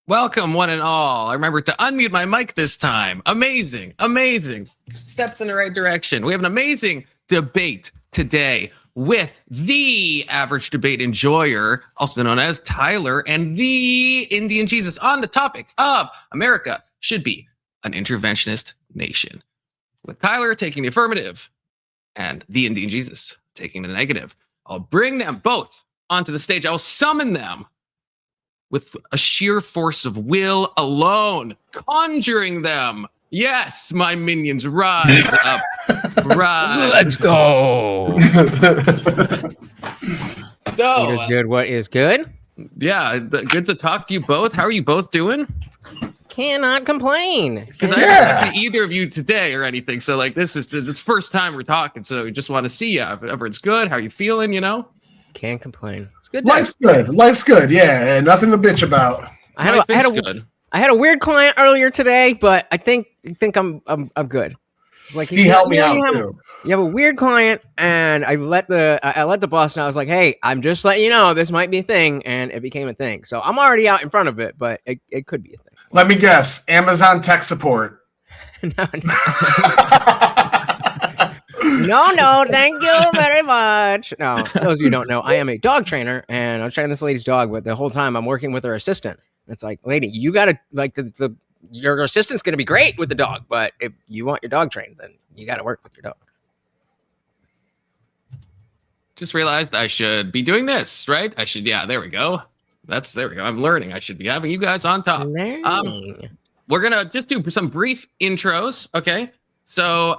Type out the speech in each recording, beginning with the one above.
Welcome, one and all. I remembered to unmute my mic this time. Amazing, amazing. Steps in the right direction. We have an amazing debate today with the average debate enjoyer, also known as Tyler, and the Indian Jesus on the topic of America should be an interventionist nation. With Tyler taking the affirmative and the Indian Jesus taking the negative. I'll bring them both onto the stage. I will summon them with a sheer force of will alone, conjuring them. Yes, my minions, rise up. Rise. Let's go. So, what is good? What is good? Yeah, good to talk to you both. How are you both doing? Cannot complain. Because I haven't talked to either of you today or anything. So, like, this is the first time we're talking. So, we just want to see you. If everyone's good, how are you feeling, you know? Can't complain. It's good. Life's good. Life's good. Yeah, and nothing to bitch about. I had a weird client earlier today, but I think I'm good. It's like he helped me out too. You have a weird client, and I let the boss know. I was like, "Hey, I'm just letting you know this might be a thing," and it became a thing. So I'm already out in front of it, but it could be a thing. Let me guess. Amazon tech support. No, thank you very much. No, those of you who don't know, I am a dog trainer, and I'm training this lady's dog, but the whole time I'm working with her assistant. It's like, lady, you gotta like your assistant's gonna be great with the dog, but if you want your dog trained, then you gotta work with your dog. Just realized I should be doing this, right? There we go. There we go. I'm learning. I should be having you guys on top. We're gonna just do some brief intros, okay? So,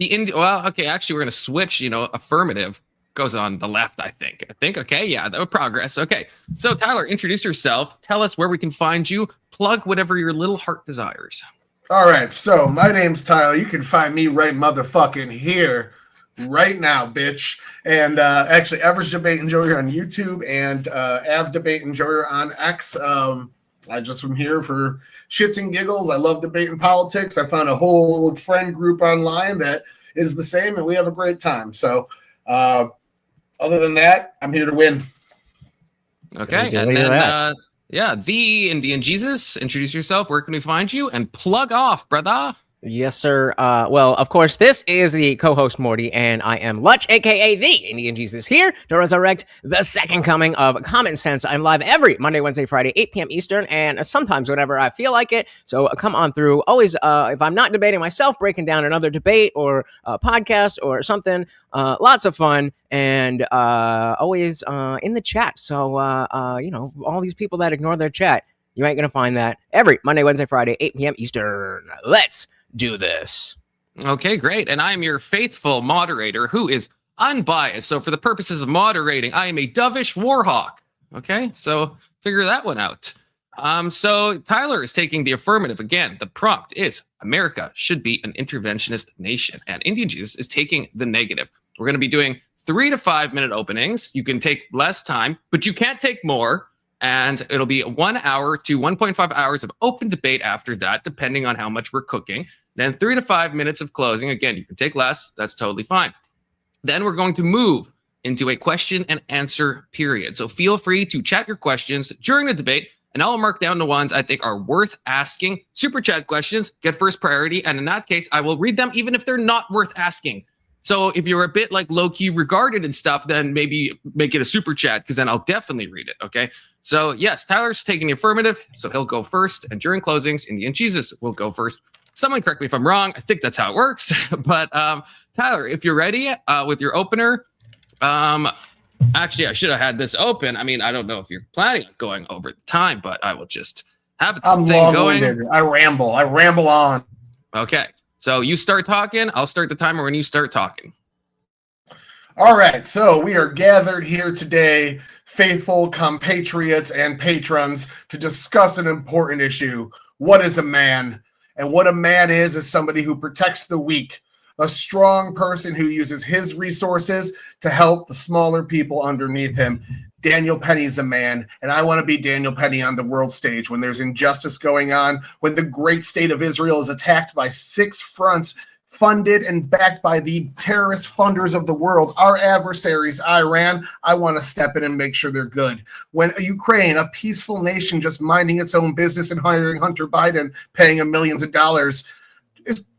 actually, we're gonna switch. Affirmative goes on the left. I think. Okay, yeah, that would progress. Okay, so Tyler, introduce yourself. Tell us where we can find you. Plug whatever your little heart desires. All right, so my name's Tyler. You can find me right motherfucking here, right now, bitch. And actually, Average Debate Enjoyer on YouTube and AverageDebateEnjoyer on X. I just am here for shits and giggles. I love debating politics. I found a whole friend group online that is the same, and we have a great time. So, other than that, I'm here to win. Okay, and then the Indian Jesus. Introduce yourself. Where can we find you? And plug off, brother. Yes, sir. Well, of course, this is the co-host Morty, and I am Lutch, aka the Indian Jesus, here to resurrect the second coming of Common Sense. I'm live every Monday, Wednesday, Friday, 8 p.m. Eastern, and sometimes whenever I feel like it. So come on through. Always, if I'm not debating myself, breaking down another debate or a podcast or something. Lots of fun, and always in the chat. So, all these people that ignore their chat, you ain't gonna find that every Monday, Wednesday, Friday, 8 p.m. Eastern. Let's do this. Okay, great. And I'm your faithful moderator who is unbiased. So for the purposes of moderating, I am a dovish warhawk. Okay, so figure that one out. So Tyler is taking the affirmative. Again, the prompt is America should be an interventionist nation. And Indian Jesus is taking the negative. We're going to be doing 3 to 5 minute openings. You can take less time, but you can't take more. And it'll be 1 hour to 1.5 hours of open debate after that, depending on how much we're cooking. Then 3 to 5 minutes of closing. Again, you can take less. That's totally fine. Then we're going to move into a question and answer period. So feel free to chat your questions during the debate, and I'll mark down the ones I think are worth asking. Super chat questions get first priority. And in that case, I will read them even if they're not worth asking. So if you're a bit like low-key regarded and stuff, then maybe make it a super chat, because then I'll definitely read it, okay? So yes, Tyler's taking the affirmative, so he'll go first. And during closings, Indian Jesus will go first. Someone correct me if I'm wrong. I think that's how it works. But Tyler, if you're ready with your opener, actually, I should have had this open. I mean, I don't know if you're planning on going over the time, but I will just have it going. I ramble on. Okay. So you start talking, I'll start the timer when you start talking. All right, so we are gathered here today, faithful compatriots and patrons, to discuss an important issue. What is a man? And what a man is somebody who protects the weak, a strong person who uses his resources to help the smaller people underneath him. Daniel Penny's a man, and I want to be Daniel Penny on the world stage when there's injustice going on, when the great state of Israel is attacked by 6 fronts funded and backed by the terrorist funders of the world, our adversaries, Iran, I want to step in and make sure they're good. When Ukraine, a peaceful nation just minding its own business and hiring Hunter Biden, paying him millions of dollars,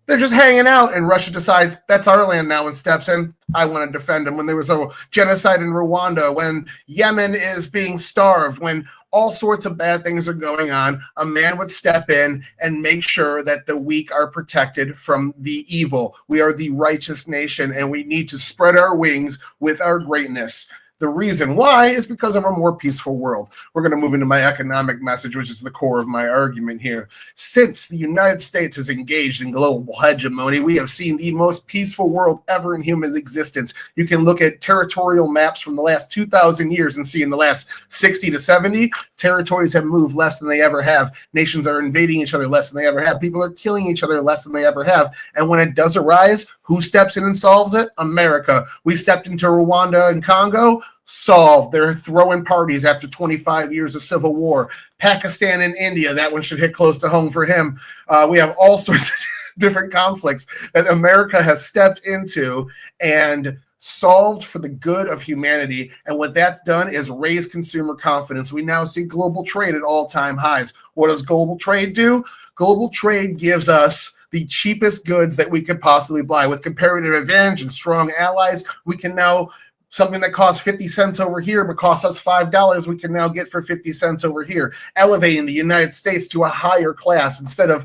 they're just hanging out, and Russia decides that's our land now and steps in. I want to defend them. When there was a genocide in Rwanda, when Yemen is being starved, when all sorts of bad things are going on, a man would step in and make sure that the weak are protected from the evil. We are the righteous nation, and we need to spread our wings with our greatness. The reason why is because of a more peaceful world. We're going to move into my economic message, which is the core of my argument here. Since the United States has engaged in global hegemony, we have seen the most peaceful world ever in human existence. You can look at territorial maps from the last 2,000 years and see in the last 60 to 70, territories have moved less than they ever have. Nations are invading each other less than they ever have. People are killing each other less than they ever have. And when it does arise, who steps in and solves it? America. We stepped into Rwanda and Congo. Solved. They're throwing parties after 25 years of civil war. Pakistan and India, that one should hit close to home for him. We have all sorts of different conflicts that America has stepped into and solved for the good of humanity. And what that's done is raise consumer confidence. We now see global trade at all-time highs. What does global trade do? Global trade gives us the cheapest goods that we could possibly buy. With comparative advantage and strong allies, we can now something that costs 50 cents over here but costs us $5, we can now get for 50 cents over here, elevating the United States to a higher class. Instead of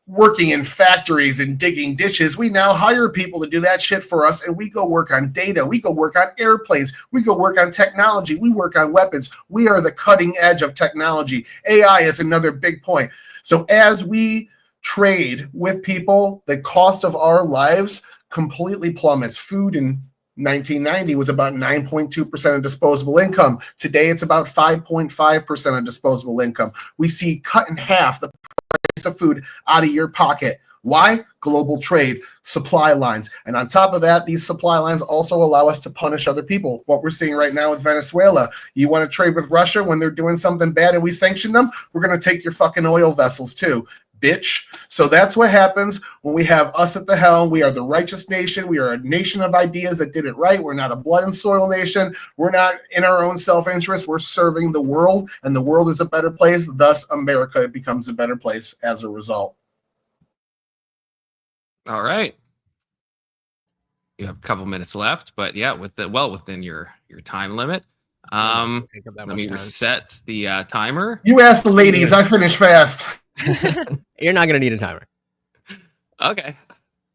working in factories and digging ditches, we now hire people to do that shit for us, and we go work on data, we go work on airplanes, we go work on technology, we work on weapons. We are the cutting edge of technology. AI is another big point. So as we trade with people, the cost of our lives completely plummets. Food and 1990 was about 9.2% of disposable income. Today, it's about 5.5% of disposable income. We see cut in half the price of food out of your pocket. Why? Global trade, supply lines. And on top of that, these supply lines also allow us to punish other people. What we're seeing right now with Venezuela, you want to trade with Russia when they're doing something bad and we sanction them, we're going to take your fucking oil vessels too. Bitch. So that's what happens when we have us at the helm. We are the righteous nation. We are a nation of ideas that did it right. We're not a blood and soil nation. We're not in our own self-interest. We're serving the world, and the world is a better place. Thus, America becomes a better place as a result. All right. You have a couple minutes left, but yeah, within your time limit. Let me reset the timer. You asked the ladies. I finish fast. You're not going to need a timer. Okay.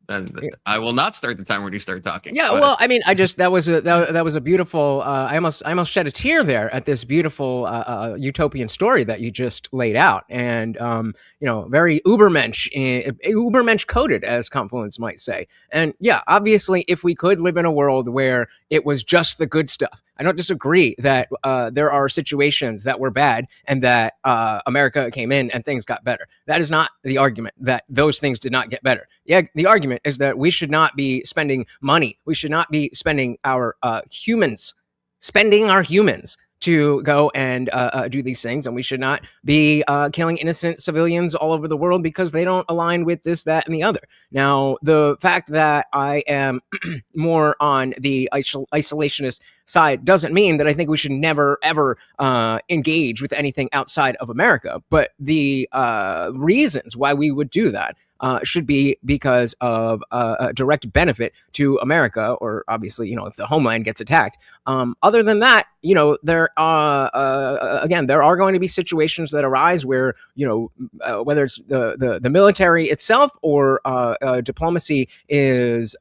Then I will not start the timer when you start talking. Yeah, well, I mean, that was a beautiful. I almost shed a tear there at this beautiful utopian story that you just laid out, and very Ubermensch coded, as Confluence might say. And yeah, obviously, if we could live in a world where it was just the good stuff, I don't disagree that there are situations that were bad and that America came in and things got better. That is not the argument that those things did not get better. Yeah, the argument is that we should not be spending money. We should not be spending our humans to go and do these things. And we should not be killing innocent civilians all over the world because they don't align with this, that, and the other. Now, the fact that I am more on the isolationist side doesn't mean that I think we should never, ever engage with anything outside of America. But the reasons why we would do that should be because of a direct benefit to America, or obviously, if the homeland gets attacked. Other than that, there are going to be situations that arise where, whether it's the military itself or diplomacy is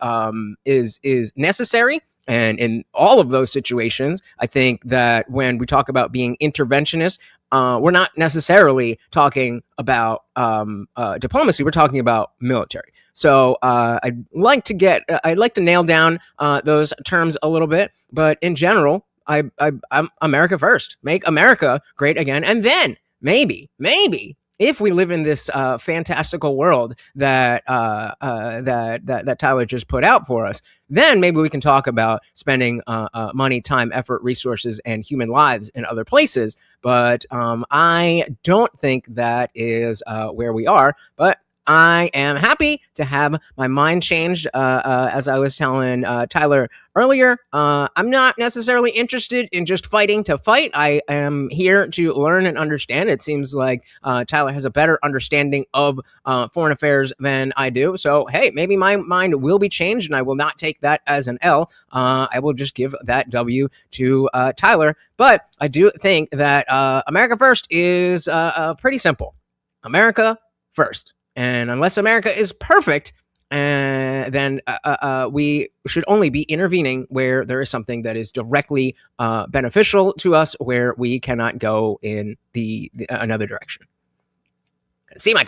necessary. And in all of those situations, I think that when we talk about being interventionist, we're not necessarily talking about diplomacy. We're talking about military. So I'd like to nail down those terms a little bit. But in general, I'm America first. Make America great again, and then maybe if we live in this fantastical world that Tyler just put out for us, then maybe we can talk about spending money, time, effort, resources, and human lives in other places. But I don't think that is where we are. But I am happy to have my mind changed. As I was telling Tyler earlier, I'm not necessarily interested in just fighting to fight. I am here to learn and understand. It seems like Tyler has a better understanding of foreign affairs than I do. So, hey, maybe my mind will be changed, and I will not take that as an L. I will just give that W to Tyler. But I do think that America First is pretty simple. America first. And unless America is perfect, then we should only be intervening where there is something that is directly beneficial to us, where we cannot go in the another direction. See my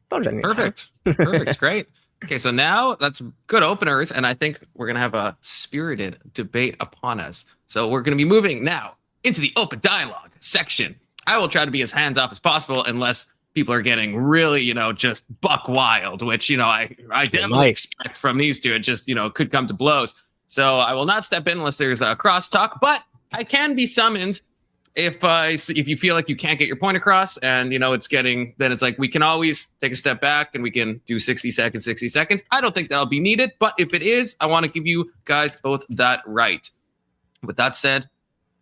Perfect. Perfect. Great. Okay, so now that's good openers, and I think we're going to have a spirited debate upon us. So we're going to be moving now into the open dialogue section. I will try to be as hands-off as possible unless people are getting really, just buck wild, which, I definitely expect from these two. It just, could come to blows. So I will not step in unless there's a crosstalk, but I can be summoned if you feel like you can't get your point across and, then it's like we can always take a step back and we can do 60 seconds. I don't think that'll be needed, but if it is, I want to give you guys both that right. With that said,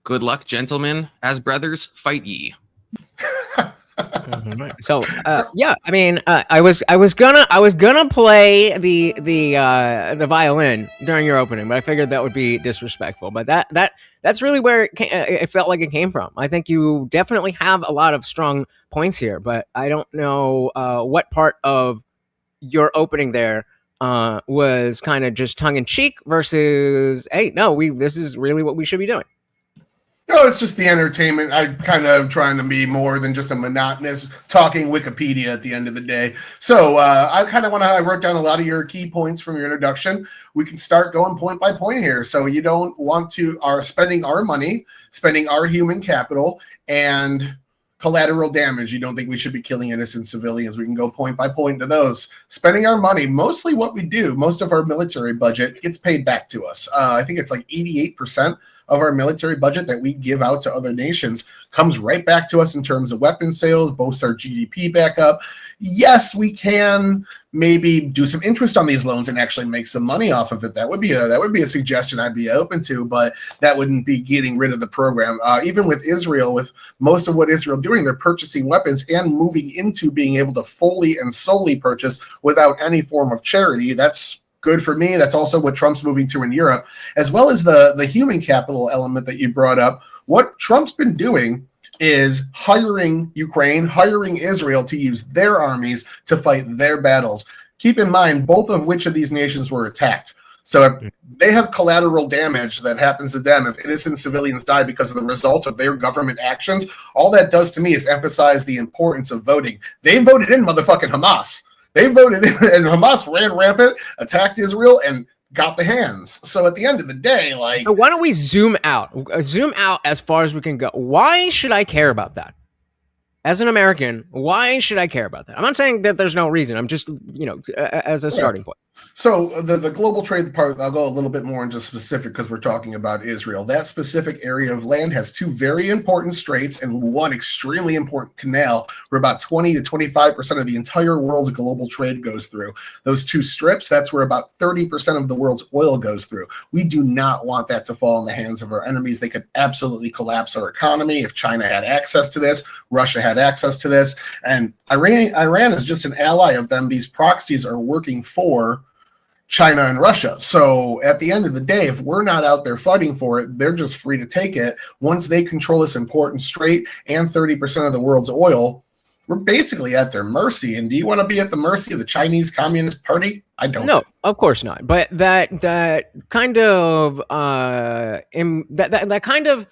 good luck, gentlemen. As brothers, fight ye. So yeah, I mean, I was gonna play the violin during your opening, but I figured that would be disrespectful. But that's really where it felt like it came from. I think you definitely have a lot of strong points here, but I don't know what part of your opening there was kind of just tongue in cheek versus, hey, no, this is really what we should be doing. No, it's just the entertainment. I kind of trying to be more than just a monotonous talking Wikipedia at the end of the day. So I wrote down a lot of your key points from your introduction. We can start going point by point here. So you don't want to are spending our money, spending our human capital, and collateral damage. You don't think we should be killing innocent civilians. We can go point by point to those. Spending our money, mostly what we do, most of our military budget gets paid back to us. I think it's like 88% of our military budget that we give out to other nations comes right back to us in terms of weapons sales, boosts our GDP back up. Yes, we can maybe do some interest on these loans and actually make some money off of it. That would be a suggestion I'd be open to, but that wouldn't be getting rid of the program. Even with Israel, with most of what Israel doing, they're purchasing weapons and moving into being able to fully and solely purchase without any form of charity. That's good for me. That's also what Trump's moving to in Europe, as well as the human capital element that you brought up. What Trump's been doing is hiring Ukraine, hiring Israel to use their armies to fight their battles. Keep in mind, both of which of these nations were attacked. So if they have collateral damage that happens to them, if innocent civilians die because of the result of their government actions, all that does to me is emphasize the importance of voting. They voted in motherfucking Hamas. They voted in, and Hamas ran rampant, attacked Israel, and got the hands. So at the end of the day, so why don't we zoom out as far as we can go? Why should I care about that? As an American, why should I care about that? I'm not saying that there's no reason. I'm just, as a starting point. So the global trade part, I'll go a little bit more into specific because we're talking about Israel. That specific area of land has two very important straits and one extremely important canal where about 20 to 25% of the entire world's global trade goes through. Those two strips, that's where about 30% of the world's oil goes through. We do not want that to fall in the hands of our enemies. They could absolutely collapse our economy if China had access to this, Russia had access to this, and Iran is just an ally of them. These proxies are working for China and Russia. So at the end of the day, if we're not out there fighting for it, they're just free to take it. Once they control this important strait and 30% of the world's oil, we're basically at their mercy. And do you want to be at the mercy of the Chinese Communist Party? I don't. No, of course not. But that kind of that kind of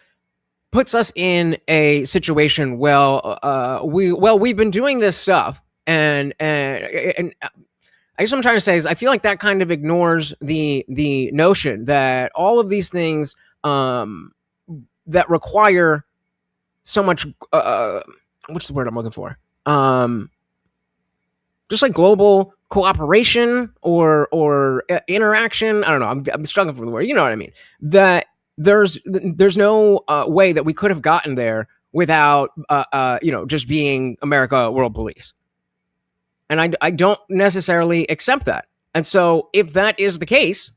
puts us in a situation. We've been doing this stuff, and I guess what I'm trying to say is I feel like that kind of ignores the notion that all of these things that require so much what's the word I'm looking for? Just like global cooperation or interaction. I don't know. I'm struggling for the word. You know what I mean? That there's no way that we could have gotten there without just being America world police. And I don't necessarily accept that. And so if that is the case,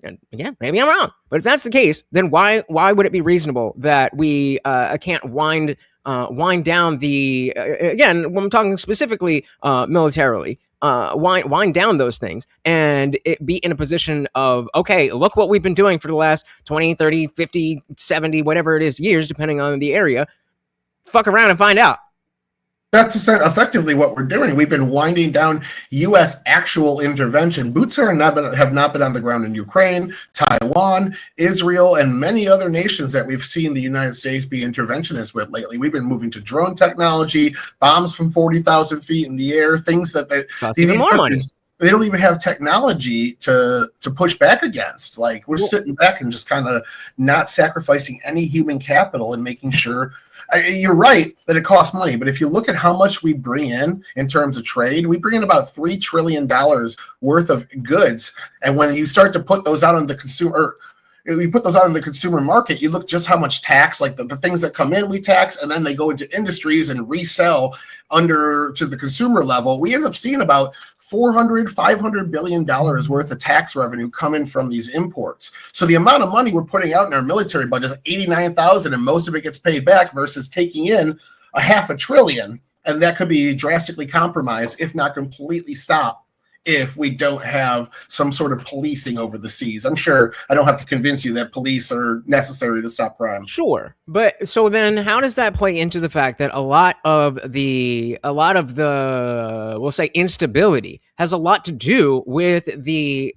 and again, maybe I'm wrong, but if that's the case, then why would it be reasonable that we can't wind down the again, when I'm talking specifically militarily, wind down those things and it be in a position of, okay, look what we've been doing for the last 20, 30, 50, 70, whatever it is years, depending on the area. Fuck around and find out. That's effectively what we're doing. We've been winding down U.S. actual intervention. Boots have not been on the ground in Ukraine, Taiwan, Israel, and many other nations that we've seen the United States be interventionist with lately. We've been moving to drone technology, bombs from 40,000 feet in the air, things that these countries, they don't even have technology to push back against. Like, we're sitting back and just kind of not sacrificing any human capital and making sure. You're right that it costs money, but if you look at how much we bring in terms of trade, we bring in about $3 trillion worth of goods. And when you start to put those out on the consumer, market, you look just how much tax, like the things that come in, we tax, and then they go into industries and resell to the consumer level. We end up seeing about $500 billion worth of tax revenue coming from these imports. So the amount of money we're putting out in our military budget is $89,000, and most of it gets paid back versus taking in $500 billion. And that could be drastically compromised, if not completely stopped, if we don't have some sort of policing over the seas. I'm sure I don't have to convince you that police are necessary to stop crime. Sure. But so then how does that play into the fact that a lot of the we'll say instability has a lot to do with the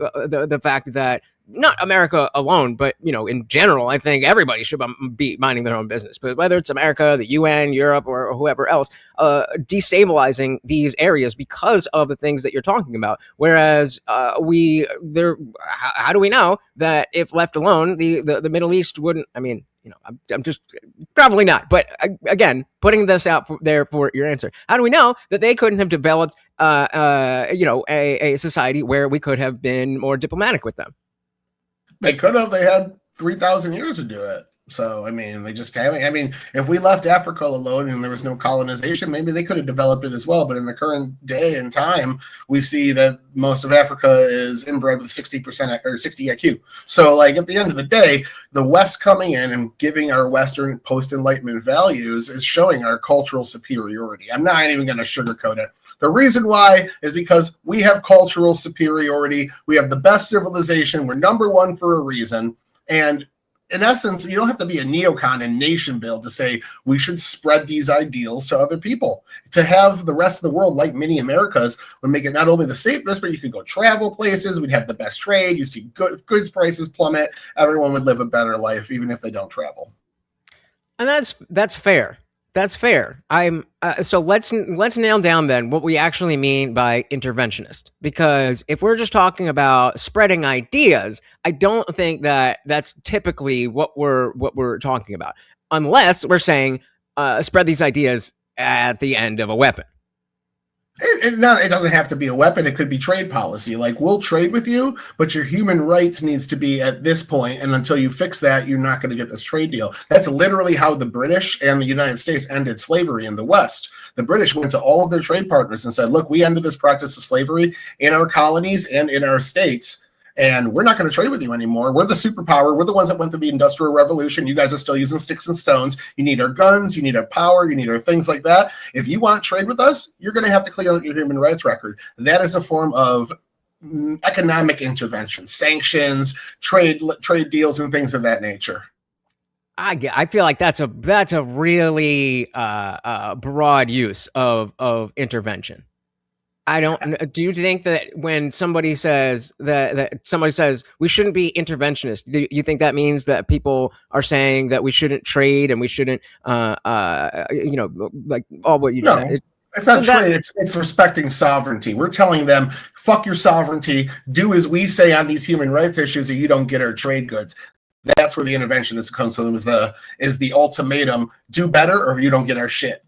fact that not America alone, but, in general, I think everybody should be minding their own business. But whether it's America, the UN, Europe, or whoever else, destabilizing these areas because of the things that you're talking about. Whereas how do we know that if left alone, the Middle East wouldn't? I mean, I'm just probably not. But again, putting this out there for your answer, how do we know that they couldn't have developed, a society where we could have been more diplomatic with them? They could have. They had 3,000 years to do it. So, they just haven't. If we left Africa alone and there was no colonization, maybe they could have developed it as well. But in the current day and time, we see that most of Africa is inbred with 60% or 60 IQ. So, at the end of the day, the West coming in and giving our Western post-Enlightenment values is showing our cultural superiority. I'm not even going to sugarcoat it. The reason why is because we have cultural superiority. We have the best civilization. We're number one for a reason. And in essence, you don't have to be a neocon and nation build to say we should spread these ideals to other people. To have the rest of the world like mini Americas would make it not only the safest, but you could go travel places. We'd have the best trade. You see goods prices plummet. Everyone would live a better life, even if they don't travel. And that's fair. That's fair. So let's nail down then what we actually mean by interventionist, because if we're just talking about spreading ideas, I don't think that that's typically what we're talking about, unless we're saying spread these ideas at the end of a weapon. It doesn't have to be a weapon. It could be trade policy. Like, we'll trade with you, but your human rights needs to be at this point, and until you fix that, you're not going to get this trade deal. That's literally how the British and the United States ended slavery in the West. The British went to all of their trade partners and said, look, we ended this practice of slavery in our colonies and in our states, and we're not going to trade with you anymore. We're the superpower. We're the ones that went through the Industrial Revolution. You guys are still using sticks and stones. You need our guns. You need our power. You need our things like that. If you want to trade with us, you're going to have to clean out your human rights record. That is a form of economic intervention, sanctions, trade deals, and things of that nature. I feel like that's a really broad use of intervention. Do you think that when somebody says that somebody says we shouldn't be interventionist, do you think that means that people are saying that we shouldn't trade and we shouldn't, like all what you said? It's not trade. It's respecting sovereignty. We're telling them, fuck your sovereignty. Do as we say on these human rights issues, or you don't get our trade goods. That's where the interventionist comes from. Is the ultimatum: do better, or you don't get our shit.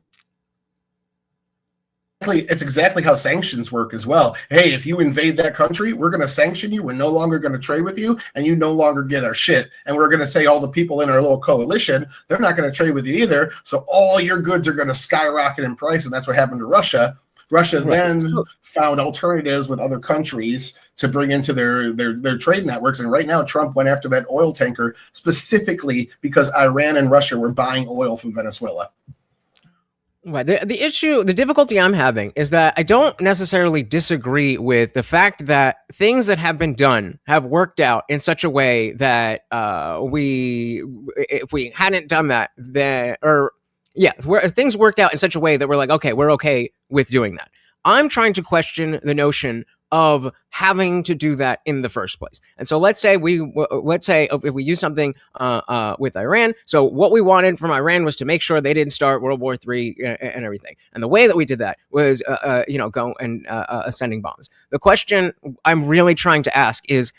It's exactly how sanctions work as well. Hey, if you invade that country, we're going to sanction you. We're no longer going to trade with you, and you no longer get our shit. And we're going to say all the people in our little coalition, they're not going to trade with you either. So all your goods are going to skyrocket in price, and that's what happened to Russia. Russia Right. then found alternatives with other countries to bring into their trade networks. And right now, Trump went after that oil tanker specifically because Iran and Russia were buying oil from Venezuela. Right. The difficulty I'm having is that I don't necessarily disagree with the fact that things that have been done have worked out in such a way that if we hadn't done that, things worked out in such a way that we're like, okay, we're okay with doing that. I'm trying to question the notion of having to do that in the first place. And so let's say if we do something with Iran. So what we wanted from Iran was to make sure they didn't start World War III and everything. And the way that we did that was, go and sending bombs. The question I'm really trying to ask is,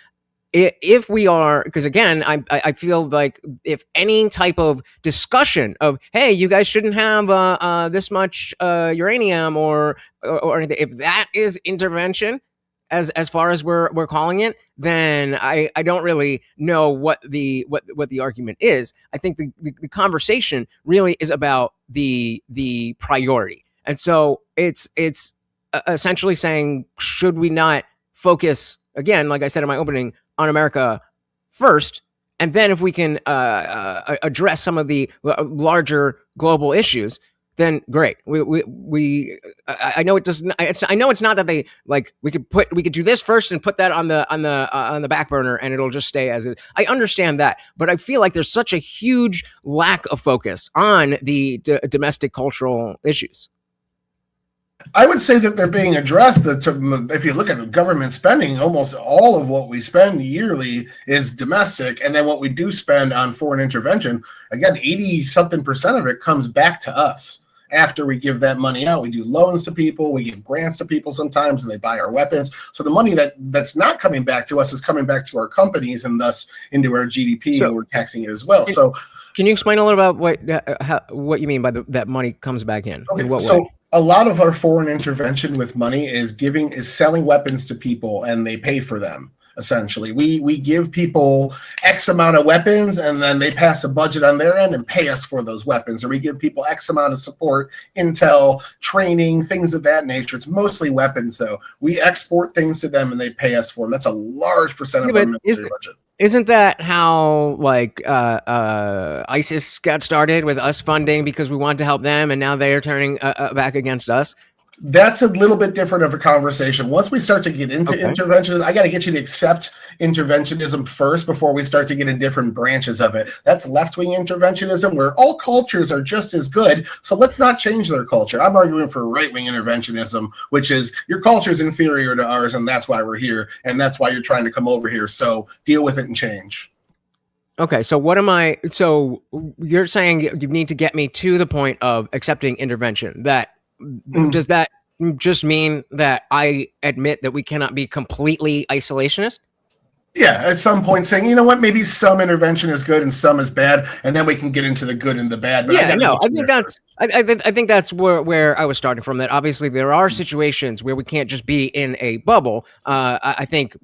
if we are, because again, I feel like if any type of discussion of, hey, you guys shouldn't have this much uranium or anything, if that is intervention, as far as we're calling it, then I don't really know what the argument is. I think the conversation really is about the priority, and so it's essentially saying, should we not focus, again, like I said in my opening, on America first, and then if we can address some of the larger global issues, then great. I know it doesn't. I know it's not that they like. We could do this first and put that on the back burner, and it'll just stay as it. I understand that, but I feel like there's such a huge lack of focus on the domestic cultural issues. I would say that they're being addressed. If you look at government spending, almost all of what we spend yearly is domestic. And then what we do spend on foreign intervention, again, 80-something% of it comes back to us. After we give that money out, we do loans to people, we give grants to people sometimes, and they buy our weapons. So the money that's not coming back to us is coming back to our companies and thus into our GDP, and we're taxing it as well. So can you explain a little about what you mean by that money comes back in? Okay, in what so way? A lot of our foreign intervention with money is selling weapons to people, and they pay for them. Essentially, we give people X amount of weapons, and then they pass a budget on their end and pay us for those weapons. Or we give people X amount of support, intel, training, things of that nature. It's mostly weapons, though. We export things to them, and they pay us for them. That's a large percent of our military budget. Isn't that how ISIS got started, with us funding because we wanted to help them, and now they are turning back against us? That's a little bit different of a conversation. Once we start to get into interventionism, I got to get you to accept interventionism first before we start to get in different branches of it. That's left-wing interventionism, where all cultures are just as good, so let's not change their culture. I'm arguing for right-wing interventionism, which is your culture is inferior to ours, and that's why we're here, and that's why you're trying to come over here. So deal with it and change. Okay, so so you're saying you need to get me to the point of accepting intervention. Does that just mean that I admit that we cannot be completely isolationist? Yeah, at some point saying, you know what, maybe some intervention is good and some is bad, and then we can get into the good and the bad. But I think that's where I was starting from. That obviously there are situations where we can't just be in a bubble. I think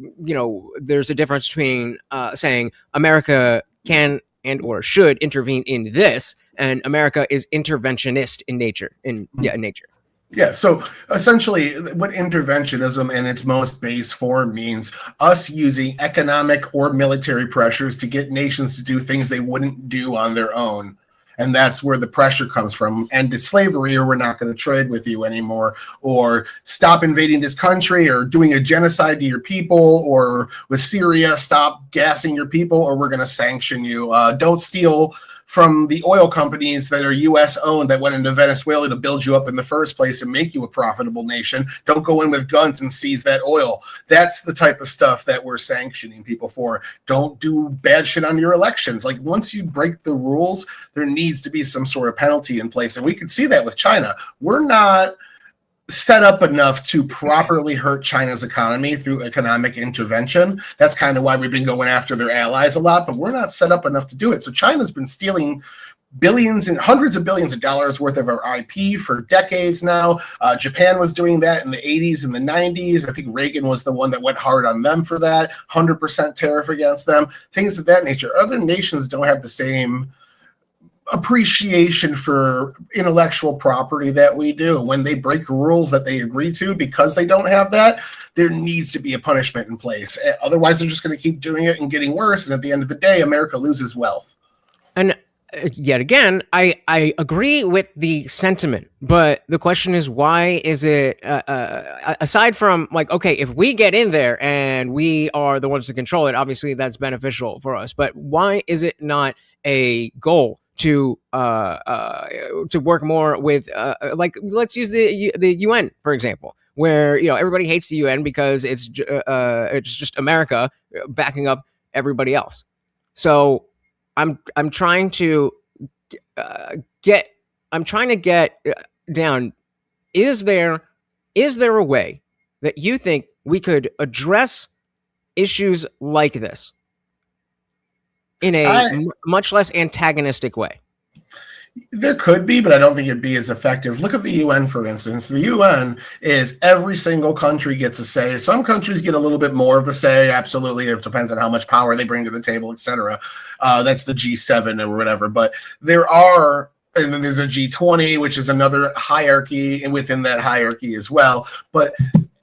there's a difference between saying America can and or should intervene in this, and America is interventionist in nature. In nature. Yeah, so essentially what interventionism in its most base form means, us using economic or military pressures to get nations to do things they wouldn't do on their own. And that's where the pressure comes from. End slavery, or we're not going to trade with you anymore, or stop invading this country, or doing a genocide to your people, or with Syria, stop gassing your people, or we're going to sanction you. Don't steal from the oil companies that are U.S. owned that went into Venezuela to build you up in the first place and make you a profitable nation. Don't go in with guns and seize that oil. That's the type of stuff that we're sanctioning people for. Don't do bad shit on your elections. Like, once you break the rules, there needs to be some sort of penalty in place. And we can see that with China. We're not set up enough to properly hurt China's economy through economic intervention. That's kind of why we've been going after their allies a lot, but we're not set up enough to do it. So China's been stealing billions and hundreds of billions of dollars worth of our IP for decades now. Japan was doing that in the 80s and the 90s. I think Reagan was the one that went hard on them for that. 100% tariff against them, things of that nature. Other nations don't have the same appreciation for intellectual property that we do. When they break rules that they agree to because they don't have that, there needs to be a punishment in place. Otherwise, they're just going to keep doing it and getting worse. And at the end of the day, America loses wealth. And yet again, I agree with the sentiment, but the question is, why is it, aside from like, okay, if we get in there and we are the ones to control it, obviously that's beneficial for us, but why is it not a goal to work more with, like, let's use the UN, for example, where, everybody hates the UN because it's just America backing up everybody else. So I'm trying to get down. Is there a way that you think we could address issues like this in a much less antagonistic way? There could be, but I don't think it'd be as effective. Look at the UN, for instance. The UN is every single country gets a say. Some countries get a little bit more of a say. Absolutely. It depends on how much power they bring to the table, etc. That's the G7 or whatever. But there are, and then there's a G20, which is another hierarchy, and within that hierarchy as well. But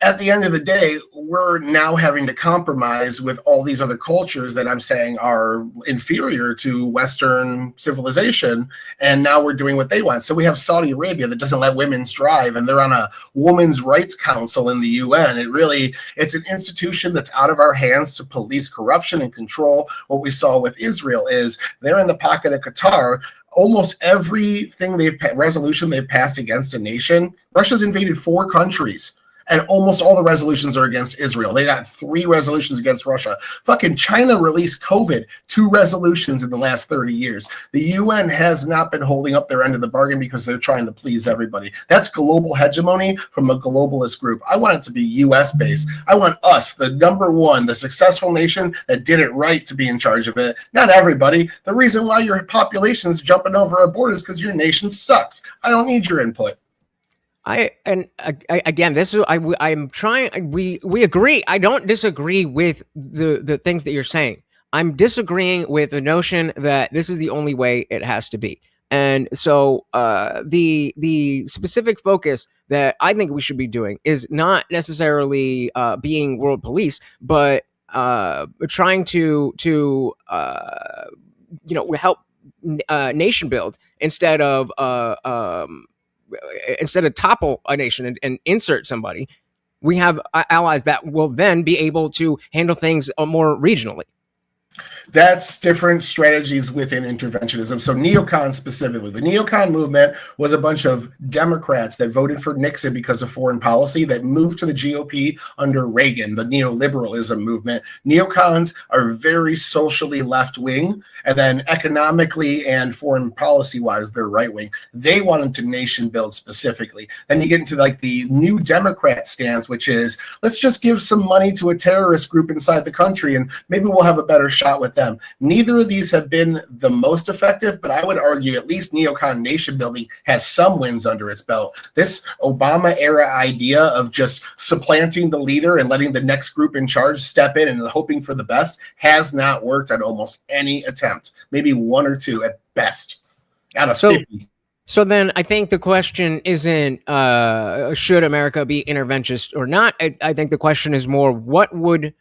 at the end of the day, we're now having to compromise with all these other cultures that I'm saying are inferior to Western civilization. And now we're doing what they want. So we have Saudi Arabia that doesn't let women drive, and they're on a women's rights council in the UN. It's an institution that's out of our hands to police corruption and control. What we saw with Israel is they're in the pocket of Qatar. Almost everything resolution they've passed against a nation, Russia's invaded 4 countries. And almost all the resolutions are against Israel. They got 3 resolutions against Russia. Fucking China released COVID, 2 resolutions in the last 30 years. The UN has not been holding up their end of the bargain because they're trying to please everybody. That's global hegemony from a globalist group. I want it to be US based. I want us, the number one, the successful nation that did it right, to be in charge of it. Not everybody. The reason why your population is jumping over our borders is because your nation sucks. I don't need your input. Again, this is I'm trying. We agree. I don't disagree with the things that you're saying. I'm disagreeing with the notion that this is the only way it has to be. And so the specific focus that I think we should be doing is not necessarily being world police, but trying to help nation build instead of topple a nation and insert somebody. We have allies that will then be able to handle things more regionally. That's different strategies within interventionism. So neocons specifically, the neocon movement was a bunch of Democrats that voted for Nixon because of foreign policy that moved to the GOP under Reagan, the neoliberalism movement. Neocons are very socially left-wing, and then economically and foreign policy-wise, they're right-wing. They wanted to nation build specifically. Then you get into like the new Democrat stance, which is, let's just give some money to a terrorist group inside the country and maybe we'll have a better shot with them. Neither of these have been the most effective, but I would argue at least neocon nation building has some wins under its belt. This Obama era idea of just supplanting the leader and letting the next group in charge step in and hoping for the best has not worked on almost any attempt. Maybe 1 or 2 at best out of 50. So then I think the question isn't should America be interventionist or not. I think the question is more what would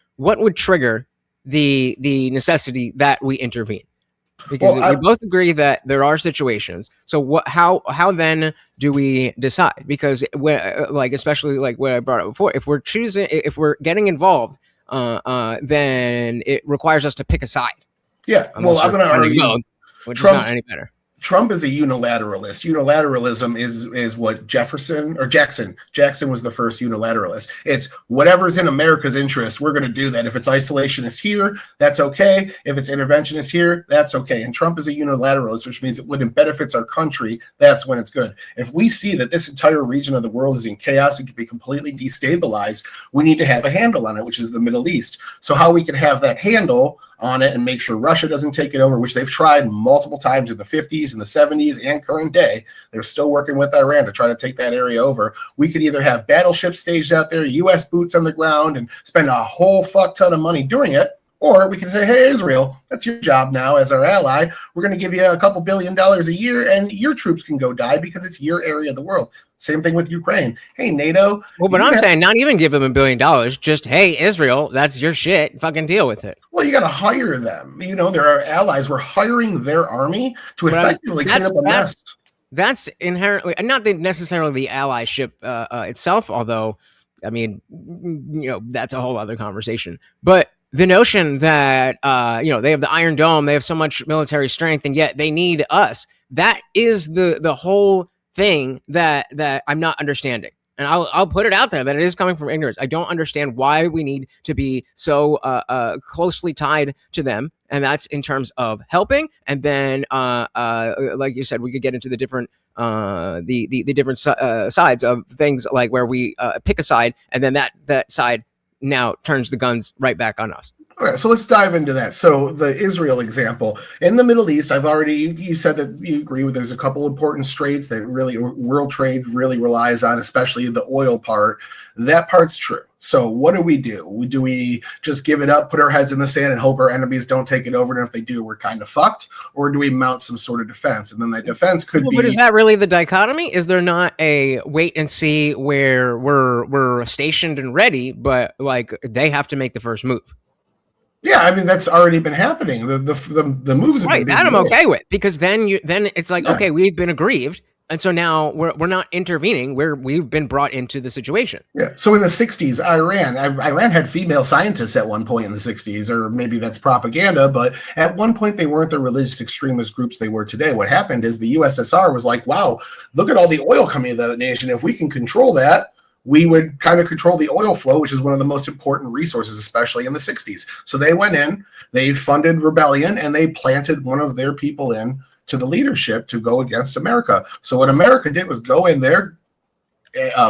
trigger the necessity that we intervene, because we both agree that there are situations. So how then do we decide? Because especially like what I brought up before, if we're getting involved, then it requires us to pick a side. Yeah, well, I'm going to argue which is not any better. Trump is a unilateralist. Unilateralism is what Jackson was the first unilateralist. It's whatever's in America's interest, we're going to do that. If it's isolationist here, that's okay. If it's interventionist here, that's okay. And Trump is a unilateralist, which means that when it benefits our country, that's when it's good. If we see that this entire region of the world is in chaos and can be completely destabilized, we need to have a handle on it, which is the Middle East. So how we can have that handle on it and make sure Russia doesn't take it over, which they've tried multiple times in the 50s and the 70s and current day. They're still working with Iran to try to take that area over. We could either have battleships staged out there, U.S. boots on the ground, and spend a whole fuck ton of money doing it, Or we can say, hey, Israel, that's your job now as our ally. We're going to give you a couple $2 billion a year and your troops can go die because it's your area of the world. Same thing with Ukraine. Hey, NATO. Well, but I'm saying not even give them $1 billion. Just, hey, Israel, that's your shit. Fucking deal with it. Well, you got to hire them. You know, they're our allies. We're hiring their army to effectively clean up a mess. That's inherently, not necessarily the allyship itself, although, I mean, you know, that's a whole other conversation. But the notion that, you know, they have the Iron Dome, they have so much military strength, and yet they need us. That is the whole thing that I'm not understanding. And I'll put it out there that it is coming from ignorance. I don't understand why we need to be so closely tied to them. And that's in terms of helping. And then, like you said, we could get into the different the different sides of things, like where we pick a side, and then that side now turns the guns right back on us. All right, so let's dive into that. So the Israel example. In the Middle East, you said that you agree with there's a couple important straits that really world trade really relies on, especially the oil part. That part's true. So what do? Do we just give it up, put our heads in the sand, and hope our enemies don't take it over? And if they do, we're kind of fucked. Or do we mount some sort of defense? And then that defense could be. But is that really the dichotomy? Is there not a wait and see where we're stationed and ready, but like they have to make the first move? Yeah, I mean that's already been happening. The moves have right. Been that I'm made. Okay with, because then it's like, okay, we've been aggrieved, and so now we're not intervening. We've been brought into the situation. Yeah. So in the 60s, Iran had female scientists at one point in the 60s, or maybe that's propaganda, but at one point they weren't the religious extremist groups they were today. What happened is the USSR was like, wow, look at all the oil coming into the nation. If we can control that, we would kind of control the oil flow, which is one of the most important resources, especially in the 60s. So they went in, they funded rebellion, and they planted one of their people in to the leadership to go against America. So what America did was go in there,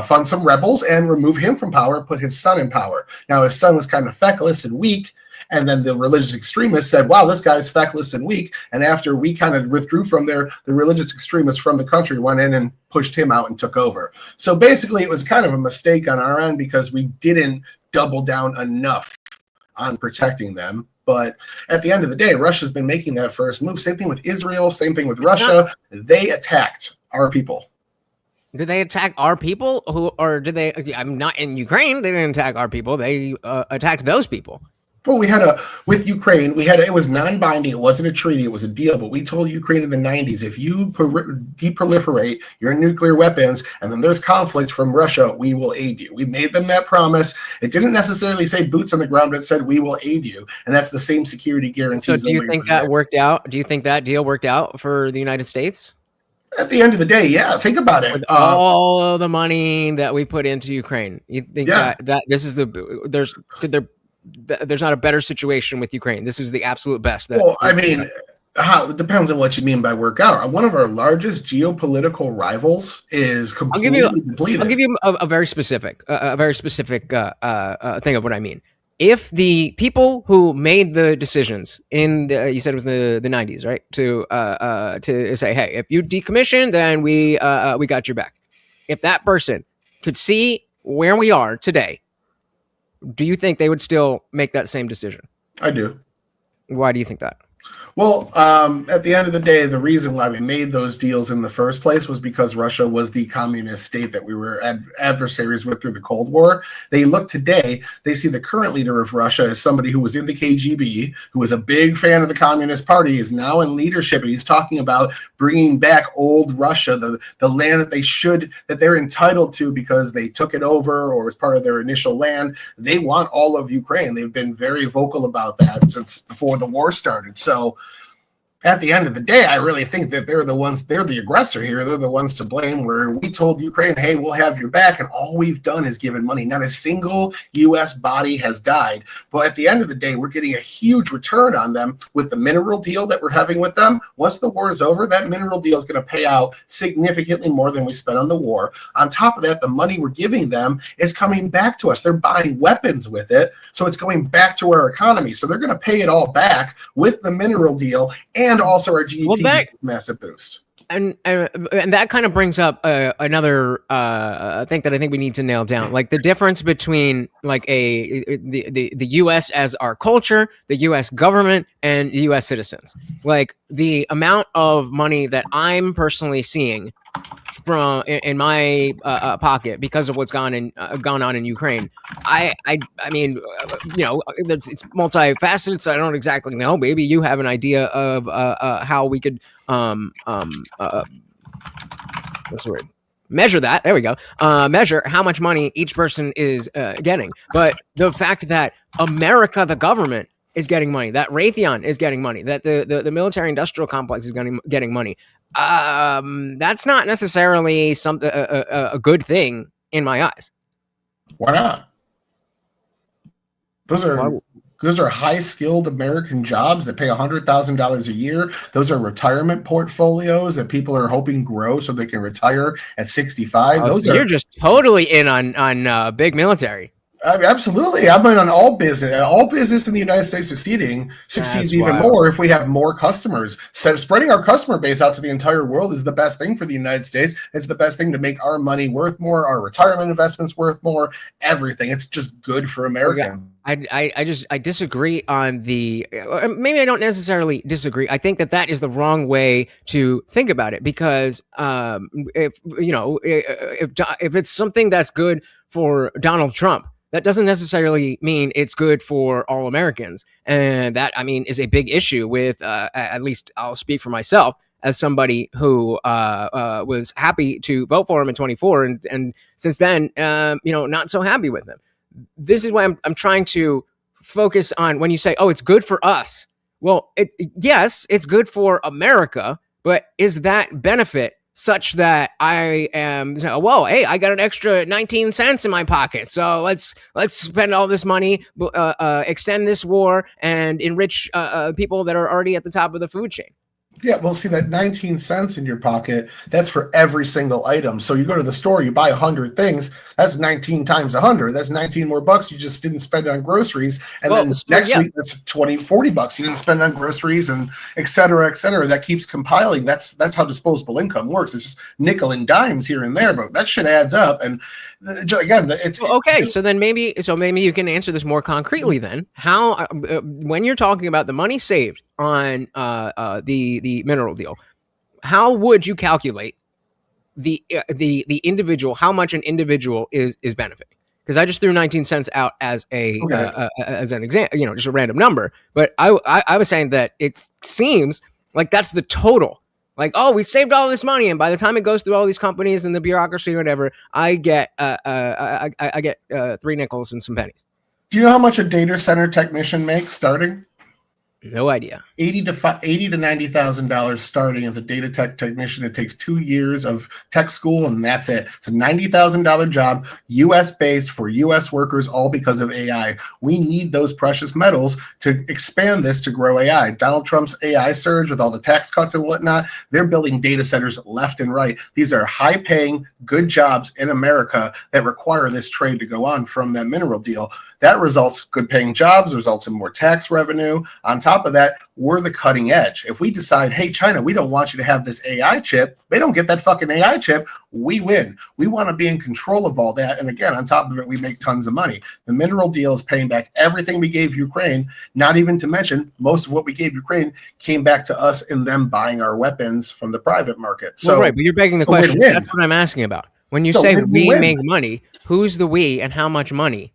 fund some rebels, and remove him from power, put his son in power. Now, his son was kind of feckless and weak, and then the religious extremists said, wow, this guy's feckless and weak. And after we kind of withdrew from there, the religious extremists from the country went in and pushed him out and took over. So basically, it was kind of a mistake on our end because we didn't double down enough on protecting them. But at the end of the day, Russia's been making that first move. Same thing with Israel, same thing with Russia. They attacked our people. Did they attack our people? Or did they? I'm not in Ukraine. They didn't attack our people. They attacked those people. Well, with Ukraine, it was non-binding. It wasn't a treaty. It was a deal. But we told Ukraine in the 90s, if you deproliferate your nuclear weapons and then there's conflict from Russia, we will aid you. We made them that promise. It didn't necessarily say boots on the ground, but it said we will aid you. And that's the same security guarantee. So do you think that worked out? Do you think that deal worked out for the United States? At the end of the day, yeah. Think about it. With all the money that we put into Ukraine, you think that this is there's not a better situation with Ukraine. This is the absolute best. Well, I mean, it depends on what you mean by work out. One of our largest geopolitical rivals is completely depleted. I'll give you a very specific thing of what I mean. If the people who made the decisions you said it was the 90s, right? To say, hey, if you decommission, then we got your back. If that person could see where we are today, do you think they would still make that same decision? I do. Why do you think that? Well, at the end of the day, the reason why we made those deals in the first place was because Russia was the communist state that we were adversaries with through the Cold War. They look today, they see the current leader of Russia as somebody who was in the KGB, who was a big fan of the Communist Party, is now in leadership, and he's talking about bringing back old Russia, the land that they're entitled to because they took it over or as part of their initial land. They want all of Ukraine. They've been very vocal about that since before the war started. So at the end of the day, I really think that they're the aggressor here. They're the ones to blame, where we told Ukraine, hey, we'll have your back. And all we've done is given money. Not a single U.S. body has died. But at the end of the day, we're getting a huge return on them with the mineral deal that we're having with them. Once the war is over, that mineral deal is going to pay out significantly more than we spent on the war. On top of that, the money we're giving them is coming back to us. They're buying weapons with it. So it's going back to our economy. So they're going to pay it all back with the mineral deal and also our GDP massive boost. And that kind of brings up another thing that I think we need to nail down, like the difference between like the U.S. as our culture, the U.S. government, and U.S. citizens. Like the amount of money that I'm personally seeing from in my pocket because of what's gone on in Ukraine. I mean, it's multifaceted, so I don't exactly know. Maybe you have an idea of how we could what's the word? Measure that. There we go. Measure how much money each person is getting. But the fact that America, the government, is getting money, that Raytheon is getting money, that the military industrial complex is getting money. That's not necessarily something a good thing in my eyes. Why not? Those are high-skilled American jobs that pay $100,000 a year. Those are retirement portfolios that people are hoping grow so they can retire at 65. You're just totally in on big military. Absolutely. I'm in on all business. All business in the United States succeeds even more if we have more customers. So spreading our customer base out to the entire world is the best thing for the United States. It's the best thing to make our money worth more, our retirement investments worth more, everything. It's just good for America. I disagree on the, maybe I don't necessarily disagree. I think that is the wrong way to think about it, because if it's something that's good for Donald Trump, that doesn't necessarily mean it's good for all Americans. And that, I mean, is a big issue with, at least I'll speak for myself as somebody who was happy to vote for him in 24. And since then, not so happy with him. This is why I'm trying to focus on when you say, oh, it's good for us. Well, yes, it's good for America, but is that benefit such that I am, well, hey, I got an extra 19 cents in my pocket, so let's spend all this money, extend this war, and enrich people that are already at the top of the food chain. Yeah, well, see, that 19 cents in your pocket, that's for every single item. So you go to the store, you buy 100 things, that's 19 times 100. That's 19 more bucks you just didn't spend on groceries. And then next week, that's 20, 40 bucks you didn't spend on groceries, and et cetera, et cetera. That keeps compiling. That's how disposable income works. It's just nickel and dimes here and there, but that shit adds up. And again, it's okay. So maybe you can answer this more concretely then. How, when you're talking about the money saved on the mineral deal, how would you calculate the individual, how much an individual is benefiting? Because I just threw 19 cents out as as an example, just a random number. But I was saying that it seems like that's the total. Like, oh, we saved all this money, and by the time it goes through all these companies and the bureaucracy or whatever, I get 3 nickels and some pennies. Do you know how much a data center technician makes starting? No idea. $80,000 to $90,000 starting as a data technician. It takes 2 years of tech school, and that's it. It's a $90,000 job, U.S. based for U.S. workers, all because of AI. We need those precious metals to expand this to grow AI. Donald Trump's AI surge with all the tax cuts and whatnot, they're building data centers left and right. These are high-paying, good jobs in America that require this trade to go on from that mineral deal. That results good-paying jobs, results in more tax revenue. On top of that, we're the cutting edge. If we decide, hey, China, we don't want you to have this AI chip, they don't get that fucking AI chip, we win. We want to be in control of all that. And again, on top of it, we make tons of money. The mineral deal is paying back everything we gave Ukraine, not even to mention most of what we gave Ukraine came back to us in them buying our weapons from the private market. So, right, but you're begging the question. Win-win. That's what I'm asking about. When you say we make money, who's the we and how much money?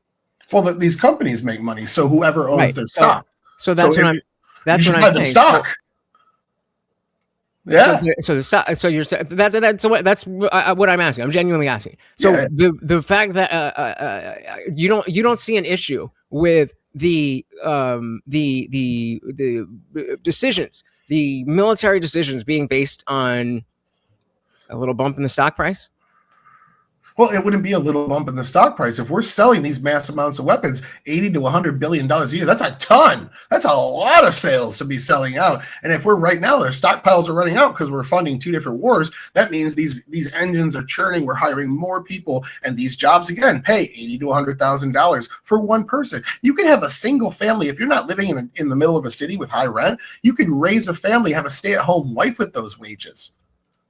Well, these companies make money, so whoever owns their stock. So that's what I'm. That's what I'm saying. Stock. Yeah. So the stock. So you're that's what I'm asking. I'm genuinely asking. So the fact that you don't see an issue with the decisions, the military decisions being based on a little bump in the stock price. Well, it wouldn't be a little bump in the stock price. If we're selling these mass amounts of weapons, $80 to $100 billion a year, that's a ton. That's a lot of sales to be selling out. And if we're right now, their stockpiles are running out because we're funding 2 different wars, that means these engines are churning. We're hiring more people. And these jobs, again, pay $80,000 to $100,000 for one person. You can have a single family. If you're not living in the middle of a city with high rent, you could raise a family, have a stay-at-home wife with those wages.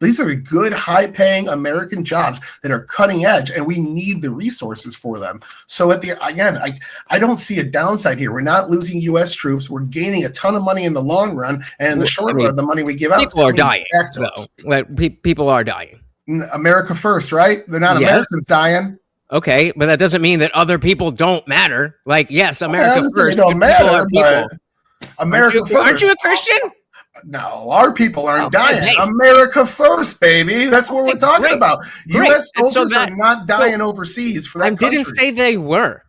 These are good, high-paying American jobs that are cutting edge, and we need the resources for them. So I don't see a downside here. We're not losing U.S. troops. We're gaining a ton of money in the long run, and in the short run, the money we give out. People are dying, though. People are dying. America first, right? They're not Americans dying. Okay, but that doesn't mean that other people don't matter. Like, yes, America first. Don't matter, people. America first. Aren't you a Christian? No, our people aren't dying. America first, baby. That's what we're talking about. U.S. soldiers are not dying overseas for that country. I didn't say they were.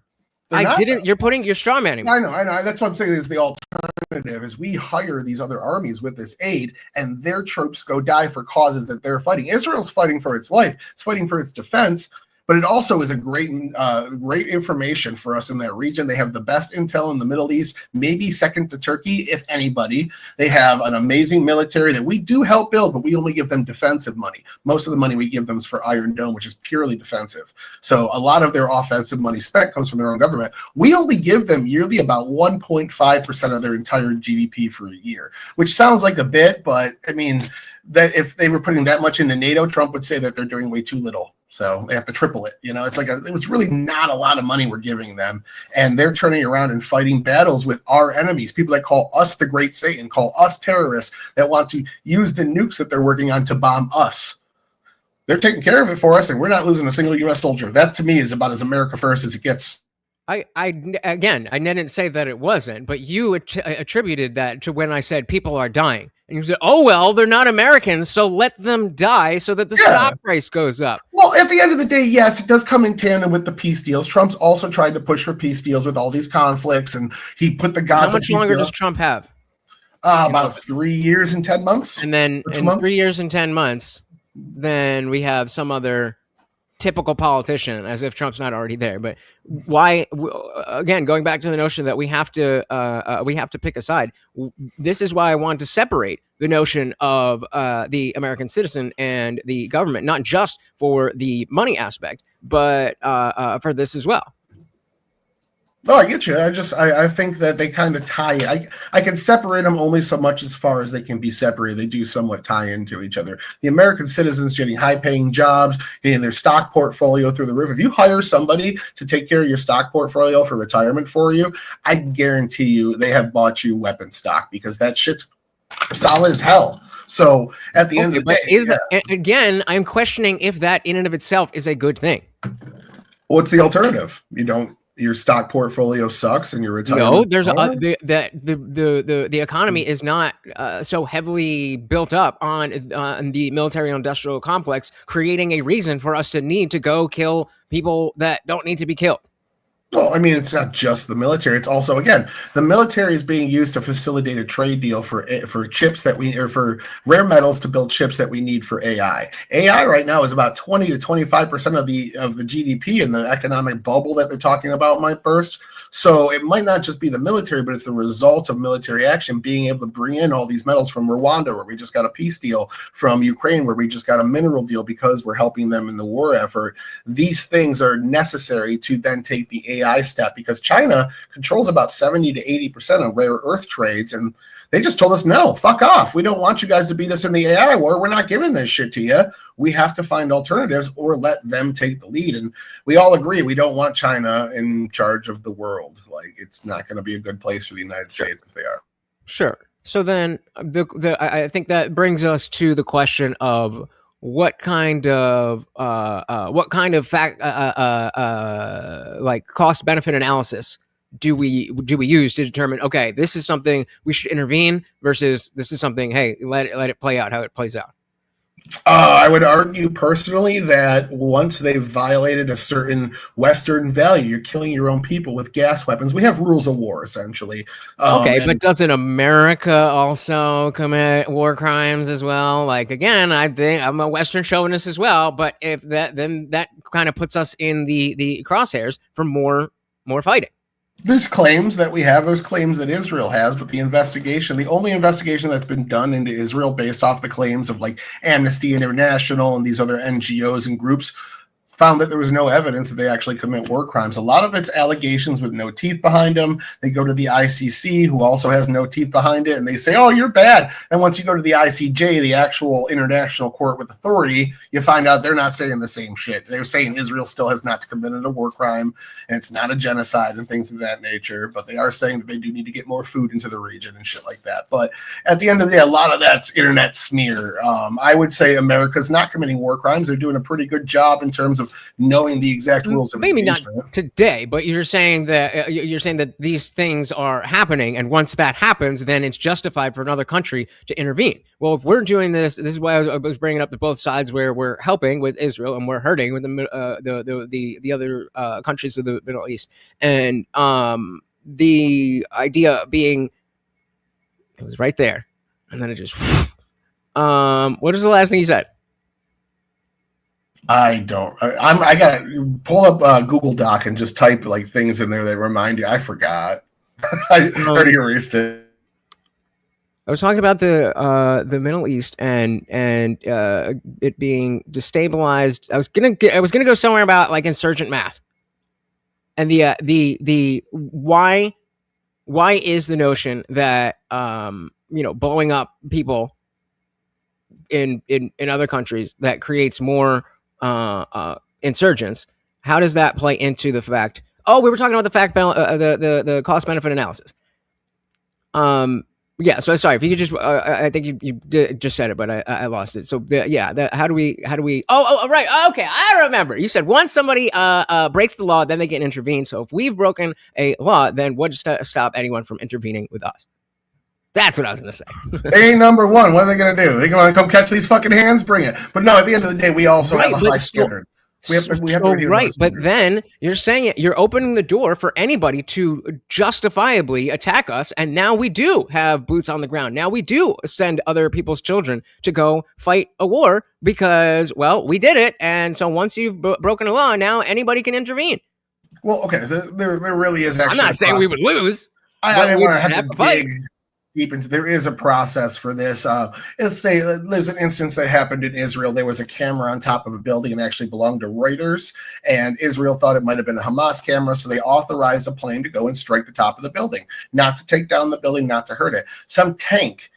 You're straw manning me. I know. That's what I'm saying is the alternative is we hire these other armies with this aid, and their troops go die for causes that they're fighting. Israel's fighting for its life. It's fighting for its defense. But it also is a great information for us in that region. They have the best intel in the Middle East, maybe second to Turkey, if anybody. They have an amazing military that we do help build, but we only give them defensive money. Most of the money we give them is for Iron Dome, which is purely defensive. So a lot of their offensive money spent comes from their own government. We only give them yearly about 1.5% of their entire GDP for a year, which sounds like a bit, but I mean, that if they were putting that much into NATO, Trump would say that they're doing way too little. So they have to triple it. It was really not a lot of money we're giving them. And they're turning around and fighting battles with our enemies, people that call us the great Satan, call us terrorists, that want to use the nukes that they're working on to bomb us. They're taking care of it for us, and we're not losing a single U.S. soldier. That, to me, is about as America first as it gets. I didn't say that it wasn't, but you attributed that to when I said people are dying. And you said, oh, well, they're not Americans, so let them die so that the stock price goes up. Well, at the end of the day, yes, it does come in tandem with the peace deals. Trump's also tried to push for peace deals with all these conflicts, and he put the Gaza. How much longer does Trump have? About 3 years and 10 months. And then in 3 years and 10 months, then we have some other typical politician, as if Trump's not already there. But why? Again, going back to the notion that we have to pick a side. This is why I want to separate the notion of the American citizen and the government, not just for the money aspect, but for this as well. Oh, I get you. I think that they kind of tie. I can separate them only so much as far as they can be separated. They do somewhat tie into each other. The American citizens getting high-paying jobs, getting their stock portfolio through the roof. If you hire somebody to take care of your stock portfolio for retirement for you, I guarantee you they have bought you weapon stock, because that shit's solid as hell. So at the end of the day, again, I'm questioning if that in and of itself is a good thing. What's the alternative? Your stock portfolio sucks and you're retired. No, there's the economy is not so heavily built up on the military-industrial complex, creating a reason for us to need to go kill people that don't need to be killed. Well, I mean, it's not just the military. It's also, again, the military is being used to facilitate a trade deal for chips for rare metals to build chips that we need for AI. AI right now is about 20 to 25% of the GDP, and the economic bubble that they're talking about might burst. So it might not just be the military, but it's the result of military action, being able to bring in all these metals from Rwanda, where we just got a peace deal, from Ukraine, where we just got a mineral deal because we're helping them in the war effort. These things are necessary to then take the AI step, because China controls about 70 to 80% of rare earth trades, and they just told us, no, fuck off. We don't want you guys to beat us in the AI war. We're not giving this shit to you. We have to find alternatives or let them take the lead. And we all agree we don't want China in charge of the world. Like, it's not going to be a good place for the United States if they are. Sure. So then I think that brings us to the question of what kind of fact like cost benefit analysis do we use to determine, okay, this is something we should intervene versus this is something, hey, let it play out how it plays out? I would argue personally that once they've violated a certain Western value, you're killing your own people with gas weapons. We have rules of war, essentially. But doesn't America also commit war crimes as well? Like, again, I think I'm a Western chauvinist as well, but if then that kind of puts us in the crosshairs for more fighting. There's claims that we have, there's claims that Israel has, but the only investigation that's been done into Israel based off the claims of like Amnesty International and these other NGOs and groups found that there was no evidence that they actually commit war crimes. A lot of it's allegations with no teeth behind them. They go to the ICC, who also has no teeth behind it, and they say, oh, you're bad. And once you go to the ICJ, the actual international court with authority, you find out they're not saying the same shit. They're saying Israel still has not committed a war crime, and it's not a genocide and things of that nature, but they are saying that they do need to get more food into the region and shit like that. But at the end of the day, a lot of that's internet smear. I would say America's not committing war crimes. They're doing a pretty good job in terms of knowing the exact rules of maybe not engagement. today, but you're saying that these things are happening, and once that happens, then it's justified for another country to intervene. Well, if we're doing this is why I was bringing up the both sides, where we're helping with Israel and we're hurting with the other countries of the Middle East, and the idea being it was right there, and then it just what is the last thing you said? I don't. I gotta pull up Google Doc and just type like things in there that remind you. I forgot. I already erased it. I was talking about the Middle East and it being destabilized. I was gonna go somewhere about like insurgent math, and the why is the notion that blowing up people in other countries that creates more insurgents. How does that play into the fact? Oh, we were talking about the cost benefit analysis. Yeah. So sorry if you could just. I think you just said it, but I lost it. So how do we? Oh, right. Okay, I remember. You said once somebody breaks the law, then they can intervene. So if we've broken a law, then what does stop anyone from intervening with us? That's what I was going to say. Hey, number one, what are they going to do? They going to come catch these fucking hands? Bring it. But no, at the end of the day, we also have a high standard. We have to right, but then you're saying you're opening the door for anybody to justifiably attack us, and now we do have boots on the ground. Now we do send other people's children to go fight a war because, well, we did it, and so once you've broken a law, now anybody can intervene. Well, okay, there really is actually. I'm not saying we would lose. I didn't want to have to dig deep into. There is a process for this. Let's say there's an instance that happened in Israel. There was a camera on top of a building and actually belonged to Reuters, and Israel thought it might have been a Hamas camera, so they authorized a plane to go and strike the top of the building, not to take down the building, not to hurt it. Some tank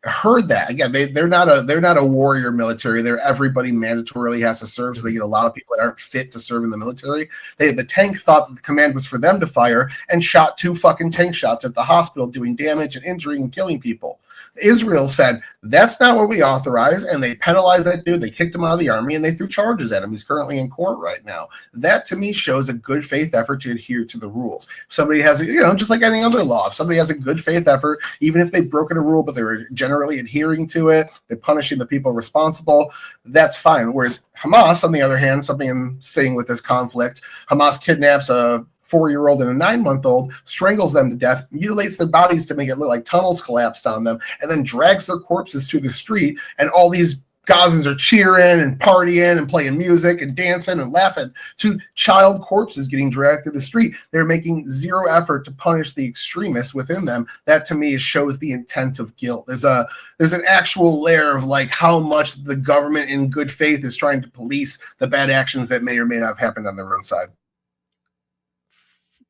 heard that. Again, they're not a warrior military. Everybody mandatorily has to serve, so they get a lot of people that aren't fit to serve in the military. The tank thought that the command was for them to fire and shot 2 fucking tank shots at the hospital, doing damage and injuring and killing people. Israel said that's not what we authorize, and they penalized that dude. They kicked him out of the army, and they threw charges at him. He's currently in court right now. That to me shows a good faith effort to adhere to the rules. If somebody has, just like any other law, if somebody has a good faith effort, even if they've broken a rule, but they're generally adhering to it, they're punishing the people responsible, that's fine. Whereas Hamas, on the other hand, something I'm saying with this conflict, Hamas kidnaps a 4-year-old and a 9-month-old, strangles them to death, mutilates their bodies to make it look like tunnels collapsed on them, and then drags their corpses to the street, and all these Gazans are cheering and partying and playing music and dancing and laughing to child corpses getting dragged through the street. They're making zero effort to punish the extremists within them. That to me shows the intent of guilt. There's an actual layer of like how much the government in good faith is trying to police the bad actions that may or may not have happened on their own side.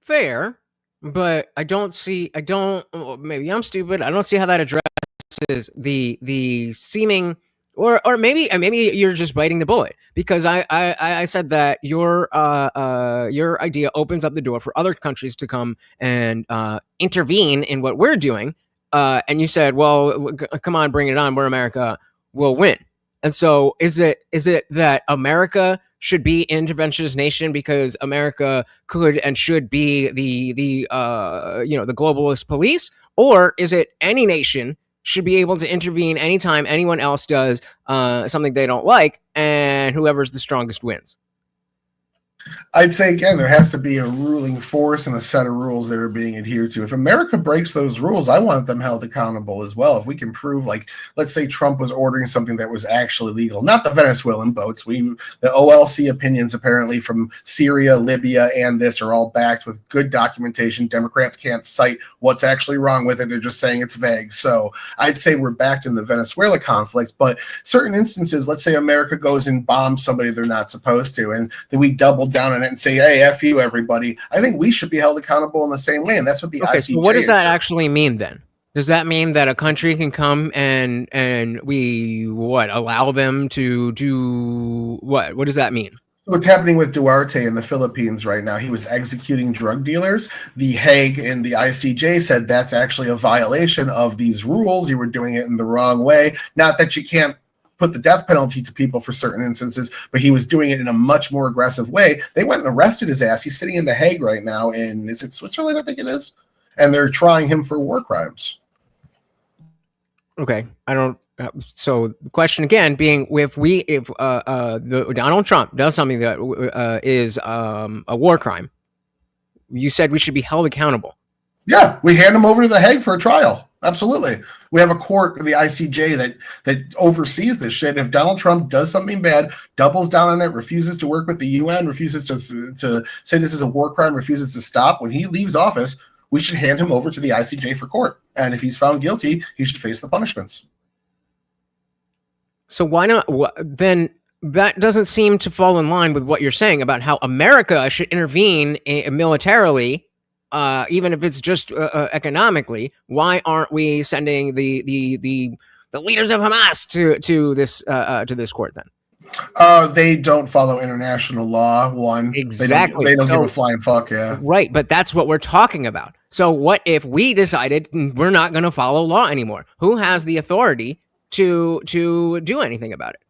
Fair, but maybe I'm stupid. I don't see how that addresses the seeming, or maybe you're just biting the bullet, because I said that your idea opens up the door for other countries to come and intervene in what we're doing, and you said, well, come on, bring it on, we're America, we'll win. And so is it that America should be an interventionist nation because America could and should be the globalist police, or is it any nation should be able to intervene anytime anyone else does something they don't like, and whoever's the strongest wins? I'd say, again, there has to be a ruling force and a set of rules that are being adhered to. If America breaks those rules, I want them held accountable as well. If we can prove, like, let's say Trump was ordering something that was actually legal, not the Venezuelan boats. The OLC opinions apparently from Syria, Libya, and this are all backed with good documentation. Democrats can't cite what's actually wrong with it. They're just saying it's vague. So I'd say we're backed in the Venezuela conflict. But certain instances, let's say America goes and bombs somebody they're not supposed to, and then we double down on it and say, hey, F you, everybody. I think we should be held accountable in the same way. And that's what the ICJ so what does that actually mean then? Does that mean that a country can come and we allow them to do what? What does that mean? What's happening with Duarte in the Philippines right now? He was executing drug dealers. The Hague and the ICJ said that's actually a violation of these rules. You were doing it in the wrong way. Not that you can't put the death penalty to people for certain instances, but he was doing it in a much more aggressive way. They went and arrested his ass. He's sitting in The Hague right now in, is it Switzerland? I think it is. And they're trying him for war crimes. Okay, I don't. So the question again being, if Donald Trump does something that is a war crime, you said we should be held accountable. Yeah, we hand him over to The Hague for a trial. Absolutely. We have a court, the ICJ, that oversees this shit. If Donald Trump does something bad, doubles down on it, refuses to work with the UN, refuses to say this is a war crime, refuses to stop, when he leaves office, we should hand him over to the ICJ for court. And if he's found guilty, he should face the punishments. So why not? Then that doesn't seem to fall in line with what you're saying about how America should intervene militarily, even if it's just economically. Why aren't we sending the leaders of Hamas to this court then? They don't follow international law. One, exactly. They don't give a flying fuck. Yeah, right. But that's what we're talking about. So what if we decided we're not going to follow law anymore? Who has the authority to do anything about it?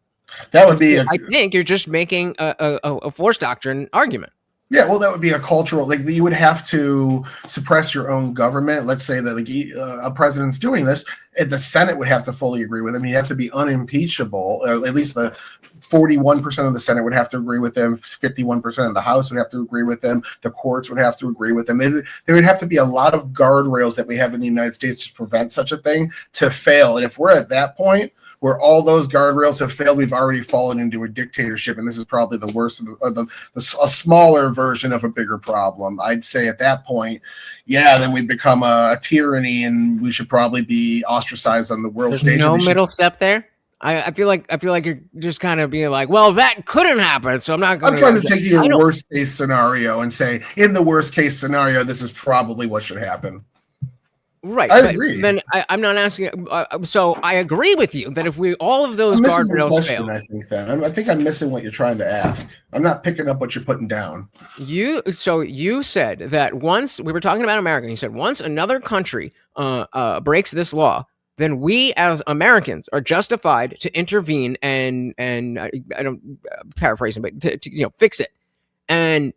That would be. I think you're just making a force doctrine argument. Yeah, well, that would be a cultural. Like, you would have to suppress your own government. Let's say that a president's doing this, and the Senate would have to fully agree with him. He'd have to be unimpeachable. At least the 41% of the Senate would have to agree with him. 51% of the House would have to agree with him. The courts would have to agree with him. There would have to be a lot of guardrails that we have in the United States to prevent such a thing to fail. And if we're at that point where all those guardrails have failed, we've already fallen into a dictatorship, and this is probably the worst of a smaller version of a bigger problem. I'd say at that point, yeah, then we become a tyranny, and we should probably be ostracized on the world stage. No middle step there. I feel like you're just kind of being like, well, that couldn't happen, so I'm not going to. I'm trying to take your worst case scenario and say, in the worst case scenario, this is probably what should happen. Right. I agree. Then I'm not asking. So I agree with you that if all of those guardrails fail, I think I'm missing what you're trying to ask. I'm not picking up what you're putting down. You said that once we were talking about America, you said once another country breaks this law, then we as Americans are justified to intervene and I don't paraphrasing, but to fix it. And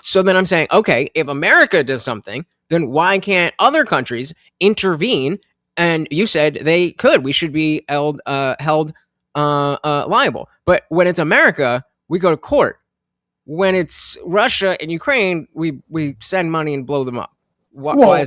so then I'm saying, okay, if America does something, then why can't other countries intervene? And you said they could. We should be held liable. But when it's America, we go to court. When it's Russia and Ukraine, we send money and blow them up. Why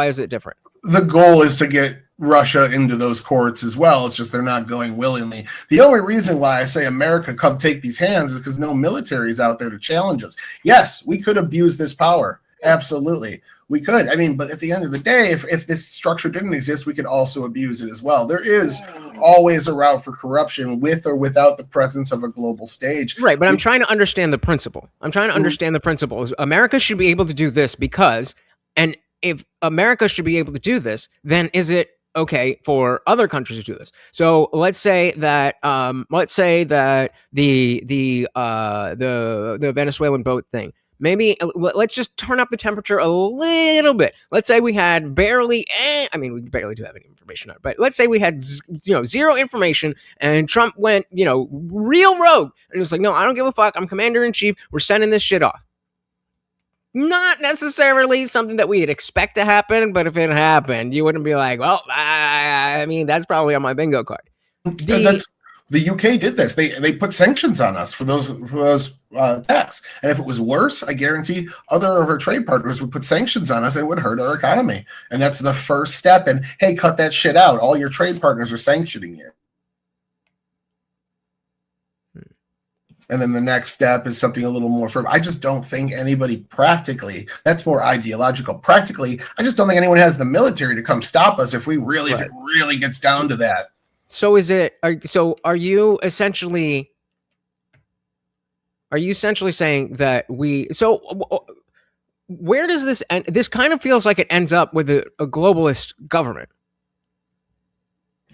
is it different? The goal is to get Russia into those courts as well. It's just they're not going willingly. The only reason why I say America, come take these hands, is because no military is out there to challenge us. Yes, we could abuse this power. Absolutely. We could. I mean, but at the end of the day, if this structure didn't exist, we could also abuse it as well. There is always a route for corruption with or without the presence of a global stage. Right, but I'm trying to understand the principle. America should be able to do this because, and if America should be able to do this, then is it okay for other countries to do this? So let's say that the Venezuelan boat thing. Maybe let's just turn up the temperature a little bit. Let's say we had barely, we barely do have any information on it, but let's say we had, zero information and Trump went, real rogue and was like, no, I don't give a fuck. I'm commander in chief. We're sending this shit off. Not necessarily something that we'd expect to happen, but if it happened, you wouldn't be like, well, that's probably on my bingo card. The UK did this. They put sanctions on us for those attacks. And if it was worse, I guarantee other of our trade partners would put sanctions on us and it would hurt our economy. And that's the first step. And hey, cut that shit out. All your trade partners are sanctioning you. And then the next step is something a little more firm. I just don't think anybody practically, that's more ideological. Practically, I just don't think anyone has the military to come stop us if we really, if it really gets down to that. So are you essentially saying that where does this end? This kind of feels like it ends up with a globalist government.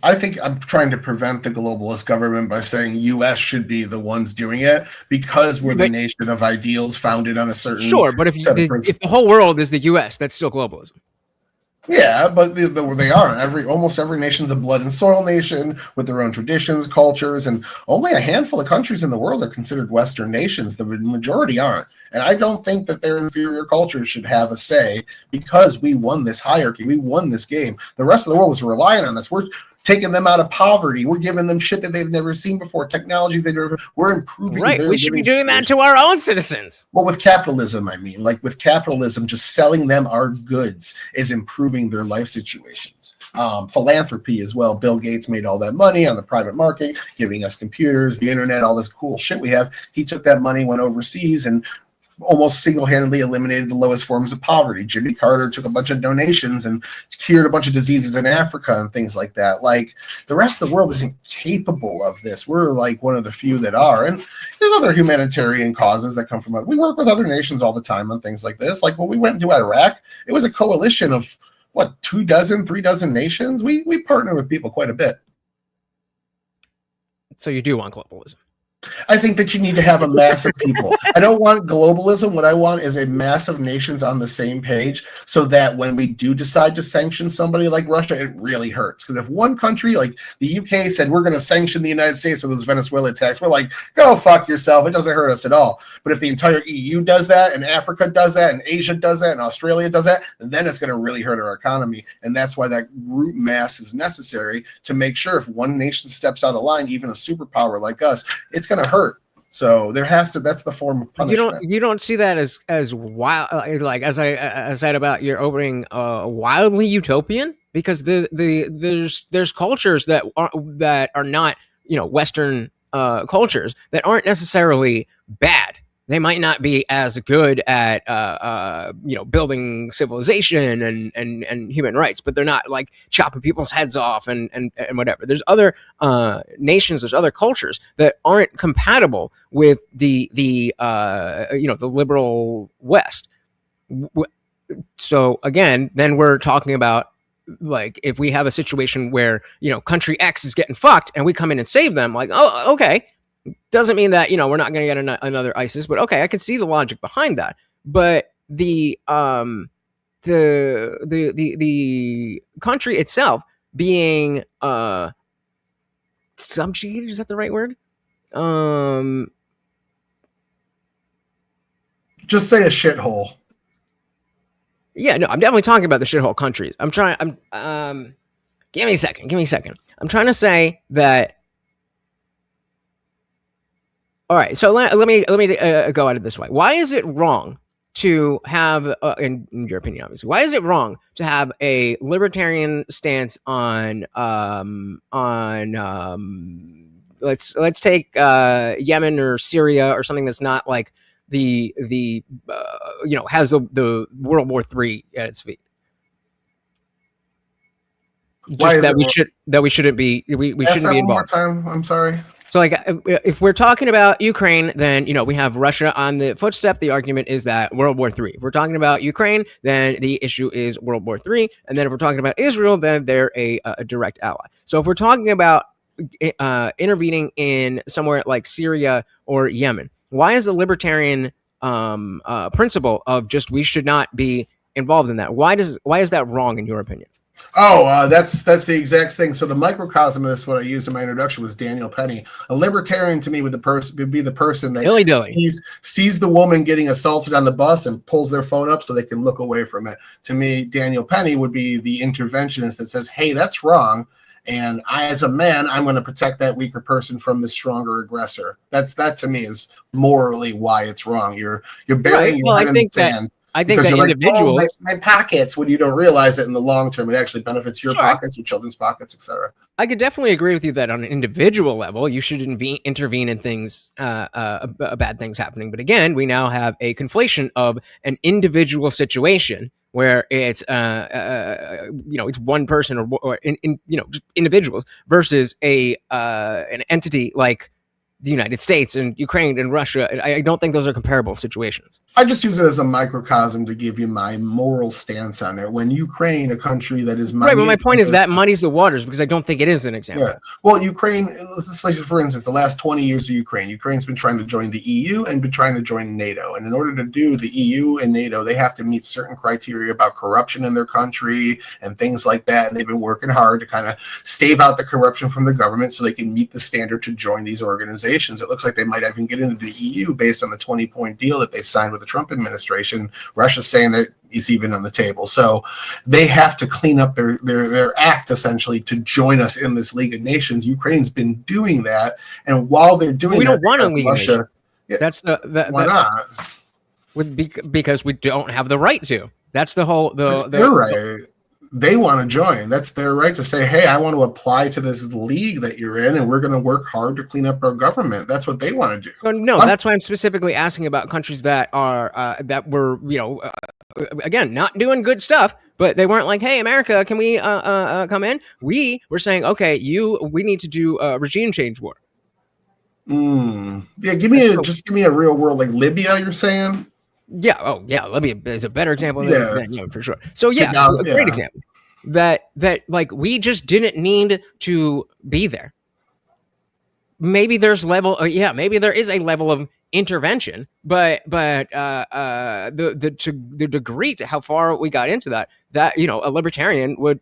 I think I'm trying to prevent the globalist government by saying U.S. should be the ones doing it because we're the nation of ideals founded on a certain but if the whole world is the U.S., that's still globalism. Yeah, but they are. Almost every nation's a blood and soil nation with their own traditions, cultures, and only a handful of countries in the world are considered Western nations. The majority aren't. And I don't think that their inferior cultures should have a say because we won this hierarchy. We won this game. The rest of the world is relying on us. We're taking them out of poverty. We're giving them shit that they've never seen before, technologies we're improving. Right, we should be doing that to our own citizens. Well, with capitalism, I mean, like with capitalism, just selling them our goods is improving their life situations. Philanthropy as well. Bill Gates made all that money on the private market, giving us computers, the internet, all this cool shit we have. He took that money, went overseas, and almost single-handedly eliminated the lowest forms of poverty. Jimmy Carter took a bunch of donations and cured a bunch of diseases in Africa and things like that. Like, the rest of the world isn't capable of this. We're like one of the few that are. And there's other humanitarian causes that come from it. We work with other nations all the time on things like this. Like when we went into Iraq, it was a coalition of, 3 dozen nations? We partner with people quite a bit. So you do want globalism? I think that you need to have a mass of people. I don't want globalism. What I want is a mass of nations on the same page so that when we do decide to sanction somebody like Russia, it really hurts. Because if one country, like the UK, said we're going to sanction the United States for those Venezuela attacks, we're like, go fuck yourself. It doesn't hurt us at all. But if the entire EU does that, and Africa does that, and Asia does that, and Australia does that, then it's going to really hurt our economy. And that's why that root mass is necessary to make sure if one nation steps out of line, even a superpower like us, it's going to hurt. So there has to. That's the form of punishment. You don't see that as wild, like as I said about your opening, wildly utopian, because there's cultures that are not Western cultures that aren't necessarily bad. They might not be as good at building civilization and human rights, but they're not like chopping people's heads off and whatever. There's other nations, there's other cultures that aren't compatible with the liberal West. So again, then we're talking about, like, if we have a situation where country X is getting fucked and we come in and save them, like, oh, okay. Doesn't mean that we're not going to get another ISIS, but okay, I can see the logic behind that. But the country itself being subjugated, is that the right word? Just say a shithole. Yeah, no, I'm definitely talking about the shithole countries. Give me a second. I'm trying to say that. All right, so let me go at it this way. Why is it wrong to have, in your opinion, obviously, why is it wrong to have a libertarian stance on let's take Yemen or Syria or something that's not like the has the World War III at its feet? Just that we shouldn't be involved. One more time. I'm sorry. So, like, if we're talking about Ukraine, then, we have Russia on the footstep. The argument is that World War III. If we're talking about Ukraine, then the issue is World War III. And then if we're talking about Israel, then they're a direct ally. So if we're talking about intervening in somewhere like Syria or Yemen, why is the libertarian principle of just we should not be involved in that? Why is that wrong in your opinion? Oh, that's the exact thing. So the microcosm of this, what I used in my introduction, was Daniel Penny. A libertarian to me would be the person that sees the woman getting assaulted on the bus and pulls their phone up so they can look away from it. To me, Daniel Penny would be the interventionist that says, hey, that's wrong. And I, as a man, I'm going to protect that weaker person from the stronger aggressor. That to me is morally why it's wrong. You're burying your head in the sand. I think because that you're individuals, like, oh, my pockets, when you don't realize that in the long term, it actually benefits your pockets, your children's pockets, etc. I could definitely agree with you that on an individual level, you should intervene in things, bad things happening. But again, we now have a conflation of an individual situation where it's, it's one person or just individuals versus an entity like the United States and Ukraine and Russia. I don't think those are comparable situations. I just use it as a microcosm to give you my moral stance on it. When Ukraine, a country that is right, but my point is that muddies the waters because I don't think it is an example. Yeah. Well, Ukraine, let's like for instance, the last 20 years of Ukraine's been trying to join the EU and been trying to join NATO. And in order to do the EU and NATO, they have to meet certain criteria about corruption in their country and things like that. And they've been working hard to kind of stave out the corruption from the government so they can meet the standard to join these organizations. It looks like they might even get into the EU based on the 20-point deal that they signed with the Trump administration. Russia's saying that is even on the table. So they have to clean up their act essentially to join us in this League of Nations. Ukraine's been doing that, and while they're doing we that, don't want a League of Nations. Yeah, that's why not? Because we don't have the right to. That's the whole. That's their right. They want to join. That's their right to say, hey, I want to apply to this league that you're in, and we're going to work hard to clean up our government. That's what they want to do. Well, no, that's why I'm specifically asking about countries that are that were, again, not doing good stuff, but they weren't like, hey, America, can we come in? We were saying, okay, we need to do a regime change war. Yeah, give me a real world like Libya. You're saying? Yeah. Oh, yeah. Libya is a better example than for sure. So a great example that like we just didn't need to be there. Maybe there's maybe there is a level of intervention, but the degree to how far we got into that a libertarian would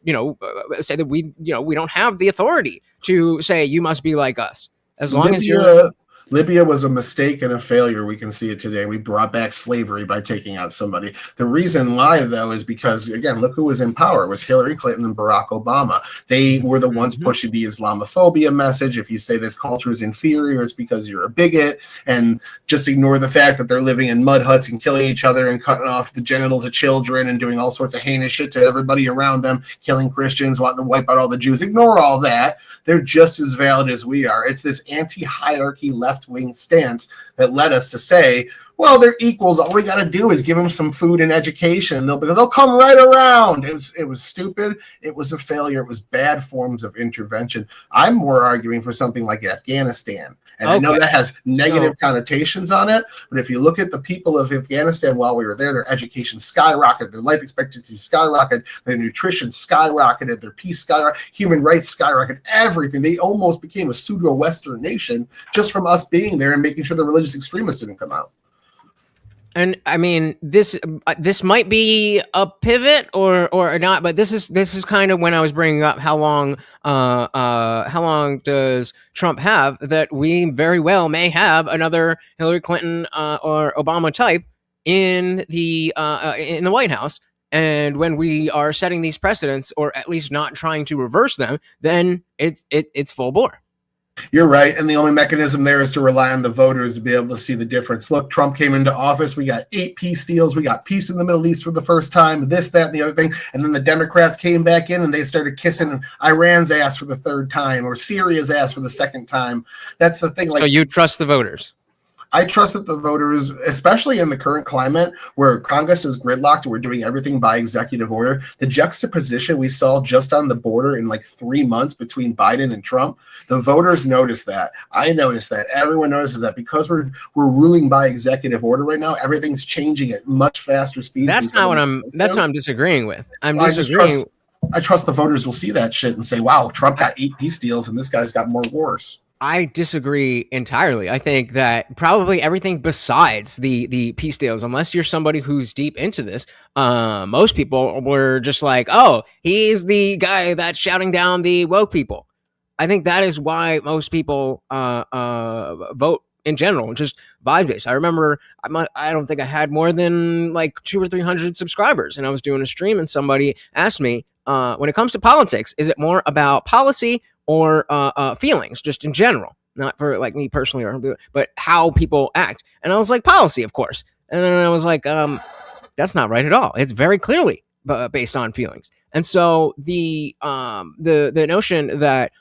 say that we don't have the authority to say you must be like us as long as you're. Libya was a mistake and a failure. We can see it today. We brought back slavery by taking out somebody. The reason why, though, is because, again, look who was in power. It was Hillary Clinton and Barack Obama. They were the ones pushing the Islamophobia message. If you say this culture is inferior, it's because you're a bigot. And just ignore the fact that they're living in mud huts and killing each other and cutting off the genitals of children and doing all sorts of heinous shit to everybody around them, killing Christians, wanting to wipe out all the Jews. Ignore all that. They're just as valid as we are. It's this anti-hierarchy left-wing stance that led us to say, well, they're equals. All we got to do is give them some food and education. They'll come right around. It was stupid. It was a failure. It was bad forms of intervention. I'm more arguing for something like Afghanistan. And I know that has negative connotations on it, but if you look at the people of Afghanistan while we were there, their education skyrocketed, their life expectancy skyrocketed, their nutrition skyrocketed, their peace skyrocketed, human rights skyrocketed, everything. They almost became a pseudo-Western nation just from us being there and making sure the religious extremists didn't come out. And I mean, this might be a pivot or not, but this is kind of when I was bringing up how long does Trump have, that we very well may have another Hillary Clinton or Obama type in the White House. And when we are setting these precedents, or at least not trying to reverse them, then it's full bore. You're right. And the only mechanism there is to rely on the voters to be able to see the difference. Look, Trump came into office. We got 8 peace deals. We got peace in the Middle East for the first time, this, that, and the other thing. And then the Democrats came back in and they started kissing Iran's ass for the third time or Syria's ass for the second time. That's the thing. So you trust the voters? I trust that the voters, especially in the current climate where Congress is gridlocked and we're doing everything by executive order, the juxtaposition we saw just on the border in like 3 months between Biden and Trump, the voters noticed that. I noticed that. Everyone notices that because we're ruling by executive order right now, everything's changing at much faster speeds. That's what I'm disagreeing with. I trust the voters will see that shit and say, wow, Trump got 8 peace deals and this guy's got more wars. I disagree entirely. I think that probably everything besides the peace deals, unless you're somebody who's deep into this, most people were just like, oh, he's the guy that's shouting down the woke people. I think that is why most people vote in general, just vibe-based. I remember, I don't think I had more than like 200 or 300 subscribers, and I was doing a stream, and somebody asked me, when it comes to politics, is it more about policy or feelings, just in general? Not for like me personally, but how people act. And I was like, policy, of course. And then I was like, that's not right at all. It's very clearly based on feelings. And so the notion that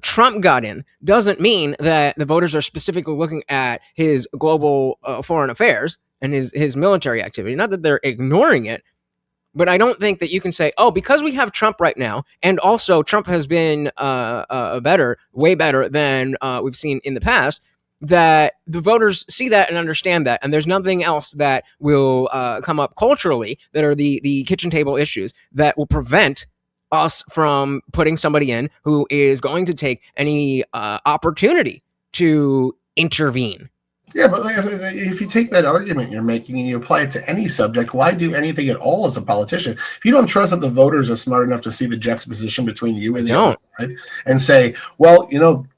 Trump got in doesn't mean that the voters are specifically looking at his global foreign affairs and his military activity. Not that they're ignoring it, but I don't think that you can say, oh, because we have Trump right now, and also Trump has been way better than we've seen in the past, that the voters see that and understand that, and there's nothing else that will come up culturally that are the kitchen table issues that will prevent us from putting somebody in who is going to take any opportunity to intervene. Yeah, but if you take that argument you're making and you apply it to any subject, why do anything at all as a politician? If you don't trust that the voters are smart enough to see the juxtaposition between you and the other side and say, well,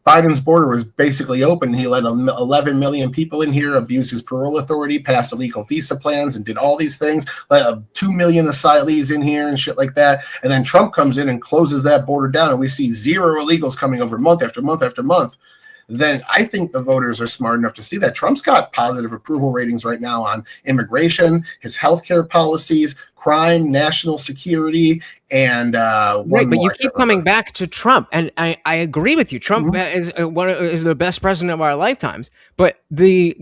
Biden's border was basically open. He let 11 million people in here, abused his parole authority, passed illegal visa plans, and did all these things, let 2 million asylees in here and shit like that. And then Trump comes in and closes that border down, and we see 0 illegals coming over month after month after month. Then I think the voters are smart enough to see that Trump's got positive approval ratings right now on immigration, his healthcare policies, crime, national security, and right. But you keep coming back to Trump, and I agree with you. Trump is the best president of our lifetimes. But the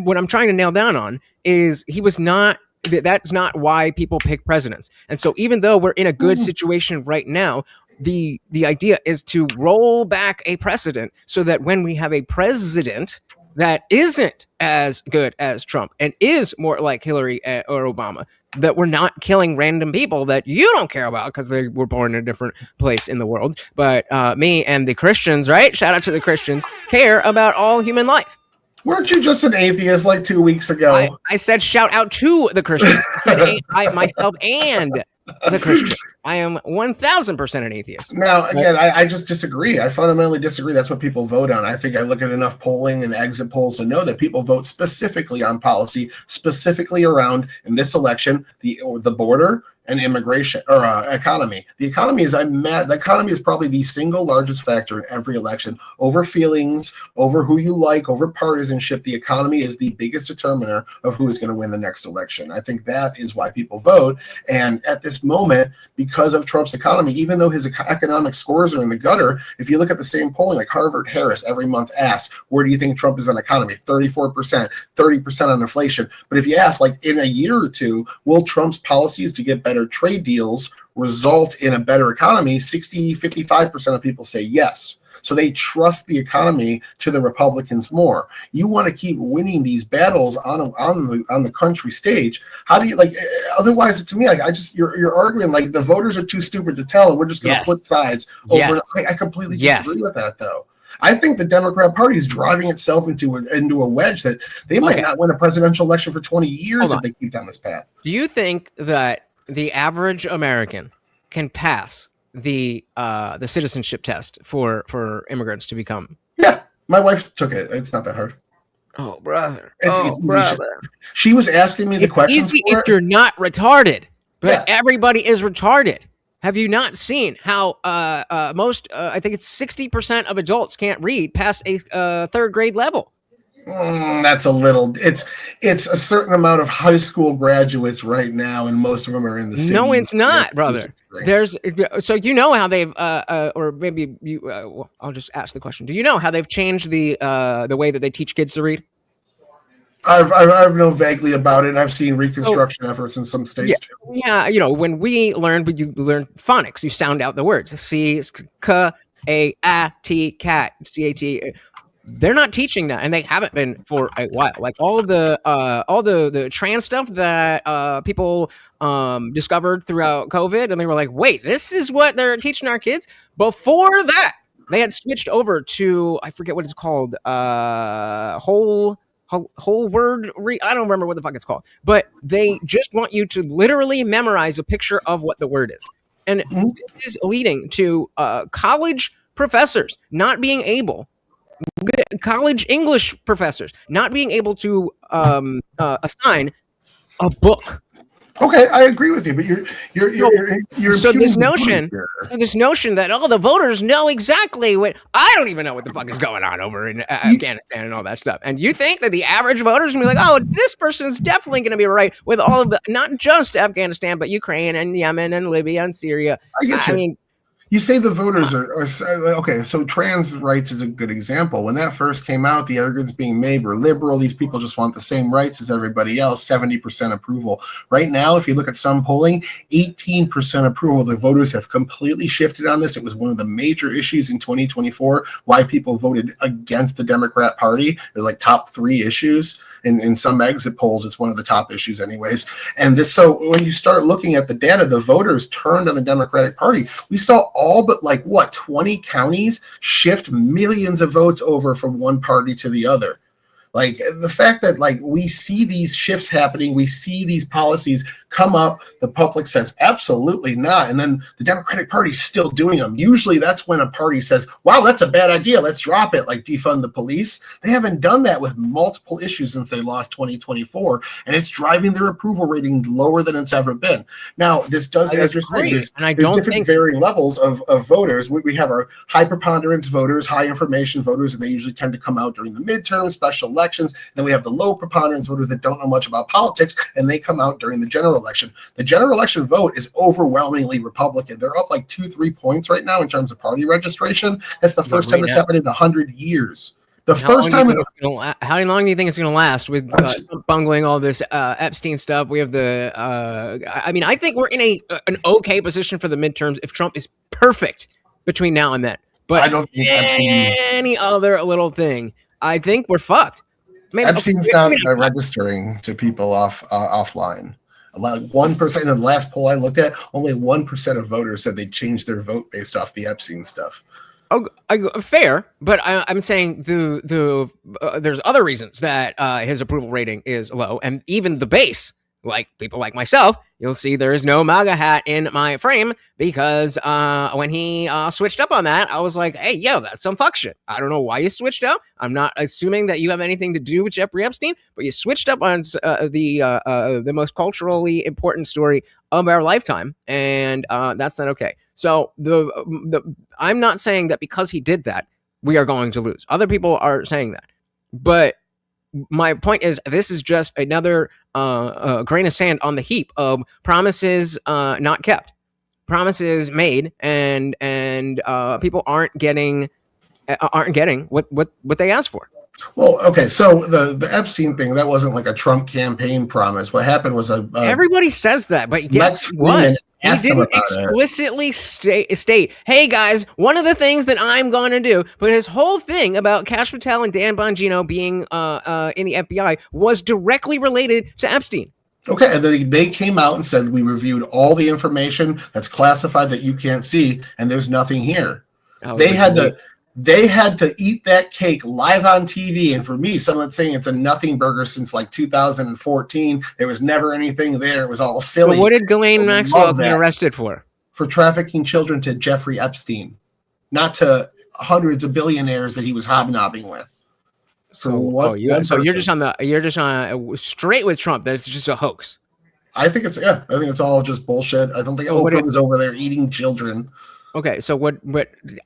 what I'm trying to nail down on is he was not. That's not why people pick presidents. And so even though we're in a good situation right now, the idea is to roll back a precedent so that when we have a president that isn't as good as Trump and is more like Hillary or Obama, that we're not killing random people that you don't care about because they were born in a different place in the world. But me and the Christians, right? Shout out to the Christians, care about all human life. Weren't you just an atheist like 2 weeks ago? I said shout out to the Christians. I myself and the Christian. I am 1,000% an atheist. Now, again, I just disagree. I fundamentally disagree. That's what people vote on. I think I look at enough polling and exit polls to know that people vote specifically on policy, specifically around, in this election, the border and immigration or economy. The economy is The economy is probably the single largest factor in every election. Over feelings, over who you like, over partisanship. The economy is the biggest determiner of who is going to win the next election. I think that is why people vote. And at this moment, because of Trump's economy, even though his economic scores are in the gutter, if you look at the same polling, like Harvard Harris every month asks, where do you think Trump is on economy? 34%, 30% on inflation. But if you ask, like in a year or two, will Trump's policies to get better trade deals result in a better economy? 55% of people say yes. So they trust the economy to the Republicans more. You want to keep winning these battles on the country stage. How do you otherwise to me, you're arguing like the voters are too stupid to tell and we're just going to flip sides over. I completely disagree with that though. I think the Democrat Party is driving itself into a wedge that they might not win a presidential election for 20 years if they keep down this path. Do you think that the average American can pass the citizenship test for immigrants to become? Yeah, my wife took it. It's not that hard. Oh, brother. It's brother. She was asking me the questions. Easy if you're not retarded, but everybody is retarded. Have you not seen how most? I think it's 60% of adults can't read past a third grade level. That's a little. It's a certain amount of high school graduates right now, and most of them are in the city. No, it's not, brother. There's how they've or maybe you. I'll just ask the question. Do you know how they've changed the way that they teach kids to read? I've known vaguely about it, and I've seen reconstruction efforts in some states too. Yeah, when we learned, you learn phonics. You sound out the words. C, K, A, A, T, cat, C-A-T. They're not teaching that, and they haven't been for a while. Like all the trans stuff that people discovered throughout COVID, and they were like, "Wait, this is what they're teaching our kids." Before that, they had switched over to I forget what it's called, whole word. I don't remember what the fuck it's called, but they just want you to literally memorize a picture of what the word is, and this is leading to college professors not being able. College English professors not being able to assign a book Okay, I agree with you, but you're so this impugning the voters notion, here. so this notion that all the voters know exactly what I don't even know what the fuck is going on over in Afghanistan and all that stuff. And you think that the average voter is gonna be like, oh, this person's definitely gonna be right with all of the, not just Afghanistan, but Ukraine and Yemen and Libya and Syria. I get you. I mean, You say the voters are okay. So trans rights is a good example. When that first came out, the arguments being made were liberal. These people just want the same rights as everybody else. 70% approval. Right now, if you look at some polling, 18% approval. The voters have completely shifted on this. It was one of the major issues in 2024. Why people voted against the Democrat Party. There's like top 3 issues. In some exit polls, it's one of the top issues anyways. And this, so when you start looking at the data, the voters turned on the Democratic Party. We saw all but 20 counties shift millions of votes over from one party to the other. Like the fact that we see these shifts happening, we see these policies come up, the public says absolutely not, and then the Democratic Party is still doing them. Usually that's when a party says, wow, that's a bad idea, let's drop it, like defund the police. They haven't done that with multiple issues since they lost 2024, and it's driving their approval rating lower than it's ever been. Now, this does, as you're saying, there's different varying levels of voters. We have our high preponderance voters, high information voters, and they usually tend to come out during the midterms, special elections. Then we have the low preponderance voters that don't know much about politics, and they come out during the general election. The general election vote is overwhelmingly Republican. They're up 2-3 points right now in terms of party registration. That's the first time it's happened in 100 years. The first time. How long do you think it's going to last with bungling all this Epstein stuff? We have the. I think we're in an okay position for the midterms if Trump is perfect between now and then. But I don't think any other little thing, I think we're fucked. Epstein's not registering to people offline. 1% in the last poll I looked at, only 1% of voters said they changed their vote based off the Epstein stuff. Oh, fair, but I'm saying there's other reasons that his approval rating is low, and even the base, like people like myself, you'll see there is no MAGA hat in my frame because when he switched up on that, I was like, hey, yo, that's some fuck shit. I don't know why you switched up. I'm not assuming that you have anything to do with Jeffrey Epstein, but you switched up on the most culturally important story of our lifetime, and that's not okay. So I'm not saying that because he did that, we are going to lose. Other people are saying that, but my point is, this is just another grain of sand on the heap of promises not kept, promises made, and people aren't getting what they asked for. Well, okay, so the Epstein thing, that wasn't like a Trump campaign promise. What happened was everybody says that, but guess what? He didn't explicitly state, hey guys, one of the things that I'm going to do, but his whole thing about Kash Patel and Dan Bongino being in the FBI was directly related to Epstein. Okay, and then they came out and said, we reviewed all the information that's classified that you can't see, and there's nothing here. Oh, They had to eat that cake live on TV. And for me, someone saying it's a nothing burger since 2014. There was never anything there. It was all silly. But what did Ghislaine Maxwell get arrested for? For trafficking children to Jeffrey Epstein, not to hundreds of billionaires that he was hobnobbing with. So you're just on straight with Trump. That it's just a hoax. I think it's all just bullshit. I don't think Oprah was over there eating children. Okay, so what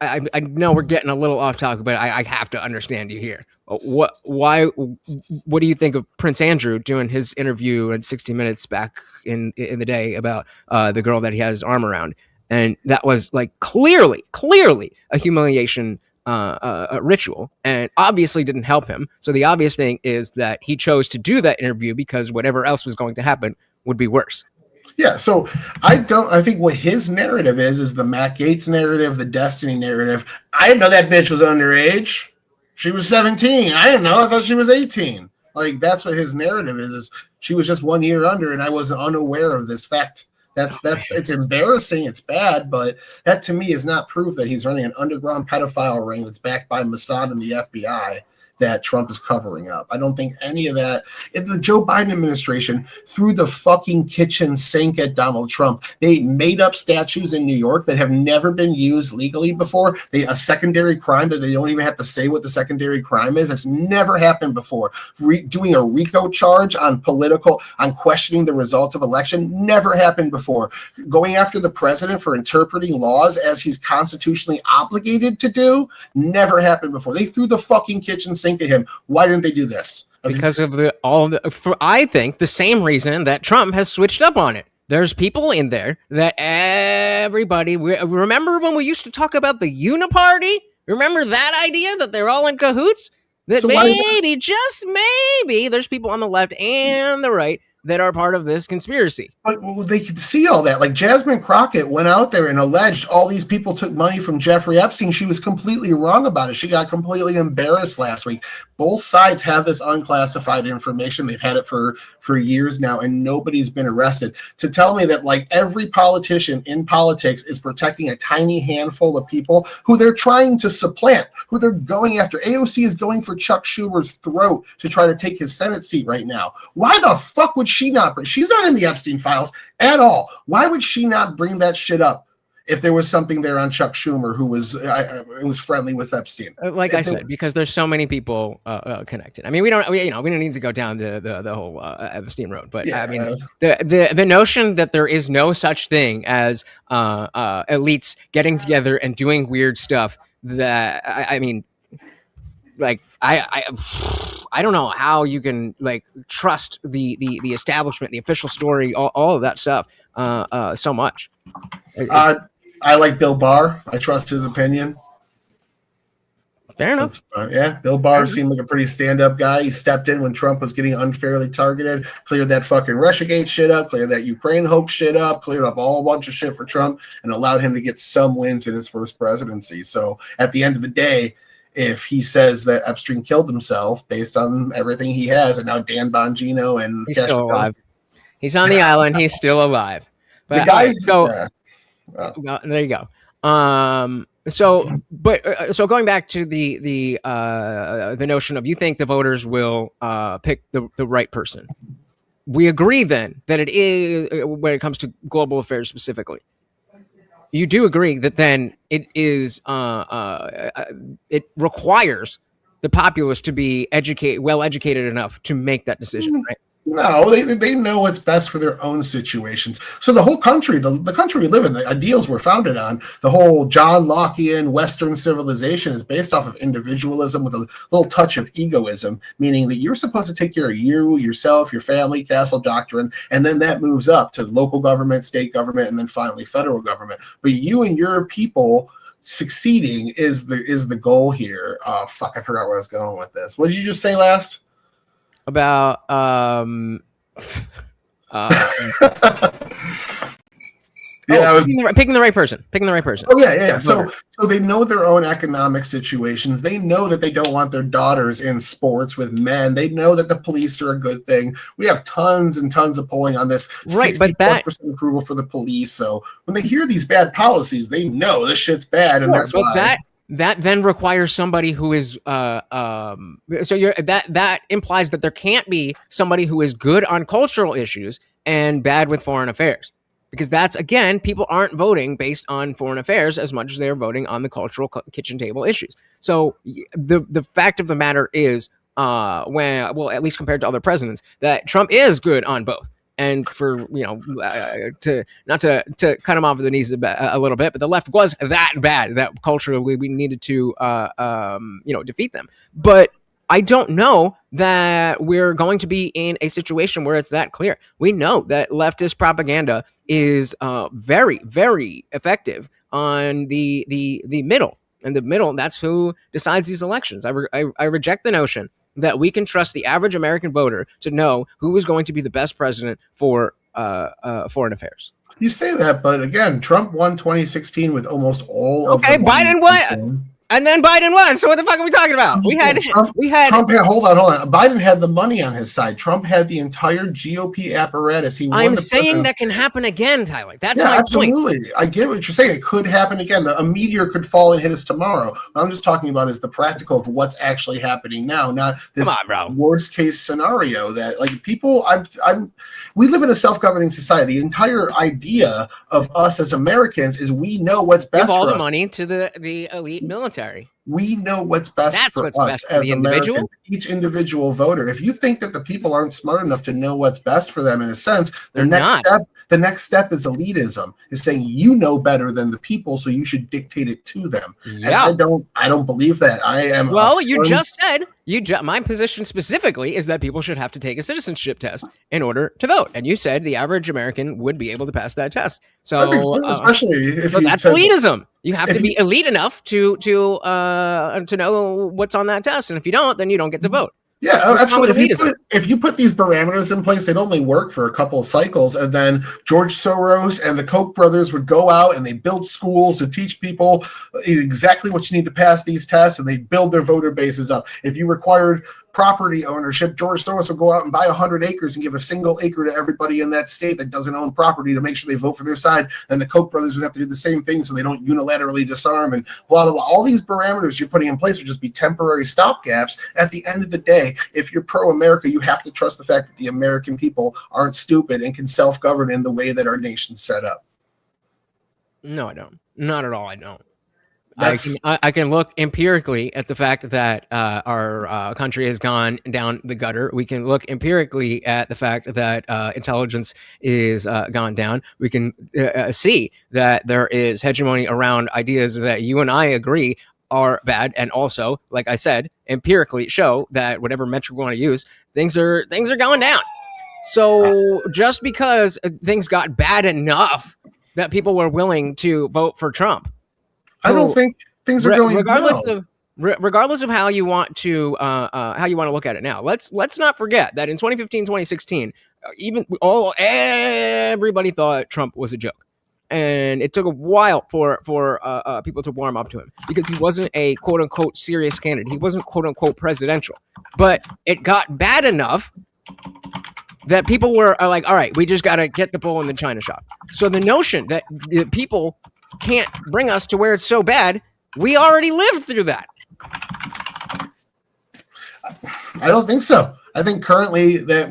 I know we're getting a little off topic, but I have to understand you here. What do you think of Prince Andrew doing his interview at 60 Minutes back in the day about the girl that he had his arm around? And that was clearly a humiliation ritual, and obviously didn't help him. So the obvious thing is that he chose to do that interview because whatever else was going to happen would be worse. Yeah, so I think what his narrative is the Matt Gaetz narrative, the Destiny narrative. I didn't know that bitch was underage. She was 17. I didn't know. I thought she was 18. That's what his narrative is she was just 1 year under, and I was unaware of this fact. It's embarrassing. It's bad, but that to me is not proof that he's running an underground pedophile ring that's backed by Mossad and the FBI. that Trump is covering up. I don't think any of that. If the Joe Biden administration threw the fucking kitchen sink at Donald Trump. They made up statutes in New York that have never been used legally before. A secondary crime that they don't even have to say what the secondary crime is. It's never happened before. Doing a RICO charge on questioning the results of election never happened before. Going after the president for interpreting laws as he's constitutionally obligated to do never happened before. They threw the fucking kitchen sink at him. Why didn't they do this? Because of I think the same reason that Trump has switched up on it. There's people in there that everybody remember when we used to talk about the Uniparty? Remember that idea that they're all in cahoots? That so maybe, just maybe, there's people on the left and the right that are part of this conspiracy. But they could see all that. Like Jasmine Crockett went out there and alleged all these people took money from Jeffrey Epstein. She was completely wrong about it. She got completely embarrassed last week. Both sides have this unclassified information. They've had it for years now, and nobody's been arrested. To tell me that like every politician in politics is protecting a tiny handful of people who they're trying to supplant, who they're going after. AOC is going for Chuck Schumer's throat to try to take his Senate seat right now. Why the fuck would she not bring? She's not in the Epstein files at all. Why would she not bring that shit up if there was something there on Chuck Schumer who was friendly with Epstein? Like I said, because there's so many people connected. I mean, we don't need to go down the whole Epstein road, but yeah, I mean, the notion that there is no such thing as elites getting together and doing weird stuff. That I mean, like I don't know how you can like trust the establishment, the official story, all of that stuff so much. I like Bill Barr. I trust his opinion. Fair enough. Yeah, Bill Barr seemed like a pretty stand-up guy. He stepped in when Trump was getting unfairly targeted, cleared that fucking Russiagate shit up, cleared that Ukraine hoax shit up, cleared up a bunch of shit for Trump, and allowed him to get some wins in his first presidency. So at the end of the day, if he says that Epstein killed himself based on everything he has, and now Dan Bongino and he's still alive. He's on the island. He's still alive. But the guys. Well, there you go. So going back to the notion of you think the voters will pick the right person. We agree then that it is when it comes to global affairs specifically. You do agree that then it is it requires the populace to be well educated enough to make that decision, right? No, they know what's best for their own situations. So the whole country, the country we live in, the ideals were founded on, the whole John Lockean Western civilization is based off of individualism with a little touch of egoism, meaning that you're supposed to take care of you, yourself, your family, castle doctrine, and then that moves up to local government, state government, and then finally federal government. But you and your people succeeding is the goal here. Oh, fuck, I forgot where I was going with this. What did you just say last? About picking the right person. Oh yeah. So they know their own economic situations. They know that they don't want their daughters in sports with men. They know that the police are a good thing. We have tons and tons of polling on this. Right, but that percent approval for the police. So when they hear these bad policies, they know this shit's bad, and that's why. That then requires somebody who is that implies that there can't be somebody who is good on cultural issues and bad with foreign affairs, because that's, again, people aren't voting based on foreign affairs as much as they're voting on the cultural kitchen table issues. So the fact of the matter is, at least compared to other presidents, that Trump is good on both. And for, to cut him off at the knees a little bit, but the left was that bad that culturally we needed to, defeat them. But I don't know that we're going to be in a situation where it's that clear. We know that leftist propaganda is very, very effective on the middle. And the middle, that's who decides these elections. I reject the notion that we can trust the average American voter to know who is going to be the best president for foreign affairs. You say that, but again, Trump won 2016 with almost all of Biden won. And then Biden won. So what the fuck are we talking about? We had Trump had, hold on. Biden had the money on his side. Trump had the entire GOP apparatus. I'm saying that can happen again, Tyler. That's my absolutely. point. I get what you're saying. It could happen again. A meteor could fall and hit us tomorrow. What I'm just talking about is the practical of what's actually happening now, not this worst case scenario that like people. We live in a self-governing society. The entire idea of us as Americans is we know what's best. Give all for the us. Money to the elite military. We know what's best for us as Americans, each individual voter. If you think that the people aren't smart enough to know what's best for them in a sense, the next step is elitism, is saying you know better than the people, so you should dictate it to them. Yeah. And I don't believe that. I am you just said my position specifically is that people should have to take a citizenship test in order to vote. And you said the average American would be able to pass that test. So especially if that's elitism. You have to be elite enough to know what's on that test, and if you don't, then you don't get to vote. Yeah, actually, if you put these parameters in place, they'd only work for a couple of cycles, and then George Soros and the Koch brothers would go out and they build schools to teach people exactly what you need to pass these tests, and they build their voter bases up. If you required property ownership, George Soros will go out and buy 100 acres and give a single acre to everybody in that state that doesn't own property to make sure they vote for their side. And the Koch brothers would have to do the same thing so they don't unilaterally disarm and blah, blah, blah. All these parameters you're putting in place would just be temporary stopgaps. At the end of the day, if you're pro-America, you have to trust the fact that the American people aren't stupid and can self-govern in the way that our nation's set up. No, I don't. Not at all, I don't. I can look empirically at the fact that our country has gone down the gutter. We can look empirically at the fact that intelligence is gone down. We can see that there is hegemony around ideas that you and I agree are bad, and also, like I said, empirically show that whatever metric we want to use, things are going down. So just because things got bad enough that people were willing to vote for Trump. I don't think things are going regardless of how you want to look at it now. Let's not forget that in 2015, 2016, everybody thought Trump was a joke, and it took a while for people to warm up to him because he wasn't a quote unquote serious candidate. He wasn't quote unquote presidential, but it got bad enough that people were like, all right, we just got to get the bull in the china shop. So the notion that people can't bring us to where it's so bad, we already lived through that. I don't think so. I think currently that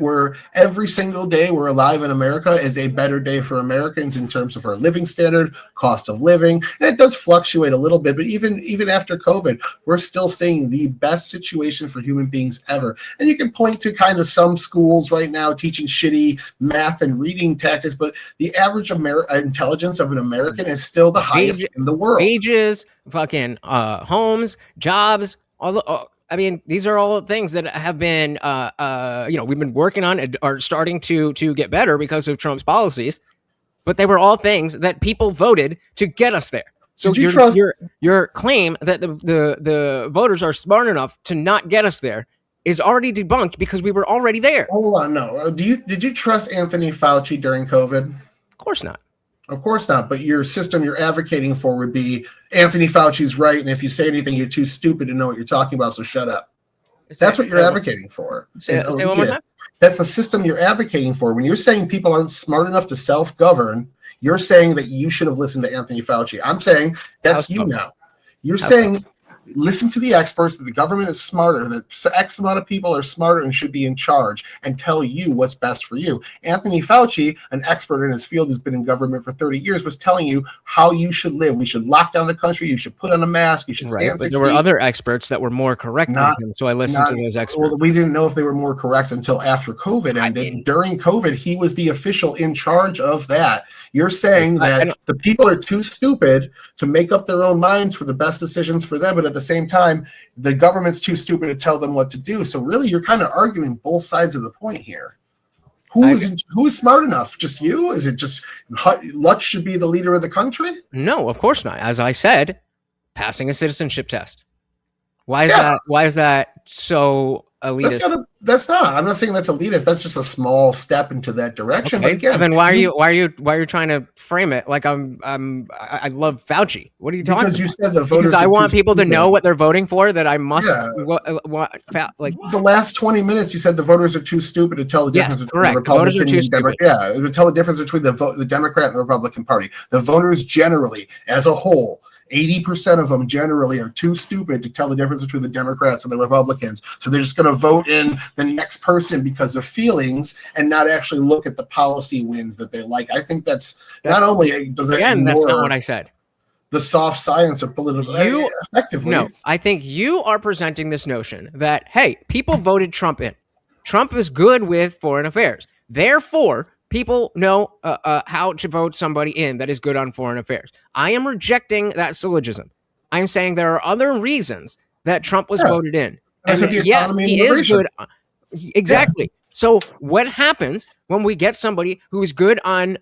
every single day we're alive in America is a better day for Americans in terms of our living standard, cost of living. And it does fluctuate a little bit, but even after COVID, we're still seeing the best situation for human beings ever. And you can point to kind of some schools right now teaching shitty math and reading tactics, but the average intelligence of an American is still the highest in the world. Wages, fucking homes, jobs, I mean, these are all things that have been, we've been working on and are starting to get better because of Trump's policies. But they were all things that people voted to get us there. So your claim that the voters are smart enough to not get us there is already debunked because we were already there. Hold on, no. Did you trust Anthony Fauci during COVID? Of course not. Of course not, but your system you're advocating for would be Anthony Fauci's right, and if you say anything, you're too stupid to know what you're talking about, so shut up. That's what you're advocating for. Say one more time. That's the system you're advocating for. When you're saying people aren't smart enough to self-govern, you're saying that you should have listened to Anthony Fauci. I'm saying that's you now. You're saying listen to the experts, that the government is smarter, that X amount of people are smarter and should be in charge, and tell you what's best for you. Anthony Fauci, an expert in his field who's been in government for 30 years, was telling you how you should live. We should lock down the country. You should put on a mask. You should stand 6 feet. There were other experts that were more correct than him, so I listened to those experts. Well, we didn't know if they were more correct until after COVID ended. During COVID, he was the official in charge of that. You're saying that the people are too stupid to make up their own minds for the best decisions for them, but at the same time, the government's too stupid to tell them what to do. So really, you're kind of arguing both sides of the point here. Who is smart enough? Just you? Is it just Lutz should be the leader of the country? No, of course not. As I said, passing a citizenship test. Why is that so elitist? That's not. I'm not saying that's elitist. That's just a small step into that direction. Okay, But again, so then why are you trying to frame it like I love Fauci? What are you talking because about? you said the voters. Because I are want too people to stupid. know what they're voting for. That I must Yeah. like. The last 20 minutes, you said the voters are too stupid to tell the Yes, difference correct. between the The voters are Republican too and Democrat. Yeah, it would tell the difference between the Democrat and the Republican Party. The voters generally, as a whole, 80% of them generally are too stupid to tell the difference between the Democrats and the Republicans. So they're just going to vote in the next person because of feelings and not actually look at the policy wins that they like. I think that's not only does it Again, that's not ignore what I said. the soft science of political effectively. No, I think you are presenting this notion that, hey, people voted Trump in. Trump is good with foreign affairs. Therefore, people know how to vote somebody in that is good on foreign affairs. I am rejecting that syllogism. I'm saying there are other reasons that Trump was voted in. And yes, he is good. Exactly. Yeah. So what happens when we get somebody who is good on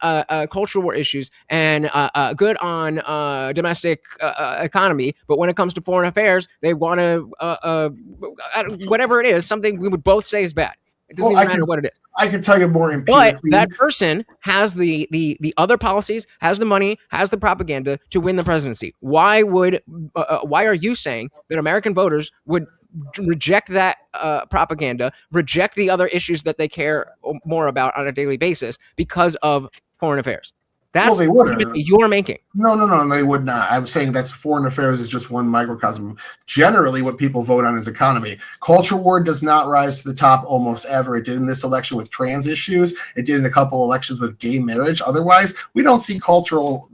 cultural war issues and good on domestic economy, but when it comes to foreign affairs, they want to, whatever it is, something we would both say is bad. It doesn't even matter what it is. I can tell you more empirically. But that person has the other policies, has the money, has the propaganda to win the presidency. Why are you saying that American voters would reject that propaganda, reject the other issues that they care more about on a daily basis because of foreign affairs? That's they wouldn't. You're making. No, they would not. I'm saying that's foreign affairs is just one microcosm. Generally, what people vote on is economy. Culture war does not rise to the top almost ever. It did in this election with trans issues. It did in a couple elections with gay marriage. Otherwise, we don't see cultural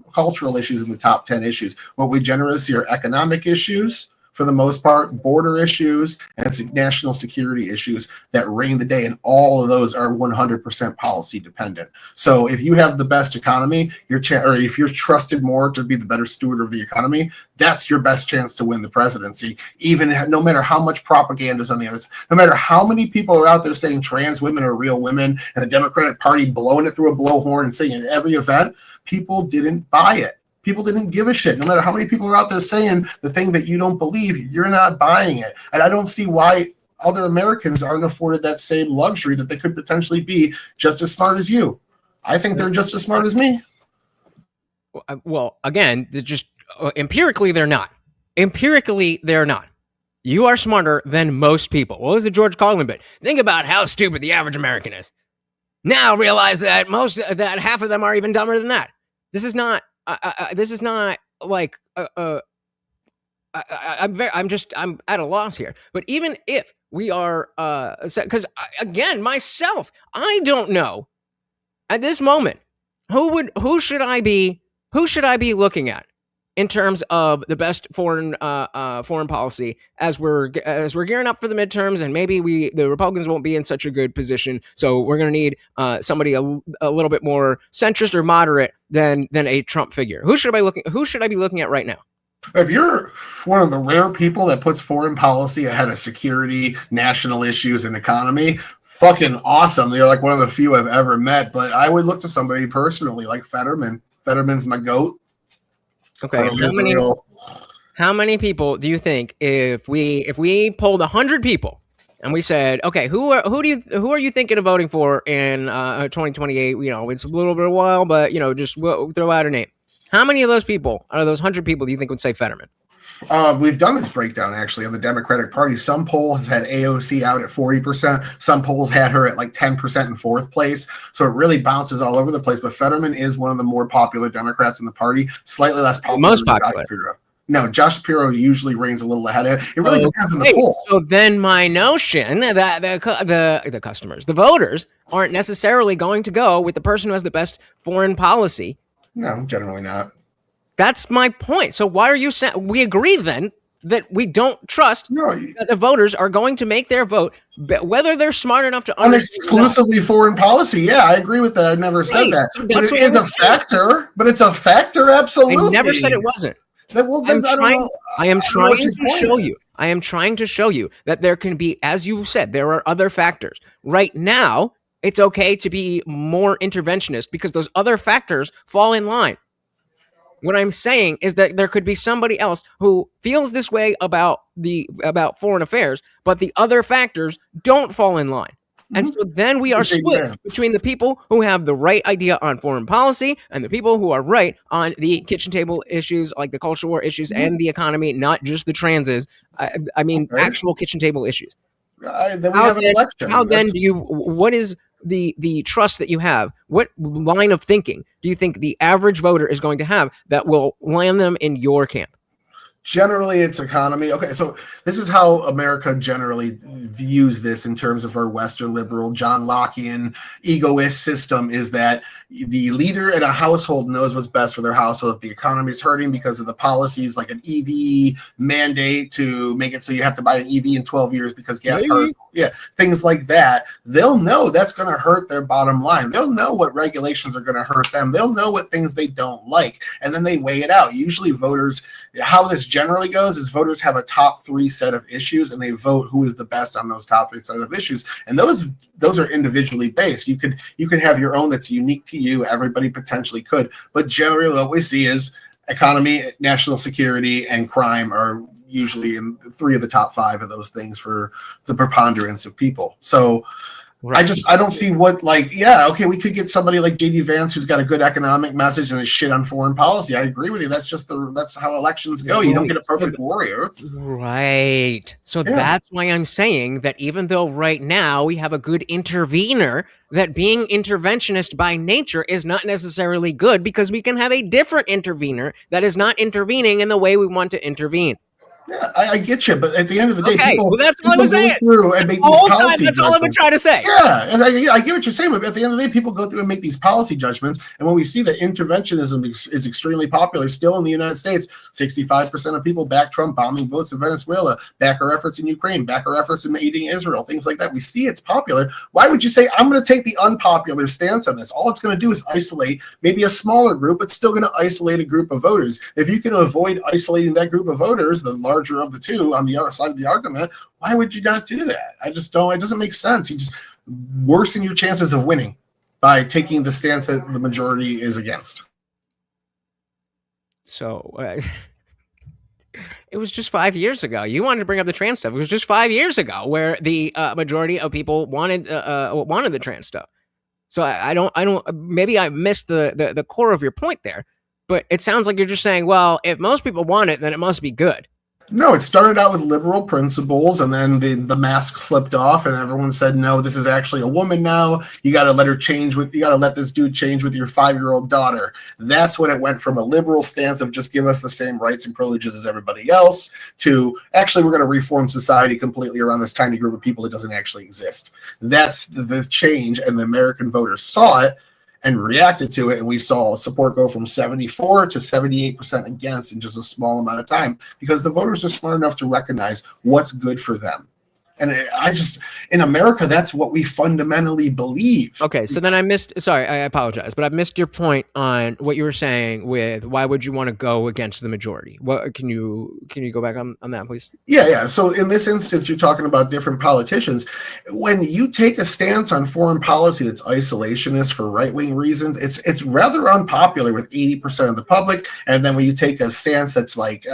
issues in the top 10 issues. What we generally see are economic issues, for the most part, border issues and national security issues that reign the day, and all of those are 100% policy dependent. So if you have the best economy, or if you're trusted more to be the better steward of the economy, that's your best chance to win the presidency. Even no matter how much propaganda is on the other side, no matter how many people are out there saying trans women are real women, and the Democratic Party blowing it through a blowhorn and saying it at every event, people didn't buy it. People didn't give a shit. No matter how many people are out there saying the thing that you don't believe, you're not buying it. And I don't see why other Americans aren't afforded that same luxury that they could potentially be just as smart as you. I think they're just as smart as me. Well, again, they're just empirically, they're not. Empirically, they're not. You are smarter than most people. What was the George Carlin bit? Think about how stupid the average American is. Now realize that that half of them are even dumber than that. This is not. This is not like I'm at a loss here. But even if we are, because again, myself, I don't know at this moment who should I be looking at in terms of the best foreign policy as we're gearing up for the midterms, and maybe the Republicans won't be in such a good position, so we're going to need somebody a little bit more centrist or moderate than a Trump figure. Who should I be looking at right now? If you're one of the rare people that puts foreign policy ahead of security, national issues, and economy, fucking awesome. You're like one of the few I've ever met. But I would look to somebody personally like Fetterman. Fetterman's my goat. Okay, how many people do you think if we polled 100 people and we said, okay, who are you thinking of voting for in 2028? You know, it's a little bit of a while, but you know, just throw out a name. How many of those people, out of those 100 people, do you think would say Fetterman? We've done this breakdown actually of the Democratic Party. Some poll has had AOC out at 40%. Some polls had her at like 10% in fourth place. So it really bounces all over the place. But Fetterman is one of the more popular Democrats in the party. Slightly less popular. Most popular. No, Josh Shapiro usually reigns a little ahead of it. It really depends on the poll. So then my notion that the customers, the voters, aren't necessarily going to go with the person who has the best foreign policy. No, generally not. That's my point. So why are you saying we agree then that we don't trust that the voters are going to make their vote, whether they're smart enough to understand exclusively foreign policy? Yeah, I agree with that. I never said that. So but it is a factor. But it's a factor, absolutely. I never said it wasn't. I am trying to show you that there can be, as you said, there are other factors. Right now, it's okay to be more interventionist because those other factors fall in line. What I'm saying is that there could be somebody else who feels this way about foreign affairs, but the other factors don't fall in line. And so then we are split between the people who have the right idea on foreign policy and the people who are right on the kitchen table issues, like the culture war issues and the economy, not just the transes. I mean, actual kitchen table issues. Then we have an election. How then do you? What is the trust that you have? What line of thinking do you think the average voter is going to have that will land them in your camp? Generally, it's economy. Okay, so this is how America generally views this in terms of our Western liberal, John Lockean, egoist system, is that the leader in a household knows what's best for their household. If the economy is hurting because of the policies like an EV mandate to make it so you have to buy an EV in 12 years because gas cars, things like that, they'll know that's going to hurt their bottom line. They'll know what regulations are going to hurt them. They'll know what things they don't like, and then they weigh it out. Usually voters, how this generally goes is voters have a top 3 set of issues and they vote who is the best on those top 3 set of issues, and those are individually based. You could have your own that's unique to you. Everybody potentially could, but generally what we see is economy, national security, and crime are usually in 3 of the top 5 of those things for the preponderance of people. So right. I don't see what, like, we could get somebody like JD Vance who's got a good economic message and a shit on foreign policy. I agree with you. That's how elections go. You don't get a perfect warrior. Right. So that's why I'm saying that even though right now we have a good intervener, that being interventionist by nature is not necessarily good, because we can have a different intervener that is not intervening in the way we want to intervene. Yeah, I get you, but at the end of the day, people, that's all I was saying. Through and make the whole time, that's all I've been trying to say. Yeah, and I get what you're saying, but at the end of the day, people go through and make these policy judgments, and when we see that interventionism is extremely popular still in the United States, 65% of people back Trump, bombing votes in Venezuela, back our efforts in Ukraine, back our efforts in aiding Israel, things like that. We see it's popular. Why would you say, I'm going to take the unpopular stance on this? All it's going to do is isolate maybe a smaller group, but still going to isolate a group of voters. If you can avoid isolating that group of voters, the larger of the two on the other side of the argument, why would you not do that? I just don't. It doesn't make sense. You just worsen your chances of winning by taking the stance that the majority is against. So it was just 5 years ago. You wanted to bring up the trans stuff. It was just 5 years ago where the majority of people wanted the trans stuff. So I don't. Maybe I missed the core of your point there. But it sounds like you're just saying, well, if most people want it, then it must be good. No, it started out with liberal principles, and then the mask slipped off, and everyone said, no, this is actually a woman now. You got to let her change you got to let this dude change with your 5-year-old daughter. That's when it went from a liberal stance of just give us the same rights and privileges as everybody else to actually we're going to reform society completely around this tiny group of people that doesn't actually exist. That's the change, and the American voters saw it and reacted to it, and we saw support go from 74 to 78% against in just a small amount of time, because the voters are smart enough to recognize what's good for them. And in America, that's what we fundamentally believe. Okay, so then I apologize, but I missed your point on what you were saying with why would you want to go against the majority? What can you go back on that, please? Yeah. So in this instance, you're talking about different politicians. When you take a stance on foreign policy that's isolationist for right-wing reasons, it's rather unpopular with 80% of the public. And then when you take a stance that's like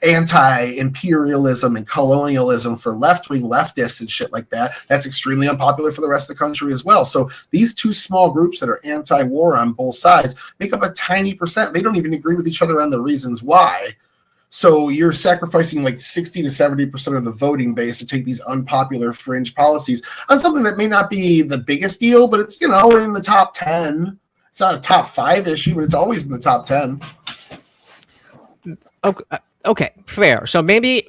anti-imperialism and colonialism for left-wing leftists and shit like that, that's extremely unpopular for the rest of the country as well. So these two small groups that are anti-war on both sides make up a tiny percent. They don't even agree with each other on the reasons why. So you're sacrificing like 60 to 70% of the voting base to take these unpopular fringe policies on something that may not be the biggest deal, but it's, in the top 10. It's not a top 5 issue, but it's always in the top 10. Okay, fair. So maybe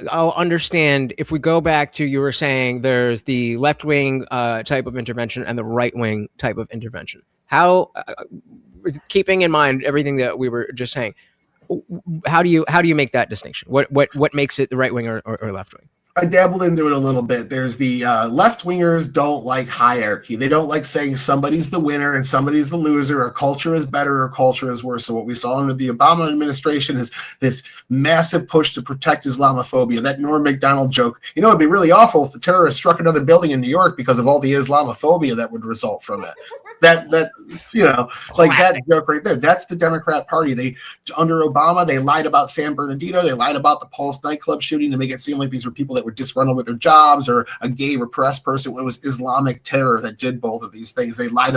I'll understand if we go back to, you were saying there's the left-wing type of intervention and the right-wing type of intervention. How, keeping in mind everything that we were just saying, how do you make that distinction? What makes it the right wing or left wing? I dabbled into it a little bit. There's the left wingers don't like hierarchy. They don't like saying somebody's the winner and somebody's the loser, or culture is better or culture is worse. So what we saw under the Obama administration is this massive push to protect Islamophobia. That Norm Macdonald joke. You know, it'd be really awful if the terrorists struck another building in New York because of all the Islamophobia that would result from it. That like that joke right there. That's the Democrat Party. They under Obama, they lied about San Bernardino. They lied about the Pulse nightclub shooting to make it seem like these were people that were disgruntled with their jobs, or a gay repressed person. It was Islamic terror that did both of these things. They lied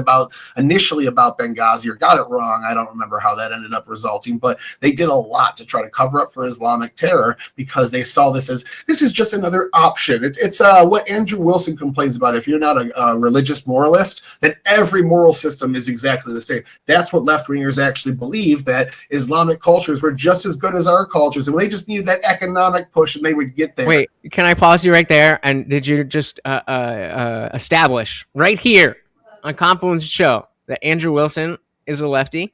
initially about Benghazi, or got it wrong. I don't remember how that ended up resulting, but they did a lot to try to cover up for Islamic terror because they saw this is just another option. It's what Andrew Wilson complains about. If you're not a religious moralist, then every moral system is exactly the same. That's what left-wingers actually believe, that Islamic cultures were just as good as our cultures, and they just needed that economic push and they would get there. Wait, can I pause you right there? And did you just establish right here on Confluence Show that Andrew Wilson is a lefty?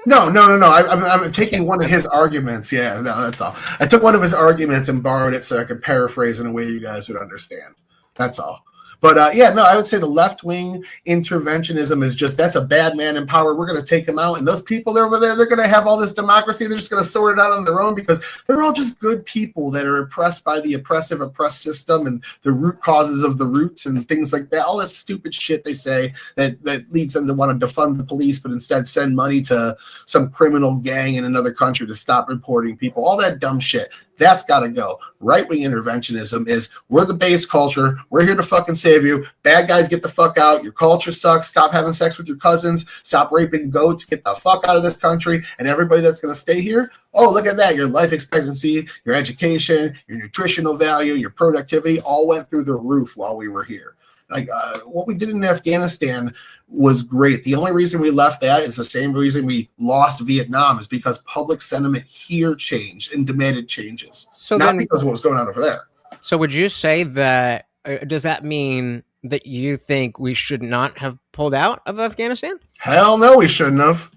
No. I'm taking one of his arguments. Yeah, no, that's all. I took one of his arguments and borrowed it so I could paraphrase in a way you guys would understand. That's all. But I would say the left-wing interventionism is just, that's a bad man in power. We're going to take him out. And those people over there, they're going to have all this democracy. They're just going to sort it out on their own because they're all just good people that are oppressed by the oppressed system and the root causes of the roots and things like that. All that stupid shit they say that leads them to want to defund the police, but instead send money to some criminal gang in another country to stop reporting people. All that dumb shit. That's got to go. Right-wing interventionism is, we're the base culture. We're here to fucking save you. Bad guys, get the fuck out. Your culture sucks. Stop having sex with your cousins. Stop raping goats. Get the fuck out of this country. And everybody that's going to stay here, oh, look at that. Your life expectancy, your education, your nutritional value, your productivity all went through the roof while we were here. Like what we did in Afghanistan was great. The only reason we left that is the same reason we lost Vietnam, is because public sentiment here changed and demanded changes. So not because of what was going on over there. So would you say that, does that mean that you think we should not have pulled out of Afghanistan? Hell no, we shouldn't have.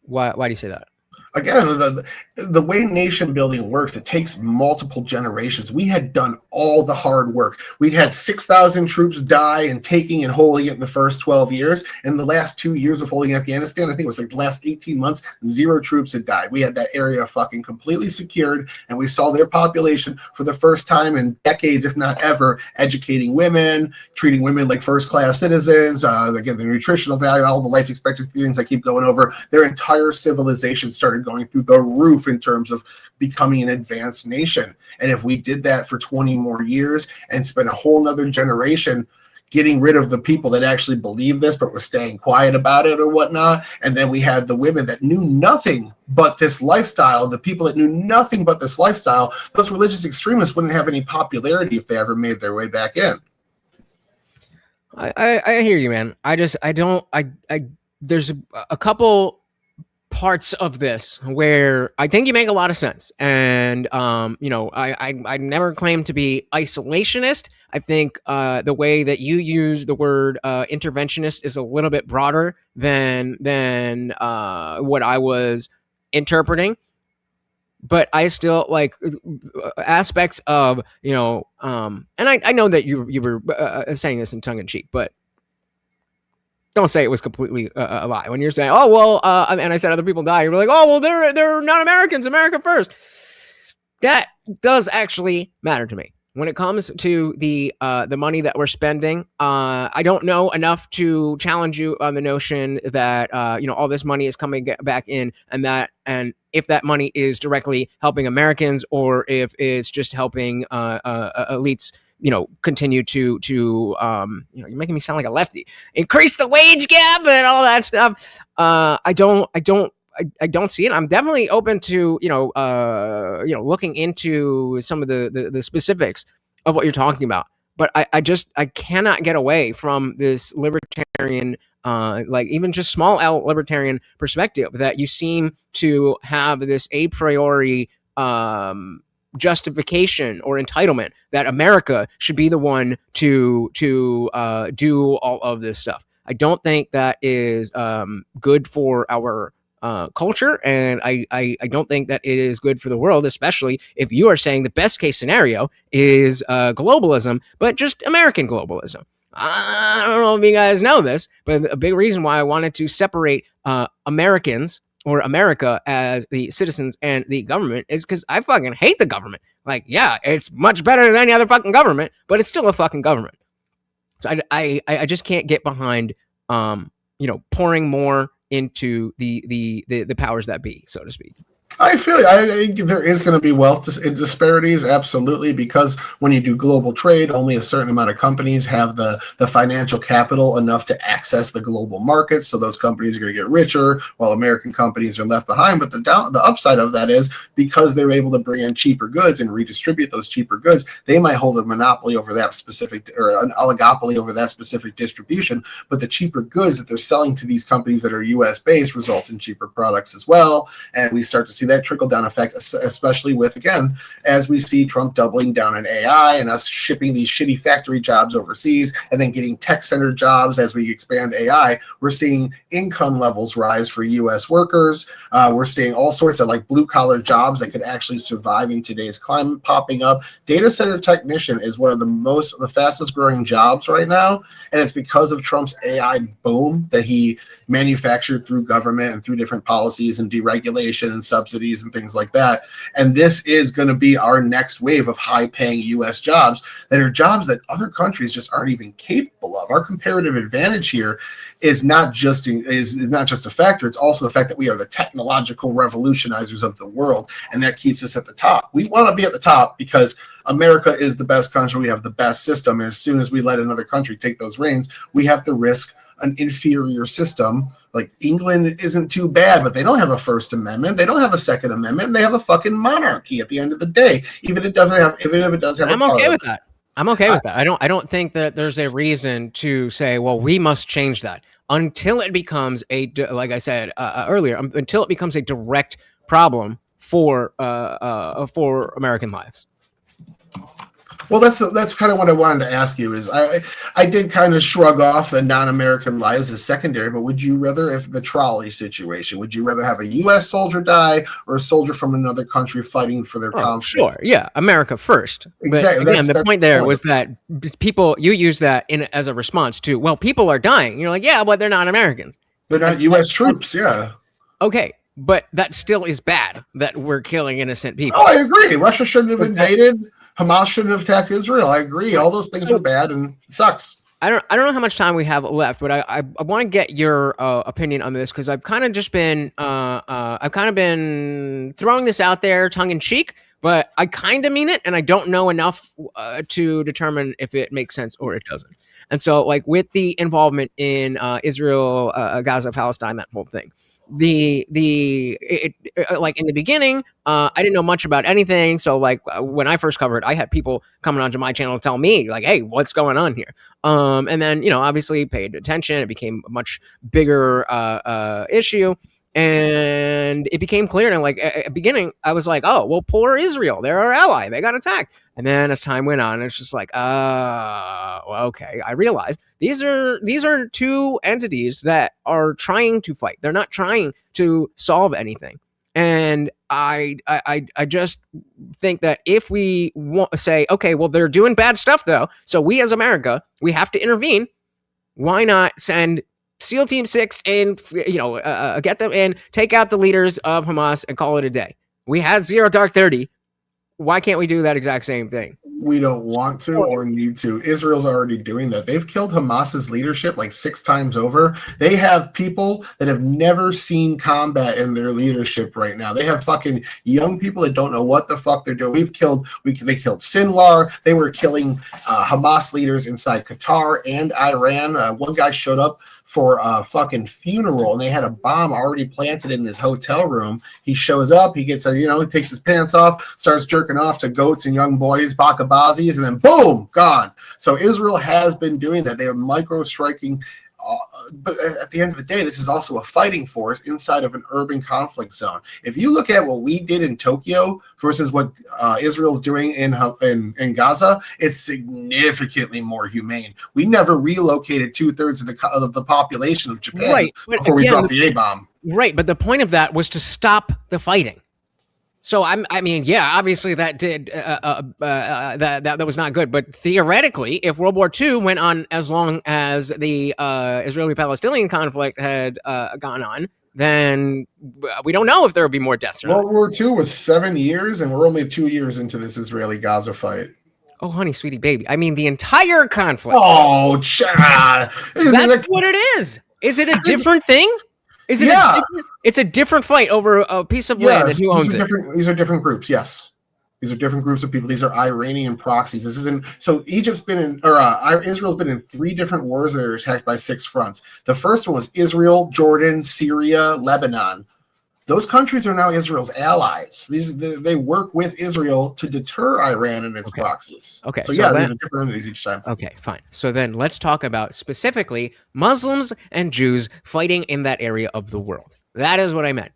Why do you say that? Again, the way nation building works, it takes multiple generations. We had done all the hard work. We had 6,000 troops die and taking and holding it in the first 12 years. In the last 2 years of holding Afghanistan, I think it was like the last 18 months, 0 troops had died. We had that area fucking completely secured, and we saw their population for the first time in decades, if not ever, educating women, treating women like first-class citizens, again, the nutritional value, all the life expectancy things I keep going over. Their entire civilization started going through the roof in terms of becoming an advanced nation. And if we did that for 20 more years and spent a whole nother generation getting rid of the people that actually believe this but were staying quiet about it or whatnot, and then we had the women that knew nothing but this lifestyle, the people that knew nothing but this lifestyle, those religious extremists wouldn't have any popularity if they ever made their way back in. I hear you, man. There's a couple parts of this where I think you make a lot of sense. And, I never claimed to be isolationist. I think the way that you use the word interventionist is a little bit broader than what I was interpreting. But I still like aspects of, and I know that you were saying this in tongue in cheek, but don't say it was completely a lie. When you're saying, oh, well, and I said other people die, you're like, oh, well, they're not Americans, America first. That does actually matter to me. When it comes to the money that we're spending, I don't know enough to challenge you on the notion that, all this money is coming back in, and if that money is directly helping Americans or if it's just helping elites, continue to you're making me sound like a lefty, increase the wage gap and all that stuff. I don't see it. I'm definitely open to, looking into some of the specifics of what you're talking about. But I cannot get away from this libertarian, even just small L libertarian perspective that you seem to have this a priori justification or entitlement that America should be the one to do all of this stuff. I don't think that is good for our culture, and I don't think that it is good for the world, especially if you are saying the best case scenario is globalism, but just American globalism. I don't know if you guys know this, but a big reason why I wanted to separate Americans or America as the citizens and the government is because I fucking hate the government. Like, yeah, it's much better than any other fucking government, but it's still a fucking government. So I just can't get behind, pouring more into the powers that be, so to speak. I think there is going to be wealth disparities, absolutely, because when you do global trade, only a certain amount of companies have the financial capital enough to access the global markets. So those companies are going to get richer while American companies are left behind. But the upside of that is because they're able to bring in cheaper goods and redistribute those cheaper goods, they might hold a monopoly over that specific, or an oligopoly over that specific distribution. But the cheaper goods that they're selling to these companies that are U.S. based result in cheaper products as well. And we start to see that trickle down effect, especially with, again, as we see Trump doubling down on AI and us shipping these shitty factory jobs overseas and then getting tech center jobs as we expand AI. We're seeing income levels rise for U.S. workers. We're seeing all sorts of like blue collar jobs that could actually survive in today's climate popping up. Data center technician is one of the fastest growing jobs right now, and it's because of Trump's AI boom that he manufactured through government and through different policies and deregulation and subsidies and things like that. And this is going to be our next wave of high-paying U.S. jobs that are jobs that other countries just aren't even capable of. Our comparative advantage here is not just a factor. It's also the fact that we are the technological revolutionizers of the world, and that keeps us at the top. We want to be at the top because America is the best country. We have the best system. And as soon as we let another country take those reins, we have to risk an inferior system. Like England isn't too bad, but they don't have a First Amendment. They don't have a Second Amendment. And they have a fucking monarchy at the end of the day. Even if it does have. I'm okay with that. I'm okay with that. I don't think that there's a reason to say, well, we must change that until it becomes like I said earlier, until it becomes a direct problem for American lives. Well, that's kind of what I wanted to ask you. Is I did kind of shrug off the non-American lives as secondary, but would you rather, if the trolley situation, would you rather have a U.S. soldier die or a soldier from another country fighting for their country? Sure, yeah, America first. Exactly. But again, the point there was that people, you use that as a response to, well, people are dying. You're like, yeah, but they're not Americans. They're not U.S. troops, yeah. Okay, but that still is bad that we're killing innocent people. Oh, I agree. Russia shouldn't have invaded. Hamas shouldn't have attacked Israel. I agree. All those things are bad and it sucks. I don't know how much time we have left, but I want to get your opinion on this because I've kind of just been throwing this out there tongue in cheek, but I kind of mean it, and I don't know enough to determine if it makes sense or it doesn't. And so, like with the involvement in Israel, Gaza, Palestine, that whole thing. Like in the beginning, I didn't know much about anything. So like when I first covered, I had people coming onto my channel to tell me like, hey, what's going on here? And then, obviously paid attention. It became a much bigger issue. And it became clear. And like at the beginning, I was like, oh, well, poor Israel. They're our ally. They got attacked. And then as time went on, it's just like, okay. I realized these are two entities that are trying to fight. They're not trying to solve anything. And I just think that if we say, okay, well, they're doing bad stuff though, so we as America, we have to intervene. Why not send SEAL Team 6 and get them in, take out the leaders of Hamas, and call it a day? We had Zero Dark 30. Why can't we do that exact same thing? We don't want to or need to. Israel's already doing that. They've killed Hamas's leadership like 6 times over. They have people that have never seen combat in their leadership right now. They have fucking young people that don't know what the fuck they're doing. They killed Sinwar. They were killing Hamas leaders inside Qatar and Iran. One guy showed up for a fucking funeral and they had a bomb already planted in his hotel room. He shows up, he gets he takes his pants off, starts jerking off to goats and young boys, bakabazis, and then boom, gone. So Israel has been doing that. They are micro striking but at the end of the day, this is also a fighting force inside of an urban conflict zone. If you look at what we did in Tokyo versus what Israel's doing in Gaza, it's significantly more humane. We never relocated 2/3 of the population of Japan before we dropped the A-bomb. Right, but the point of that was to stop the fighting. So I mean, yeah, obviously that did that was not good. But theoretically, if World War II went on as long as the Israeli-Palestinian conflict had gone on, then we don't know if there would be more deaths. World War II was 7 years, and we're only 2 years into this Israeli-Gaza fight. Oh, honey, sweetie, baby. I mean, the entire conflict. Oh, Chad. That's what it is. Is it a different thing? Is it it's a different fight over a piece of land and who owns it. These are different groups, yes. These are different groups of people. These are Iranian proxies. This isn't so Egypt's been in Israel's been in 3 different wars that are attacked by 6 fronts. The first one was Israel, Jordan, Syria, Lebanon. Those countries are now Israel's allies. They work with Israel to deter Iran and its proxies. Okay. So yeah, there's different entities each time. Okay, fine. So then let's talk about specifically Muslims and Jews fighting in that area of the world. That is what I meant.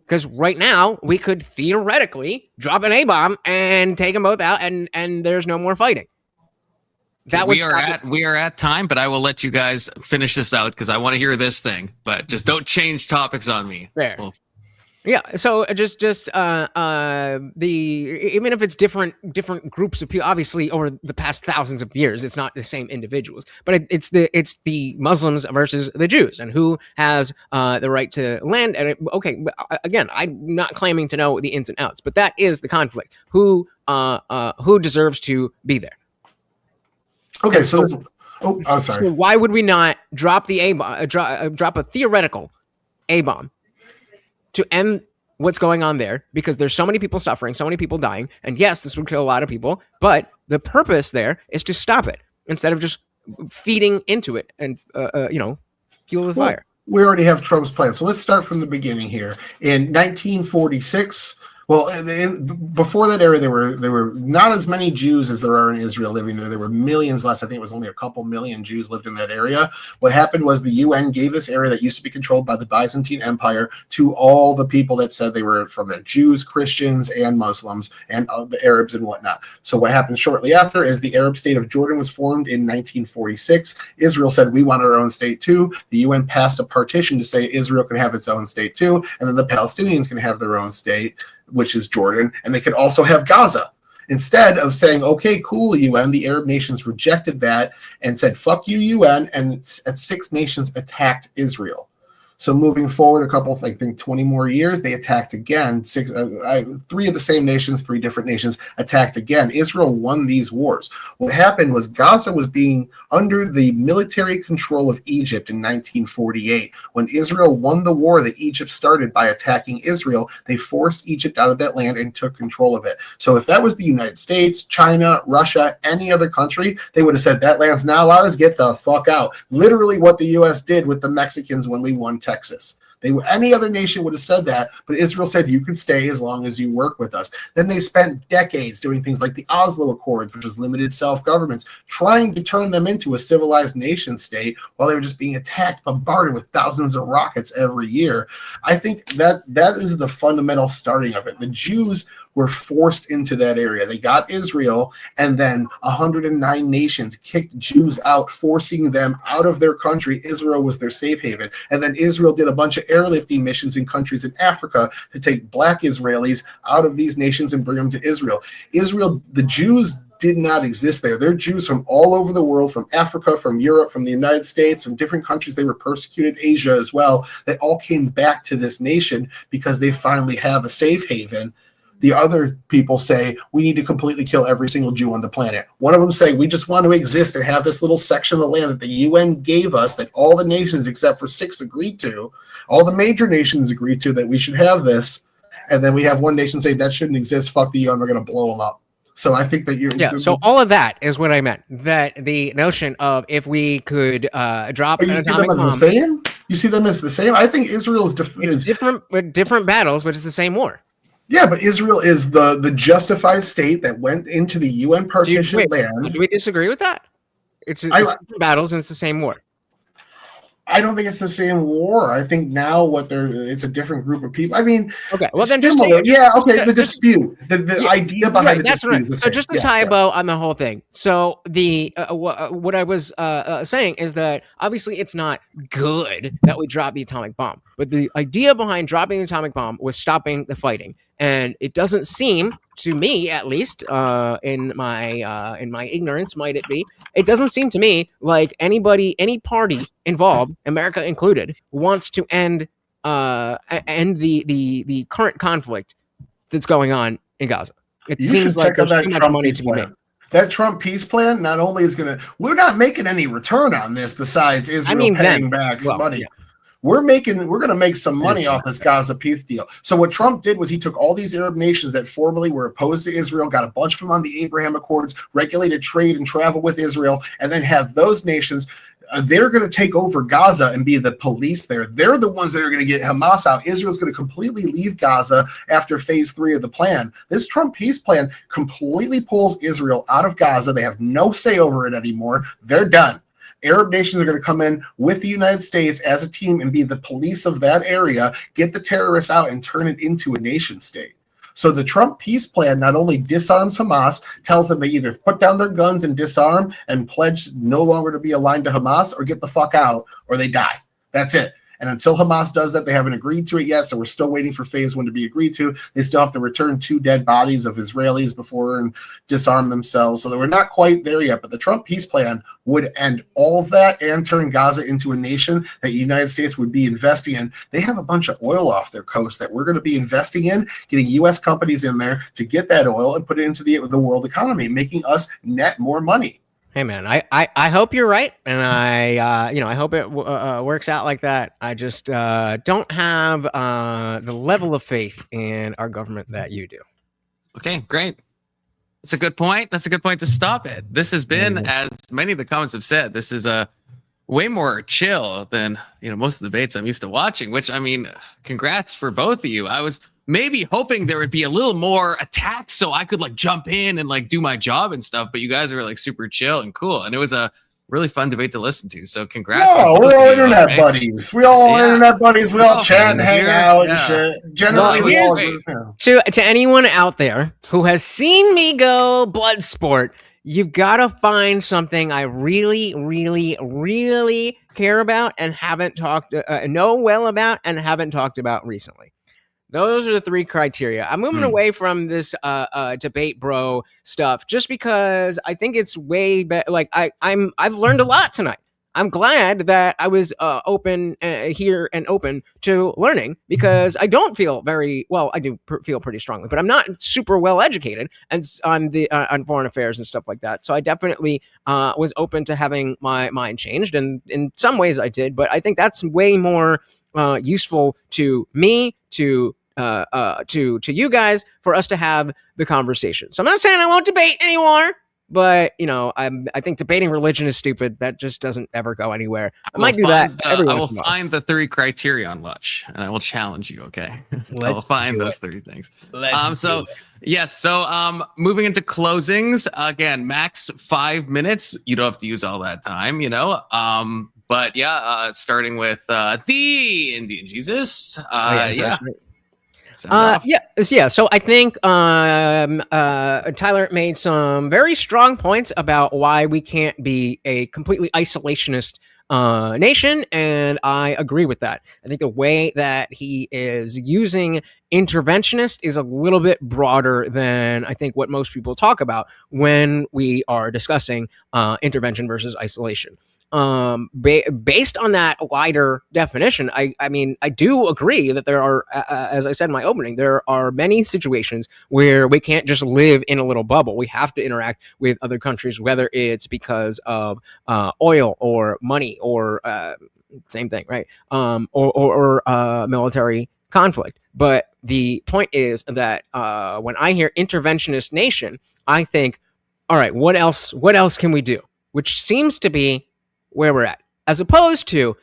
Because right now we could theoretically drop an A-bomb and take them both out, and there's no more fighting. We are at time, but I will let you guys finish this out because I want to hear this thing. But just don't change topics on me. There. Well, yeah, so just even if it's different groups of people, obviously over the past thousands of years, it's not the same individuals, but it's the Muslims versus the Jews, and who has the right to land. And again, I'm not claiming to know the ins and outs, but that is the conflict. Who deserves to be there? Okay, so sorry. So why would we not drop the A-bomb, drop a theoretical A-bomb to end what's going on there, because there's so many people suffering, so many people dying, and yes, this would kill a lot of people, but the purpose there is to stop it instead of just feeding into it and fuel the fire. We already have Trump's plan, so let's start from the beginning here. In 1946. Well, before that era, there were not as many Jews as there are in Israel living there. There were millions less. I think it was only a couple million Jews lived in that area. What happened was the UN gave this area that used to be controlled by the Byzantine Empire to all the people that said they were from there, Jews, Christians, and Muslims, and the Arabs and whatnot. So what happened shortly after is the Arab state of Jordan was formed in 1946. Israel said, we want our own state too. The UN passed a partition to say Israel can have its own state too, and then the Palestinians can have their own state, which is Jordan, and they could also have Gaza. Instead of saying, okay, cool, UN, the Arab nations rejected that and said, fuck you, UN, and 6 nations attacked Israel. So moving forward a couple, I think 20 more years, they attacked again. 3 of the same nations, 3 different nations attacked again. Israel won these wars. What happened was Gaza was being under the military control of Egypt in 1948. When Israel won the war that Egypt started by attacking Israel, they forced Egypt out of that land and took control of it. So if that was the United States, China, Russia, any other country, they would have said, that land's now ours, get the fuck out. Literally what the U.S. did with the Mexicans when we won Texas. Any other nation would have said that, but Israel said you can stay as long as you work with us. Then they spent decades doing things like the Oslo Accords, which was limited self-governments, trying to turn them into a civilized nation state while they were just being attacked, bombarded with thousands of rockets every year. I think that is the fundamental starting of it. The Jews were forced into that area. They got Israel, and then 109 nations kicked Jews out, forcing them out of their country. Israel was their safe haven. And then Israel did a bunch of airlifting missions in countries in Africa to take black Israelis out of these nations and bring them to Israel. The Jews did not exist there. They're Jews from all over the world, from Africa, from Europe, from the United States, from different countries. They were persecuted, Asia as well. They all came back to this nation because they finally have a safe haven. The other people say, we need to completely kill every single Jew on the planet. One of them say, we just want to exist and have this little section of the land that the UN gave us, that all the nations except for 6 agreed to. All the major nations agreed to that we should have this. And then we have one nation say that shouldn't exist. Fuck the UN, we're going to blow them up. So I think that you're... Yeah, so all of that is what I meant. That the notion of if we could drop an atomic bomb... You see them as the same? You see them as the same? I think Israel's... It's different battles, but it's the same war. Yeah, but Israel is the justified state that went into the UN partition land. Do we disagree with that? It's different battles and it's the same war. I don't think it's the same war. I think now it's a different group of people. I mean, okay, well then similar. The dispute, the yeah, idea behind the that's dispute right. is the So same. just to tie a bow on the whole thing. So the what I was saying is that obviously it's not good that we drop the atomic bomb, but the idea behind dropping the atomic bomb was stopping the fighting, and it doesn't seem to me, at least in my ignorance, might it be? It doesn't seem to me like any party involved, America included, wants to end the current conflict that's going on in Gaza. It You seems should like check out there's that too much Trump money peace to be made. plan. That Trump peace plan not only is going to, we're not making any return on this besides Israel paying back money. Yeah. We're going to make some money Israel. off this Gaza peace deal. So what Trump did was he took all these Arab nations that formerly were opposed to Israel, got a bunch of them on the Abraham Accords, regulated trade and travel with Israel, and then have those nations. They're going to take over Gaza and be the police there. They're the ones that are going to get Hamas out. Israel's going to completely leave Gaza after phase 3 of the plan. This Trump peace plan completely pulls Israel out of Gaza. They have no say over it anymore. They're done. Arab nations are going to come in with the United States as a team and be the police of that area, get the terrorists out and turn it into a nation state. So the Trump peace plan not only disarms Hamas, tells them they either put down their guns and disarm and pledge no longer to be aligned to Hamas or get the fuck out or they die. That's it. And until Hamas does that, they haven't agreed to it yet. So we're still waiting for phase 1 to be agreed to. They still have to return 2 dead bodies of Israelis before and disarm themselves. So we're not quite there yet. But the Trump peace plan would end all of that and turn Gaza into a nation that the United States would be investing in. They have a bunch of oil off their coast that we're going to be investing in, getting U.S. companies in there to get that oil and put it into the world economy, making us net more money. Hey man, I hope you're right, and I hope it works out like that. I just don't have the level of faith in our government that you do. Okay, great. That's a good point. That's a good point to stop it. This has been, as many of the comments have said, this is a way more chill than most of the debates I'm used to watching. Which, I mean, congrats for both of you. I was maybe hoping there would be a little more attack so I could jump in and do my job and stuff, but you guys were super chill and cool, and it was a really fun debate to listen to. So congrats. No, we're all internet buddies. We all internet buddies. We all chat and hang out and shit. Generally, we all to anyone out there who has seen me go blood sport, you've got to find something I really, really, really care about and haven't know well about and haven't talked about recently. Those are the 3 criteria. I'm moving away from this debate bro stuff just because I think it's way better. I've learned a lot tonight. I'm glad that I was open here and open to learning because I don't feel very well. I do feel pretty strongly, but I'm not super well educated and on foreign affairs and stuff like that. So I definitely was open to having my mind changed, and in some ways I did. But I think that's way more useful to me, to you guys, for us to have the conversation. So I'm not saying I won't debate anymore, but I think debating religion is stupid. That just doesn't ever go anywhere. I might do that every once in a while. I will find the 3 criteria on Lutch, and I will challenge you. Okay, I'll find those 3 things. So moving into closings again, max 5 minutes. You don't have to use all that time, But yeah, starting with the Indian Jesus. So I think Tyler made some very strong points about why we can't be a completely isolationist nation, and I agree with that. I think the way that he is using interventionist is a little bit broader than I think what most people talk about when we are discussing intervention versus isolation. Based on that wider definition, I mean, I do agree that there are, as I said in my opening, there are many situations where we can't just live in a little bubble. We have to interact with other countries, whether it's because of oil or money or same thing, right? Or military conflict. But the point is that when I hear interventionist nation, I think, all right, what else can we do? Which seems to be where we're at, as opposed to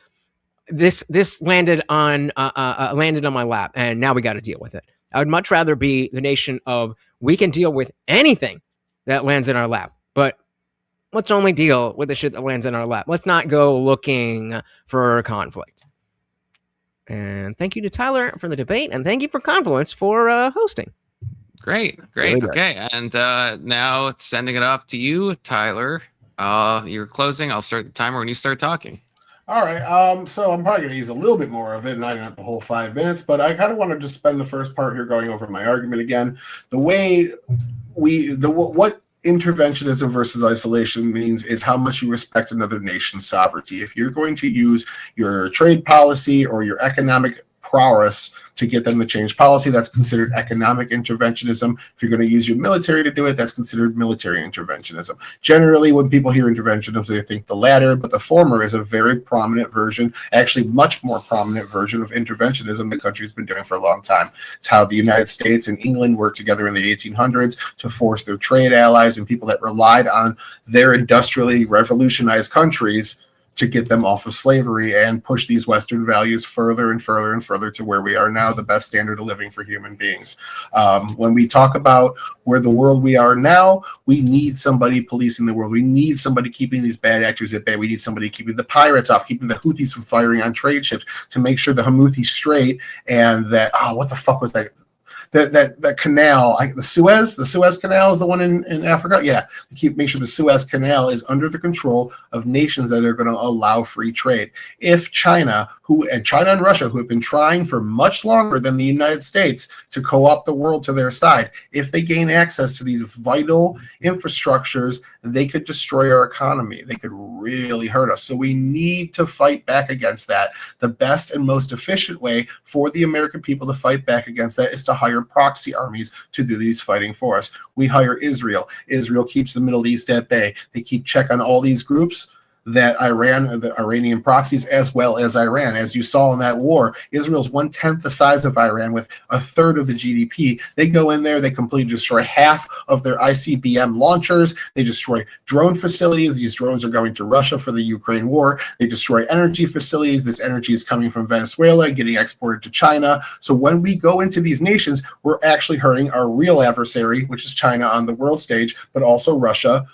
this landed on my lap, and now we got to deal with it. I would much rather be the nation of we can deal with anything that lands in our lap, but let's only deal with the shit that lands in our lap. Let's not go looking for conflict. And thank you to Tyler for the debate, and thank you for Confluence for hosting. Great. Really good. Okay, and now sending it off to you, Tyler. You're closing. I'll start the timer when you start talking. All right. So I'm probably going to use a little bit more of it, not even the whole 5 minutes, but I kind of want to just spend the first part here going over my argument again. The way what interventionism versus isolation means is how much you respect another nation's sovereignty. If you're going to use your trade policy or your economic prowess to get them to change policy, that's considered economic interventionism. If you're going to use your military to do it, that's considered military interventionism. Generally, when people hear interventionism, they think the latter, but the former is a very prominent version, actually much more prominent version of interventionism the country's been doing for a long time. It's how the United States and England worked together in the 1800s to force their trade allies and people that relied on their industrially revolutionized countries to get them off of slavery and push these Western values further and further and further to where we are now, the best standard of living for human beings. When we talk about where the world we are now, we need somebody policing the world. We need somebody keeping these bad actors at bay. We need somebody keeping the pirates off, keeping the Houthis from firing on trade ships, to make sure the Houthis straight, and that, what the fuck was that? That canal, the Suez Canal is the one in Africa. Yeah, make sure the Suez Canal is under the control of nations that are going to allow free trade. If China and Russia, who have been trying for much longer than the United States to co-opt the world to their side, if they gain access to these vital infrastructures, they could destroy our economy. They could really hurt us. So we need to fight back against that. The best and most efficient way for the American people to fight back against that is to hire proxy armies to do these fighting for us. We hire Israel. Israel keeps the Middle East at bay. They keep check on all these groups, that the Iranian proxies, as well as Iran. As you saw in that war, Israel's 1/10 the size of Iran with 1/3 of the GDP. They go in there, they completely destroy half of their ICBM launchers. They destroy drone facilities. These drones are going to Russia for the Ukraine war. They destroy energy facilities. This energy is coming from Venezuela, getting exported to China. So when we go into these nations, we're actually hurting our real adversary, which is China on the world stage, but also Russia,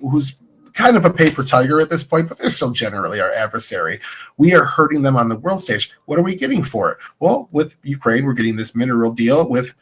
who's kind of a paper tiger at this point, but they're still generally our adversary. We are hurting them on the world stage. What are we getting for it? Well, with Ukraine, we're getting this mineral deal. With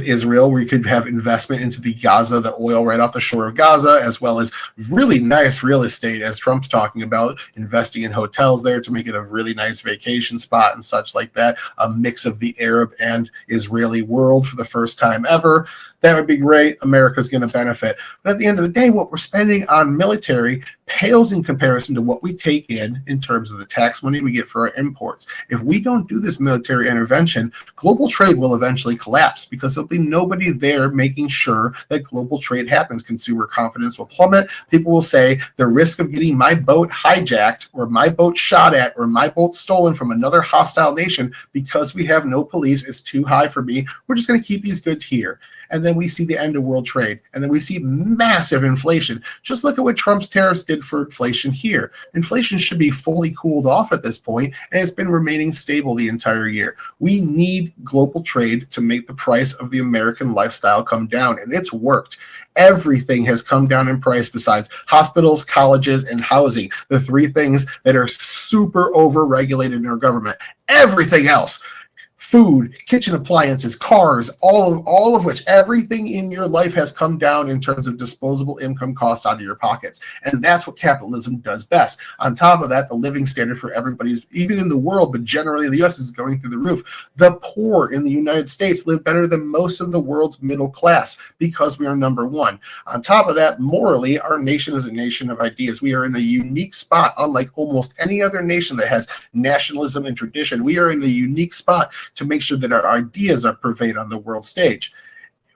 Israel, where you could have investment into the Gaza, the oil right off the shore of Gaza, as well as really nice real estate, as Trump's talking about, investing in hotels there to make it a really nice vacation spot and such like that, a mix of the Arab and Israeli world for the first time ever. That would be great. America's going to benefit. But at the end of the day, what we're spending on military pales in comparison to what we take in terms of the tax money we get for our imports. If we don't do this military intervention, global trade will eventually collapse because there'll be nobody there making sure that global trade happens. Consumer confidence will plummet. People will say the risk of getting my boat hijacked or my boat shot at or my boat stolen from another hostile nation because we have no police is too high for me. We're just going to keep these goods here. And then we see the end of world trade. And then we see massive inflation. Just look at what Trump's tariffs did for inflation here. Inflation should be fully cooled off at this point, and it's been remaining stable the entire year. We need global trade to make the price of the American lifestyle come down, and it's worked. Everything has come down in price besides hospitals, colleges, and housing, the three things that are super over-regulated in our government. Everything else, food, kitchen appliances, cars, all of which, everything in your life has come down in terms of disposable income cost out of your pockets. And that's what capitalism does best. On top of that, the living standard for everybody's, even in the world, but generally the US, is going through the roof. The poor in the United States live better than most of the world's middle class because we are number one. On top of that, morally, our nation is a nation of ideas. We are in a unique spot, unlike almost any other nation that has nationalism and tradition. We are in a unique spot to make sure that our ideas are purveyed on the world stage.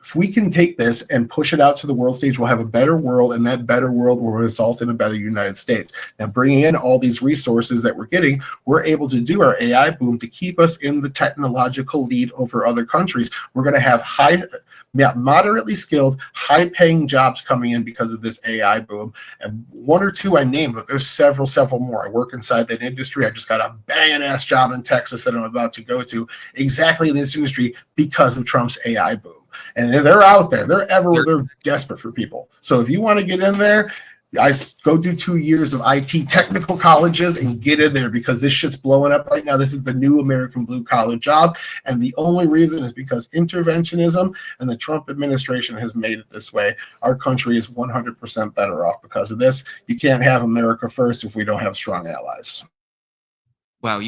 If we can take this and push it out to the world stage, we'll have a better world, and that better world will result in a better United States. Now, bringing in all these resources that we're getting, we're able to do our AI boom to keep us in the technological lead over other countries. We're going to have moderately skilled, high-paying jobs coming in because of this AI boom. And one or two I named, but there's several more. I work inside that industry. I just got a banging-ass job in Texas that I'm about to go to exactly in this industry because of Trump's AI boom. And they're out there. They're desperate for people. So if you want to get in there, Go do 2 years of IT technical colleges and get in there, because this shit's blowing up right now. This is the new American blue collar job. And the only reason is because interventionism and the Trump administration has made it this way. Our country is 100% better off because of this. You can't have America first if we don't have strong allies. Wow,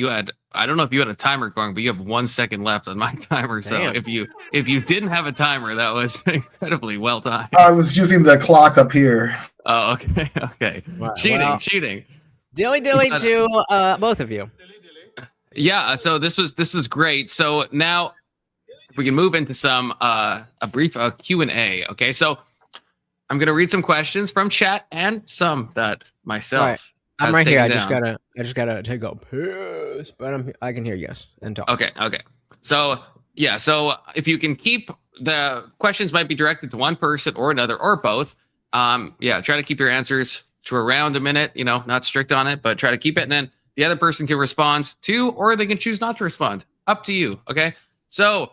I don't know if you had a timer going, but you have 1 second left on my timer. So Damn. if you didn't have a timer, that was incredibly well timed. I was using the clock up here. Oh, okay, okay. Wow, Cheating. Dilly to both of you. Yeah, so this was great. So now if we can move into some a brief Q&A. Okay, so I'm gonna read some questions from chat and some that myself. Right. I'm right here. I just down. gotta take a piss, but I can hear yes and talk. Okay. So yeah, so if you can keep the questions might be directed to one person or another or both. Yeah, try to keep your answers to around a minute, not strict on it, but try to keep it. And then the other person can respond to, or they can choose not to respond. Up to you. Okay. So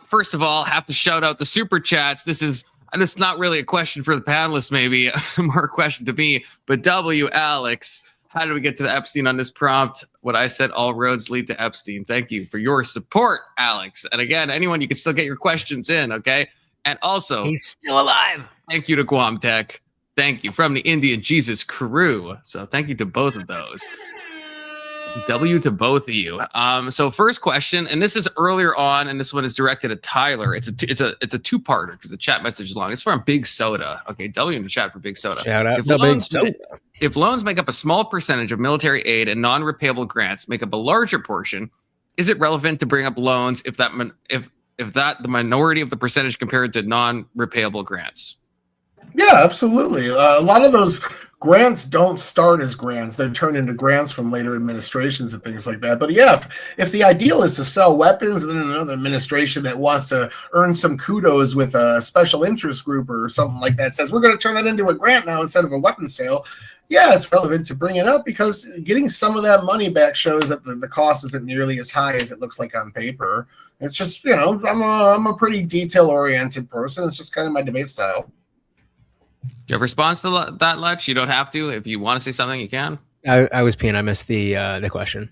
first of all, have to shout out the super chats. This is not really a question for the panelists, maybe more a question to me, but Alex, how did we get to the Epstein on this prompt? What I said, all roads lead to Epstein. Thank you for your support, Alex. And again, anyone, you can still get your questions in. Okay. And also, he's still alive. Thank you to Guam Tech. Thank you from the Indian Jesus crew. So thank you to both of those. W to both of you. So first question, and this is earlier on, and this one is directed at Tyler. It's a two-parter because the chat message is long. It's from Big Soda. Okay, W in the chat for Big Soda. Shout out to Big Soda. If loans make up a small percentage of military aid and non-repayable grants make up a larger portion, is it relevant to bring up loans if the minority of the percentage compared to non-repayable grants? Yeah, absolutely. A lot of those grants don't start as grants. They turn into grants from later administrations and things like that. But yeah, if the ideal is to sell weapons, and then another administration that wants to earn some kudos with a special interest group or something like that says, we're going to turn that into a grant now instead of a weapons sale. Yeah, it's relevant to bring it up because getting some of that money back shows that the cost isn't nearly as high as it looks like on paper. It's just, I'm a pretty detail-oriented person. It's just kind of my debate style. Do you have a response to that, Lutch? You don't have to. If you want to say something, you can. I was peeing. I missed the question.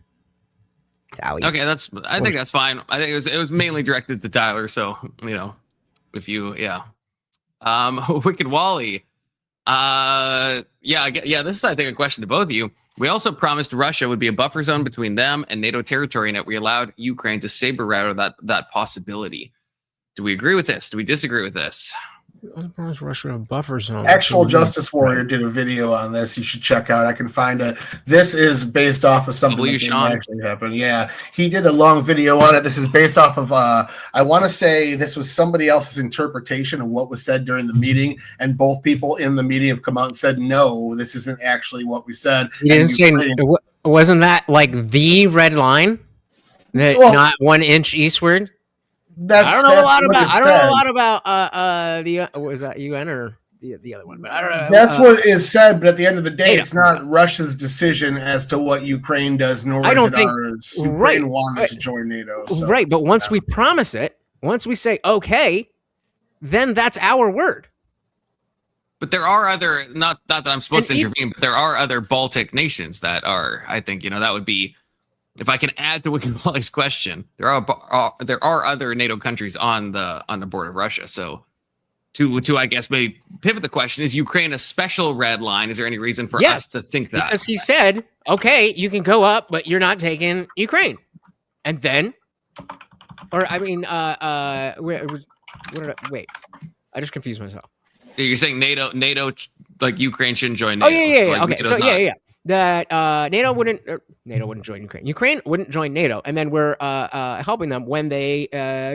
Okay, I think that's fine. I think it was mainly directed to Tyler. So if you, Wicked Wally. This is, I think, a question to both of you. We also promised Russia would be a buffer zone between them and NATO territory, and that we allowed Ukraine to saber rattle that possibility. Do we agree with this? Do we disagree with this? Russia a buffer zone. Actual Justice Warrior did a video on this. You should check out. I can find it. This is based off of something that actually happened. Yeah, he did a long video on it. This is based off of I want to say this was somebody else's interpretation of what was said during the meeting, and both people in the meeting have come out and said, no, this isn't actually what we said. He didn't say. Wasn't that like the red line? That not 1 inch eastward. I don't know a lot about was that UN or the other one, but I don't know. That's what is said, but at the end of the day, it's not Russia's decision as to what Ukraine does, nor is it ours. Ukraine wanted to join NATO. So. Right, but once we promise it, once we say okay, then that's our word. But there are other, not that I'm supposed to intervene, but there are other Baltic nations that are, I think, that would be. If I can add to Wicked Wally's question, there are other NATO countries on the border of Russia. So to I guess maybe pivot the question, is Ukraine a special red line? Is there any reason for us to think that? Because he said, okay, you can go up, but you're not taking Ukraine. And then, wait, I just confused myself. You're saying NATO, like Ukraine shouldn't join NATO. Oh yeah. Okay, so yeah. That NATO wouldn't join Ukraine. Ukraine wouldn't join NATO, and then we're helping them when they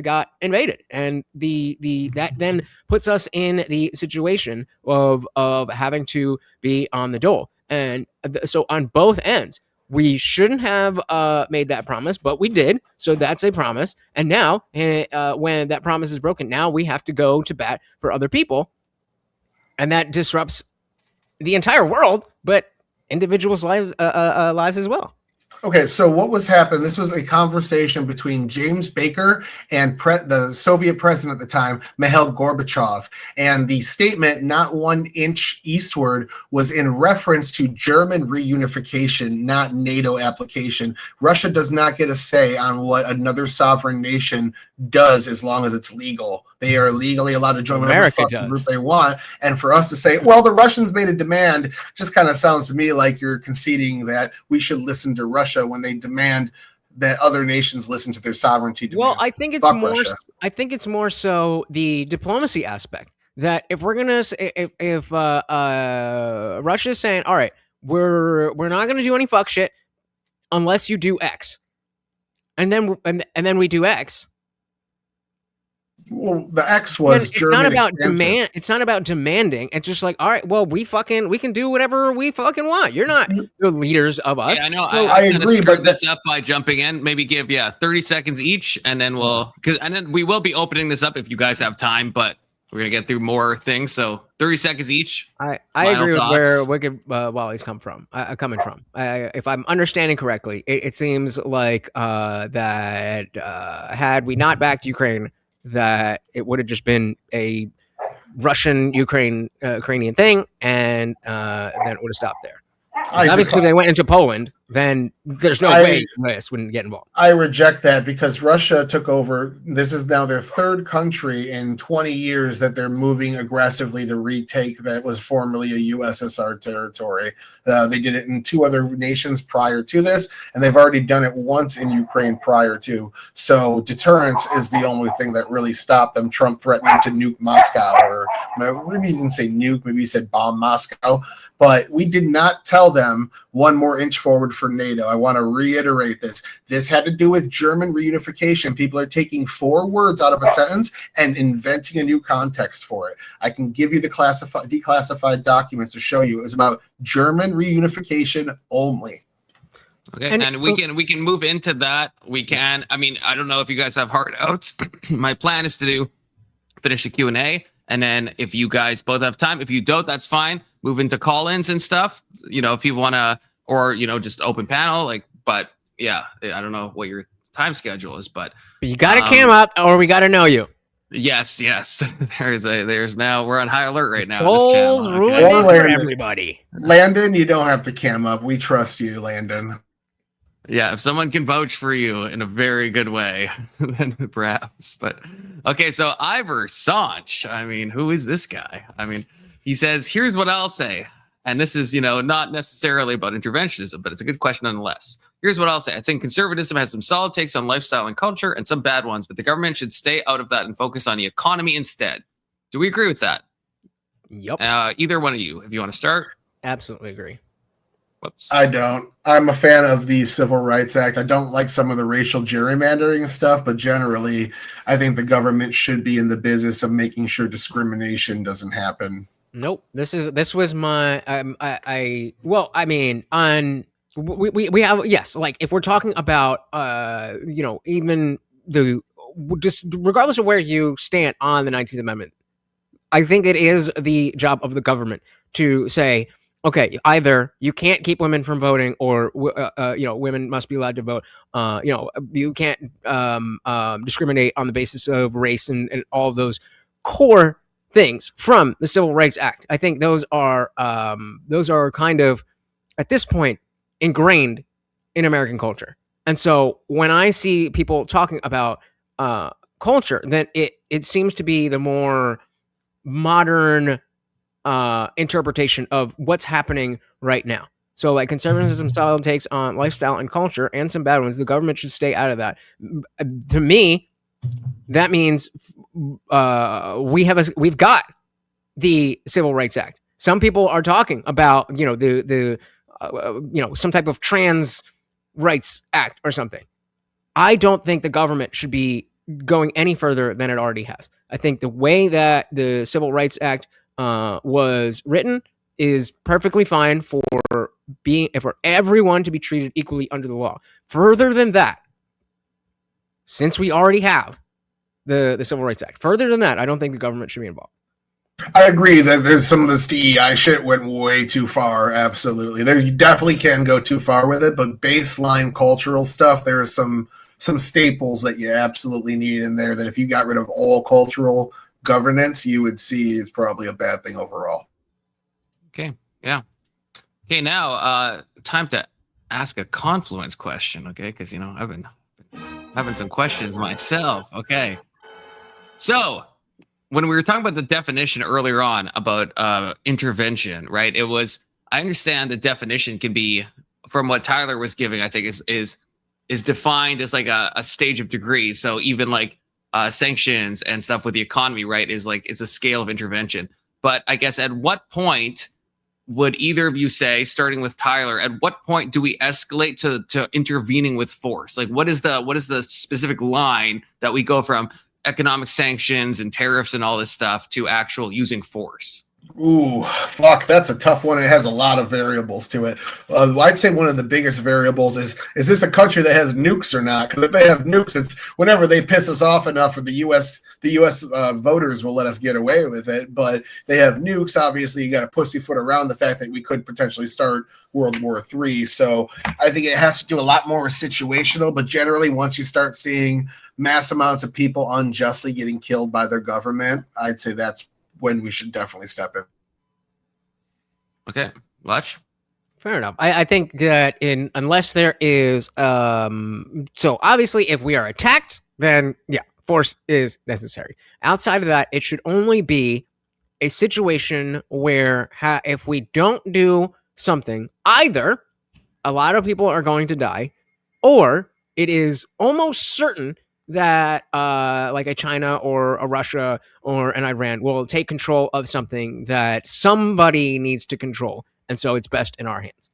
got invaded, and that then puts us in the situation of having to be on the dole, and so on both ends, we shouldn't have made that promise, but we did. So that's a promise, and now when that promise is broken, now we have to go to bat for other people, and that disrupts the entire world, but individuals' lives as well. Okay, so what was happening? This was a conversation between James Baker and the Soviet president at the time, Mikhail Gorbachev. And the statement, "not 1 inch eastward," was in reference to German reunification, not NATO application. Russia does not get a say on what another sovereign nation does as long as it's legal. They are legally allowed to join whatever fucking group they want. And for us to say, well, the Russians made a demand, just kind of sounds to me like you're conceding that we should listen to Russia when they demand that other nations listen to their sovereignty demands. Well, I think it's more. Russia. I think it's more so the diplomacy aspect that if we're gonna, if Russia is saying, all right, we're not gonna do any fuck shit unless you do X, and then we do X. Well, the X was German. Not about demand. It's not about demanding. It's just like, all right, well, we can do whatever we fucking want. You're not the leaders of us. Yeah, I know. So I agree, but this up by jumping in. Maybe give 30 seconds each, and then we will be opening this up if you guys have time. But we're gonna get through more things, so 30 seconds each. I agree with where Wicked Wally's coming from. If I'm understanding correctly, it seems like that had we not backed Ukraine, that it would have just been a Russian-Ukrainian thing, and then it would have stopped there. Obviously, they went into Poland, then there's no way US wouldn't get involved. I reject that because Russia took over. This is now their third country in 20 years that they're moving aggressively to retake that was formerly a USSR territory. They did it in 2 other nations prior to this, and they've already done it once in Ukraine prior to. So deterrence is the only thing that really stopped them. Trump threatening to nuke Moscow, or maybe he didn't say nuke, maybe he said bomb Moscow. But we did not tell them 1 more inch forward for NATO. I want to reiterate this. This had to do with German reunification. People are taking 4 words out of a sentence and inventing a new context for it. I can give you the declassified documents to show you. It was about German reunification only. Okay, and we can move into that. We can. I mean, I don't know if you guys have hard outs. My plan is to finish the Q&A. And then if you guys both have time, if you don't, that's fine. Move into call-ins and stuff. If you want to, or, just open panel. But yeah, I don't know what your time schedule is, but you got to cam up or we got to know you. Yes. There's now, we're on high alert right now. Souls ruined for everybody. Landon, you don't have to cam up. We trust you, Landon. Yeah, if someone can vouch for you in a very good way, then perhaps. But okay, so Ivor Sanch. I mean, who is this guy? I mean, he says, here's what I'll say. And this is, not necessarily about interventionism, but it's a good question nonetheless. Here's what I'll say. I think conservatism has some solid takes on lifestyle and culture and some bad ones, but the government should stay out of that and focus on the economy instead. Do we agree with that? Yep. Either one of you, if you want to start. Absolutely agree. Whoops. I don't. I'm a fan of the Civil Rights Act. I don't like some of the racial gerrymandering and stuff, but generally, I think the government should be in the business of making sure discrimination doesn't happen. Nope. This was my we have, yes, like if we're talking about even just regardless of where you stand on the 19th Amendment, I think it is the job of the government to say, okay, either you can't keep women from voting, or women must be allowed to vote. You can't discriminate on the basis of race and all of those core things from the Civil Rights Act. I think those are kind of at this point ingrained in American culture. And so when I see people talking about culture, then it seems to be the more modern interpretation of what's happening right now. So like conservatism style takes on lifestyle and culture and some bad ones. The government should stay out of that. To me, that means we've got the Civil Rights Act. Some people are talking about some type of trans rights act or something. I don't think the government should be going any further than it already has. I think the way that the Civil Rights Act was written is perfectly fine for everyone to be treated equally under the law. Further than that, since we already have the Civil Rights Act, further than that, I don't think the government should be involved. I agree that there's some of this DEI shit went way too far. Absolutely, there you definitely can go too far with it. But baseline cultural stuff, there are some staples that you absolutely need in there. That if you got rid of all cultural governance, you would see is probably a bad thing overall. Okay, yeah. Okay, now time to ask a confluence question. Okay, because I've been having some questions myself. Okay, so when we were talking about the definition earlier on about intervention, right? I understand the definition can be, from what Tyler was giving, I think is defined as like a stage of degree. So even like sanctions and stuff with the economy, right, is a scale of intervention. But I guess at what point would either of you say, starting with Tyler, at what point do we escalate to intervening with force? Like what is the specific line that we go from economic sanctions and tariffs and all this stuff to actual using force? Ooh, fuck, that's a tough one. It has a lot of variables to it. I'd say one of the biggest variables is this a country that has nukes or not? Because if they have nukes, it's whenever they piss us off enough, or the U.S. Voters will let us get away with it. But they have nukes. Obviously, you got to pussyfoot around the fact that we could potentially start World War III. So I think it has to do a lot more situational. But generally, once you start seeing mass amounts of people unjustly getting killed by their government, I'd say that's when we should definitely step in. Okay, Lutch? Fair enough. I think that unless there is so obviously if we are attacked, then yeah, force is necessary. Outside of that, it should only be a situation where if we don't do something, either a lot of people are going to die, or it is almost certain that like a China or a Russia or an Iran will take control of something that somebody needs to control. And so it's best in our hands.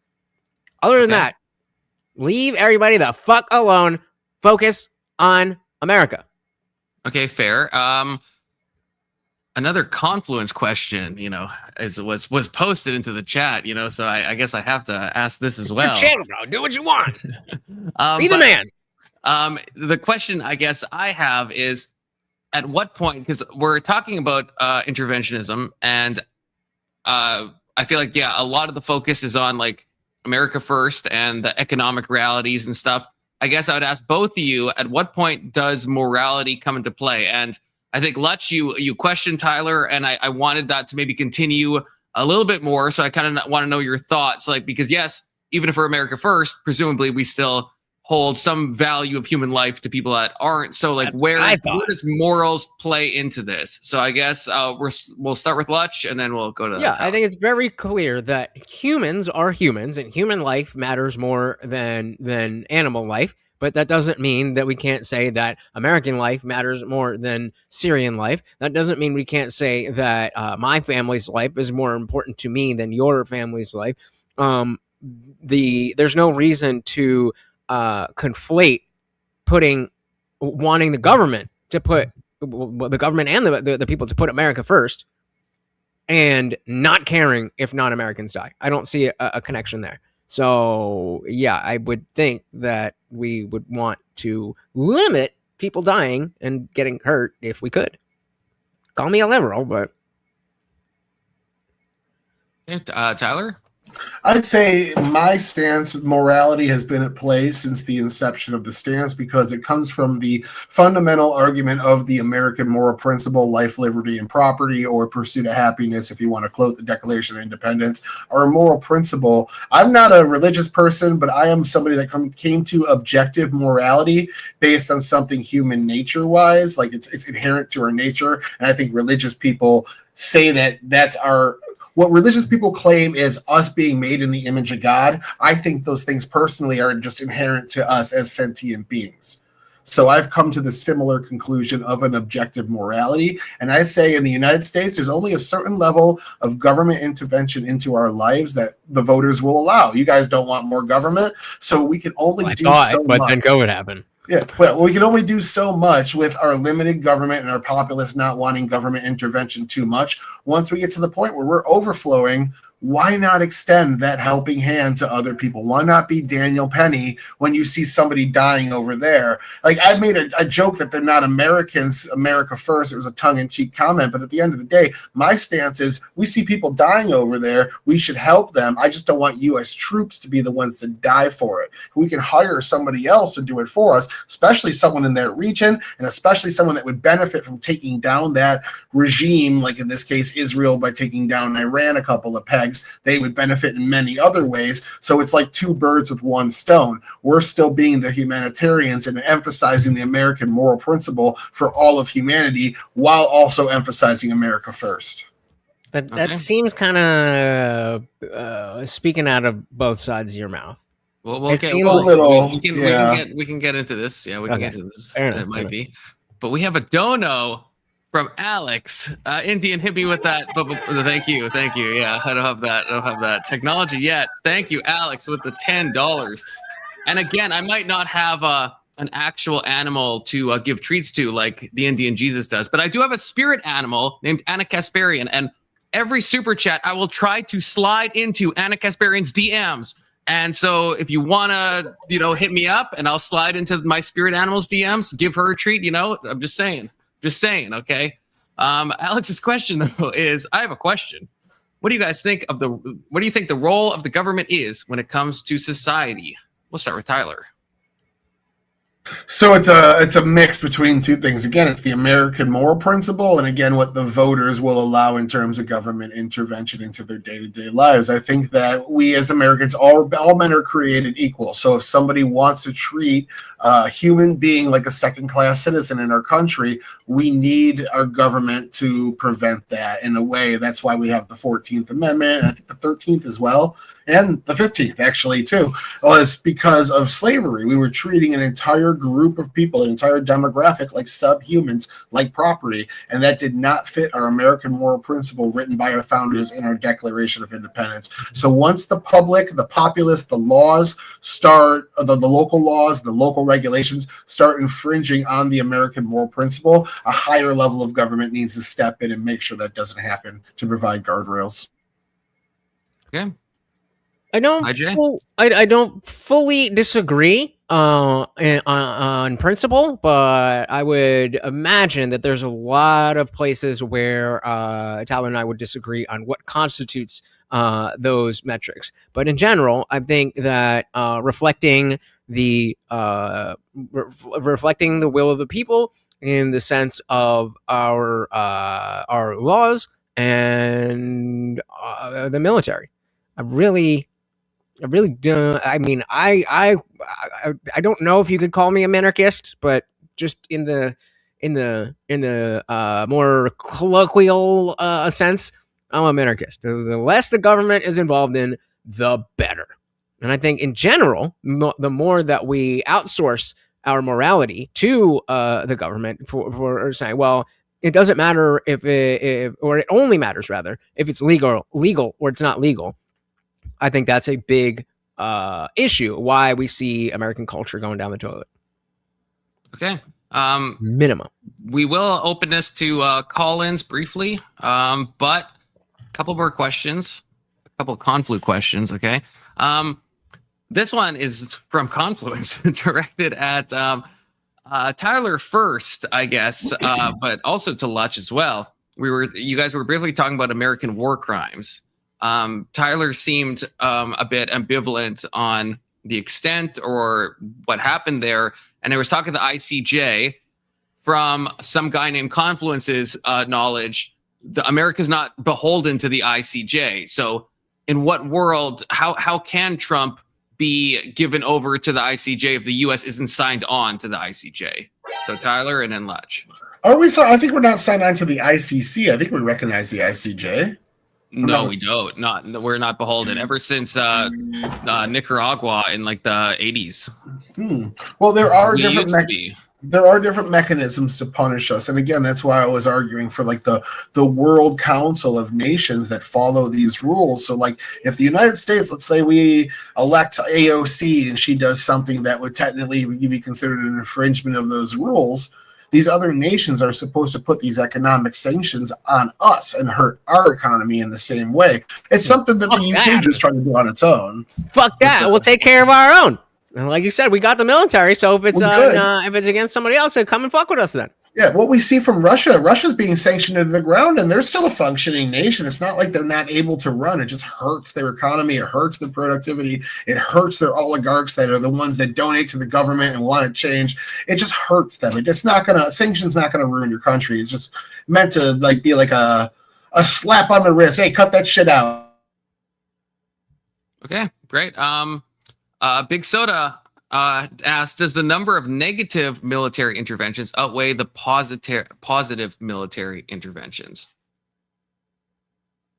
Other than that, leave everybody the fuck alone. Focus on America. Okay, fair. Another confluence question, was posted into the chat, so I guess I have to ask this as well. Your channel, bro. Do what you want. Be the man. The question I guess I have is, at what point, because we're talking about interventionism, and I feel like, yeah, a lot of the focus is on like America first and the economic realities and stuff. I guess I would ask both of you, at what point does morality come into play? And I think, Lutch, you questioned Tyler, and I wanted that to maybe continue a little bit more. So I kind of want to know your thoughts, because yes, even if we're America first, presumably we still hold some value of human life to people that aren't. So where does morals play into this? So I guess we'll start with Lutch, and then we'll go to Tyler. I think it's very clear that humans are humans, and human life matters more than animal life. But that doesn't mean that we can't say that American life matters more than Syrian life. That doesn't mean we can't say that my family's life is more important to me than your family's life. There's no reason to conflate wanting the government to put the government and the people to put America first, and not caring if non-Americans die. I don't see a connection there. So yeah, I would think that we would want to limit people dying and getting hurt if we could. Call me a liberal, but Tyler? I'd say my stance, morality has been at play since the inception of the stance, because it comes from the fundamental argument of the American moral principle, life, liberty, and property, or pursuit of happiness, if you want to quote the Declaration of Independence, or a moral principle. I'm not a religious person, but I am somebody that came to objective morality based on something human nature-wise, like it's inherent to our nature, and I think religious people say that that's what religious people claim is us being made in the image of God. I think those things personally are just inherent to us as sentient beings. So I've come to the similar conclusion of an objective morality. And I say in the United States, there's only a certain level of government intervention into our lives that the voters will allow. You guys don't want more government, so we can only do so much. But then COVID happened. Yeah, well, we can only do so much with our limited government and our populace not wanting government intervention too much. Once we get to the point where we're overflowing, why not extend that helping hand to other people? Why not be Daniel Penny when you see somebody dying over there? Like, I made a joke that they're not Americans, America first. It was a tongue-in-cheek comment, but at the end of the day, my stance is we see people dying over there. We should help them. I just don't want U.S. troops to be the ones to die for it. We can hire somebody else to do it for us, especially someone in that region, and especially someone that would benefit from taking down that regime, like in this case, Israel, by taking down Iran a couple of pegs. They would benefit in many other ways. So it's like two birds with one stone. We're still being the humanitarians and emphasizing the American moral principle for all of humanity while also emphasizing America first. That seems kind of speaking out of both sides of your mouth. Well, It okay, seems a little, we can get into this. Yeah, we can get into this. Fair enough, It might be, but we have a dono from Alex. Indian, hit me with that. But thank you. Yeah, I don't have that technology yet. Thank you, Alex, with the $10. And again, I might not have an actual animal to give treats to like the Indian Jesus does, but I do have a spirit animal named Anna Kasparian. And every super chat, I will try to slide into Anna Kasparian's DMs. And so if you want to, hit me up and I'll slide into my spirit animal's DMs, give her a treat, I'm just saying. Okay. Alex's question though is, I have a question. What do you guys think what do you think the role of the government is when it comes to society? We'll start with Tyler. So it's a mix between two things. Again, it's the American moral principle, and again, what the voters will allow in terms of government intervention into their day-to-day lives. I think that we as Americans, all men are created equal. So if somebody wants to treat a human being like a second-class citizen in our country, we need our government to prevent that in a way. That's why we have the 14th Amendment, I think the 13th as well, and the 15th actually too, was because of slavery. We were treating an entire group of people, an entire demographic, like subhumans, like property, and that did not fit our American moral principle written by our founders in our Declaration of Independence. So once the public, the populace, the laws start, the local laws, the local regulations start infringing on the American moral principle, a higher level of government needs to step in and make sure that doesn't happen, to provide guardrails. Okay. I don't fully disagree on principle, but I would imagine that there's a lot of places where Tyler and I would disagree on what constitutes those metrics. But in general, I think that reflecting the will of the people in the sense of our laws and the military. I really don't. I mean, I don't know if you could call me a minarchist, but just in the more colloquial sense, I'm a minarchist. The less the government is involved in, the better. And I think in general, the more that we outsource our morality to the government for saying, well, it doesn't matter if it only matters rather if it's legal or it's not legal. I think that's a big issue why we see American culture going down the toilet. Okay. Minimum. We will open this to call-ins briefly, but a couple more questions, a couple of Conflu questions, okay? This one is from Confluence, directed at Tyler first, I guess, but also to Lutch as well. You guys were briefly talking about American war crimes. Tyler seemed a bit ambivalent on the extent or what happened there. And I was talking to the ICJ from some guy named Confluence's knowledge. America's not beholden to the ICJ. So in what world, how can Trump be given over to the ICJ if the U.S. isn't signed on to the ICJ? So Tyler and then Lutch. Are we? I think we're not signed on to the ICC. I think we recognize the ICJ. No, we don't. We're not beholden. Ever since Nicaragua in like the 80s. Well, there are different different mechanisms to punish us, and again, that's why I was arguing for like the World Council of Nations that follow these rules. So, like, if the United States, let's say we elect AOC, and she does something that would technically be considered an infringement of those rules, these other nations are supposed to put these economic sanctions on us and hurt our economy in the same way. It's something that the UK just tried to do on its own. Fuck that. We'll take care of our own. And like you said, we got the military, so if it's if it's against somebody else, then come and fuck with us then. Yeah, what we see from Russia's being sanctioned into the ground, and they're still a functioning nation. It's not like they're not able to run. It just hurts their economy. It hurts their productivity. It hurts their oligarchs that are the ones that donate to the government and want to change. It just hurts them. It's not gonna sanctions not gonna ruin your country. It's just meant to like be like a slap on the wrist. Hey, cut that shit out. Okay, great. Big Soda asked, does the number of negative military interventions outweigh the positive military interventions?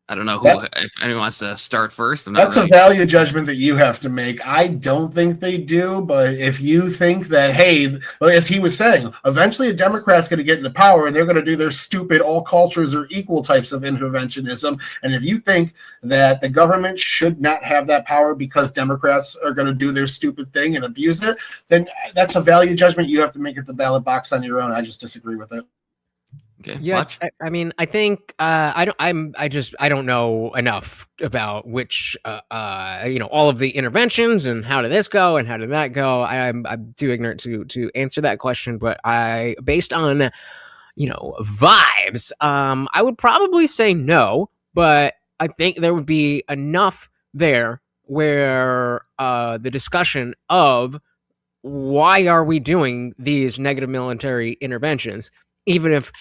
I don't know if anyone wants to start first. That's a value judgment that you have to make. I don't think they do, but if you think that, hey, as he was saying, eventually a Democrat's going to get into power and they're going to do their stupid all cultures are equal types of interventionism. And if you think that the government should not have that power because Democrats are going to do their stupid thing and abuse it, then that's a value judgment you have to make at the ballot box on your own. I just disagree with it. Okay. Yeah, I mean, I think I don't know enough about which all of the interventions and how did this go and how did that go. I'm too ignorant to answer that question, but based on vibes, I would probably say no, but I think there would be enough there where the discussion of why are we doing these negative military interventions, even if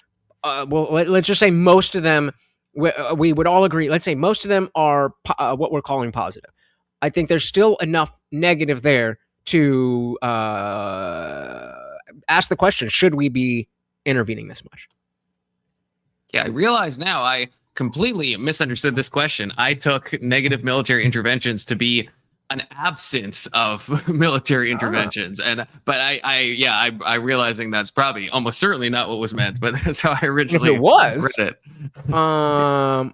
let's just say most of them, we would all agree, let's say most of them are what we're calling positive. I think there's still enough negative there to ask the question, should we be intervening this much? Yeah, I realize now I completely misunderstood this question. I took negative military interventions to be an absence of military interventions, but I realizing that's probably almost certainly not what was meant, but that's how I originally read it. I'm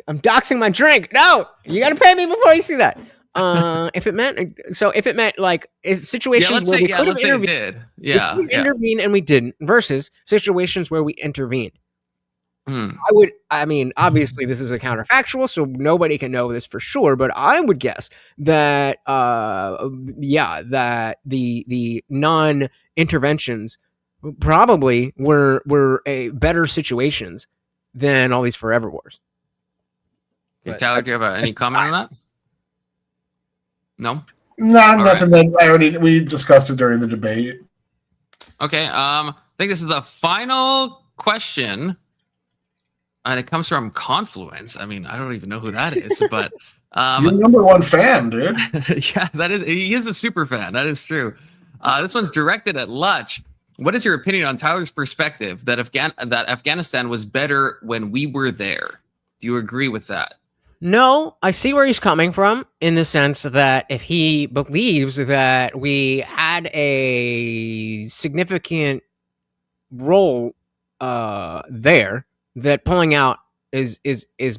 doxing my drink. No, you got to pay me before you see that. If it meant like situations where we could have intervened, intervene and we didn't, versus situations where we intervened. Obviously this is a counterfactual, so nobody can know this for sure, but I would guess that that the non-interventions probably were a better situations than all these forever wars. Okay, Tyler, do you have any comment on that? No? Nothing that we discussed it during the debate. Okay, I think this is the final question. And it comes from Confluence. I mean, I don't even know who that is, but you're number one fan, dude. Yeah, he is a super fan. That is true. This one's directed at Lutch. What is your opinion on Tyler's perspective that Afghanistan was better when we were there? Do you agree with that? No, I see where he's coming from in the sense that if he believes that we had a significant role there, that pulling out is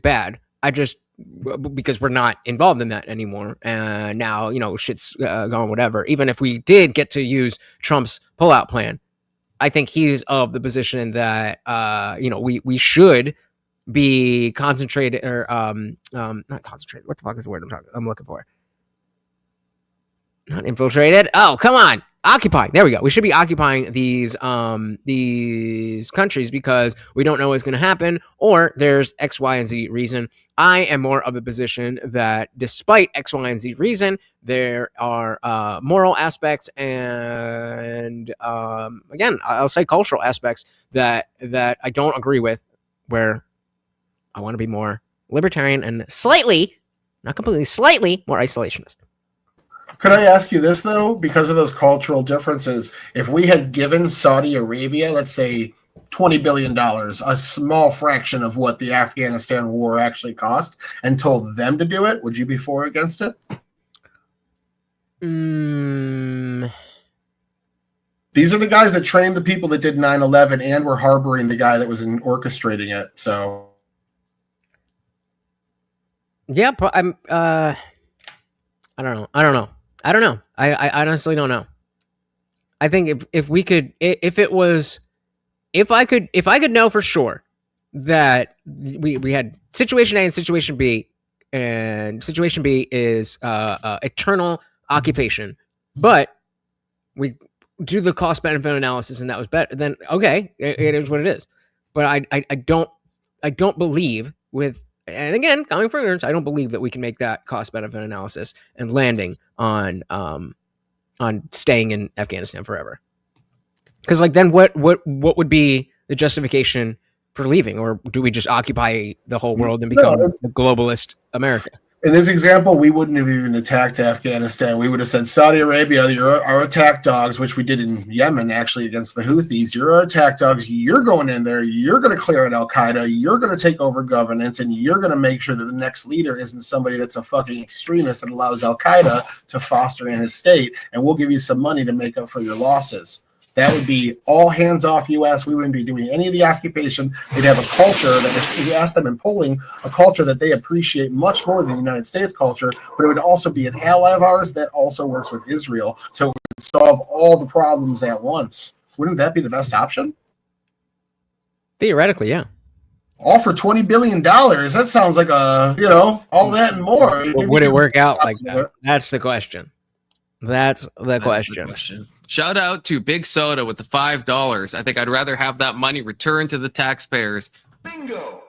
bad. Because we're not involved in that anymore. And now, shit's gone whatever. Even if we did get to use Trump's pullout plan, I think he's of the position that, we should be concentrated or, not concentrated. What the fuck is the word I'm looking for? Not infiltrated. Oh, come on. Occupying. There we go. We should be occupying these countries because we don't know what's going to happen, or there's X, Y, and Z reason. I am more of the position that despite X, Y, and Z reason, there are moral aspects and again, I'll say cultural aspects that I don't agree with, where I want to be more libertarian and slightly, not completely, slightly more isolationist. Could I ask you this, though? Because of those cultural differences, if we had given Saudi Arabia, let's say, $20 billion, a small fraction of what the Afghanistan war actually cost, and told them to do it, would you be for or against it? These are the guys that trained the people that did 9/11 and were harboring the guy that was orchestrating it. So, yeah, I'm. I don't know. I honestly don't know. I think if we could, if it was, if I could know for sure that we had situation A and situation B, and situation B is eternal occupation, but we do the cost benefit analysis and that was better, then okay, it is what it is. But I don't believe with, and again, coming from ignorance, I don't believe that we can make that cost benefit analysis and landing on staying in Afghanistan forever. Because like then what would be the justification for leaving, or do we just occupy the whole world and become a globalist America? In this example, we wouldn't have even attacked Afghanistan. We would have said, Saudi Arabia, you're our attack dogs, which we did in Yemen, actually, against the Houthis. You're our attack dogs. You're going in there. You're going to clear out al-Qaeda. You're going to take over governance, and you're going to make sure that the next leader isn't somebody that's a fucking extremist that allows al-Qaeda to foster in his state, and we'll give you some money to make up for your losses. That would be all hands off U.S. We wouldn't be doing any of the occupation. They'd have a culture that, if you ask them in polling, a culture that they appreciate much more than the United States culture, but it would also be an ally of ours that also works with Israel. So it would solve all the problems at once. Wouldn't that be the best option? Theoretically, yeah. All for $20 billion. That sounds like all that and more. Well, would it work out like that? That's the question. That's the question. Shout out to Big Soda with the $5. I think I'd rather have that money returned to the taxpayers. Bingo.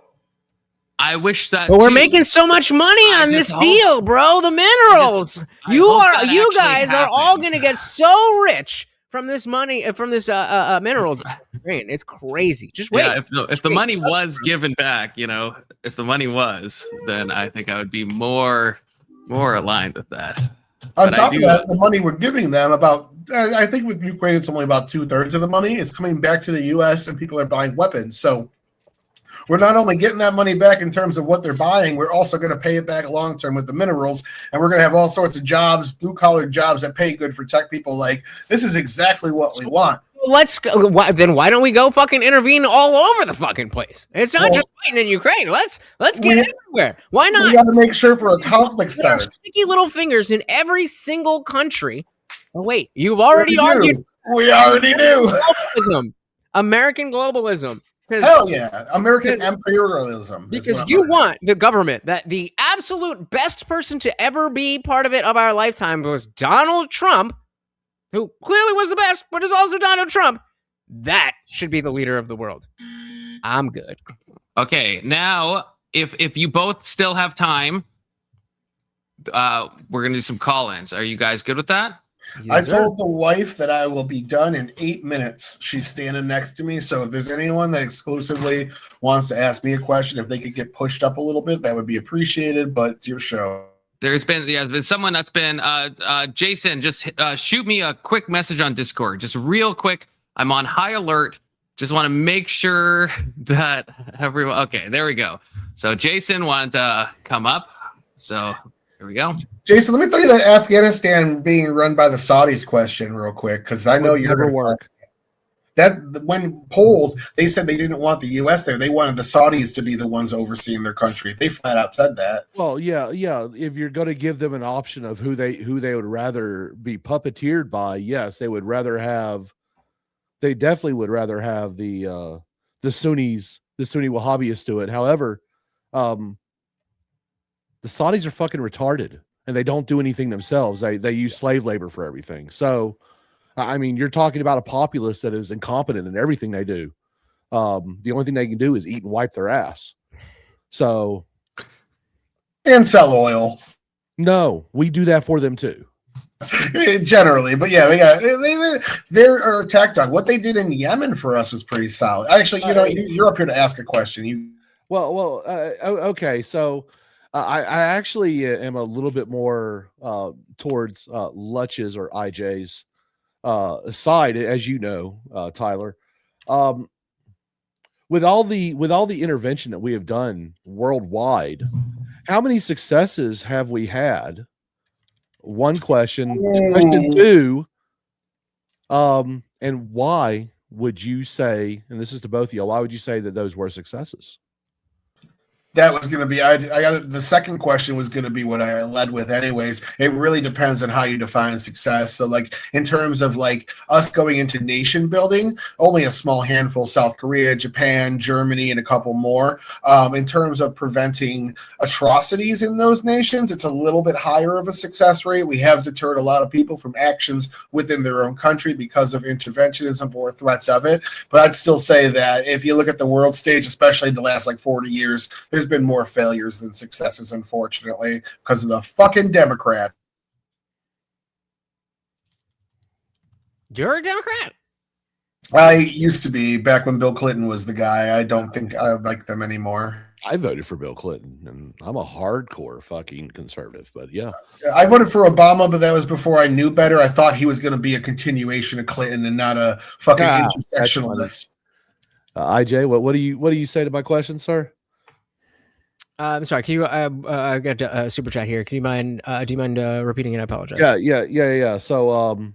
I wish that. But we're making so much money on this deal, bro. The minerals. You guys are all going to get so rich from this money, from this mineral drain. It's crazy. Just wait. Yeah, if the money was given back, if the money was, then I think I would be more aligned with that. On top of that, the money we're giving them, I think with Ukraine, it's only about 2/3 of the money is coming back to the U.S. and people are buying weapons. So we're not only getting that money back in terms of what they're buying, we're also going to pay it back long term with the minerals, and we're going to have all sorts of jobs, blue collar jobs that pay good for tech people. Like, this is exactly what we want. Let's go. Then why don't we go fucking intervene all over the fucking place? It's not just fighting in Ukraine. Let's get everywhere. Why not? We got to make sure for a conflict starts. Sticky little fingers in every single country. Oh wait, you've already argued. We already do. American globalism. Hell yeah, American imperialism. Because you want the government, that the absolute best person to ever be part of it of our lifetime was Donald Trump, who clearly was the best, but is also Donald Trump. That should be the leader of the world. I'm good. Okay, now if you both still have time, we're gonna do some call-ins. Are you guys good with that? Yes, I told the wife that I will be done in 8 minutes. She's standing next to me. So if there's anyone that exclusively wants to ask me a question, if they could get pushed up a little bit, that would be appreciated. But it's your show. There's been someone that's been Jason, just shoot me a quick message on Discord. Just real quick. I'm on high alert. Just want to make sure that everyone. Okay, there we go. So Jason wanted to come up. So here we go. Jason, let me tell you that Afghanistan being run by the Saudis question real quick, because I know you're never work. That when polled, they said they didn't want the U.S. there. They wanted the Saudis to be the ones overseeing their country. They flat out said that. Well, yeah. If you're going to give them an option of who they would rather be puppeteered by, yes, they would rather have. They definitely would rather have the Sunnis, the Sunni Wahhabis do it. However, the Saudis are fucking retarded, and they don't do anything themselves. They use slave labor for everything. So, I mean, you're talking about a populace that is incompetent in everything they do. The only thing they can do is eat and wipe their ass. So, and sell oil. No, we do that for them too. Generally, but yeah, they're attack dog. What they did in Yemen for us was pretty solid. Actually, you're up here to ask a question. Okay, so. I actually am a little bit more towards Lutch's or IJ's side, as you know, Tyler. With all the intervention that we have done worldwide, how many successes have we had? One question. Question two. And why would you say, and this is to both of you, why would you say that those were successes? That was going to be, I got the second question was going to be what I led with anyways. It really depends on how you define success. So like in terms of like us going into nation building, only a small handful, South Korea, Japan, Germany, and a couple more. In terms of preventing atrocities in those nations, it's a little bit higher of a success rate. We have deterred a lot of people from actions within their own country because of interventionism or threats of it. But I'd still say that if you look at the world stage, especially in the last like 40 years, there's been more failures than successes, unfortunately, because of the fucking Democrats. You're a Democrat? I used to be back when Bill Clinton was the guy. I don't think I like them anymore. I voted for Bill Clinton, and I'm a hardcore fucking conservative. But yeah, I voted for Obama, but that was before I knew better. I thought he was going to be a continuation of Clinton and not a fucking intersectionalist. IJ, what do you say to my question, sir? I'm sorry. Can you? I got a super chat here. Can you mind? Do you mind repeating it? I apologize. Yeah. So,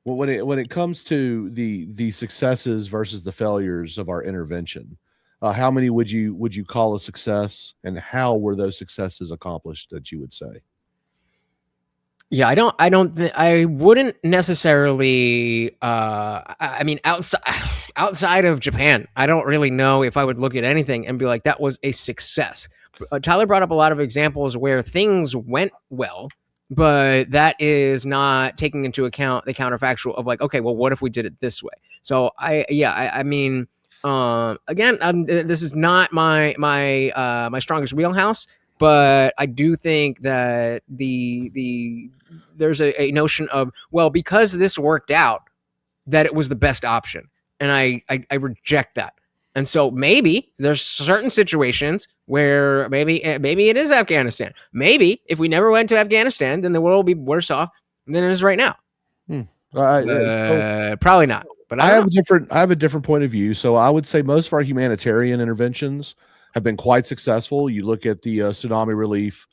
when it comes to the successes versus the failures of our intervention, how many would you call a success, and how were those successes accomplished? That you would say. Yeah, I wouldn't necessarily. I mean, outside of Japan, I don't really know if I would look at anything and be like, that was a success. Tyler brought up a lot of examples where things went well, but that is not taking into account the counterfactual of like, okay, well, what if we did it this way? So I mean, again, this is not my strongest wheelhouse. But I do think that there's a notion of, well, because this worked out, that it was the best option. And I reject that. And so maybe there's certain situations where maybe it is Afghanistan. Maybe if we never went to Afghanistan, then the world will be worse off than it is right now. Probably not. But I have a different point of view. So I would say most of our humanitarian interventions have been quite successful. You look at the tsunami relief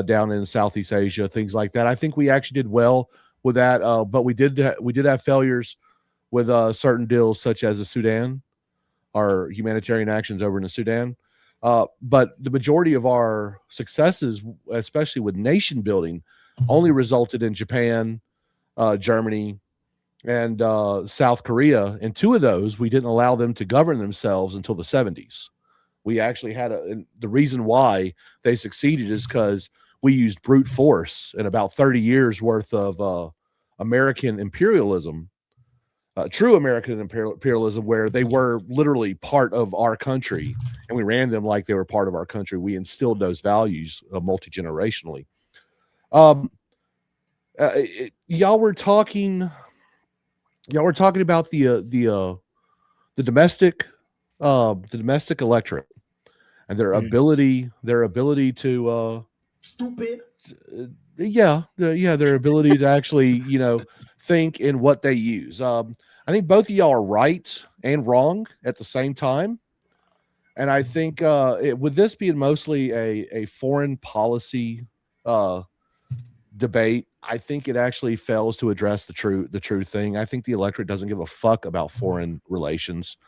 down in Southeast Asia, things like that. I think we actually did well with that, but we did have failures with certain deals, such as the Sudan, our humanitarian actions over in the Sudan. But the majority of our successes, especially with nation building, only resulted in Japan, Germany, and South Korea. And two of those, we didn't allow them to govern themselves until the 70s. We actually had the reason why they succeeded is because we used brute force and about 30 years worth of American imperialism, true American imperialism, where they were literally part of our country and we ran them like they were part of our country. We instilled those values multi-generationally. Y'all were talking about the domestic electorate and their ability to their ability to actually think in what they use. I think both of y'all are right and wrong at the same time, and I think with this being mostly a foreign policy debate, I think it actually fails to address the true thing. I think the electorate doesn't give a fuck about foreign relations.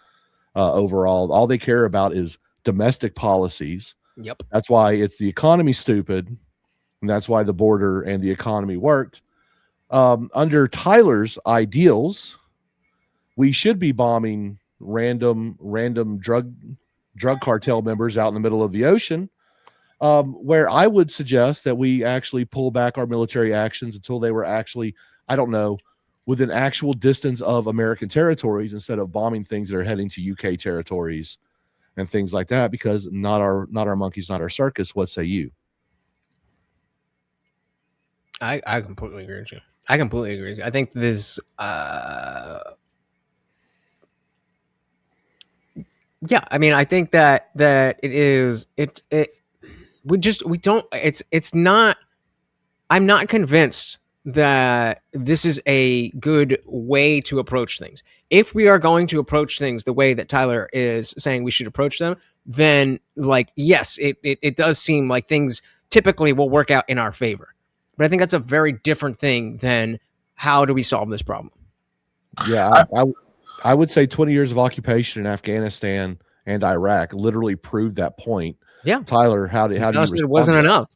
Overall, all they care about is domestic policies. Yep. That's why it's the economy stupid, and that's why the border and the economy worked. Under Tyler's ideals, we should be bombing random drug cartel members out in the middle of the ocean. Where I would suggest that we actually pull back our military actions until they were actually, I don't know, within actual distance of American territories, instead of bombing things that are heading to UK territories and things like that, because not our monkeys, not our circus. What say you? I completely agree with you. I think this I mean, I think that I'm not convinced that this is a good way to approach things. If we are going to approach things the way that Tyler is saying we should approach them, then yes, it does seem like things typically will work out in our favor. But I think that's a very different thing than how do we solve this problem? Yeah, I would say 20 years of occupation in Afghanistan and Iraq literally proved that point. Yeah. Tyler, how do you It respond wasn't to that? enough.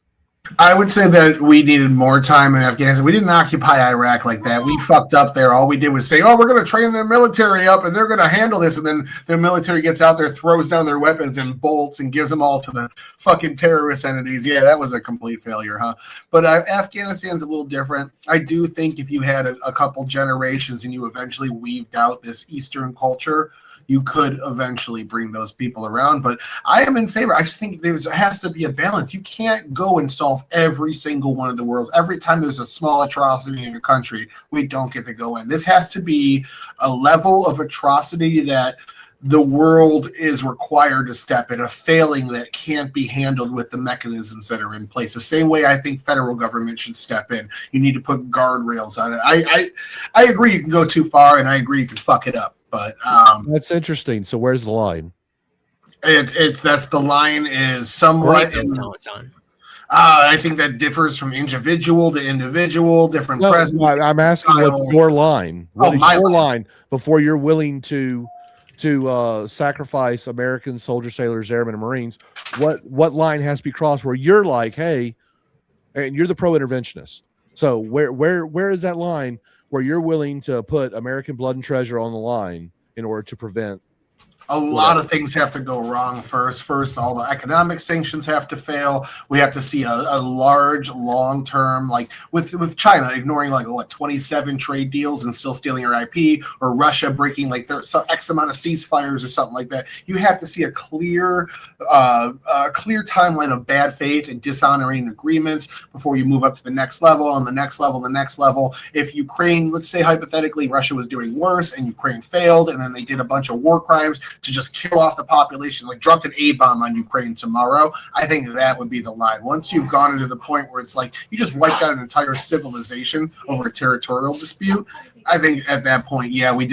I would say that we needed more time in Afghanistan. We didn't occupy Iraq like that. We fucked up there. All we did was say, "Oh, we're going to train their military up, and they're going to handle this." And then the military gets out there, throws down their weapons and bolts, and gives them all to the fucking terrorist entities. Yeah, that was a complete failure, huh? But Afghanistan's a little different. I do think if you had a couple generations and you eventually weaved out this Eastern culture, you could eventually bring those people around. But I am in favor. I just think there has to be a balance. You can't go and solve every single one of the world's. Every time there's a small atrocity in your country, we don't get to go in. This has to be a level of atrocity that the world is required to step in, a failing that can't be handled with the mechanisms that are in place. The same way I think federal government should step in. You need to put guardrails on it. I agree you can go too far, and I agree you can fuck it up. But That's interesting. So where's the line? That's the line is somewhat. I think that differs from individual to individual, different presidents. I'm asking what's your line. What is your line before you're willing to sacrifice American soldiers, sailors, airmen, and Marines? What line has to be crossed where you're like, hey, and you're the pro-interventionist. So where is that line where you're willing to put American blood and treasure on the line in order to prevent? A lot of things have to go wrong first. First, all the economic sanctions have to fail. We have to see a large, long-term, like with China ignoring 27 trade deals and still stealing our IP, or Russia breaking X amount of ceasefires or something like that. You have to see a clear timeline of bad faith and dishonoring agreements before you move up to the next level, and the next level, the next level. If Ukraine, let's say hypothetically, Russia was doing worse and Ukraine failed, and then they did a bunch of war crimes to just kill off the population, like dropped an A-bomb on Ukraine tomorrow, I think that would be the line. Once you've gone into the point where it's like you just wiped out an entire civilization over a territorial dispute, I think at that point, yeah, we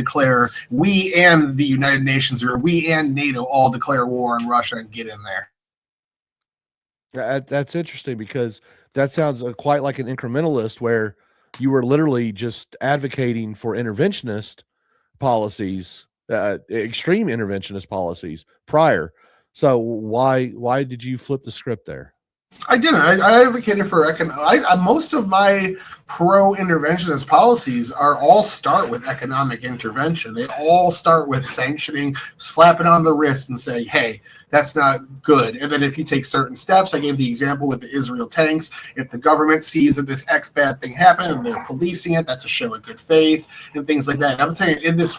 and the United Nations, or we and NATO all declare war on Russia and get in there. That's interesting, because that sounds quite like an incrementalist, where you were literally just advocating for interventionist policies, extreme interventionist policies prior. So why did you flip the script there? I didn't. I advocated for most of my pro-interventionist policies all start with economic intervention. They all start with sanctioning, slapping on the wrist and say, hey, that's not good. And then if you take certain steps, I gave the example with the Israel tanks. If the government sees that this X bad thing happened and they're policing it, that's a show of good faith and things like that. I'm saying in this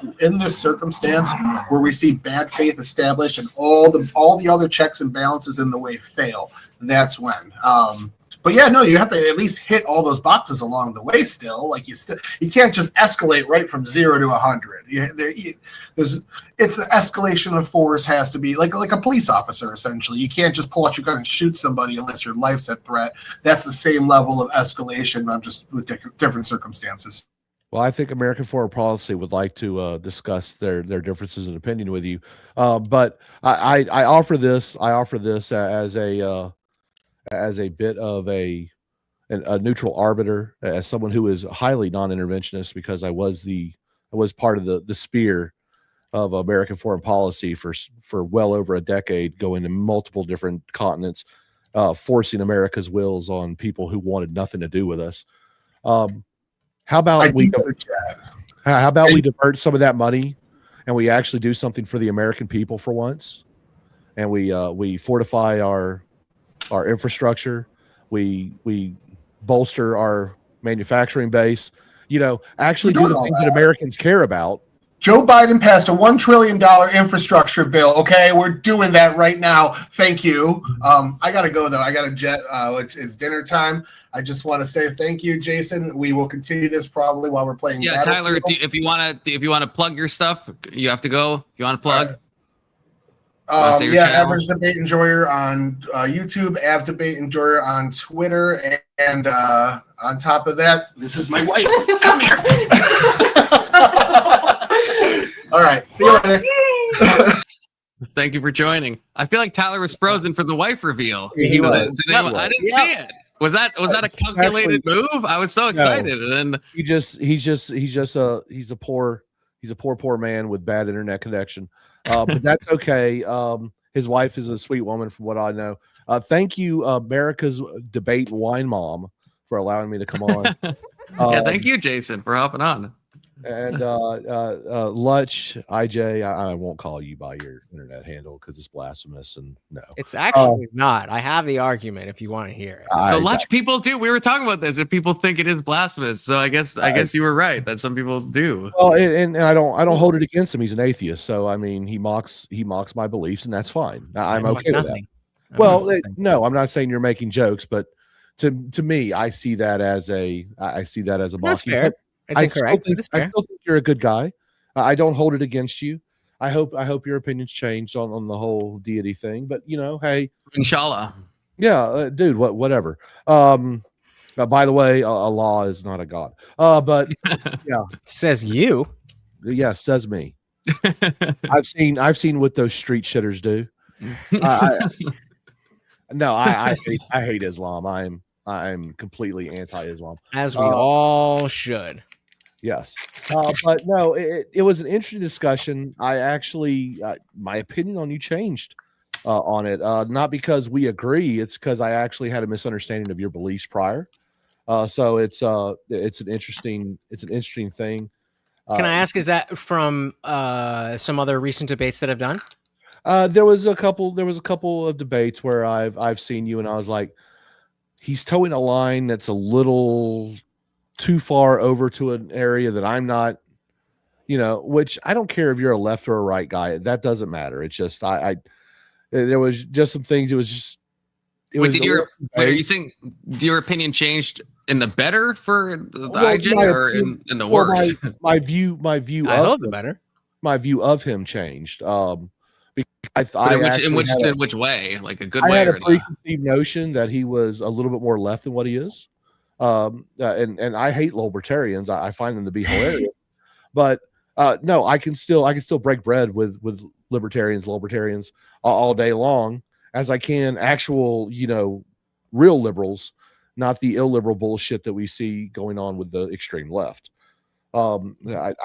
circumstance where we see bad faith established and all the other checks and balances in the way fail, that's when. But yeah, no, you have to at least hit all those boxes along the way still. Like you can't just escalate right from 0 to 100. It's the escalation of force has to be like a police officer, essentially. You can't just pull out your gun and shoot somebody unless your life's at threat. That's the same level of escalation, but just with different circumstances. Well, I think American foreign policy would like to discuss their differences in opinion with you. But I offer this as a bit of a neutral arbiter, as someone who is highly non-interventionist, because I was part of the spear of American foreign policy for well over a decade, going to multiple different continents, forcing America's wills on people who wanted nothing to do with us. How about we divert some of that money and we actually do something for the American people for once, and we fortify our infrastructure, we bolster our manufacturing base, actually do the things that Americans care about. Joe Biden passed a $1 trillion infrastructure bill. Okay, we're doing that right now. Thank you. I gotta go though. I got a jet. It's dinner time. I just want to say thank you, Jason. We will continue this probably while we're playing. Yeah, Tyler. If you want to plug your stuff, you have to go. If you want to plug. Average Debate Enjoyer on YouTube, AverageDebateEnjoyer on Twitter, and on top of that, this is my wife. Come here. All right, see you later. Thank you for joining. I feel like Tyler was frozen for the wife reveal. He was. I didn't see it. Was that a calculated move? I was so excited, and he's a poor man with bad internet connection. But that's okay. His wife is a sweet woman, from what I know. Thank you, America's Debate Wine Mom, for allowing me to come on. Yeah, thank you, Jason, for hopping on. And Lutch, IJ, I won't call you by your internet handle because it's blasphemous, and no, It's actually not. I have the argument if you want to hear it. The Lutch people do. We were talking about this. If people think it is blasphemous, so I guess you were right that some people do. Well, and I don't hold it against him. He's an atheist, so I mean, he mocks my beliefs, and that's fine. I'm okay with that. Well, no, I'm not saying you're making jokes, but to me, I see that as a mocking. That's fair. It's incorrect. I still think you're a good guy. I don't hold it against you. I hope your opinions changed on the whole deity thing. But hey, Inshallah. Yeah, dude. Whatever. By the way, Allah is not a god. But yeah, says you. Yeah, says me. I've seen what those street shitters do. No, I hate Islam. I'm completely anti-Islam, as we all should. Yes, but no, it was an interesting discussion. I actually, my opinion on you changed on it, not because we agree. It's because I actually had a misunderstanding of your beliefs prior. So it's an interesting thing. Can I ask, is that from some other recent debates that I've done? There was a couple of debates where I've seen you, and I was like, he's towing a line that's a little too far over to an area that I'm not, which I don't care if you're a left or a right guy. That doesn't matter. It's just, there was just some things. Are you saying your opinion changed in the better for the IJ or in the worse? My view I hope the better. My view of him changed. In which way? Like a good way? I had a preconceived notion that he was a little bit more left than what he is. And I hate libertarians. I find them to be hilarious. But no, I can still break bread with libertarians all day long, as I can actual, real liberals, not the illiberal bullshit that we see going on with the extreme left. I don't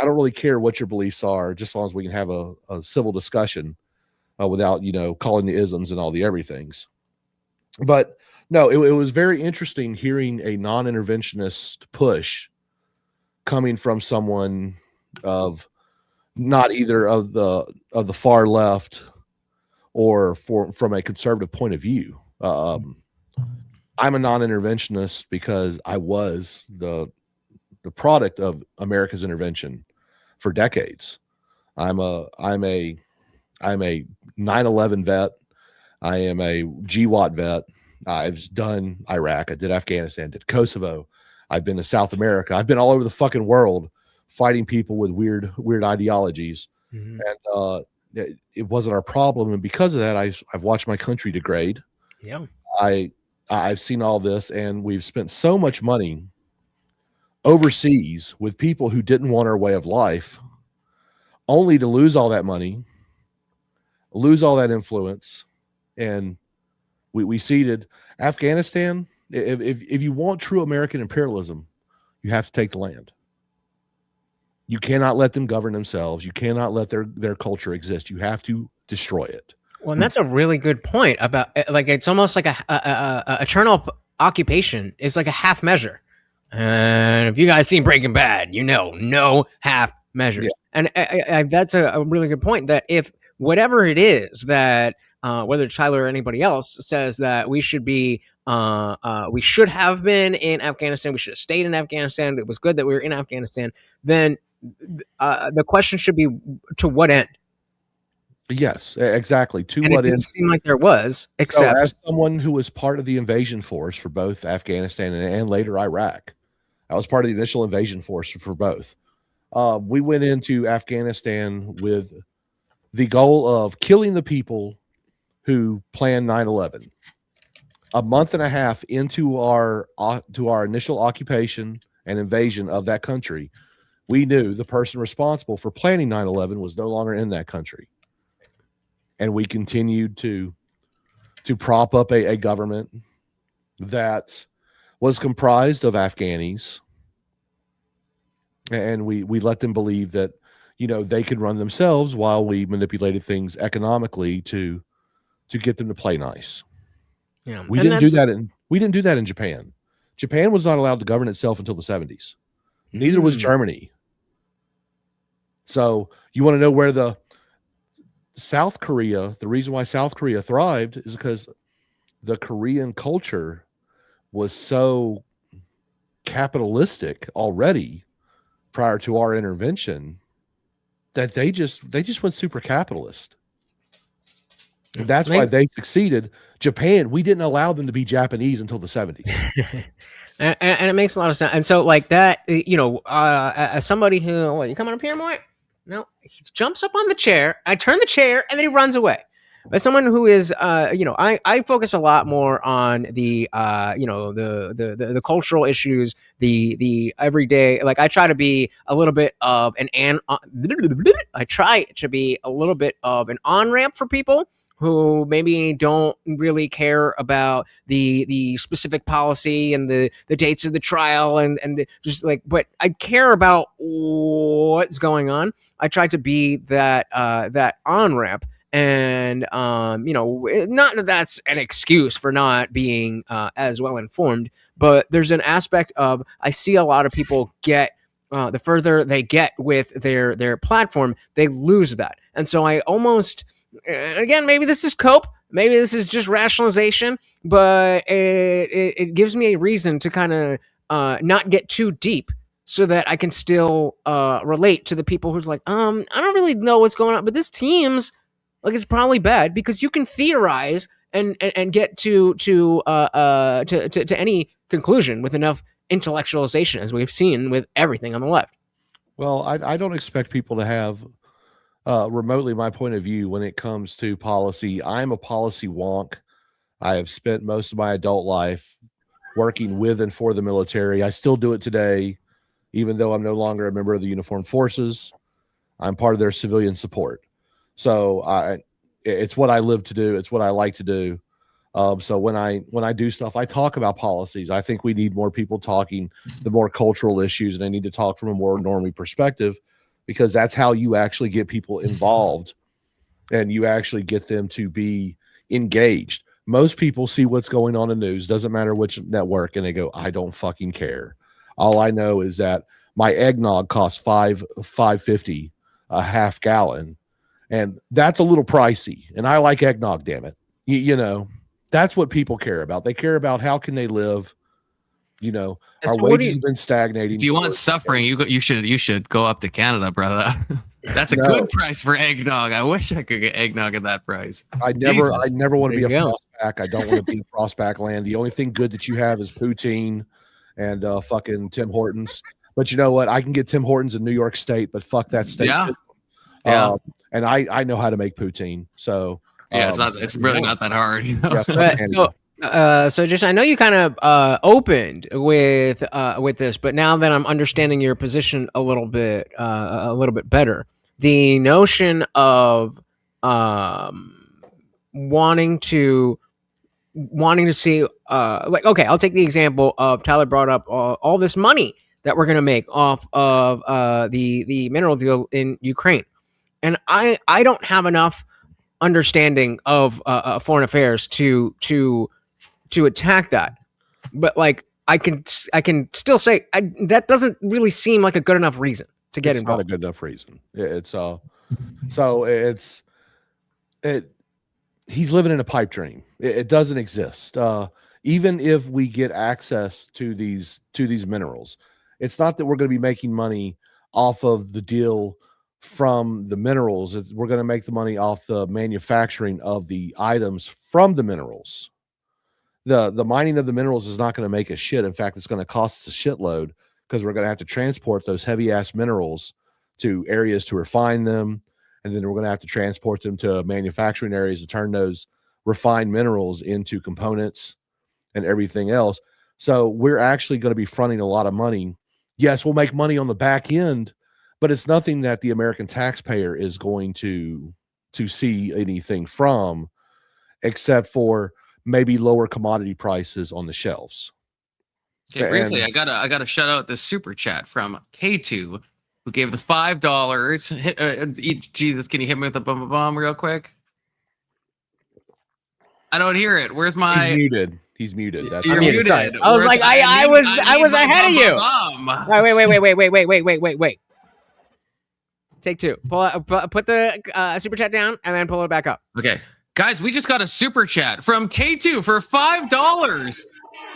really care what your beliefs are, just as long as we can have a civil discussion without, calling the isms and all the everythings. But no, it was very interesting hearing a non-interventionist push coming from someone of not either of the far left or from a conservative point of view. I'm a non-interventionist because I was the product of America's intervention for decades. I'm a 9/11 vet. I am a GWAT vet. I've done Iraq. I did Afghanistan, did Kosovo. I've been to South America. I've been all over the fucking world fighting people with weird ideologies. Mm-hmm. And it wasn't our problem. And because of that, I've watched my country degrade. Yeah. I've seen all this, and we've spent so much money overseas with people who didn't want our way of life, only to lose all that money, lose all that influence. And we ceded Afghanistan. If you want true American imperialism, you have to take the land. You cannot let them govern themselves. You cannot let their culture exist. You have to destroy it. Well, and that's a really good point about, like, it's almost like a eternal occupation is like a half measure. And if you guys seen Breaking Bad, no half measures. Yeah. And that's a really good point, that if whatever it is that whether Tyler or anybody else says that we should have been in Afghanistan, we should have stayed in Afghanistan, it was good that we were in Afghanistan, then the question should be, to what end? Yes, exactly. To and what it end? It seemed like there was, except as someone who was part of the invasion force for both Afghanistan and later Iraq. I was part of the initial invasion force for both. We went into Afghanistan with the goal of killing the people who planned 9/11. A month and a half into our initial occupation and invasion of that country, we knew the person responsible for planning 9/11 was no longer in that country. And we continued to prop up a government that was comprised of Afghanis. And we let them believe that, they could run themselves while we manipulated things economically to to get them to play nice. Yeah, We didn't do that in Japan. Japan was not allowed to govern itself until the 70s. Neither was Germany. So you want to know where the reason why South Korea thrived is because the Korean culture was so capitalistic already prior to our intervention that they just went super capitalist. And that's why they succeeded. Japan, we didn't allow them to be Japanese until the 70s. and it makes a lot of sense. And so like that, as somebody who, what, you coming up here more? No, he jumps up on the chair. I turn the chair and then he runs away. As someone who is, I focus a lot more on the, the cultural issues, the everyday. Like I try to be a little bit of an on ramp for people who maybe don't really care about the specific policy and the dates of the trial and just like, but I care about what's going on. I try to be that on ramp. And, not that that's an excuse for not being as well informed, but there's an aspect of, I see a lot of people get, the further they get with their platform, they lose that. And so I almost, again, maybe this is cope, maybe this is just rationalization, but it gives me a reason to kind of not get too deep so that I can still relate to the people who's like, I don't really know what's going on, but this team's like, it's probably bad, because you can theorize and get to any conclusion with enough intellectualization, as we've seen with everything on the left. Well, I don't expect people to have remotely my point of view when it comes to policy. I'm a policy wonk. I have spent most of my adult life working with and for the military. I still do it today, even though I'm no longer a member of the uniformed forces. I'm part of their civilian support. So it's what I live to do. It's what I like to do. So when I do stuff, I talk about policies. I think we need more people talking the more cultural issues, and they need to talk from a more normie perspective, because that's how you actually get people involved and you actually get them to be engaged. Most people see what's going on in the news, doesn't matter which network, and they go, I don't fucking care. All I know is that my eggnog costs $5.50 a half gallon. And that's a little pricey. And I like eggnog, damn it. You know, that's what people care about. They care about how can they live. You know, our wages have been stagnating. If you want suffering, you should go up to Canada, brother. That's a good price for eggnog. I wish I could get eggnog at that price. I never want to be a frostback. I don't want to be frostback land. The only thing good that you have is poutine and fucking Tim Hortons. But you know what? I can get Tim Hortons in New York State, but fuck that state. Yeah. And I know how to make poutine. So it's really not that hard. You know? So just, I know you kind of opened with this, but now that I'm understanding your position a little bit better, the notion of wanting to see, like, okay, I'll take the example of Tyler brought up all this money that we're going to make off of the mineral deal in Ukraine. And I don't have enough understanding of foreign affairs to attack that, but like I can still say that doesn't really seem like a good enough reason to get involved. Not a good enough reason. It's he's living in a pipe dream. It doesn't exist. Even if we get access to these minerals, it's not that we're going to be making money off of the deal from the minerals. We're going to make the money off the manufacturing of the items from the minerals. The mining of the minerals is not going to make a shit. In fact, it's going to cost us a shitload, because we're going to have to transport those heavy ass minerals to areas to refine them. And then we're going to have to transport them to manufacturing areas to turn those refined minerals into components and everything else. So we're actually going to be fronting a lot of money. Yes, we'll make money on the back end, but it's nothing that the American taxpayer is going to see anything from, except for maybe lower commodity prices on the shelves. Okay, briefly, I gotta shout out this super chat from K2, who gave the $5. Jesus, can you hit me with a bomb real quick? I don't hear it. Where's my? He's muted. He's muted. That's You're I'm muted, muted. sorry. I was Where's like, my- I was my ahead of you. bum. Wait. Take two. Put the super chat down and then pull it back up. Okay, guys, we just got a super chat from K2 for $5.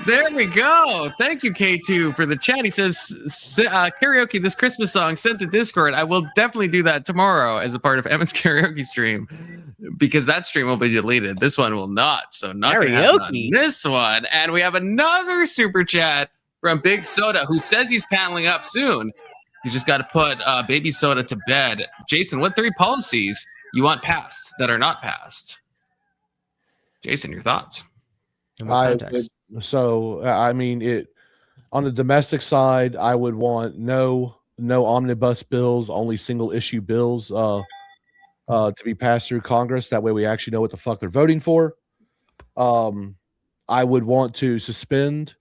There we go. Thank you, K2, for the chat. He says, karaoke this Christmas song sent to Discord. I will definitely do that tomorrow as a part of Emmett's karaoke stream because that stream will be deleted. This one will not. So not gonna happen on Karaoke? this one. And we have another super chat from Big Soda who says he's paneling up soon. You just got to put Baby Soda to bed. Jason, what 3 policies you want passed that are not passed? Jason, your thoughts? In what context? I mean, it on the domestic side, I would want no omnibus bills, only single issue bills to be passed through Congress. That way we actually know what the fuck they're voting for. I would want to suspend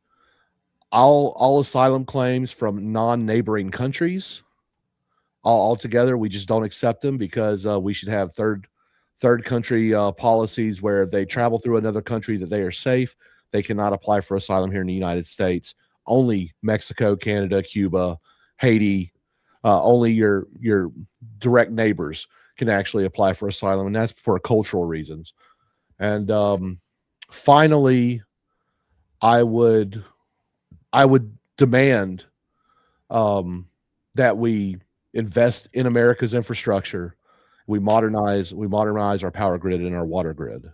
all asylum claims from non-neighboring countries altogether. We just don't accept them because we should have third country policies where if they travel through another country that they are safe, they cannot apply for asylum here in the United States. Only Mexico, Canada, Cuba, Haiti, only your direct neighbors can actually apply for asylum, and that's for cultural reasons. And finally, I would demand that we invest in America's infrastructure. We modernize our power grid and our water grid.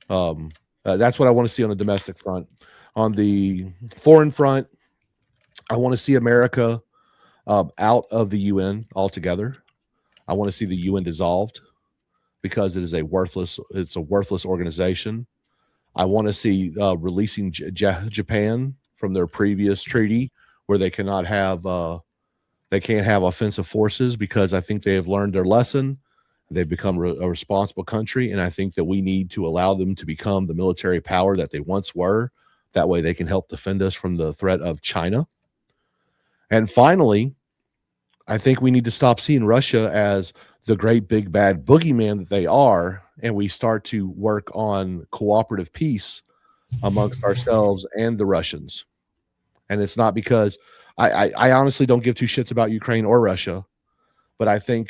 That's what I want to see on the domestic front. On the foreign front, I want to see America out of the UN altogether. I want to see the UN dissolved because it is a worthless organization. I want to see releasing Japan from their previous treaty where they can't have offensive forces because I think they have learned their lesson. They've become a responsible country, and I think that we need to allow them to become the military power that they once were. That way they can help defend us from the threat of China. And finally, I think we need to stop seeing Russia as the great big bad boogeyman that they are, and we start to work on cooperative peace amongst ourselves and the Russians. And it's not because I honestly don't give two shits about Ukraine or Russia. But I think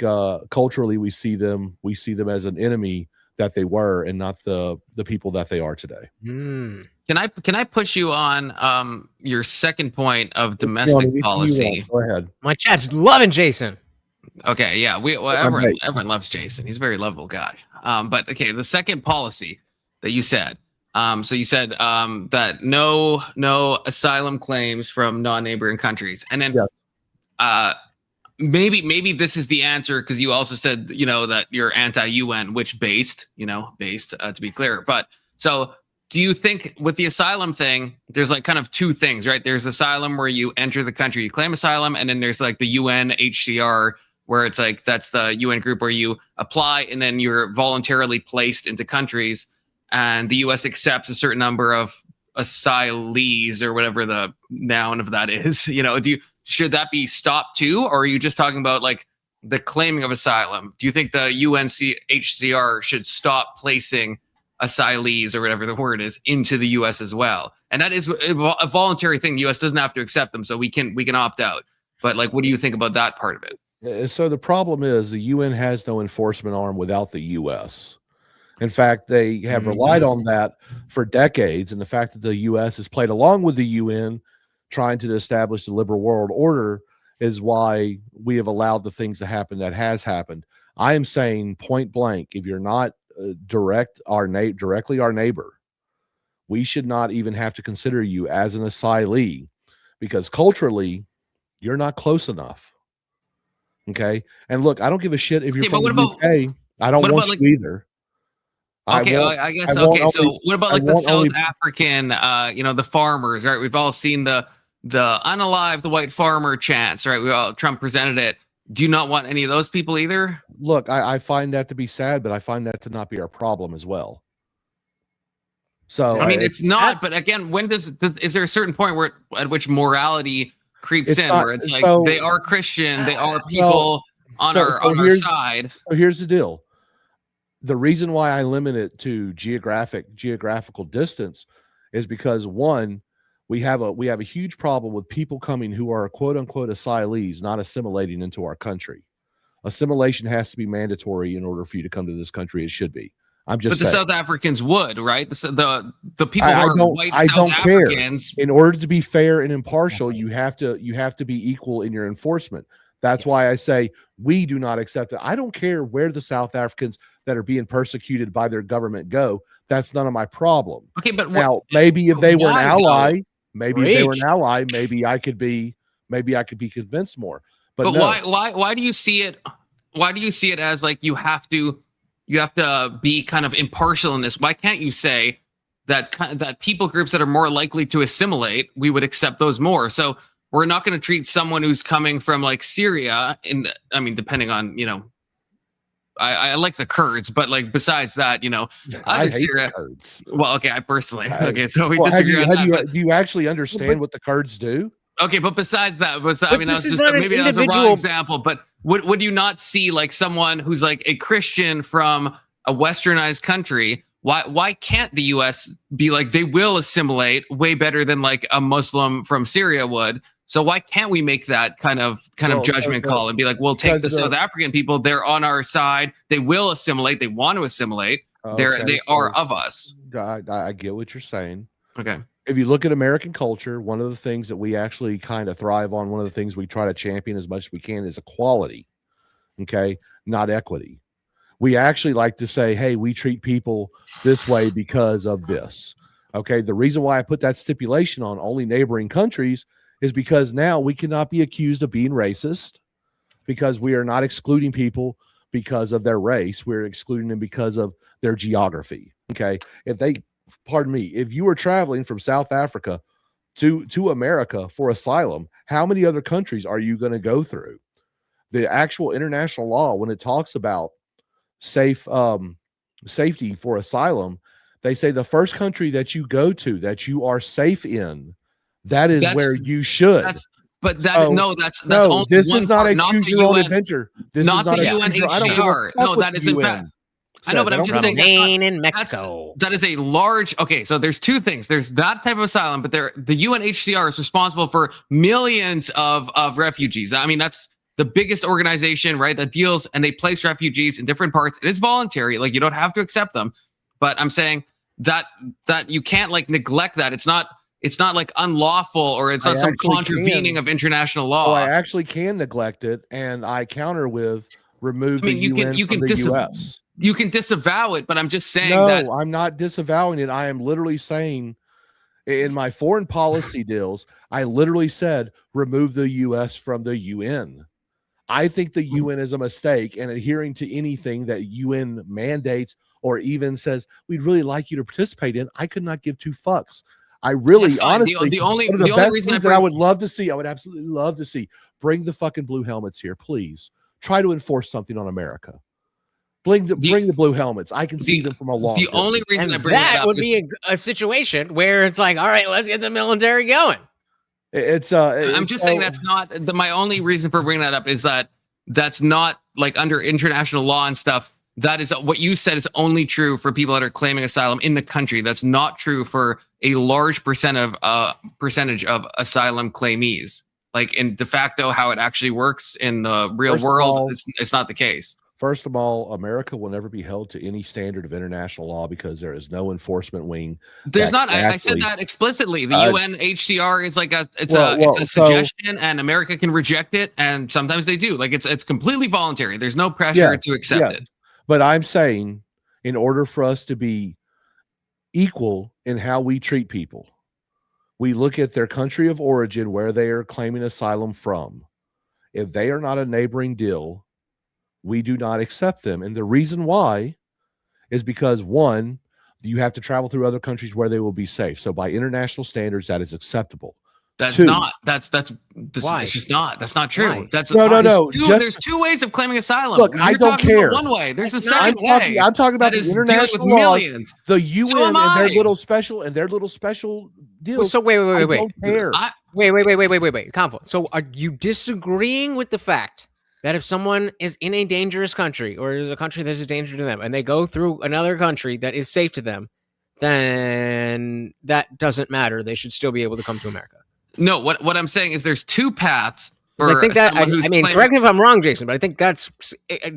culturally we see them as an enemy that they were, and not the people that they are today. Can I push you on your second point of domestic policy? Go ahead. My chat's loving Jason. Okay, yeah, everyone loves Jason. He's a very lovable guy. But okay, the second policy that you said. So you said that no asylum claims from non-neighboring countries, and then maybe this is the answer because you also said that you're anti-UN, which based to be clear. But so do you think with the asylum thing, there's like kind of two things, right? There's asylum where you enter the country, you claim asylum, and then there's like the UNHCR where it's like that's the UN group where you apply and then you're voluntarily placed into countries, and the US accepts a certain number of asylees or whatever the noun of that is. Should that be stopped too, or are you just talking about like the claiming of asylum? Do you think the UNHCR should stop placing asylees or whatever the word is into the US as well? And that is a voluntary thing. The US doesn't have to accept them, so we can opt out. But like, what do you think about that part of it? So the problem is the UN has no enforcement arm without the US. In fact, they have relied on that for decades, and the fact that the US has played along with the UN trying to establish the liberal world order is why we have allowed the things to happen that has happened. I am saying point blank, if you're not directly our neighbor, we should not even have to consider you as an asylee because culturally you're not close enough. Okay. And look, I don't give a shit if you're from the UK. I don't want you either. Okay, I guess. So what about like the South African, the farmers, right? We've all seen the unalive the white farmer chants, right? Trump presented it. Do you not want any of those people either? Look, I find that to be sad, but I find that to not be our problem as well. So I mean, it's not. But again, is there a certain point at which morality creeps in, where it's like they are Christian, they are people on our side? So here's the deal. the reason why I limit it to geographical distance is because one, we have a huge problem with people coming who are quote unquote asylees not assimilating into our country. Assimilation has to be mandatory in order for you to come to this country. It should be. I'm just But the saying. South Africans would, right? The people who I are don't, white I South don't care. Africans. In order to be fair and impartial, you have to be equal in your enforcement. That's why I say we do not accept it. I don't care where the South Africans that are being persecuted by their government go. That's none of my problem. Okay, but Now, maybe if they were an why, ally, maybe if they were an Preach. ally, maybe I could be convinced more. But no. why do you see it? Why do you see it as like you have to be kind of impartial in this? Why can't you say that people groups that are more likely to assimilate, we would accept those more? So we're not going to treat someone who's coming from like Syria depending on, I like the Kurds, but like besides that, I hate Syria. the Kurds. Well, okay, I personally, so we Well, disagree on that. do you actually understand what the Kurds do? Okay, but besides that, this is not an maybe that's a wrong individual- example, but would you not see like someone who's like a Christian from a westernized country? Why can't the US be like, they will assimilate way better than like a Muslim from Syria would? So why can't we make that kind of judgment call and be like, we'll take the South African people, they're on our side, they will assimilate, they want to assimilate, they are of us. I get what you're saying. Okay. If you look at American culture, one of the things that we actually kind of thrive on, one of the things we try to champion as much as we can is equality, okay, not equity. We actually like to say, hey, we treat people this way because of this, okay? The reason why I put that stipulation on only neighboring countries is because now we cannot be accused of being racist because we are not excluding people because of their race. We're excluding them because of their geography, okay? If you were traveling from South Africa to America for asylum, how many other countries are you going to go through? The actual international law, when it talks about safety for asylum, they say the first country that you go to that you are safe in, that's where you should. Only this one is not part, a choose your own adventure. This not is not the a UNHCR. No, that is in fact. I know, but I'm just saying Maine and Mexico. That is a large. Okay, so there's two things. There's that type of asylum, but the UNHCR is responsible for millions of refugees. I mean, that's the biggest organization, right? That deals and they place refugees in different parts. It is voluntary, like you don't have to accept them. But I'm saying that you can't like neglect that. It's not like unlawful or it's not some contravening of international law. Oh, I actually can neglect it, and I counter with remove the UN from the US. You can disavow it, but I'm just saying No, I'm not disavowing it. I am literally saying in my foreign policy deals, I literally said remove the US from the UN. I think the UN is a mistake, and adhering to anything that UN mandates or even says we'd really like you to participate in, I could not give two fucks. I really, honestly, the only best reason things that I would love to see, I would absolutely love to see, bring the fucking blue helmets here, please. Try to enforce something on America. Bring the blue helmets. I can see them from a long. The only reason I bring that would be a situation where it's like, all right, let's get the military going. I'm just saying that's not my only reason for bringing that up is that that's not like under international law and stuff. That is what you said is only true for people that are claiming asylum in the country. That's not true for a large percentage of asylum claimees. Like in de facto, how it actually works in the real world, it's not the case. First of all, America will never be held to any standard of international law because there is no enforcement wing. There's not. I said that explicitly. The UNHCR is like a suggestion, and America can reject it, and sometimes they do. Like it's completely voluntary. There's no pressure to accept it. But I'm saying, in order for us to be equal in how we treat people, we look at their country of origin, where they are claiming asylum from. If they are not a neighboring deal, we do not accept them. And the reason why is because, one, you have to travel through other countries where they will be safe. So by international standards, that is acceptable. That's Two, not. That's why? It's just not. That's not true. Why? That's no. There's two ways of claiming asylum. Look, I don't care. One way. There's a second way. I'm talking about the international laws, the UN and their little special deals. So wait. I don't care. Wait. Conflict. So are you disagreeing with the fact that if someone is in a dangerous country or is a country that is a danger to them and they go through another country that is safe to them, then that doesn't matter. They should still be able to come to America. No, what I'm saying is there's two paths. I think that, I mean, claiming, correct me if I'm wrong, Jason, but I think that's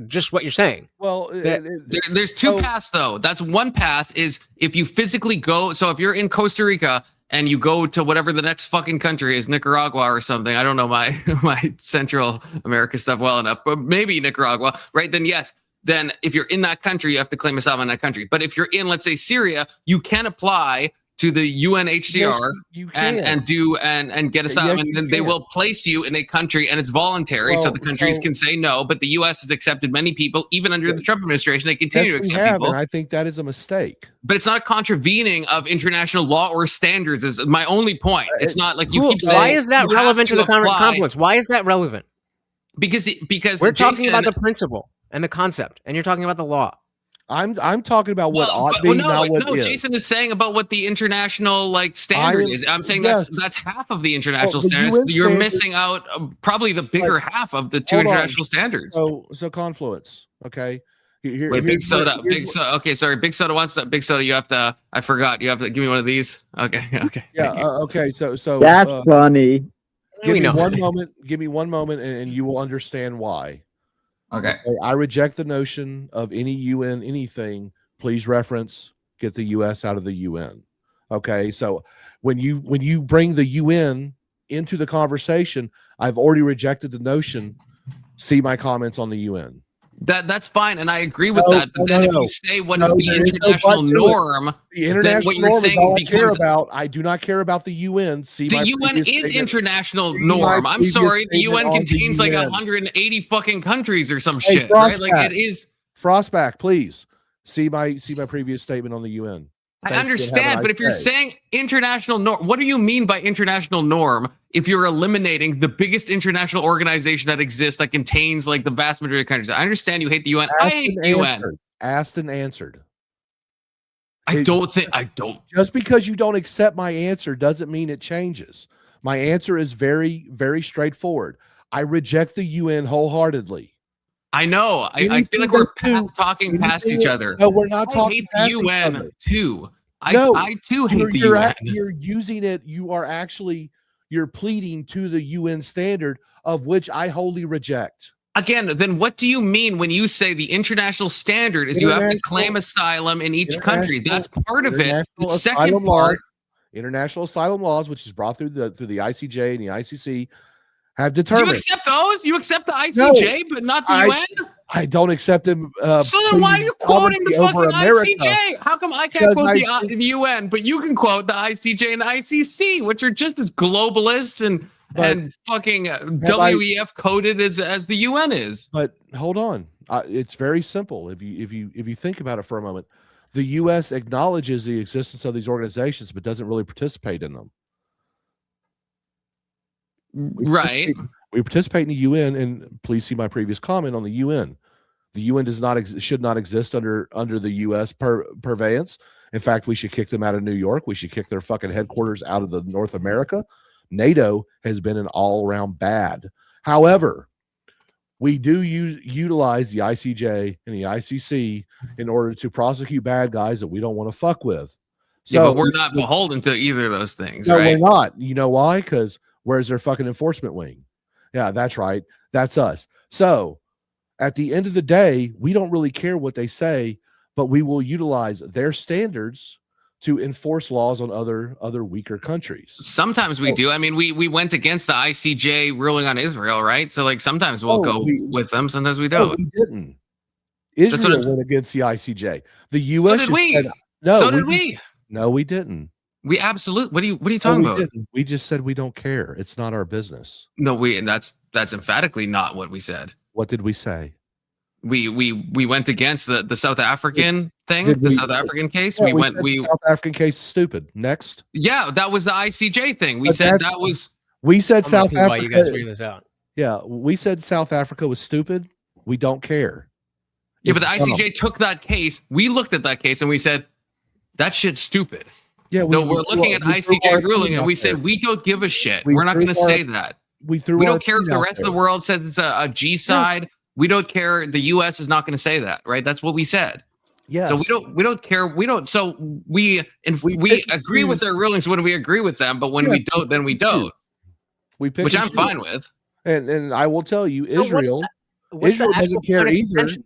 just what you're saying. Well, there's two paths though. That's one path is if you physically go. So if you're in Costa Rica and you go to whatever the next fucking country is, Nicaragua or something. I don't know my Central America stuff well enough, but maybe Nicaragua, right? Then yes. Then if you're in that country, you have to claim asylum in that country. But if you're in, let's say, Syria, you can apply to the UNHCR and get asylum, and then they will place you in a country, and it's voluntary, so the countries can say no. But the U.S. has accepted many people, even under the Trump administration. They continue to accept people. And I think that is a mistake. But it's not a contravening of international law or standards. Is my only point. It's not like you keep saying. Why is that relevant to the confluence? Why is that relevant? Because we're talking about the principle and the concept, and you're talking about the law. I'm talking about what ought be, not what is. Jason is saying about what the international standard is. I'm saying that's half of the international standards. You're missing out probably the bigger half of the two international standards. So confluence, okay. Wait, Big Soda. Okay, sorry. Big Soda wants that. Big Soda, you have to. I forgot. You have to give me one of these. Okay. Yeah. Okay. So that's funny. Give me one moment, and you will understand why. Okay. I reject the notion of any UN anything. Please reference get the U.S. out of the UN. Okay. So when you bring the UN into the conversation, I've already rejected the notion. See my comments on the UN. That's fine, and I agree with that. But then if you say what is the international norm, the international norm is all I care about. I do not care about the UN. The UN is international norm. I'm sorry, the UN contains like 180 fucking countries or some shit, right? Like it is. Frostback, please see my previous statement on the UN. I understand, but if you're saying international norm, what do you mean by international norm if you're eliminating the biggest international organization that exists that contains like the vast majority of countries? I understand you hate the UN. I hate the UN. Asked and answered. I don't. Just because you don't accept my answer doesn't mean it changes. My answer is very, very straightforward. I reject the UN wholeheartedly. I know. I feel like we're talking past each other. No, we're not talking past each other. I hate the UN too. I too hate the UN. You're using it. You're pleading to the UN standard, of which I wholly reject. Again, then what do you mean when you say the international standard is you have to claim asylum in each country? That's part of it. The second part, international asylum laws, which is brought through the ICJ and the ICC, have determined. Do you accept those? You accept the ICJ, but not the UN? I don't accept them. So then why are you quoting the fucking ICJ? How come I can't quote the UN, but you can quote the ICJ and the ICC, which are just as globalist and fucking WEF coded as the UN is? But hold on, it's very simple. If you think about it for a moment, the U.S. acknowledges the existence of these organizations, but doesn't really participate in them. Right. We participate in the UN, and please see my previous comment on the UN. The UN should not exist under the U.S. purveyance. In fact, we should kick them out of New York. We should kick their fucking headquarters out of the North America. NATO has been an all-around bad. However, we do utilize the ICJ and the ICC in order to prosecute bad guys that we don't want to fuck with. So, but we're not beholden to either of those things, no, right? We're not. You know why? Because where's their fucking enforcement wing? Yeah, that's right. That's us. So at the end of the day, we don't really care what they say, but we will utilize their standards to enforce laws on other weaker countries. Sometimes we do. I mean, we went against the ICJ ruling on Israel, right? So like sometimes we'll go with them, sometimes we don't. No, we didn't. Israel went against the ICJ. The U.S. So did we. No, we didn't. We absolutely. What are you talking about? Didn't. We just said we don't care. It's not our business. No, and that's emphatically not what we said. What did we say? We went against the South African thing, the South African case. Yeah, South African case is stupid. Next. Yeah, that was the ICJ thing. We said that was. We said South Africa. Why you guys figure this out? Yeah, we said South Africa was stupid. We don't care. Yeah, but the ICJ took that case. We looked at that case and we said that shit's stupid. Yeah, we're looking at ICJ ruling and we said we don't give a shit. We're not going to say that. we threw. We our don't care if opinion the out rest of there. the world says it's a G side. We don't care. The U.S. is not going to say that, right? That's what we said. Yes. So we don't care. We don't. So we pick and agree with choose. their rulings when we agree with them, but when Yes, we don't, then we don't. We pick Which and I'm choose. fine with. And I will tell you, So Israel what's the doesn't actual care point of either. contention?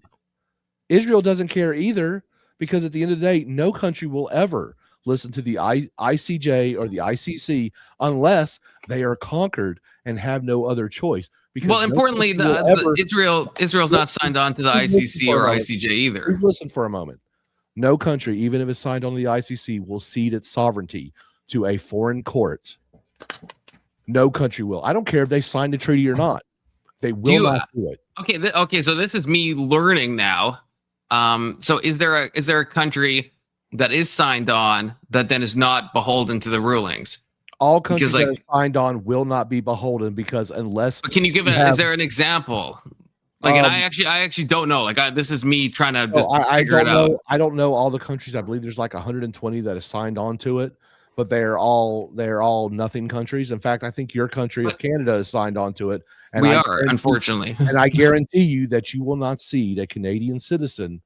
Israel doesn't care either, because at the end of the day, no country will ever listen to the ICJ or the ICC unless they are conquered and have no other choice. Because Well, no importantly, country will ever, Israel's not signed on to the Please listen ICC for a or moment. ICJ either. Please listen for a moment. No country, even if it's signed on the ICC, will cede its sovereignty to a foreign court. No country will. I don't care if they signed a treaty or not. They will not do it. Okay, okay. So this is me learning now. So is there a country that is signed on that then is not beholden to the rulings? All countries Because, that are signed on will not be beholden, because unless. But can you give is there an example? Like, and I actually don't know. Like, this is me trying to just figure it out. I don't know all the countries. I believe there's like 120 that is signed on to it, but they're all nothing countries. In fact, I think your country of Canada is signed on to it. And we are, unfortunately. And I guarantee you that you will not cede a Canadian citizen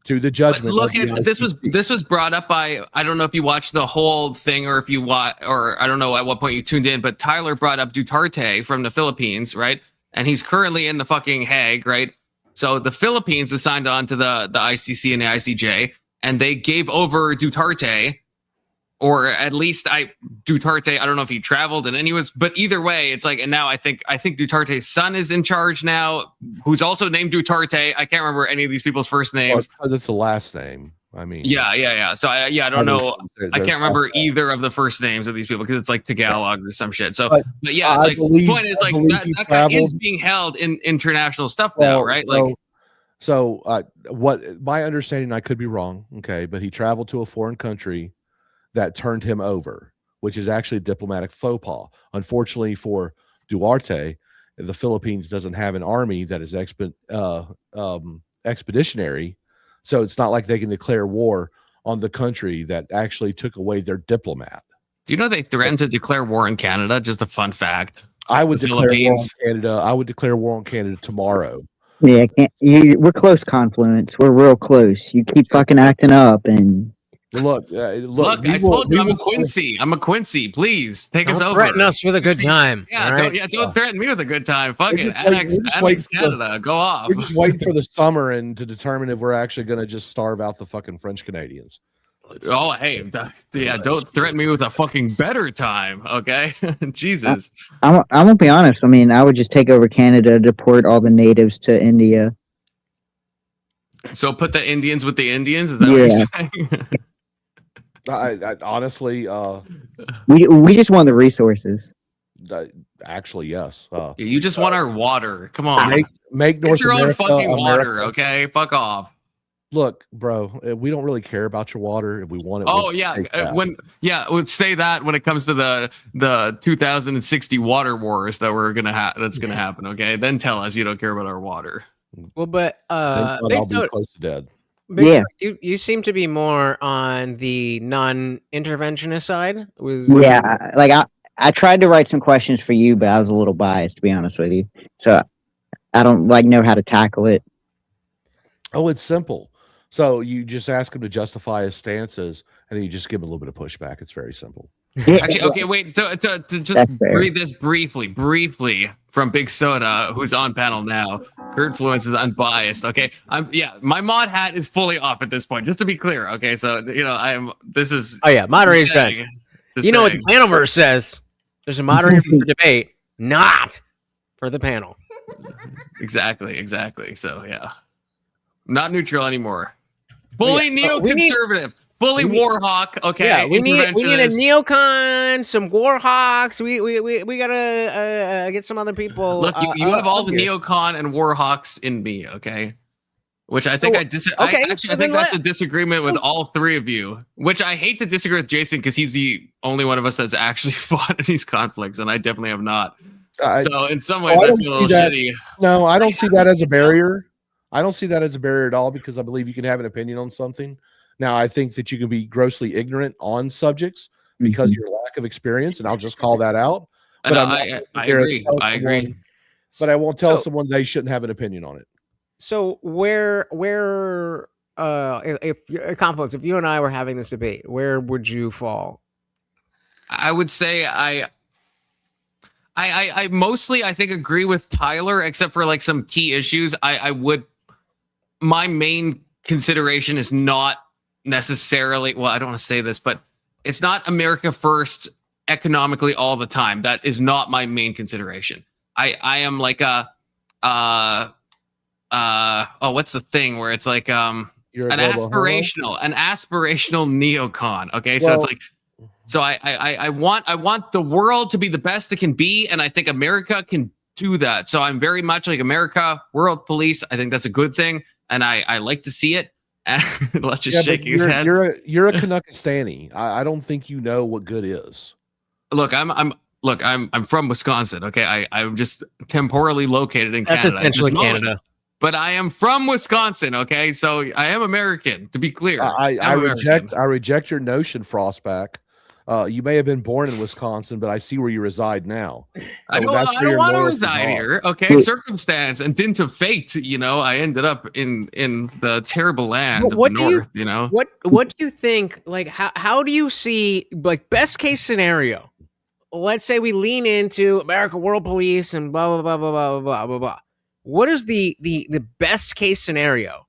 to the judgment. But look, this was brought up by, I don't know if you watched the whole thing or if you or I don't know at what point you tuned in, but Tyler brought up Duterte from the Philippines, right? And he's currently in the fucking Hague, right? So the Philippines was signed on to the ICC and the ICJ, and they gave over Duterte, or at least Duterte. I don't know if he traveled and he was, but either way, it's like, and now I think Duterte's son is in charge now, who's also named Duterte. I can't remember any of these people's first names. That's the last name. I mean, yeah. So I don't know. I can't remember either of the first names of these people because it's like Tagalog or some shit. So, but yeah, it's like the point is like that guy is being held in international stuff now, right? What my understanding, I could be wrong, okay, but he traveled to a foreign country that turned him over, which is actually a diplomatic faux pas. Unfortunately for Duarte, the Philippines doesn't have an army that is expeditionary. So it's not like they can declare war on the country that actually took away their diplomat. Do you know they threatened to declare war in Canada? Just a fun fact. I would declare war on Canada. I would declare war on Canada tomorrow. Yeah, we're close, Confluence. We're real close. You keep fucking acting up, and look. I told you I'm a Quincy. I'm a Quincy. Please take us over. Threaten us with a good time. Yeah, don't threaten me with a good time. Fuck it. Annex Canada. Go off. We're just waiting for the summer and to determine if we're actually going to just starve out the fucking French Canadians. Oh, hey, yeah, don't threaten me with a fucking better time, okay? Jesus. I'm gonna be honest. I mean, I would just take over Canada, deport all the natives to India. So put the Indians with the Indians? Is that what you're saying? I honestly, we just want the resources. Actually, yes. You just want our water. Come on, make North your America own fucking America. water, okay? Fuck off. Look, bro, we don't really care about your water. If we want it, oh yeah, we'll say that when it comes to the 2060 water wars that that's gonna happen. Okay, then tell us you don't care about our water. Well, but I'll be close to dead. Yeah, you seem to be more on the non-interventionist side. Yeah, like I tried to write some questions for you, but I was a little biased, to be honest with you. So I don't know how to tackle it. Oh, it's simple. So you just ask him to justify his stances, and then you just give him a little bit of pushback. It's very simple. Actually, okay, wait. To just read this briefly from Big Soda, who's on panel now. Kurt Fluence is unbiased. Okay, my mod hat is fully off at this point. Just to be clear. Okay, so This is. Oh yeah, moderator's done. You know what the panel verse says? There's a moderator for the debate, not for the panel. Exactly. So yeah, not neutral anymore. Fully neoconservative. Fully Warhawk, okay. Yeah, we need a neocon, some Warhawks. We gotta get some other people. Look, you have all the neocon and Warhawks in me, okay. Which I think I think that's a disagreement with all three of you. Which I hate to disagree with Jason because he's the only one of us that's actually fought in these conflicts, and I definitely have not. So in some ways, I feel a little shitty. No, I don't see that as a barrier. I don't see that as a barrier at all because I believe you can have an opinion on something. Now, I think that you can be grossly ignorant on subjects because of your lack of experience, and I'll just call that out. And But I'm not I gonna sit there and agree. tell I agree. someone- But I won't tell So- someone they shouldn't have an opinion on it. So where if Confluence, if you and I were having this debate, where would you fall? I would say I mostly I think agree with Tyler, except for like some key issues. My main consideration is not necessarily, well, I don't want to say this, but it's not America first economically all the time. That is not my main consideration. I am like what's the thing where it's like You're a an global homo? aspirational neocon. Okay, so Well- it's like, so I want the world to be the best it can be, and I think America can do that. So I'm very much like America, world police. I think that's a good thing, and I like to see it. And let's just Yeah, shake but his head. you're a Canuckistani. I don't think you know what good is. Look, I'm from Wisconsin. Okay, I'm just temporally located in That's Canada. at this essentially moment. Canada. But I am from Wisconsin. Okay, so I am American. To be clear, I I'm reject your notion, Frostback. You may have been born in Wisconsin, but I see where you reside now. I So don't, that's I where don't your want to loyalties reside are. here. Okay, circumstance and dint of fate. I ended up in the terrible land What of do the you- north. What do you think? Like, how do you see, like, best case scenario? Let's say we lean into America World Police and blah blah blah blah blah blah blah blah. What is the best case scenario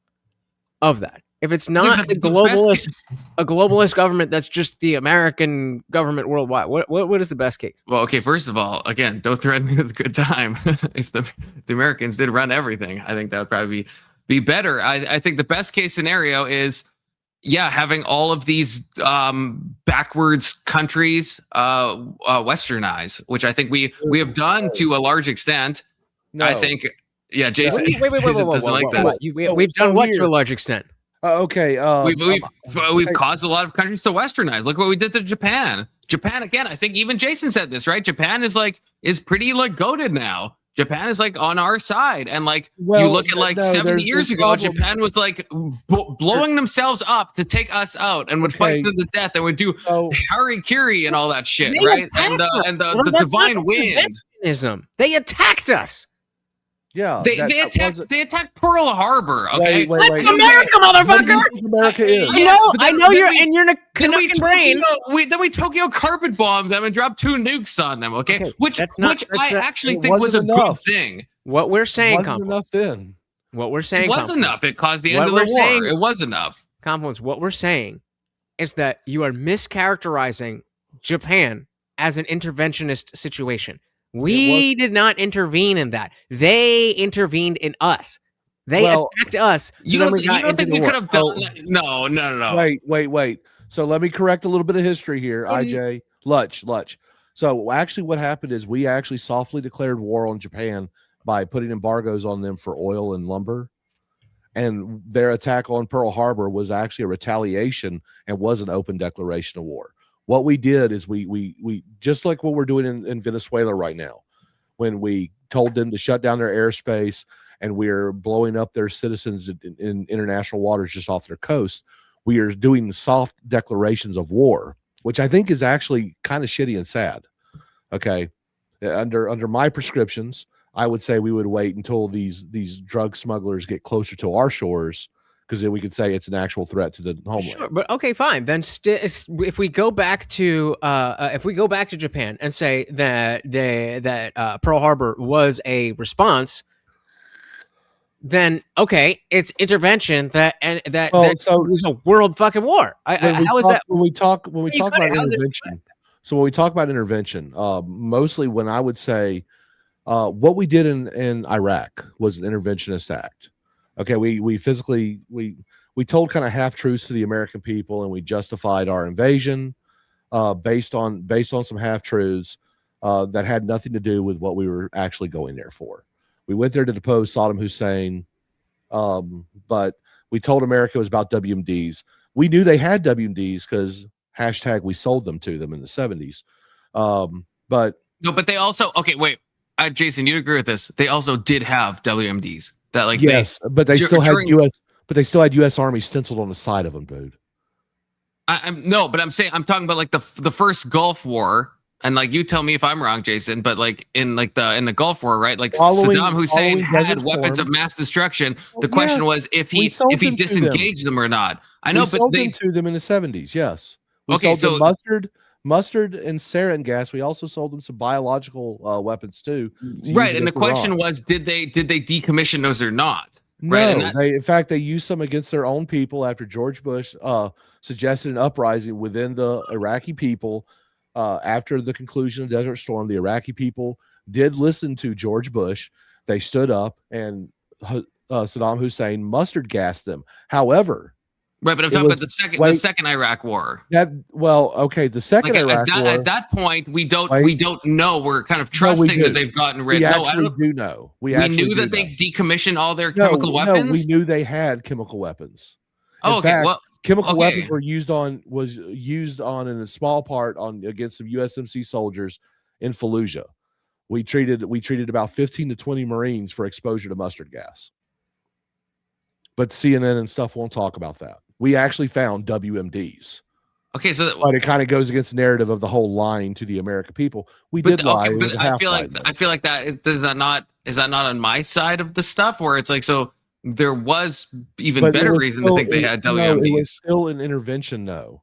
of that? If it's not the a globalist government that's just the American government worldwide, what is the best case? Well, okay. First of all, again, don't threaten me with a good time. If the Americans did run everything, I think that would probably be better. I think the best case scenario is, having all of these backwards countries westernize, which I think we have done to a large extent. No. I think, Jason, Wait, Jason doesn't like this. We've done what to a large extent? Okay. We've caused a lot of countries to westernize. Look what we did to Japan. Japan, again, I think even Jason said this, right? Japan is pretty like goated now. Japan is like on our side, and like you look at like 70 years ago, Japan was like blowing themselves up to take us out and would fight to the death and would do harikiri and all that shit, right? And the divine wind. Interventionism. They attacked us. Yeah. They attacked Pearl Harbor. Okay, Wait. That's America, motherfucker. America is. I know you're in your Canuckin brain. Then we Tokyo carpet bombed them and dropped 2 nukes on them. Okay, which I actually think was a good thing. What we're saying, Wasn't enough then. What we're saying, It was enough. It caused the end of the war. It was enough. Confluence. What we're saying is that you are mischaracterizing Japan as an interventionist situation. We did not intervene in that. They intervened in us. They attacked us. You don't think we could have done that? No. Wait. So let me correct a little bit of history here, IJ. Lutch. So actually what happened is we actually softly declared war on Japan by putting embargoes on them for oil and lumber. And their attack on Pearl Harbor was actually a retaliation and was an open declaration of war. What we did is we just like what we're doing in Venezuela right now, when we told them to shut down their airspace and we're blowing up their citizens in international waters just off their coast. We are doing soft declarations of war, which I think is actually kind of shitty and sad. Okay. Under my prescriptions, I would say we would wait until these drug smugglers get closer to our shores, because then we could say it's an actual threat to the homeland. Sure, but okay, fine. Then if we go back to Japan and say that Pearl Harbor was a response, then okay, it's intervention that was a world fucking war. How is that? When we talk about intervention? So when we talk about intervention, mostly when I would say what we did in Iraq was an interventionist act. Okay, we told kind of half truths to the American people, and we justified our invasion based on some half truths that had nothing to do with what we were actually going there for. We went there to depose Saddam Hussein, but we told America it was about WMDs. We knew they had WMDs because # we sold them to them in the 70s. But they also wait, Jason, you'd agree with this? They also did have WMDs. That but they still had U.S. Army stenciled on the side of them, dude. I'm talking about like the first Gulf War. and like you tell me if I'm wrong, Jason, but like in the Gulf War, right? Like Following- Saddam Hussein following had Desert weapons Storm. of mass destruction. Well, The question yes, was if we he sold if he them to them. disengaged them or not. I know, we but sold they them to them in the 70s. Yes, we Okay, sold them so- mustard and sarin gas. We also sold them some biological weapons too. to use right, and the against question Iran. was, did they decommission those or not? No, Right, and that- in fact they used some against their own people after George Bush suggested an uprising within the Iraqi people. After the conclusion of Desert Storm, the Iraqi people did listen to George Bush. They stood up, and Saddam Hussein mustard gassed them. However, right, but I'm it talking was- about the wait. second Iraq War. the second Like Iraq War. at that point, we don't Wait. know. We're kind of No, we trusting that do. they've gotten rid. we No, I actually don't. do know. We We actually knew do that they know. decommissioned all their No, chemical no, weapons. we knew they had chemical weapons. In Oh, okay, fact, well, chemical okay. weapons was used on in a small part on against some USMC soldiers in Fallujah. We treated about 15 to 20 Marines for exposure to mustard gas. But CNN and stuff won't talk about that. We actually found WMDs. okay, so But it kind of goes against the narrative of the whole lying to the American people. We did lie. It was a I half feel lie, like though. I feel like that is that not on my side of the stuff where it's like, so there was even But it better was reason still- to think they had no, WMDs. it was still an intervention, though.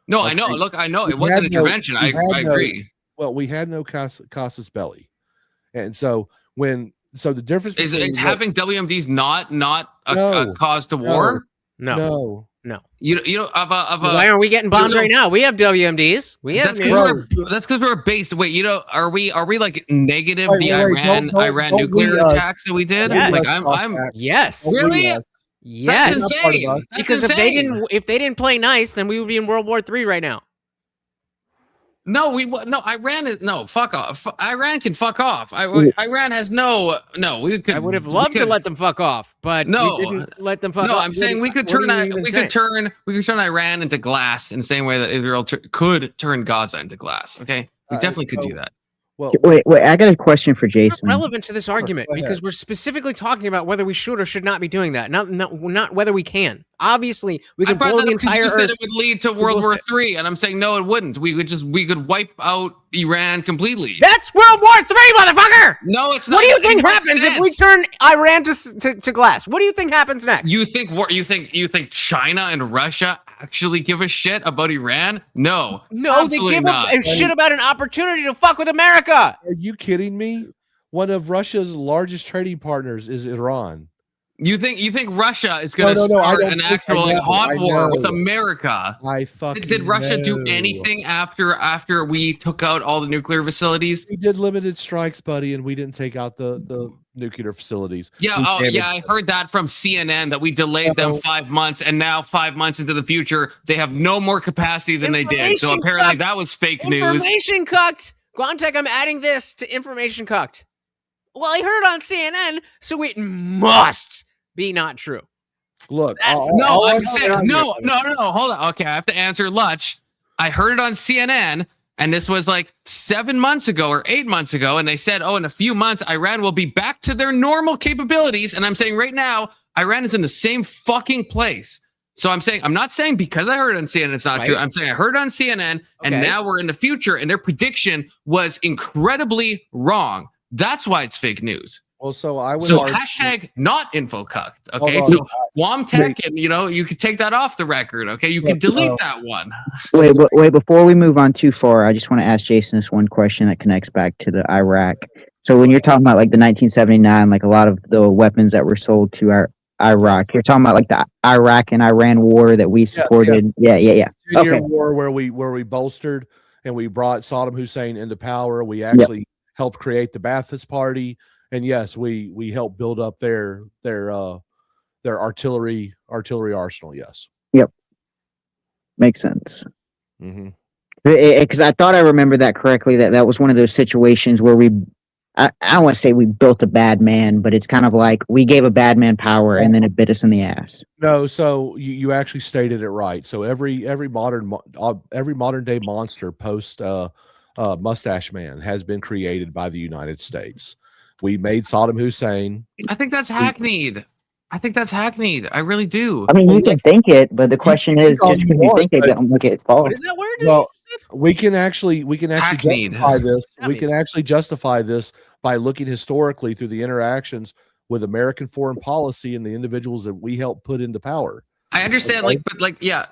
No, I okay. know. Look, I know We it was an had no- intervention. we I had no- agree. Well, we had no casus belli, and so the difference Is between having WMDs not a No, cause to war? No. no, You know of a Why aren't we getting bombed so- right now? We have WMDs. We have that's nukes. because we're based. Wait, are we like negative Wait, the wait, Iran don't nuclear we, attacks that we did? Yes. Like I'm Yes. Really? Yes. Yes. That's Not part of insane. us. That's Because insane. if they didn't play nice, then we would be in World War III right now. No, Iran is no fuck off. Iran can fuck off. Iran has no. We could. I would have we loved to could- let them fuck off, but No. we didn't let them fuck No, off. I'm saying we could What turn are you even saying? we could turn Iran into glass in the same way that Israel could turn Gaza into glass. Okay, we definitely could do that. Well, Wait, I got a question for It's Jason. not relevant to this argument go ahead. because we're specifically talking about whether we should or should not be doing that, not whether we can. Obviously, we I can brought blow that the up because entire you said Earth. it would lead to World War III, and I'm saying no, it wouldn't. We could wipe out Iran completely. That's World War III, motherfucker! No, it's not. What do you It think makes happens if sense. we turn Iran to glass? What do you think happens next? You think China and Russia actually give a shit about Iran? No, No, they absolutely give not. a shit about an opportunity to fuck with America. are you kidding me? One of Russia's largest trading partners is Iran. You think Russia is going to No, I start don't an think- actual I know, hot I war with know. America? I fucking Did Russia do know. anything after we took out all the nuclear facilities? We did limited strikes, buddy, and we didn't take out the nuclear facilities. Yeah, We damaged I heard that from CNN that we delayed them No. 5 months, and now 5 months into the future, they have no more capacity than they did. So Information apparently cucked. that was fake news. Information cucked. Guantek, I'm adding this to information cucked. Well, I heard it on CNN, so it must be not true. Look, That's I'm saying no. Hold on. Okay, I have to answer Lutch. I heard it on CNN, and this was like 7 months ago or 8 months ago, and they said, "Oh, in a few months, Iran will be back to their normal capabilities." And I'm saying right now, Iran is in the same fucking place. So I'm not saying because I heard it on CNN, it's not Right. true. I'm saying I heard it on CNN, and Okay. now we're in the future, and their prediction was incredibly wrong. That's why it's fake news. well, so I would So argue- hashtag not info cucked. Okay, Hold on. so Guamtech, and you could take that off the record. Okay, you could delete that one. Wait, before we move on too far, I just want to ask Jason this one question that connects back to the Iraq. So when you're talking about like the 1979, like a lot of the weapons that were sold to Iraq, you're talking about like the Iraq and Iran war that we supported. Yeah. 10-year Okay. war where we bolstered and we brought Saddam Hussein into power. We actually helped create the Ba'athist Party, and yes, we helped build up their artillery arsenal. Yes. Makes sense. Mm-hmm. Because I thought I remember that correctly, that was one of those situations where I don't want to say we built a bad man, but it's kind of like we gave a bad man power and then it bit us in the ass. No, so you actually stated it right. So every modern day monster post Mustache Man has been created by the United States. We made Saddam Hussein. I think that's hackneyed. I really do. I mean, you can think it, but the question is, all just you because you want, think it, but- don't make it false. What is that word? Well, we can actually Hackneyed. justify this. I We mean- can actually justify this by looking historically through the interactions with American foreign policy and the individuals that we helped put into power. I understand, Okay.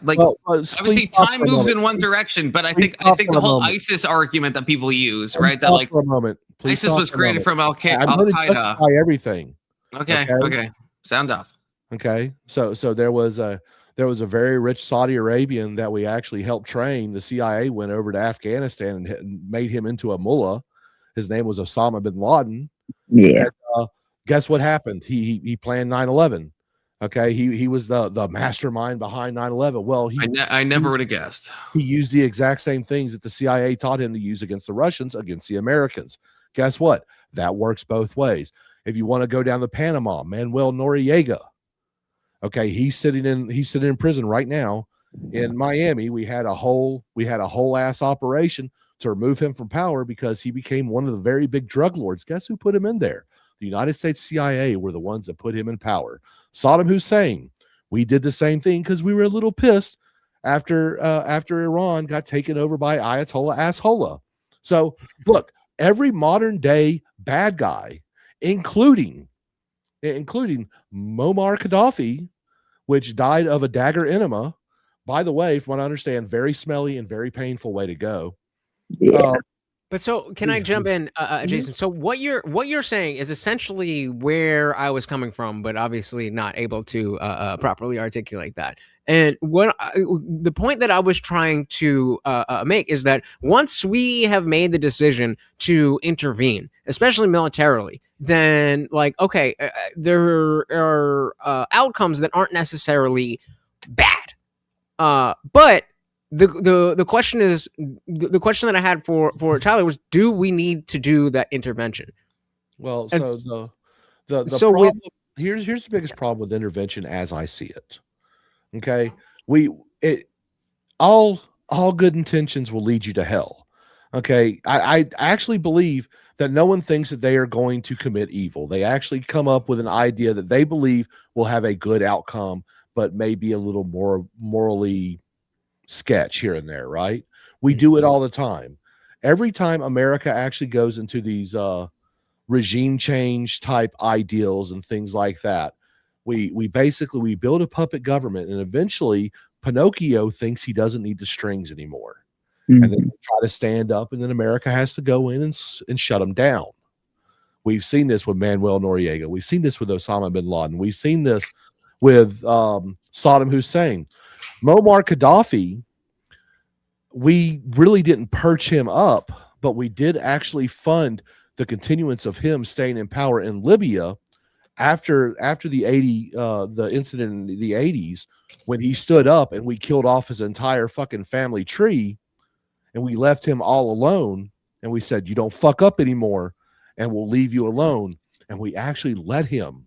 Well, obviously please stop time for a moves moment. in one direction, but I Please think stop the for a whole moment. ISIS argument that people use, Please right? That stop like for a moment. Please ISIS stop was for a created moment. from I'm Al going to Qaeda. justify everything. Okay. Sound off. Okay, so there was a very rich Saudi Arabian that we actually helped train. The CIA went over to Afghanistan and made him into a mullah. His name was Osama bin Laden. Yeah. And, guess what happened? He planned 9/11. Okay, he was the mastermind behind 9/11. Well, I never would have guessed. he used the exact same things that the CIA taught him to use against the Russians, against the Americans. Guess what? That works both ways. If you want to go down to Panama, Manuel Noriega. Okay, he's sitting in prison right now in Miami. We had a whole ass operation to remove him from power because he became one of the very big drug lords. Guess who put him in there? The United States CIA were the ones that put him in power. Saddam Hussein. We did the same thing because we were a little pissed after Iran got taken over by Ayatollah Ashollah. So look, every modern day bad guy, including Muammar Gaddafi, which died of a dagger enema. By the way, from what I understand, very smelly and very painful way to go. Yeah. But so can I jump in, Jason? So what you're saying is essentially where I was coming from, but obviously not able to properly articulate that. And the point that I was trying to make is that once we have made the decision to intervene, especially militarily, then like, okay, there are outcomes that aren't necessarily bad. But the question is, the question that I had for Tyler was, do we need to do that intervention? Well, And so the so problem here's the biggest problem with intervention as I see it. Okay, all good intentions will lead you to hell. Okay, I actually believe that no one thinks that they are going to commit evil. They actually come up with an idea that they believe will have a good outcome, but maybe a little more morally sketch here and there, right? We do it all the time. Every time America actually goes into these regime change type ideals and things like that, we basically build a puppet government, and eventually Pinocchio thinks he doesn't need the strings anymore. And then they try to stand up, and then America has to go in and shut them down. We've seen this with Manuel Noriega. We've seen this with Osama bin Laden. We've seen this with Saddam Hussein. Muammar Gaddafi, we really didn't perch him up, but we did actually fund the continuance of him staying in power in Libya after the incident in the 80s, when he stood up and we killed off his entire fucking family tree, and we left him all alone, and we said, you don't fuck up anymore, and we'll leave you alone. And we actually let him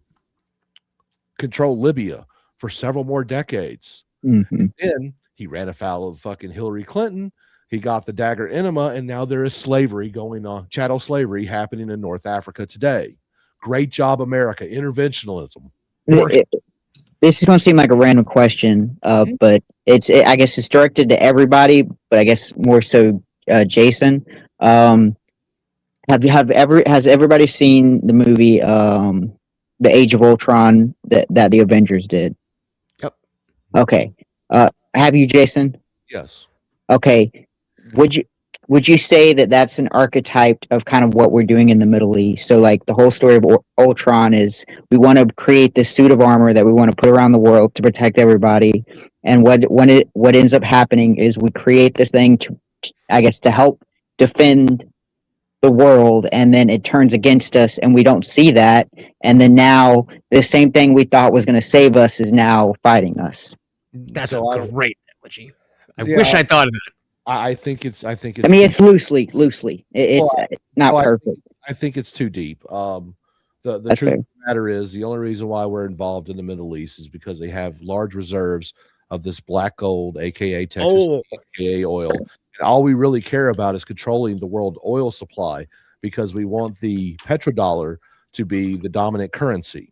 control Libya for several more decades. And then he ran afoul of fucking Hillary Clinton. He got the dagger enema, and now there is slavery going on, chattel slavery happening in North Africa today. Great job, America. Interventionism. This is going to seem like a random question, but I guess it's directed to everybody, but I guess more so Jason. Has everybody seen the movie The Age of Ultron that the Avengers did? Yep. Okay. Have you, Jason? Yes. Okay. Would you say that that's an archetype of kind of what we're doing in the Middle East? So like the whole story of Ultron is we want to create this suit of armor that we want to put around the world to protect everybody. And what ends up happening is we create this thing to help defend the world, and then it turns against us and we don't see that. And then now the same thing we thought was going to save us is now fighting us. That's So a great analogy. I Yeah, wish I thought of that. I think it's. I mean, it's loosely. It's not perfect. I think it's too deep. The That's truth fair. of the matter is, the only reason why we're involved in the Middle East is because they have large reserves of this black gold, aka Texas, aka oil. And all we really care about is controlling the world oil supply, because we want the petrodollar to be the dominant currency.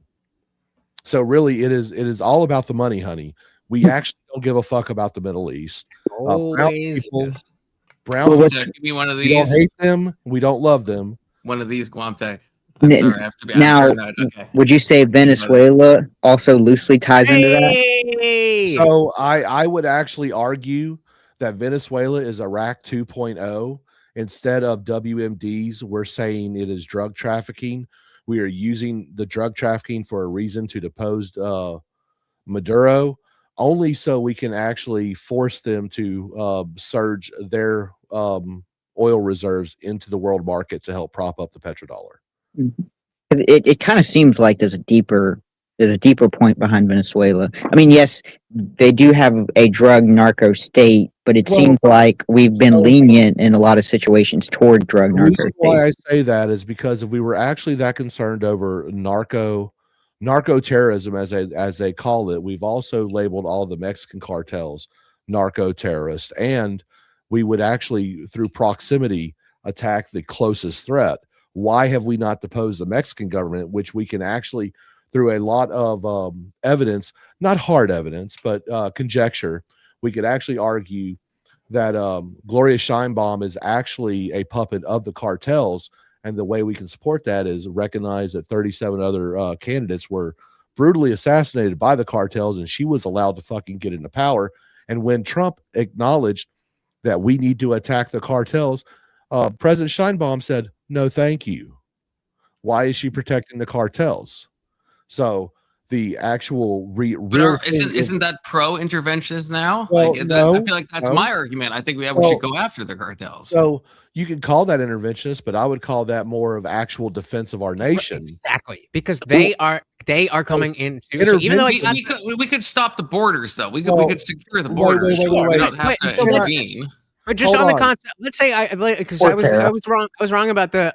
So really, it is all about the money, honey. We actually don't give a fuck about the Middle East. Brown Always. people, Yes. Brown Well, people, Give me one of we don't these. hate them. We don't love them. One of these, Guamtech. I'm N- sorry, I have to be. I'm now, sure not. Okay. would you say Venezuela also loosely ties into that? Hey! So I would actually argue that Venezuela is Iraq 2.0. Instead of WMDs, we're saying it is drug trafficking. We are using the drug trafficking for a reason to depose Maduro, only so we can actually force them to surge their oil reserves into the world market to help prop up the petrodollar. Mhm. It kind of seems like there's a deeper point behind Venezuela. I mean, yes, they do have a drug narco state, but it Well, seems like we've been so- lenient in a lot of situations toward drug The narco reason why states. I say that is because if we were actually that concerned over narco terrorism, as they call it, we've also labeled all the Mexican cartels narco terrorists, and we would actually, through proximity, attack the closest threat. Why have we not deposed the Mexican government, which we can actually, through a lot of evidence, not hard evidence, but conjecture, we could actually argue that Gloria Steinbaum is actually a puppet of the cartels. And the way we can support that is recognize that 37 other candidates were brutally assassinated by the cartels, and she was allowed to fucking get into power. And when Trump acknowledged that we need to attack the cartels, President Steinbaum said, no, thank you. Why is she protecting the cartels? So the actual real isn't that pro-interventionist now? Well, I no, feel like that's no. my argument. I think we Well, should go after the cartels. So you can call that interventionist, but I would call that more of actual defense of our nation. Exactly, because they are coming into. So even though we could stop the borders, though. We Well, could secure the wait, borders. wait, We wait. don't have to So let's- intervene. But just Hold on the on. concept, let's say because Or I was tariffs. wrong. I was wrong about the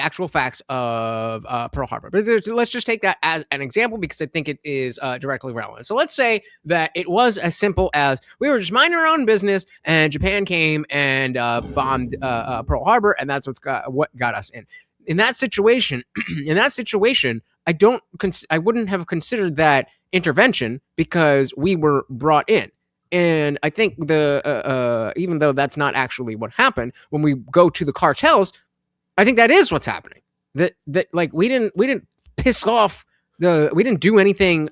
actual facts of Pearl Harbor. But let's just take that as an example because I think it is directly relevant. So let's say that it was as simple as we were just minding our own business, and Japan came and bombed Pearl Harbor, and that's what got us in. In that situation, I wouldn't have considered that intervention because we were brought in. And I think even though that's not actually what happened, when we go to the cartels, I think that is what's happening. That like we didn't piss off we didn't do anything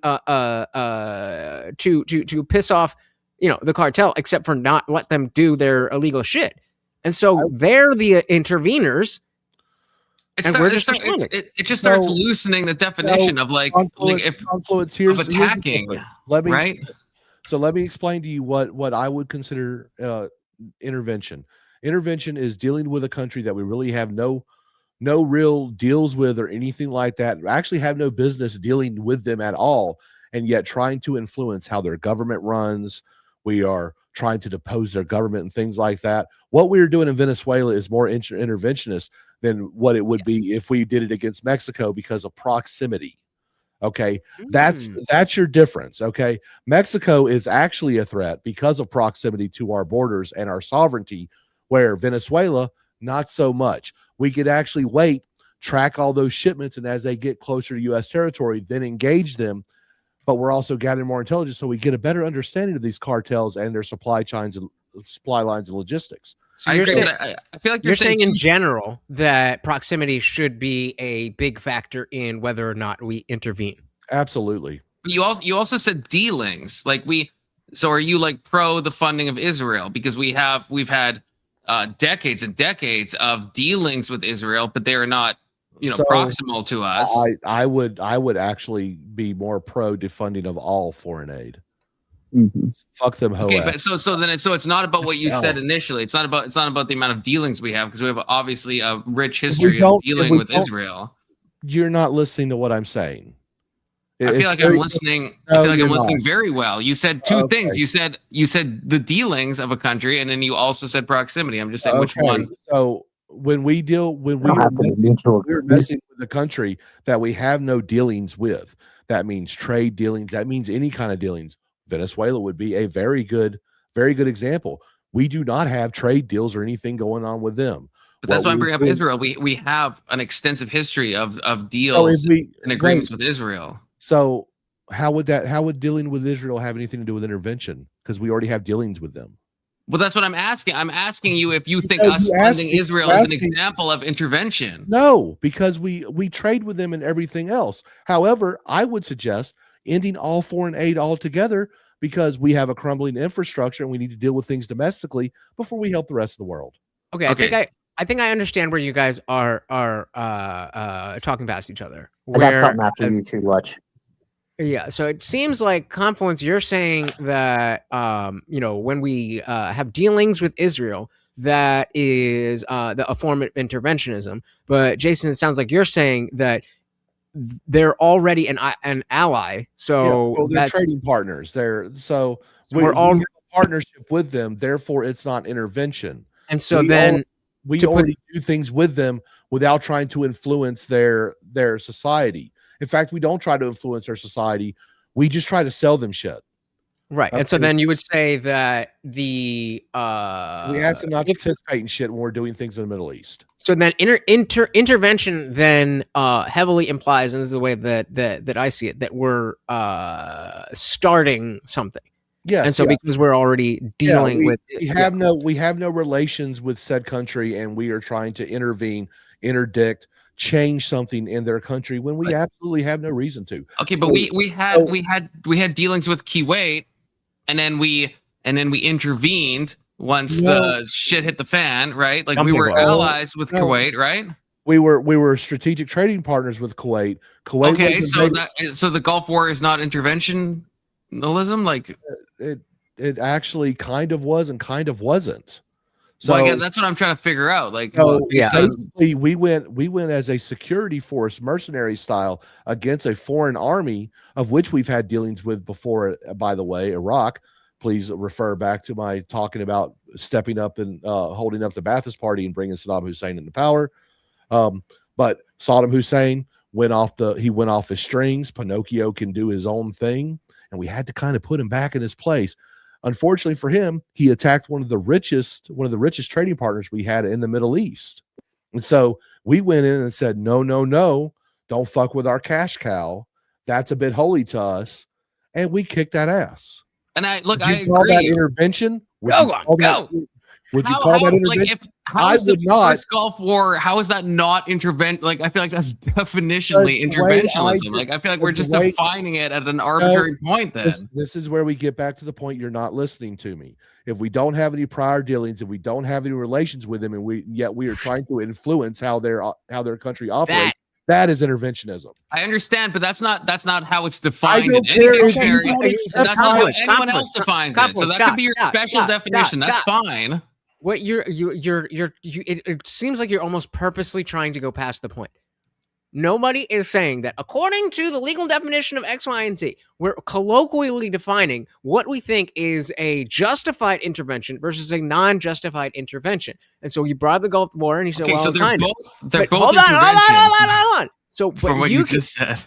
to piss off the cartel except for not let them do their illegal shit. And so they're the interveners. It just starts So- loosening the definition of confluence. Here's the attacking, difference. Let me right? So let me explain to you what I would consider intervention. Intervention is dealing with a country that we really have no real deals with or anything like that. Actually have no business dealing with them at all, and yet trying to influence how their government runs. We are trying to depose their government and things like that. What we're doing in Venezuela is more interventionist than what it would be if we did it against Mexico because of proximity. Okay, that's your difference. Okay, Mexico is actually a threat because of proximity to our borders and our sovereignty, where Venezuela, not so much. We could actually wait, track all those shipments, and as they get closer to U.S. territory, then engage them. But we're also gathering more intelligence so we get a better understanding of these cartels and their supply lines and logistics. So I you're agree, saying, but I feel like you're saying in two- general that proximity should be a big factor in whether or not we intervene. Absolutely. You also said dealings. So are you like pro the funding of Israel? Because we've had decades and decades of dealings with Israel, but they're not So, proximal to us. I would actually be more pro defunding of all foreign aid. Mhm. Fuck them. Okay, but so it's not about what you Hell. said initially. It's not about the amount of dealings we have because we have obviously a rich we history don't- of if dealing we with don't- Israel. You're not listening to what I'm saying. I feel like I'm listening. I No, feel like you're I'm listening not. very well. You said two Okay. things. You said the dealings of a country, and then you also said proximity. I'm just saying which one. So when we don't have to be mutual we're exclusive. messing with a country that we have no dealings with. That means trade dealings. That means any kind of dealings. Venezuela would be a very good example. We do not have trade deals or anything going on with them. But that's What why I'm we bringing up do- Israel. We have an extensive history of So deals if we and agreements wait, with Israel. so how would dealing with Israel have anything to do with intervention? Because we already have dealings with them. Well, that's what I'm asking. I'm asking you if you think Because us funding Israel is an asking- example of intervention. No, because we trade with them and everything else. However, I would suggest ending all foreign aid altogether because we have a crumbling infrastructure and we need to deal with things domestically before we help the rest of the world. Okay, I think I understand where you guys are talking past each other. I got something after you too, Lutch. Yeah, so it seems like Confluence, you're saying that when we have dealings with Israel, that is a form of interventionism. But Jason, it sounds like you're saying that they're already an ally. So well, they're that's trading partners. So we're we all have a partnership with them. Therefore, it's not intervention. and so we then we already do things with them without trying to influence their society. In fact, we don't try to influence their society. We just try to sell them shit. right. And so then you would say that the We ask them not to participate in shit when we're doing things in the Middle East. So then intervention then heavily implies, and this is the way that I see it, that we're starting something. Yes, and so because we're already dealing with we have no relations with said country, and we are trying to intervene, interdict, change something in their country when we absolutely have no reason to. Okay, but we had dealings with Kuwait, and then we intervened once the shit hit the fan, right? Like we were allies with Kuwait, right? We were strategic trading partners with Kuwait. Okay, so the Gulf War is not interventionism, like it actually kind of was and kind of wasn't. So well, that's what I'm trying to figure out. Like, basically, we went as a security force, mercenary style, against a foreign army of which we've had dealings with before. By the way, Iraq. Please refer back to my talking about stepping up and holding up the Ba'athist Party and bringing Saddam Hussein into power. But Saddam Hussein went off the strings. Pinocchio can do his own thing, and we had to kind of put him back in his place. Unfortunately for him, he attacked one of the richest trading partners we had in the Middle East. And so we went in and said, no, don't fuck with our cash cow. That's a bit holy to us. And we kicked that ass. And I call agree. That intervention? Would you call that intervention? How is the first Gulf War? How is that not intervention? Like, I feel like that's definitionally interventionism. I feel like we're just defining it at an arbitrary point. Then this is where we get back to the point you're not listening to me. If we don't have any prior dealings, if we don't have any relations with them, and we are trying to influence how their country operates, that is interventionism. I understand, but that's not how it's defined in any dictionary. That's not how anyone else defines it. So that could be your special definition. That's fine. What it seems like you're almost purposely trying to go past the point. Nobody is saying that according to the legal definition of X, Y, and Z, we're colloquially defining what we think is a justified intervention versus a non-justified intervention. And so you brought up the Gulf War and you said, well, so they're both hold on. So from what you just said.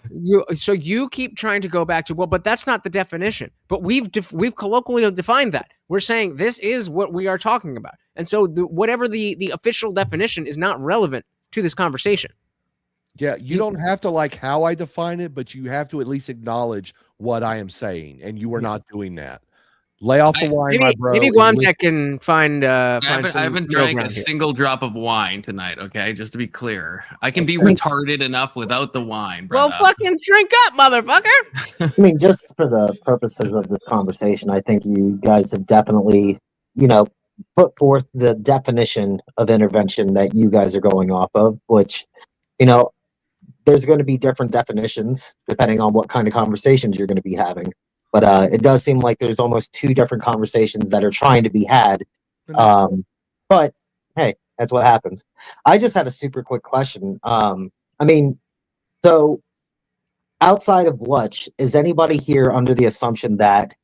So you keep trying to go back to, well, but that's not the definition. But we've colloquially defined that. We're saying this is what we are talking about. And so whatever the official definition is not relevant to this conversation. Yeah, you don't have to like how I define it, but you have to at least acknowledge what I am saying, and you are not doing that. Lay off the wine, my bro. Maybe Guamtech can find. I haven't drank a single drop of wine tonight. Okay, just to be clear, I can be retarded enough without the wine, bro. Well, fucking drink up, motherfucker. I mean, just for the purposes of this conversation, I think you guys have definitely, put forth the definition of intervention that you guys are going off of, which, there's going to be different definitions depending on what kind of conversations you're going to be having. But it does seem like there's almost two different conversations that are trying to be had. But hey, that's what happens. I just had a super quick question. So outside of Lutch, is anybody here under the assumption that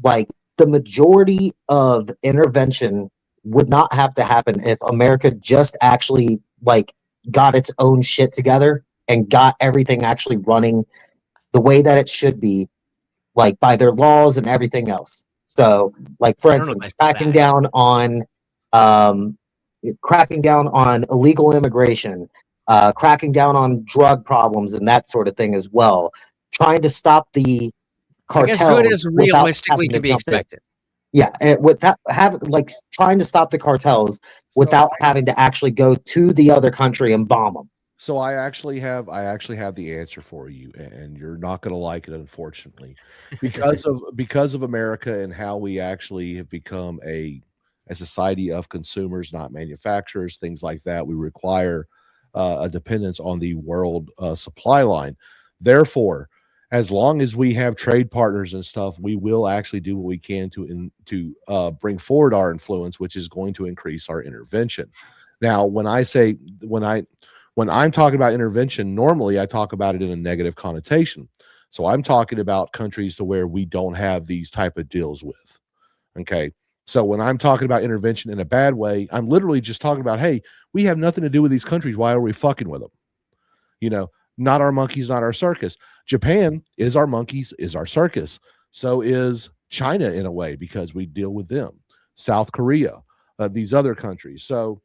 like the majority of intervention would not have to happen if America just actually like got its own shit together and got everything actually running the way that it should be, like by their laws and everything else? So, like for instance, cracking down on illegal immigration, cracking down on drug problems and that sort of thing as well. Trying to stop the cartels. As good as realistically can be expected. Yeah, and without trying to stop the cartels without having to actually go to the other country and bomb them. So I actually have the answer for you, and you're not going to like it, unfortunately, because of America and how we actually have become a society of consumers, not manufacturers, things like that. We require a dependence on the world supply line. Therefore, as long as we have trade partners and stuff, we will actually do what we can to bring forward our influence, which is going to increase our intervention. Now, when I'm talking about intervention, normally I talk about it in a negative connotation. So I'm talking about countries to where we don't have these type of deals with. Okay. So when I'm talking about intervention in a bad way, I'm literally just talking about, hey, we have nothing to do with these countries. Why are we fucking with them? You know, not our monkeys, not our circus. Japan is our monkeys, is our circus. So is China in a way, because we deal with them. South Korea, these other countries. So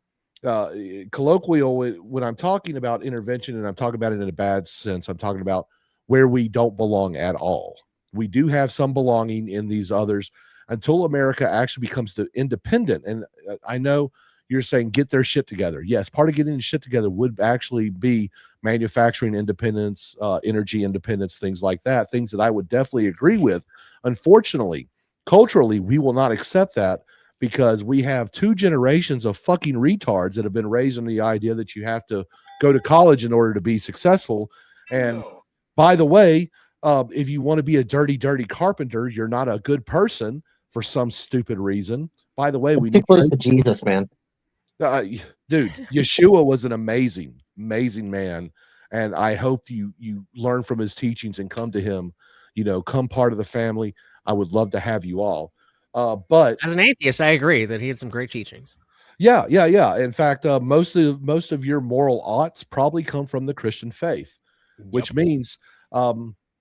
colloquial, when I'm talking about intervention and I'm talking about it in a bad sense, I'm talking about where we don't belong at all. We do have some belonging in these others until America actually becomes independent. And I know you're saying get their shit together. Yes, part of getting the shit together would actually be manufacturing independence, energy independence, things like that, things that I would definitely agree with. Unfortunately, culturally, we will not accept that, because we have 2 generations of fucking retards that have been raised on the idea that you have to go to college in order to be successful. And by the way, if you want to be a dirty carpenter, you're not a good person for some stupid reason. By the way, It's too close to Jesus, man. Dude, Yeshua was an amazing man. And I hope you learn from his teachings and come to him, come part of the family. I would love to have you all. But as an atheist, I agree that he had some great teachings. Yeah. In fact, most of your moral oughts probably come from the Christian faith, which means,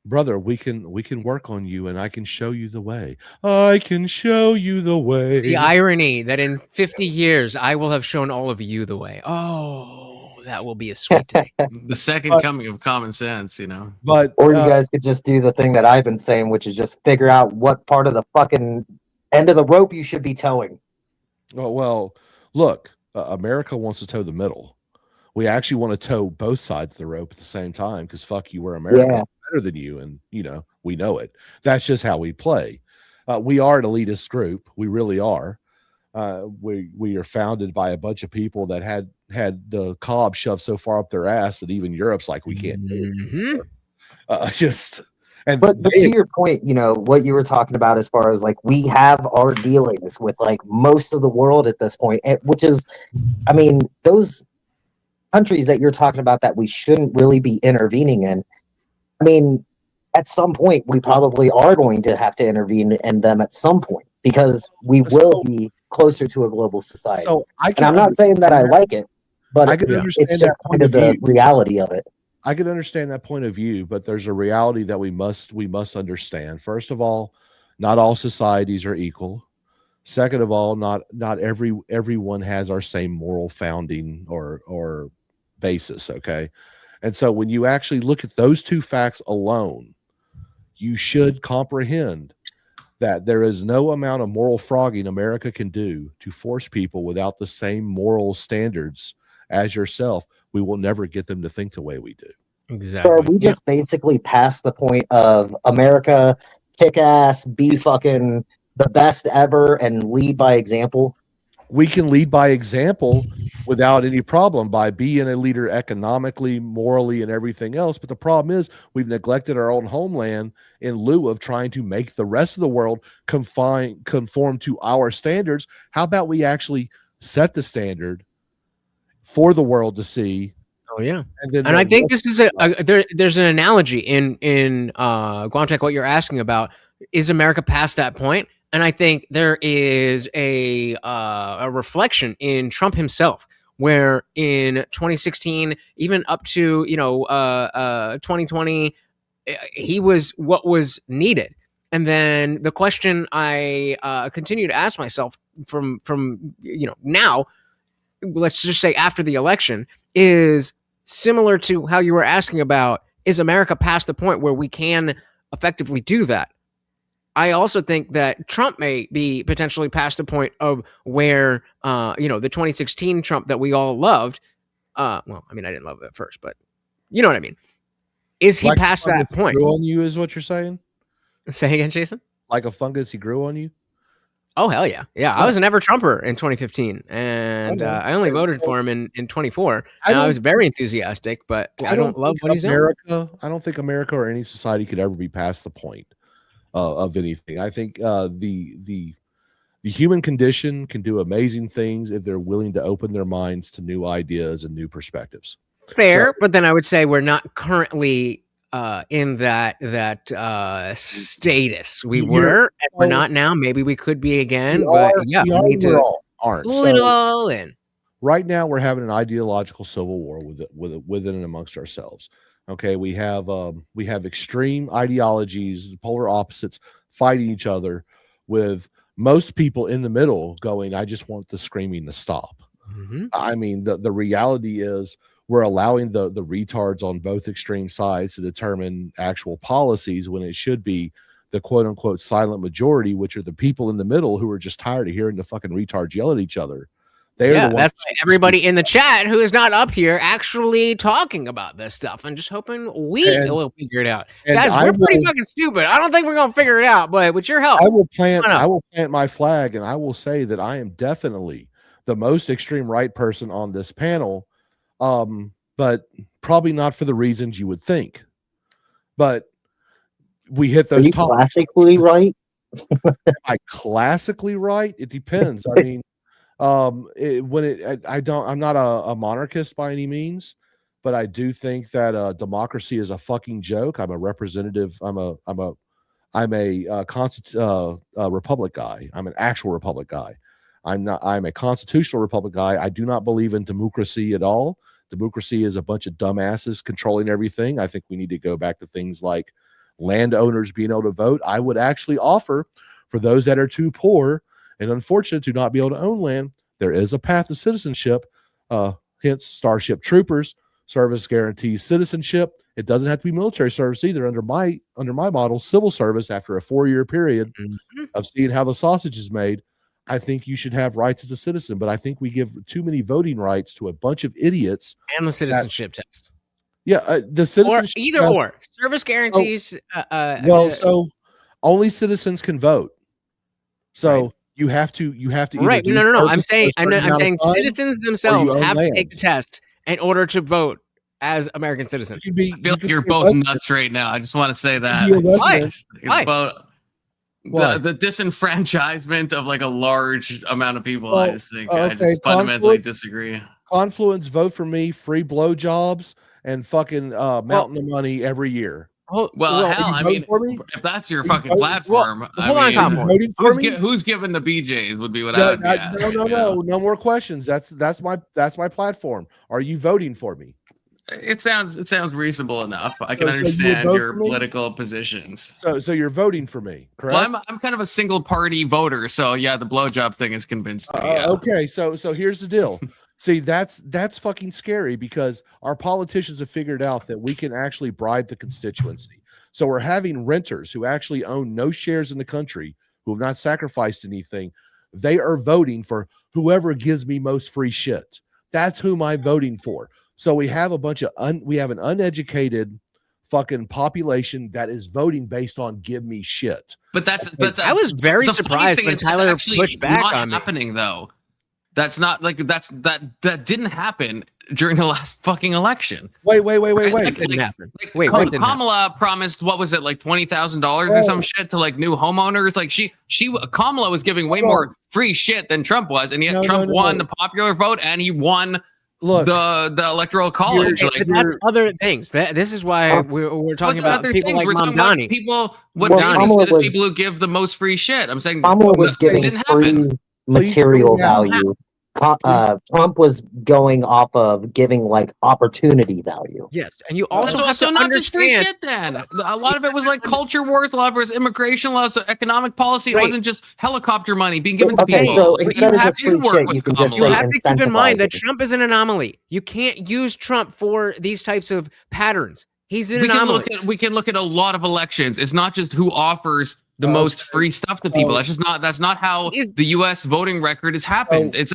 brother, we can work on you, and I can show you the way. I can show you the way. The irony that in 50 years I will have shown all of you the way. Oh, that will be a sweet day. The second coming of common sense, But or you guys could just do the thing that I've been saying, which is just figure out what part of the fucking end of the rope you should be towing. Well, look, America wants to tow the middle. We actually want to tow both sides of the rope at the same time, because fuck you, we're America. Yeah. Better than you, and we know it. That's just how we play. We are an elitist group. We really are. We are founded by a bunch of people that had the cob shoved so far up their ass that even Europe's like, we can't do it. But to your point, what you were talking about as far as like we have our dealings with like most of the world at this point, which is, I mean, those countries that you're talking about that we shouldn't really be intervening in. I mean, at some point, we probably are going to have to intervene in them at some point, because we will be closer to a global society. So and I'm not saying that I like it, but I can understand it's just kind of the reality of it. I can understand that point of view, but there's a reality that we must understand. First of all, not all societies are equal. Second of all, not everyone has our same moral founding or basis. Okay. And so when you actually look at those 2 facts alone, you should comprehend that there is no amount of moral frogging America can do to force people without the same moral standards as yourself. We will never get them to think the way we do. Exactly. So are we just basically past the point of America kick ass, be fucking the best ever, and lead by example? We can lead by example without any problem by being a leader economically, morally, and everything else. But the problem is we've neglected our own homeland in lieu of trying to make the rest of the world conform to our standards. How about we actually set the standard for the world to see? Oh yeah, and I think this is there's an analogy in Guamtech. What you're asking about is America past that point, and I think there is a reflection in Trump himself, where in 2016, even up to 2020, he was what was needed. And then the question I continue to ask myself from now, let's just say after the election, is similar to how you were asking about, is America past the point where we can effectively do that? I also think that Trump may be potentially past the point of where, the 2016 Trump that we all loved. Well, I mean, I didn't love it at first, but you know what I mean. Is he Like a past that fungus he point? grew on you is what you're saying? Say again, Jason? Like a fungus he grew on you? Oh, hell yeah. Yeah, I was an ever Trumper in 2015, and Okay. I only voted for him in 24. I And I don't- was very enthusiastic, but I don't love what he's doing. I don't think America or any society could ever be past the point of anything. I think the human condition can do amazing things if they're willing to open their minds to new ideas and new perspectives. Fair, but then I would say we're not currently in that status. We were, and we're not now. Maybe we could be again, but yeah, we need to aren't. pull it all in. Right now, we're having an ideological civil war within and amongst ourselves. Okay, we have extreme ideologies, polar opposites fighting each other, with most people in the middle going, "I just want the screaming to stop." Mm-hmm. I mean, the reality is we're allowing the retards on both extreme sides to determine actual policies when it should be the quote unquote silent majority, which are the people in the middle who are just tired of hearing the fucking retards yell at each other. They're the ones. That's why everybody in the chat who is not up here actually talking about this stuff and just hoping we will figure it out. Guys, we're pretty fucking stupid. I don't think we're gonna figure it out, but with your help, I will plant my flag, and I will say that I am definitely the most extreme right person on this panel. But probably not for the reasons you would think. But we hit those topics. Classically right? Am I classically right? It depends. I mean, I'm not a monarchist by any means, but I do think that democracy is a fucking joke. I'm a representative. I'm a republic guy. I'm an actual republic guy. I'm a constitutional republic guy. I do not believe in democracy at all. Democracy is a bunch of dumbasses controlling everything. I think we need to go back to things like landowners being able to vote. I would actually offer for those that are too poor and unfortunate to not be able to own land, there is a path to citizenship. Hence, Starship Troopers service guarantees citizenship. It doesn't have to be military service either. Under my model, civil service after a 4-year period of seeing how the sausage is made. I think you should have rights as a citizen, but I think we give too many voting rights to a bunch of idiots. And the citizenship test. Yeah, the citizenship either test, or service guarantees. So only citizens can vote. So right. you have to right. No. I'm saying citizens themselves have to take the test in order to vote as American citizens. I feel like you're both nuts right now. I just want to say that. Why? The disenfranchisement of like a large amount of people. I just think I just fundamentally disagree. Confluence, vote for me, free blowjobs, and fucking mountain of money every year. Hell, I mean, if that's your fucking platform, hold on, who's giving the BJs would be what I would be asking. No more questions. That's my platform. Are you voting for me? It sounds reasonable enough. I can understand your political positions. So you're voting for me, correct? Well, I'm kind of a single party voter, so yeah, the blowjob thing has convinced me. Okay, so here's the deal. See, that's fucking scary because our politicians have figured out that we can actually bribe the constituency. So we're having renters who actually own no shares in the country, who have not sacrificed anything. They are voting for whoever gives me most free shit. That's whom I'm voting for. So we have a bunch of we have an uneducated fucking population that is voting based on give me shit. But I was very surprised when Tyler pushed back on happening though. That's not like that didn't happen during the last fucking election. Wait. Kamala promised, what was it, like $20,000 or some shit to like new homeowners? Like Kamala was giving way more free shit than Trump was, and yet Trump won the popular vote and he won the electoral college. That's other things. This is why we're talking about people like Mamdani. People who give the most free shit. I'm saying Kamala was giving free material value. Trump was going off of giving like opportunity value. Yes, and you also have to not just free shit. Then a lot of it was like culture wars, a lot of it was immigration laws, economic policy. It wasn't just helicopter money being given to people. So instead of just free shit, you can just say you have to keep in mind that Trump is an anomaly. You can't use Trump for these types of patterns. He's an anomaly. We can look at a lot of elections. It's not just who offers the most free stuff to people. That's not how Is- the U.S. voting record has happened. Oh, It's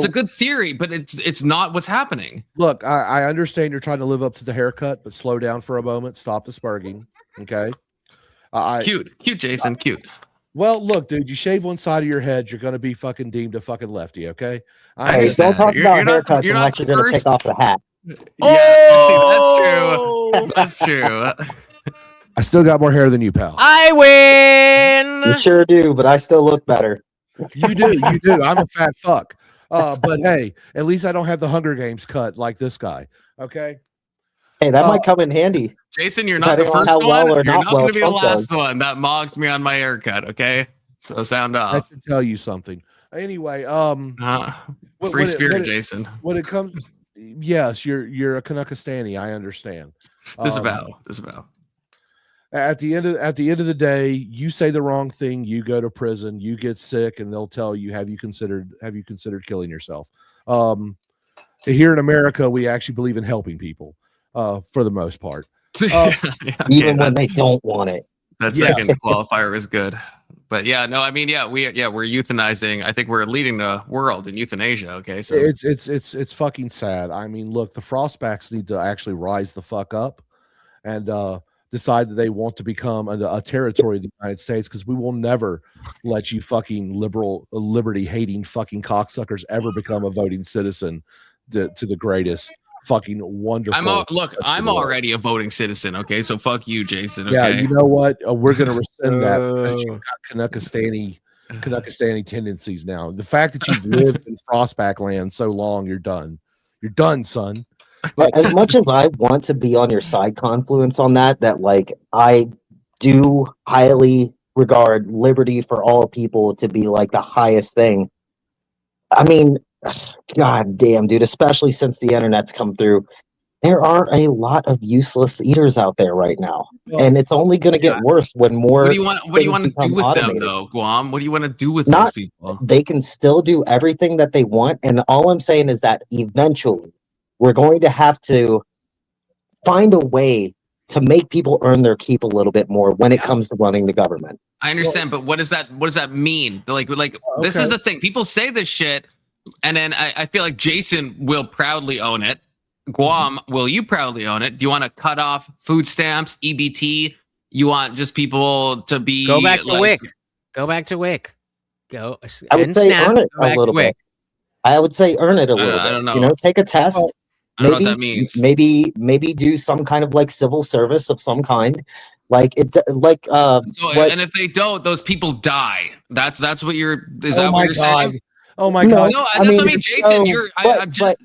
a good theory, but it's not what's happening. Look, I understand you're trying to live up to the haircut, but slow down for a moment. Stop the spurging. Okay. Cute, Jason, cute. Well, look, dude, you shave one side of your head, you're going to be fucking deemed a fucking lefty. Okay. I Hey, understand. don't talk You're about not- haircuts you're not unless you're going to first. take off the hat. Yeah, actually, that's true. I still got more hair than you, pal. I win. You sure do, but I still look better. You do. I'm a fat fuck. But hey, at least I don't have the Hunger Games cut like this guy. Okay. Hey, that might come in handy. Jason, you're not the Depending on first how one. well or You're not not going well to be the Trump last does. one that mocked me on my haircut. Okay, so sound I off. should tell you something. Anyway, Free spirit, Jason. when it comes, yes, you're a Canuckistani. I understand. Disavow. At the end of the day, you say the wrong thing, you go to prison, you get sick, and they'll tell you, have you considered killing yourself? Here in America, we actually believe in helping people, for the most part. Even when they don't want it. That second qualifier is good. But yeah, no, I mean, we're euthanizing. I think we're leading the world in euthanasia. Okay, so It's fucking sad. I mean, look, the Frostbacks need to actually rise the fuck up and decide that they want to become a territory of the United States, because we will never let you fucking liberty hating fucking cocksuckers ever become a voting citizen to the greatest fucking wonderful. I'm already a voting citizen. Okay, so fuck you, Jason. Okay? Yeah, you know what? We're gonna rescind that because you've got Canuckistani tendencies now. The fact that you've lived in Frostback land so long, you're done. You're done, son. But as much as I want to be on your side, Confluence, on that like I do highly regard liberty for all people to be like the highest thing. I mean, god damn, dude, especially since the internet's come through, there are a lot of useless eaters out there right now. And it's only going to get worse when more. What do you want to do with automated. them, though, Guam? What do you want to do with those people? They can still do everything that they want. And all I'm saying is that eventually we're going to have to find a way to make people earn their keep a little bit more when it comes to running the government. I understand, but what does that mean? Like this is the thing. People say this shit, and then I feel like Jason will proudly own it. Guam, will you proudly own it? Do you want to cut off food stamps, EBT? You want just people to be Go back to WIC. Go back to WIC. Go. I would say earn it a little bit. I would say earn it a little bit. I don't know. You know, take a test. I don't know what that means. Maybe do some kind of like civil service of some kind. And if they don't, those people die. That's what you're. Is that what you're saying? Oh my god! No, that's what I mean, Jason.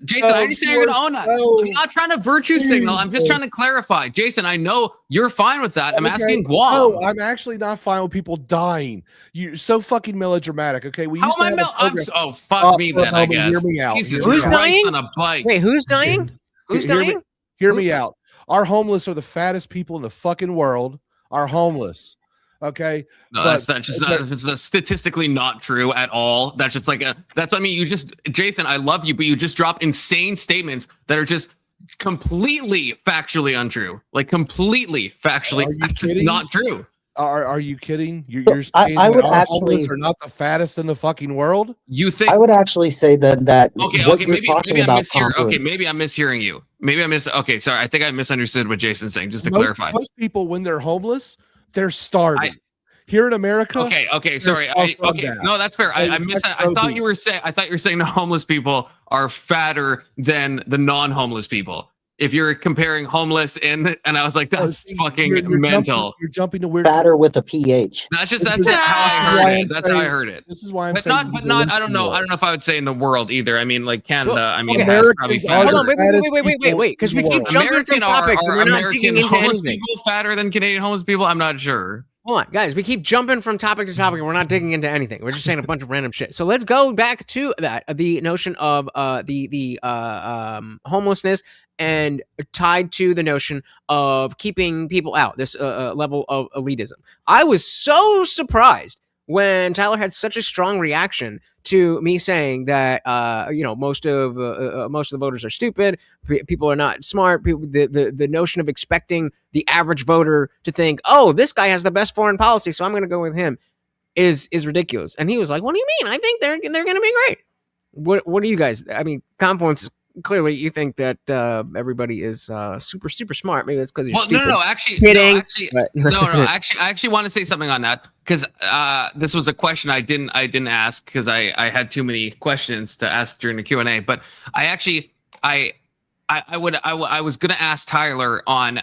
Jason, I understand you're gonna own that. I'm not trying to virtue signal. I'm just trying to clarify, Jason. I know you're fine with that. I'm asking Guam. No, I'm actually not fine with people dying. You're so fucking melodramatic. Okay, we used to have a program. Fuck me then. I guess. Hear me out. Jesus Who's Christ dying? on a bike. Wait, who's dying? Who's dying? Hear me out. Our homeless are the fattest people in the fucking world. Are homeless. Okay. No, that's it's statistically not true at all. That's just that's what I mean. Jason, I love you, but you just drop insane statements that are just completely factually untrue. Like completely factually just not true. Are you kidding? You're saying I would actually are not the fattest in the fucking world? You think I would actually say that maybe I'm mishearing you. Okay, sorry. I think I misunderstood what Jason's saying, just to clarify. Most people, when they're homeless, they're starving. Here in America. Okay, sorry. No, that's fair. I thought you were saying the homeless people are fatter than the non-homeless people. If you're comparing homeless and I was like, that's fucking mental. You're jumping to weird. Fatter with a PH. That's how I heard it. That's how I heard it. This is why I'm but saying. Not. I don't know. I don't know if I would say in the world either. I mean, like Canada. Well, I mean, okay. probably fatter. Hold on, wait, because we keep jumping from topics and we're not digging into homeless anything. people fatter than Canadian homeless people? I'm not sure. Hold on, guys. We keep jumping from topic to topic, and we're not digging into anything. We're just saying a bunch of random shit. So let's go back to that. The notion of the homelessness and tied to the notion of keeping people out. This level of elitism. I was so surprised when Tyler had such a strong reaction to me saying that most of the voters are stupid, people are not smart. The notion of expecting the average voter to think, oh, this guy has the best foreign policy, so I'm going to go with him, is ridiculous. And he was like, what do you mean? I think they're going to be great. What do you guys? I mean, Confluence. Clearly, you think that everybody is super smart. Maybe that's because you're stupid. No. Actually, kidding. No. I actually want to say something on that because this was a question I didn't ask because I had too many questions to ask during the Q&A. But I was going to ask Tyler on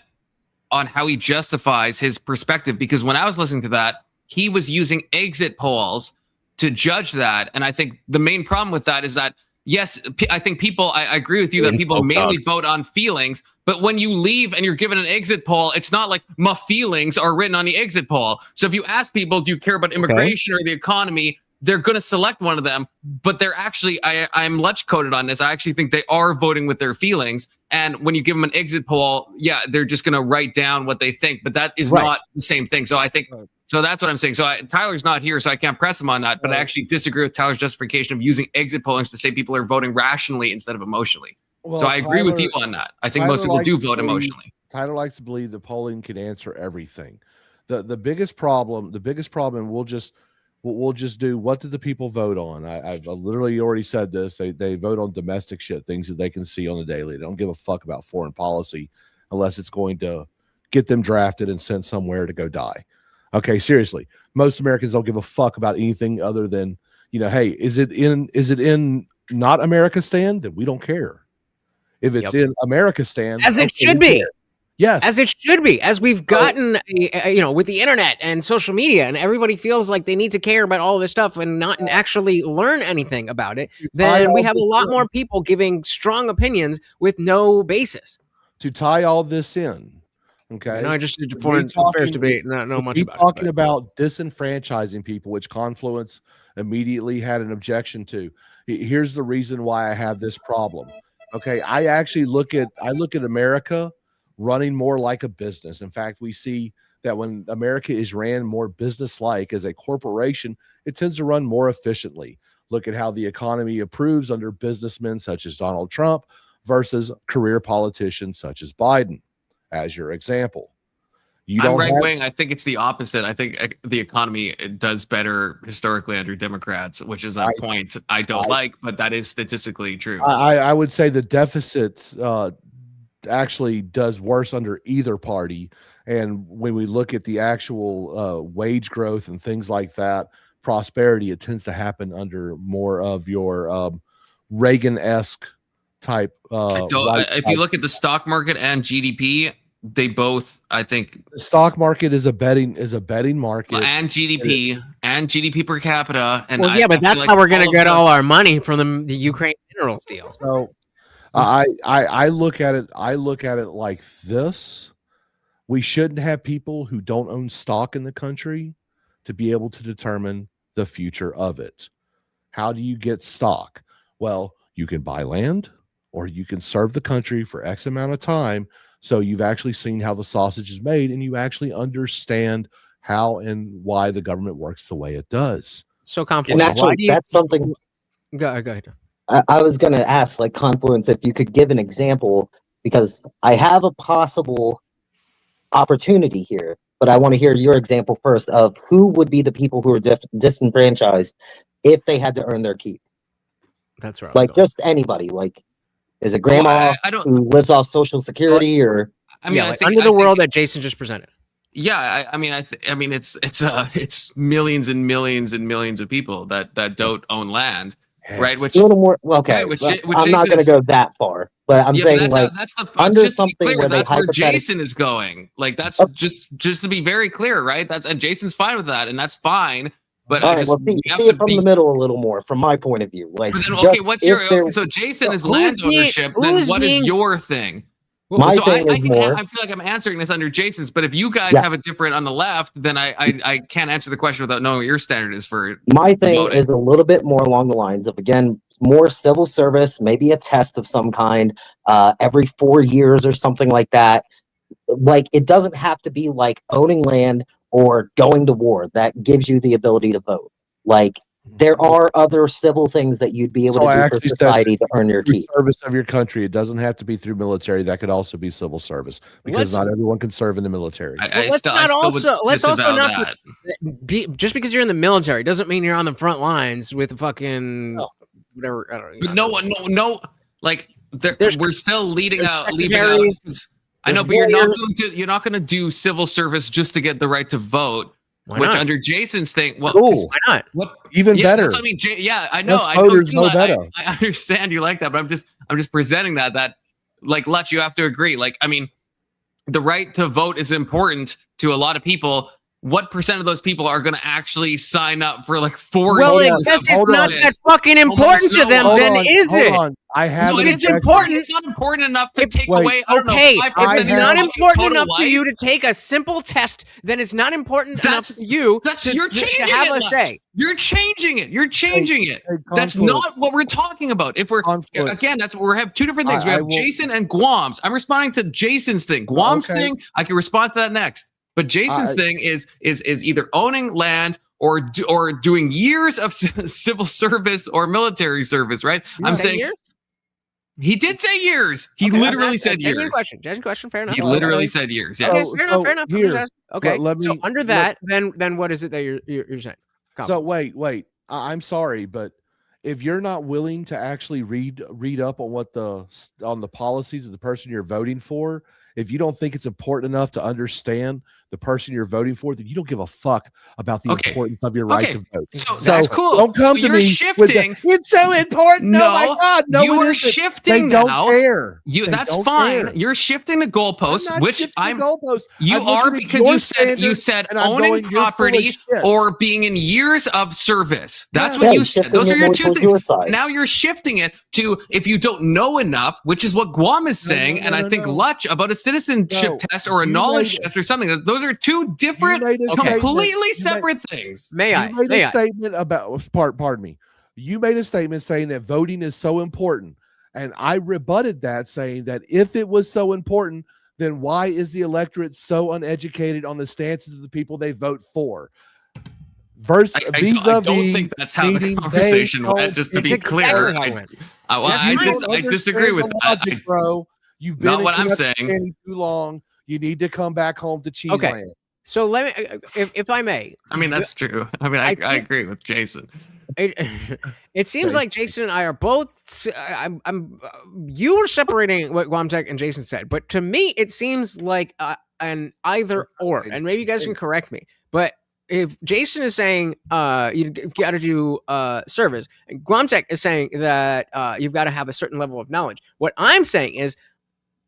how he justifies his perspective, because when I was listening to that, he was using exit polls to judge that, and I think the main problem with that is that. Yes, I think I agree with you that people mainly vote on feelings, but when you leave and you're given an exit poll, it's not like my feelings are written on the exit poll. So if you ask people, do you care about immigration or the economy, they're going to select one of them, but they're actually, I'm Lutch coded on this. I actually think they are voting with their feelings. And when you give them an exit poll, yeah, they're just going to write down what they think, but that is not the same thing. So I think, so that's what I'm saying. So Tyler's not here, so I can't press him on that, but I actually disagree with Tyler's justification of using exit pollings to say people are voting rationally instead of emotionally. Well, so I agree with you on that. I think most people do vote emotionally. Tyler likes to believe that polling can answer everything. The biggest problem, we'll just do, what did the people vote on? I've literally already said this. They vote on domestic shit, things that they can see on the daily. They don't give a fuck about foreign policy unless it's going to get them drafted and sent somewhere to go die. Okay, seriously. Most Americans don't give a fuck about anything other than, hey, is it in not Americanistan? Then we don't care. If it's in Americanistan, as it should be. Yes. As it should be. As we've gotten, with the internet and social media, and everybody feels like they need to care about all this stuff and not actually learn anything about it, then we have a lot more people giving strong opinions with no basis. To tie all this in, okay. No, I just did a foreign affairs debate. Not know much about talking about disenfranchising people, which Confluence immediately had an objection to. Here's the reason why I have this problem. Okay, I actually look at America running more like a business. In fact, we see that when America is ran more business-like as a corporation, it tends to run more efficiently. Look at how the economy improves under businessmen such as Donald Trump versus career politicians such as Biden, as your example. I'm right wing. I think it's the opposite. I think the economy does better historically under Democrats, which is a point I don't like, but that is statistically true. I would say the deficit actually does worse under either party. And when we look at the actual wage growth and things like that, prosperity, it tends to happen under more of your Reagan-esque type. If you look at the stock market and GDP, they both, I think, the stock market is a betting market, and GDP per capita. And but that's how we're going to get all our money from the Ukraine minerals deal. So I look at it. Like this: we shouldn't have people who don't own stock in the country to be able to determine the future of it. How do you get stock? Well, you can buy land, or you can serve the country for X amount of time. So you've actually seen how the sausage is made, and you actually understand how and why the government works the way it does. So Confluence, that's something. Go ahead. I was going to ask, like, Confluence, if you could give an example, because I have a possible opportunity here, but I want to hear your example first of who would be the people who are disenfranchised if they had to earn their keep. That's right. Like, just anybody, like. Is it grandma who lives off Social Security, or under the world that Jason just presented? Yeah, I mean, it's millions and millions and millions of people that don't own land, right? Which a little more okay. Right, I'm not going to go that far, but I'm saying that's under something where that's where Jason is going. Like that's just to be very clear, right? And Jason's fine with that, and that's fine. But all right, see it from the middle a little more, from my point of view. Like, what's your so Jason is land ownership? Then what is your thing? My thing is more. I feel like I'm answering this under Jason's, but if you guys have a different on the left, then I can't answer the question without knowing what your standard is for. My thing is a little bit more along the lines of, again, more civil service, maybe a test of some kind, every 4 years or something like that. Like, it doesn't have to be like owning land or going to war that gives you the ability to vote. Like, there are other civil things that you'd be able So I to do for actually said society to earn your through keep. service of your country. It doesn't have to be through military. That could also be civil service, because not everyone can serve in the military. Let's also not just because you're in the military doesn't mean you're on the front lines with fucking whatever. I don't know. But no, like we're still leaving out. I know, but you're not going to do civil service just to get the right to vote. Why which not? Under Jason's thing, well, Cool. Why not? Even better. That's what I mean, I know. Less I know voters too, know better. I understand you like that, but I'm just presenting that like Lutch, you have to agree. Like, I mean, the right to vote is important to a lot of people. What percent of those people are going to actually sign up for like 4 Well, years? I guess it's not that fucking important to them, then, is it? I have No, it's important. It's not important enough to take away. Okay, I don't know, if it's 5% not of important total enough for you to take a simple test, then it's not important enough for you you're to changing have it, a say. You're changing it. You're changing it. That's not what we're talking about. If we're again, that's we have two different things. We have Jason and Guam's. I'm responding to Jason's thing. Guam's thing, I can respond to that next. But Jason's thing is either owning land or doing years of civil service or military service, right? I'm saying years? He did say years. He literally said years. Genuine question. Fair enough. He literally said years. Yes. Fair enough. Here, okay. let me, so under that, then what is it that you're saying? So wait. I'm sorry, but if you're not willing to actually read up on what on the policies of the person you're voting for, if you don't think it's important enough to understand the person you're voting for, then you don't give a fuck about the importance of your right to vote. So that's cool. Don't come to me shifting. With it's so important. No, oh my God. No, you are shifting now. They now. Don't care. That's fine. You're shifting the goalposts, which I'm. You are because you said owning property or being in years of service. That's what you said. Those are your two things. Now you're shifting it to if you don't know enough, which is what Guam is saying, and I think Lutch about a citizenship test or a knowledge test or something. Those are two different, completely separate things. You made a statement about, pardon me. You made a statement saying that voting is so important. And I rebutted that, saying that if it was so important, then why is the electorate so uneducated on the stances of the people they vote for? I don't think that's how the conversation went, just to be clear. I disagree with that. Bro. You've been not what I'm saying. Too long. You need to come back home to cheese land. So let me, if I may. I mean, that's true. I mean, I agree with Jason. It seems like Jason and I are both. You were separating what Guamtech and Jason said, but to me, it seems like an either or. And maybe you guys can correct me. But if Jason is saying you got to do service, and Guamtech is saying that you've got to have a certain level of knowledge. What I'm saying is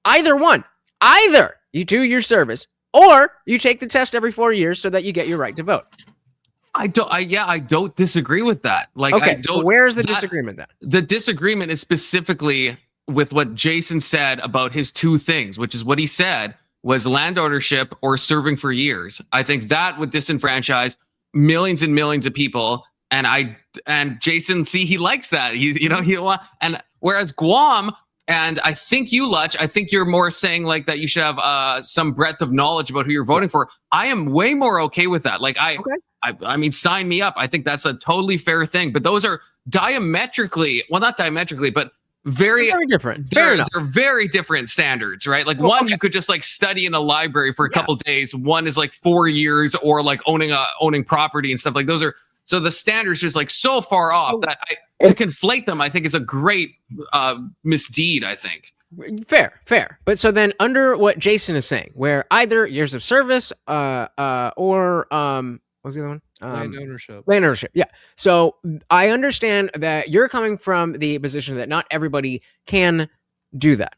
either one. Either you do your service or you take the test every 4 years so that you get your right to vote. I don't disagree with that. Like, okay, so where's the disagreement then? The disagreement is specifically with what Jason said about his two things, which is what he said was land ownership or serving for years. I think that would disenfranchise millions and millions of people. And Jason, he likes that. And whereas Guam, and I think you, Lutch, I think you're more saying like that you should have some breadth of knowledge about who you're voting for. I am way more okay with that. Like I mean, sign me up. I think that's a totally fair thing. But those are not diametrically, but very different. They're very different standards, right? Like one, you could just like study in a library for a couple days. One is like 4 years, or like owning property and stuff like those are. So the standards just like so far off that to conflate them, I think is a great misdeed, I think. Fair. But so then under what Jason is saying, where either years of service or what's the other one? Land ownership. Land ownership, yeah. So I understand that you're coming from the position that not everybody can do that.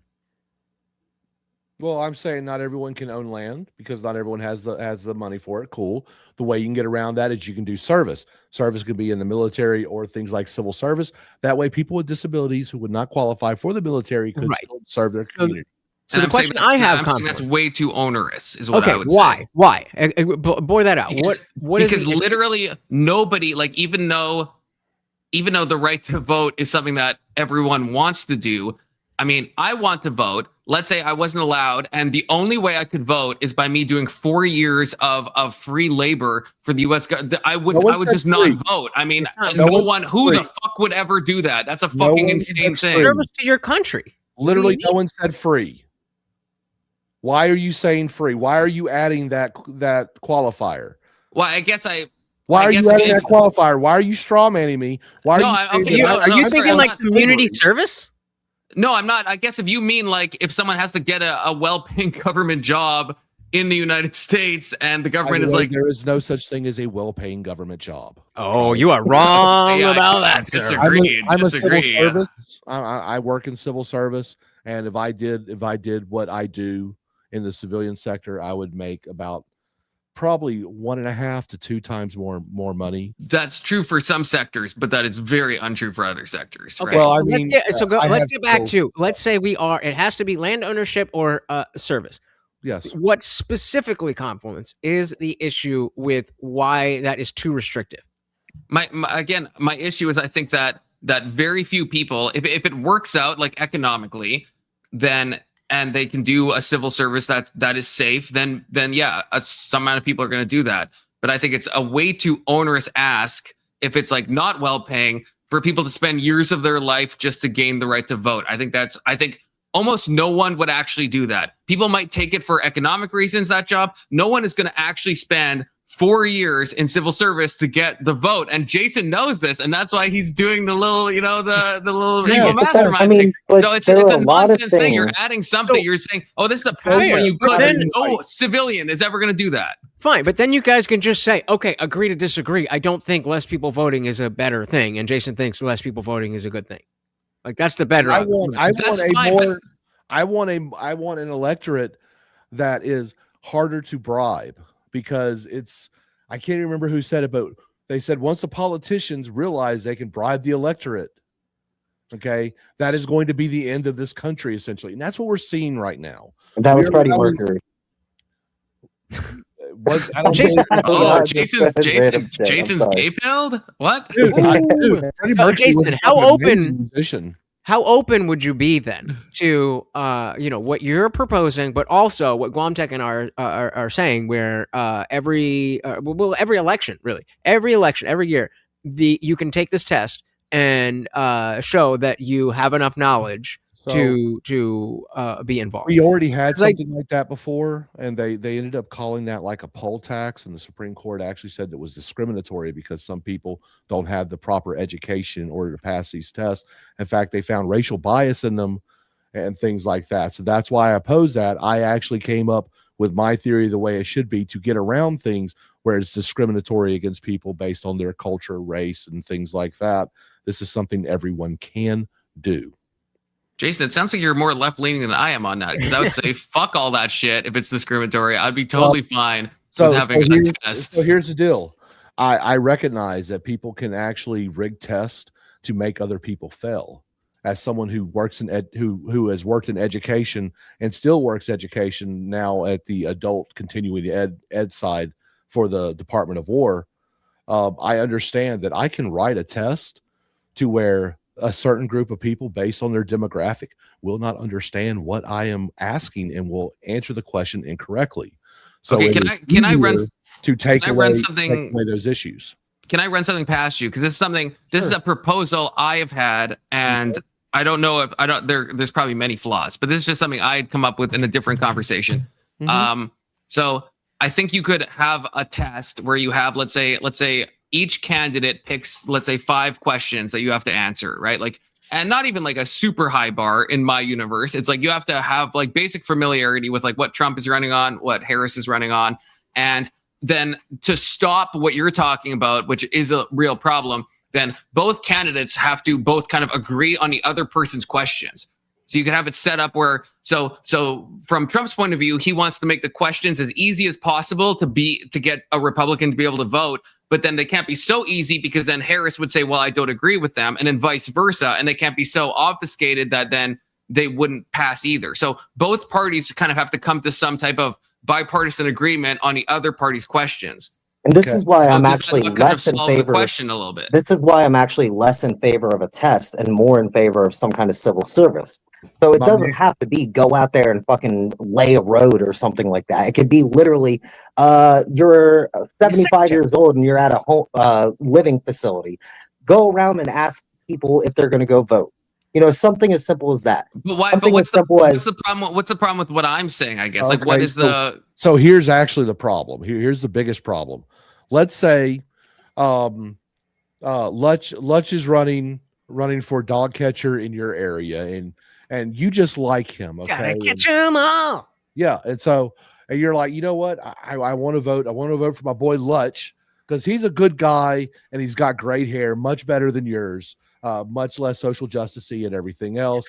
Well, I'm saying not everyone can own land because not everyone has the money for it. Cool. The way you can get around that is you can do service. Service could be in the military or things like civil service. That way, people with disabilities who would not qualify for the military could still serve their community. So the question I have, that's way too onerous, is what I would say. Why? Bore that out. What is because literally nobody, like even though the right to vote is something that everyone wants to do, I mean, I want to vote. Let's say I wasn't allowed, and the only way I could vote is by me doing 4 years of free labor for the U.S. I would just not vote. I mean, who the fuck would ever do that? That's a fucking insane thing. Service to your country. Literally, no one said free. Why are you saying free? Why are you adding that qualifier? Well, I guess Why are you adding that qualifier? Why are you strawmanning me? Why are you thinking like community service? No, I'm not. I guess if you mean like if someone has to get a well-paying government job in the United States and the government is like, there is no such thing as a well-paying government job. Oh, you are wrong about that, sir. I'm a civil service. I work in civil service, and if I did what I do in the civilian sector, I would make about probably 1.5 to 2 times more money. That's true for some sectors, but that is very untrue for other sectors. Okay, right? well, let's get back to, let's say it has to be land ownership or service. Yes. What specifically, Confluence, is the issue with why that is too restrictive? My issue is I think that very few people, if it works out like economically, then and they can do a civil service that is safe, then yeah, some amount of people are going to do that. But I think it's a way too onerous ask if it's like not well paying for people to spend years of their life just to gain the right to vote. I think almost no one would actually do that. People might take it for economic reasons, that job. No one is going to actually spend 4 years in civil service to get the vote. And Jason knows this, and that's why he's doing the little, the little evil mastermind thing. So it's a nonsense thing. You're adding something. You're saying, oh, this is a path where you couldn't. No civilian is ever going to do that. Fine, but then you guys can just say, okay, agree to disagree. I don't think less people voting is a better thing, and Jason thinks less people voting is a good thing. Like, that's the better. I want an electorate that is harder to bribe, because I can't remember who said it, but they said once the politicians realize they can bribe the electorate, okay, that is going to be the end of this country, essentially. And that's what we're seeing right now. And that was Freddie Mercury. Jason's gay-pilled? What? Dude, Jason, how open would you be then to what you're proposing, but also what Guamtech and are saying, where every election, every year, you can take this test and show that you have enough knowledge to be involved. We already had something like that before, and they ended up calling that like a poll tax, and the Supreme Court actually said it was discriminatory because some people don't have the proper education in order to pass these tests. In fact, they found racial bias in them and things like that. So that's why I oppose that. I actually came up with my theory the way it should be to get around things where it's discriminatory against people based on their culture, race, and things like that. This is something everyone can do. Jason, it sounds like you're more left-leaning than I am on that, because I would say fuck all that shit if it's discriminatory. I'd be totally fine with having a test. So here's the deal. I recognize that people can actually rig tests to make other people fail. As someone who works who has worked in education and still works education now at the adult continuing ed side for the Department of War, I understand that I can write a test to where a certain group of people based on their demographic will not understand what I am asking and will answer the question incorrectly. So okay, can I run away those issues? Can I run something past you? Because this is a proposal I have had, and I don't know if there's probably many flaws, but this is just something I had come up with in a different conversation. So I think you could have a test where you have, let's say each candidate picks, let's say 5 questions that you have to answer, right? Like, and not even like a super high bar in my universe. It's like you have to have like basic familiarity with like what Trump is running on, what Harris is running on. And then to stop what you're talking about, which is a real problem, then both candidates have to both kind of agree on the other person's questions. So you can have it set up where, so from Trump's point of view, he wants to make the questions as easy as possible to get a Republican to be able to vote, but then they can't be so easy because then Harris would say, well, I don't agree with them, and then vice versa, and they can't be so obfuscated that then they wouldn't pass either. So both parties kind of have to come to some type of bipartisan agreement on the other party's questions. And this is why I'm actually less in favor. Question a little bit. This is why I'm actually less in favor of a test and more in favor of some kind of civil service. So it My doesn't next- have to be go out there and fucking lay a road or something like that. It could be literally, you're 75 years old and you're at a home living facility. Go around and ask people if they're going to go vote. You know, something as simple as that. But why? Something But what's as the simple as problem? What's the problem with what I'm saying? I guess like what Okay, is the So here's actually the problem. Here's the biggest problem. Let's say Lutch is running for dog catcher in your area, and you just like him, okay? Gotta catch 'em all. Yeah, and you're like, you know what? I want to vote. I want to vote for my boy Lutch because he's a good guy and he's got great hair, much better than yours, much less social justicey and everything else.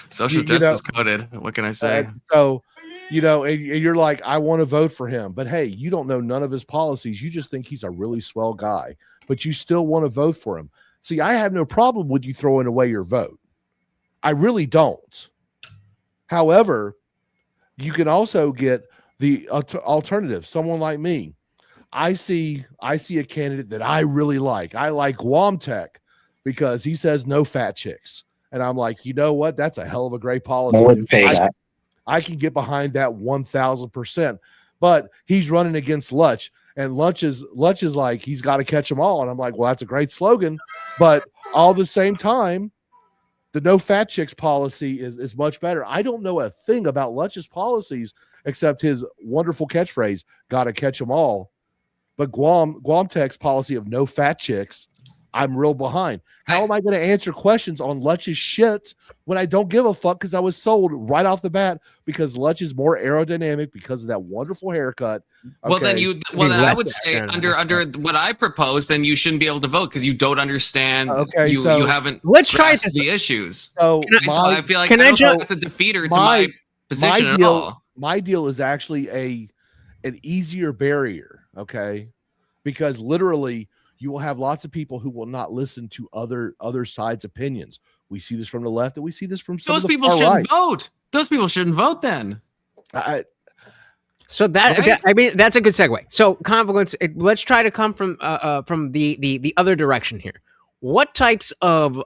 social you know, justice coded? What can I say? so, and you're like, I want to vote for him, but hey, you don't know none of his policies. You just think he's a really swell guy, but you still want to vote for him. See, I have no problem with you throwing away your vote. I really don't. However, you can also get the alternative. Someone like me, I see a candidate that I really like. I like Guam Tech because he says no fat chicks, and I'm like, you know what? That's a hell of a great policy. I would say that. I can get behind that 1,000%. But he's running against Lutch, and Lutch is like he's got to catch them all, and I'm like, well, that's a great slogan, but all the same time, the no fat chicks policy is much better. I don't know a thing about Lutch's policies except his wonderful catchphrase, gotta catch them all. But Guam Tech's policy of no fat chicks, I'm real behind. How am I going to answer questions on Lutch's shit when I don't give a fuck because I was sold right off the bat because Lutch is more aerodynamic because of that wonderful haircut. Well, then Okay? then I less would say fair than under what I propose, then you shouldn't be able to vote because you don't understand. Okay, you so haven't. Let's try grasped this. the issues. So So I feel like can I I don't ju- think that's a defeater to my position at deal, all. my deal is actually an easier barrier, okay? Because literally you will have lots of people who will not listen to other sides' opinions. We see this from the left and we see this from some Those of the people far shouldn't right. vote. Those people shouldn't vote then. So Right? I mean that's a good segue. So confluence. Let's try to come from the other direction here. What types of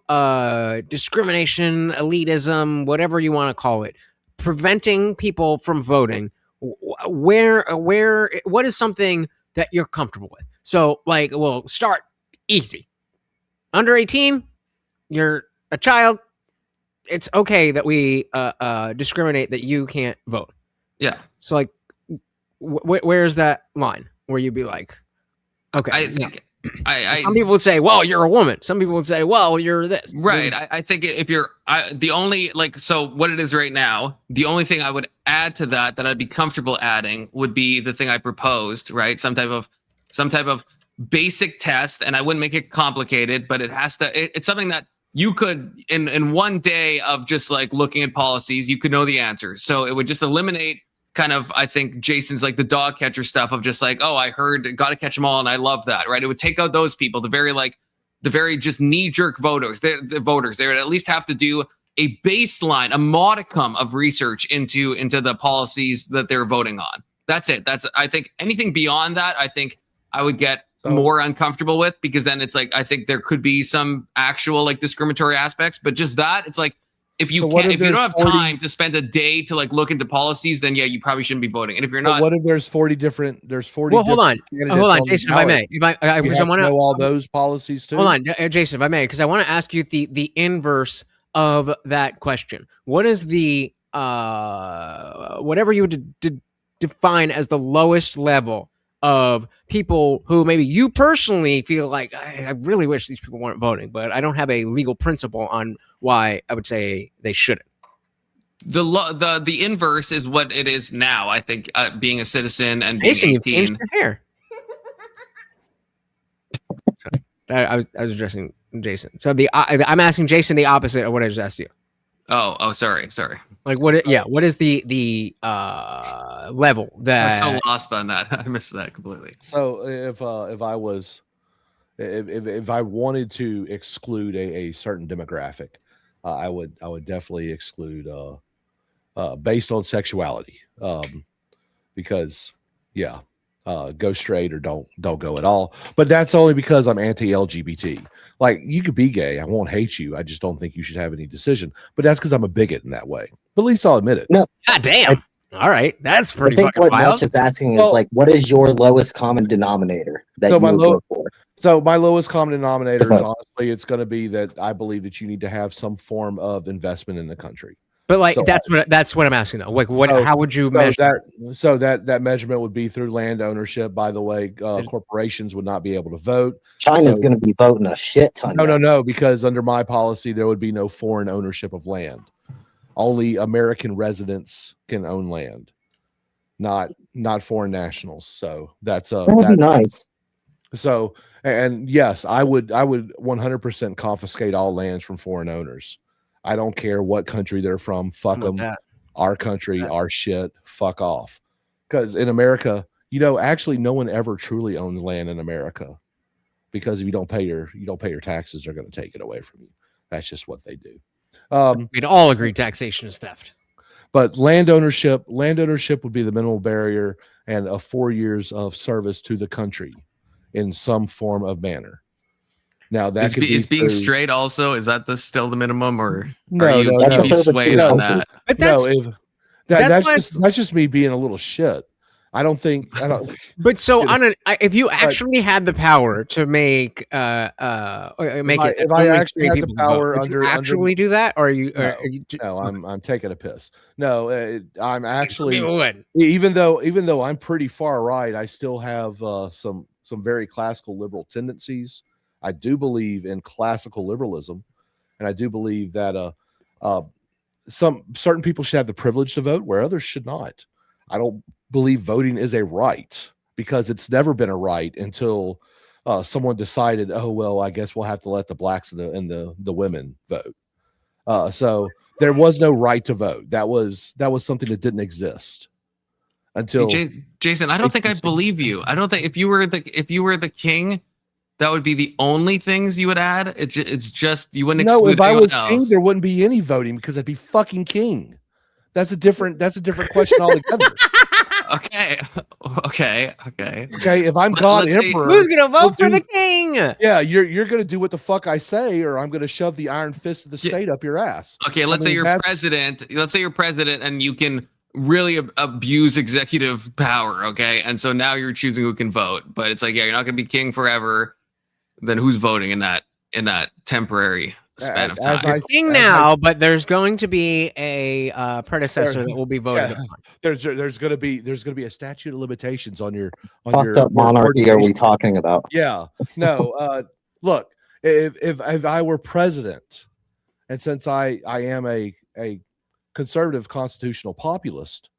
discrimination, elitism, whatever you want to call it, preventing people from voting? What is something that you're comfortable with? So like, we'll start easy. Under 18, you're a child. It's okay that we discriminate that you can't vote. Yeah. So like, where's that line where you'd be like, okay? I think Some people would say, well, you're a woman. Some people would say, well, you're this. right. I think if you're the only so what it is right now, the only thing I would add to that I'd be comfortable adding would be the thing I proposed, right? Some type of basic test, and I wouldn't make it complicated, but it has to. It's something that you could in one day of just like looking at policies, you could know the answers. So it would just eliminate kind of, I think, Jason's like the dog catcher stuff of just like, oh, I heard got to catch them all, and I love that, right? It would take out those people, the very just knee jerk voters. The voters, they would at least have to do a baseline, a modicum of research into the policies that they're voting on. That's it. I think anything beyond that, I think I would get more uncomfortable with, because then it's like, I think there could be some actual like discriminatory aspects, but just that, it's like, if you can't, if you don't have time to spend a day to like look into policies, then yeah, you probably shouldn't be voting. And if you're not, what if there's 40 different? Well, hold on, Jason, if I may, I want to know all those policies too. Hold on, Jason, if I may, because I want to ask you the inverse of that question. What is the whatever you would define as the lowest level of people who maybe you personally feel like I really wish these people weren't voting, but I don't have a legal principle on why I would say they shouldn't. The inverse is what it is now. I think being a citizen and being Jason, 18. you've changed your hair. I was addressing Jason. So I'm asking Jason the opposite of what I just asked you. Oh, sorry. Like what is the level that I'm so lost on that. I missed that completely. So if I wanted to exclude a certain demographic, I would definitely exclude based on sexuality, because go straight or don't go at all. But that's only because I'm anti-LGBT. Like, you could be gay, I won't hate you. I just don't think you should have any decision. But that's because I'm a bigot in that way. But at least I'll admit it. No, God damn. All right, that's I pretty think fucking what wild. Nutch is asking is Well- like, what is your lowest common denominator that So you my would low- go for? So my lowest common denominator is Okay. honestly, it's going to be that I believe that you need to have some form of investment in the country. But like So that's what I'm asking though. Like, what? So- how would you So measure? that measurement would be through land ownership. By the way, corporations would not be able to vote. China's So- going to be voting a shit ton. No, because under my policy, there would be no foreign ownership of land. Only American residents can own land, not foreign nationals. So that's That would be nice. So, and yes, I would 100% confiscate all lands from foreign owners. I don't care what country they're from. Fuck them. Our country, our shit. Fuck off. Because in America, actually, no one ever truly owns land in America. Because if you don't pay your taxes, they're going to take it away from you. That's just what they do. We'd all agree taxation is theft. But land ownership would be the minimal barrier, and a 4 years of service to the country in some form of manner. Now that could be is being through- straight also, is that still the minimum, or No, are you no, can no. you be That's a swayed purpose on to the that? But that's that's just me being a little shit. I don't. But so It- if you actually had the power to make make it if I only actually straight had the people power vote, would you under- actually do that, or are you? No, are you No, I'm taking a piss. No, I'm actually You would. even though I'm pretty far right, I still have some very classical liberal tendencies. I do believe in classical liberalism, and I do believe that some certain people should have the privilege to vote where others should not. I don't believe voting is a right, because it's never been a right until someone decided, oh well, I guess we'll have to let the blacks and the women vote. So there was no right to vote. That was something that didn't exist until. See, Jason, I don't think I believe you. I don't think if you were the king, that would be the only things you would add. It's just you wouldn't No, exclude if I anyone was else. king, there wouldn't be any voting because I'd be fucking king. That's a different question altogether. Okay. Okay. If I'm God Let's say- Emperor, Who's gonna vote for do- the king? yeah, you're gonna do what the fuck I say, or I'm gonna shove the iron fist of the Yeah. state up your ass. Okay, let's say mean, you're that's- president. Let's say you're president, and you can really abuse executive power. Okay, and so now you're choosing who can vote. But it's like, yeah, you're not going to be king forever. Then who's voting in that temporary span of As time? I- King as now, but there's going to be a predecessor that will be voted Yeah. upon. There's gonna be a statute of limitations on your Fucked up monarchy are we talking about? Yeah. No. Look, if I were president, and since I am a conservative constitutional populist,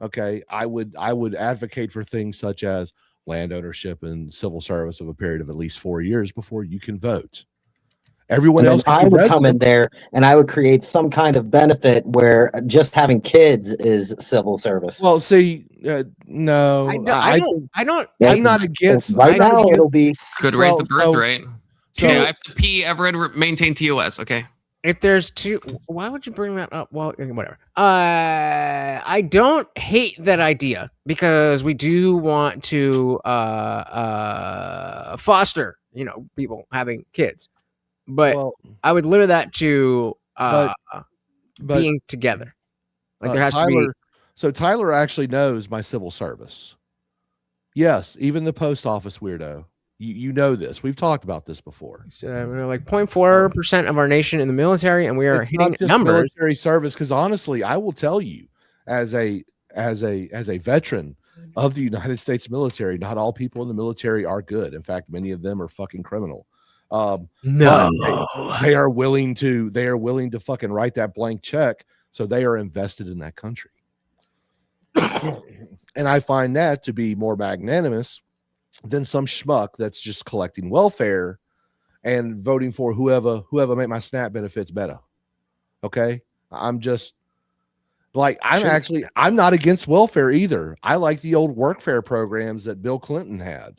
okay, I would advocate for things such as land ownership and civil service of a period of at least 4 years before you can vote. Everyone And then else, I would come in there and I would create some kind of benefit where just having kids is civil service. Well, see, no, I don't. I'm not against. Right I'm not now against- it'll be Could raise the well, birth rate. so- Yeah, I have to pee. Everett, maintain TOS. Okay. If there's two, why would you bring that up? Well, whatever. I don't hate that idea because we do want to foster, people having kids, but well, I would limit that to but being together. Like there has to be. Tyler, so Tyler actually knows my civil service. Yes, even the post office weirdo. You know this. We've talked about this before. So we're like 0.4% of our nation in the military, and we are It's not hitting just numbers. military service, because honestly, I will tell you, as a veteran of the United States military, not all people in the military are good. In fact, many of them are fucking criminal. No, They are willing to fucking write that blank check, so they are invested in that country. And I find that to be more magnanimous than some schmuck that's just collecting welfare and voting for whoever make my SNAP benefits better. Okay, I'm just like I'm not against welfare either. I like the old workfare programs that Bill Clinton had.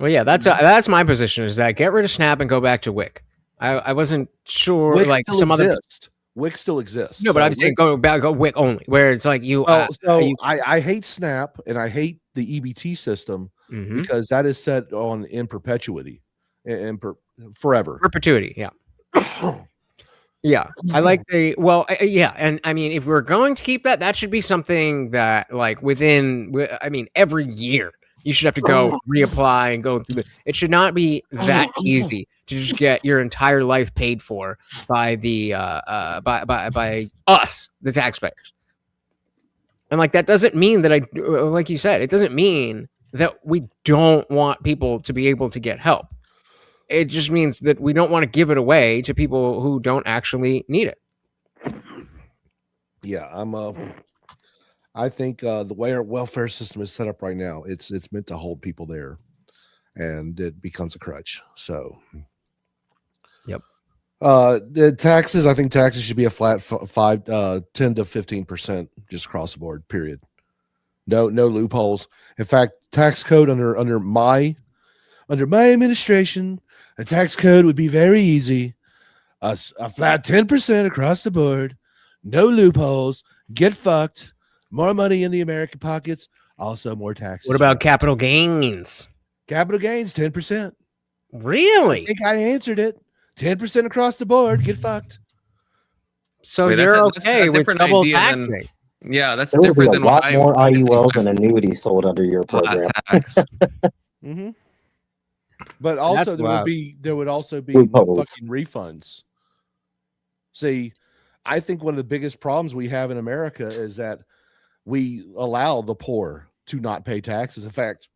well, yeah, that's my position. Is that get rid of SNAP and go back to WIC? I wasn't sure, WIC like still some other. exists. WIC still exists. No, but So I'm saying go WIC only, where it's like you. Well, I hate SNAP and I hate the EBT system Mhm. because that is set on in perpetuity and forever. Perpetuity. Yeah. Yeah, I like yeah, and I mean, if we're going to keep that, that should be something that, like, I mean, every year you should have to go reapply and go through it should not be that easy to just get your entire life paid for by the by us, the taxpayers. And like that doesn't mean that like you said, it doesn't mean that we don't want people to be able to get help. It just means that we don't want to give it away to people who don't actually need it. Yeah, I think the way our welfare system is set up right now, it's meant to hold people there, and it becomes a crutch. So, yep. The taxes, I think taxes should be a flat 10 to 15% just across the board. Period. No loopholes. In fact, tax code under my administration, a tax code would be very easy. A flat 10% across the board. No loopholes. Get fucked. More money in the American pockets. Also more taxes. What about capital gains? Capital gains, 10%. Really? I think I answered it. 10% across the board. Get fucked. So Wait, you're that's okay a with different double idea than- taxing? Yeah, that's There would be different a than what lot more I think IULs of and annuities sold under your flat program. tax. Mm-hmm. But also That's there wild. would also be Loopholes. fucking refunds. See, I think one of the biggest problems we have in America is that we allow the poor to not pay taxes. In fact,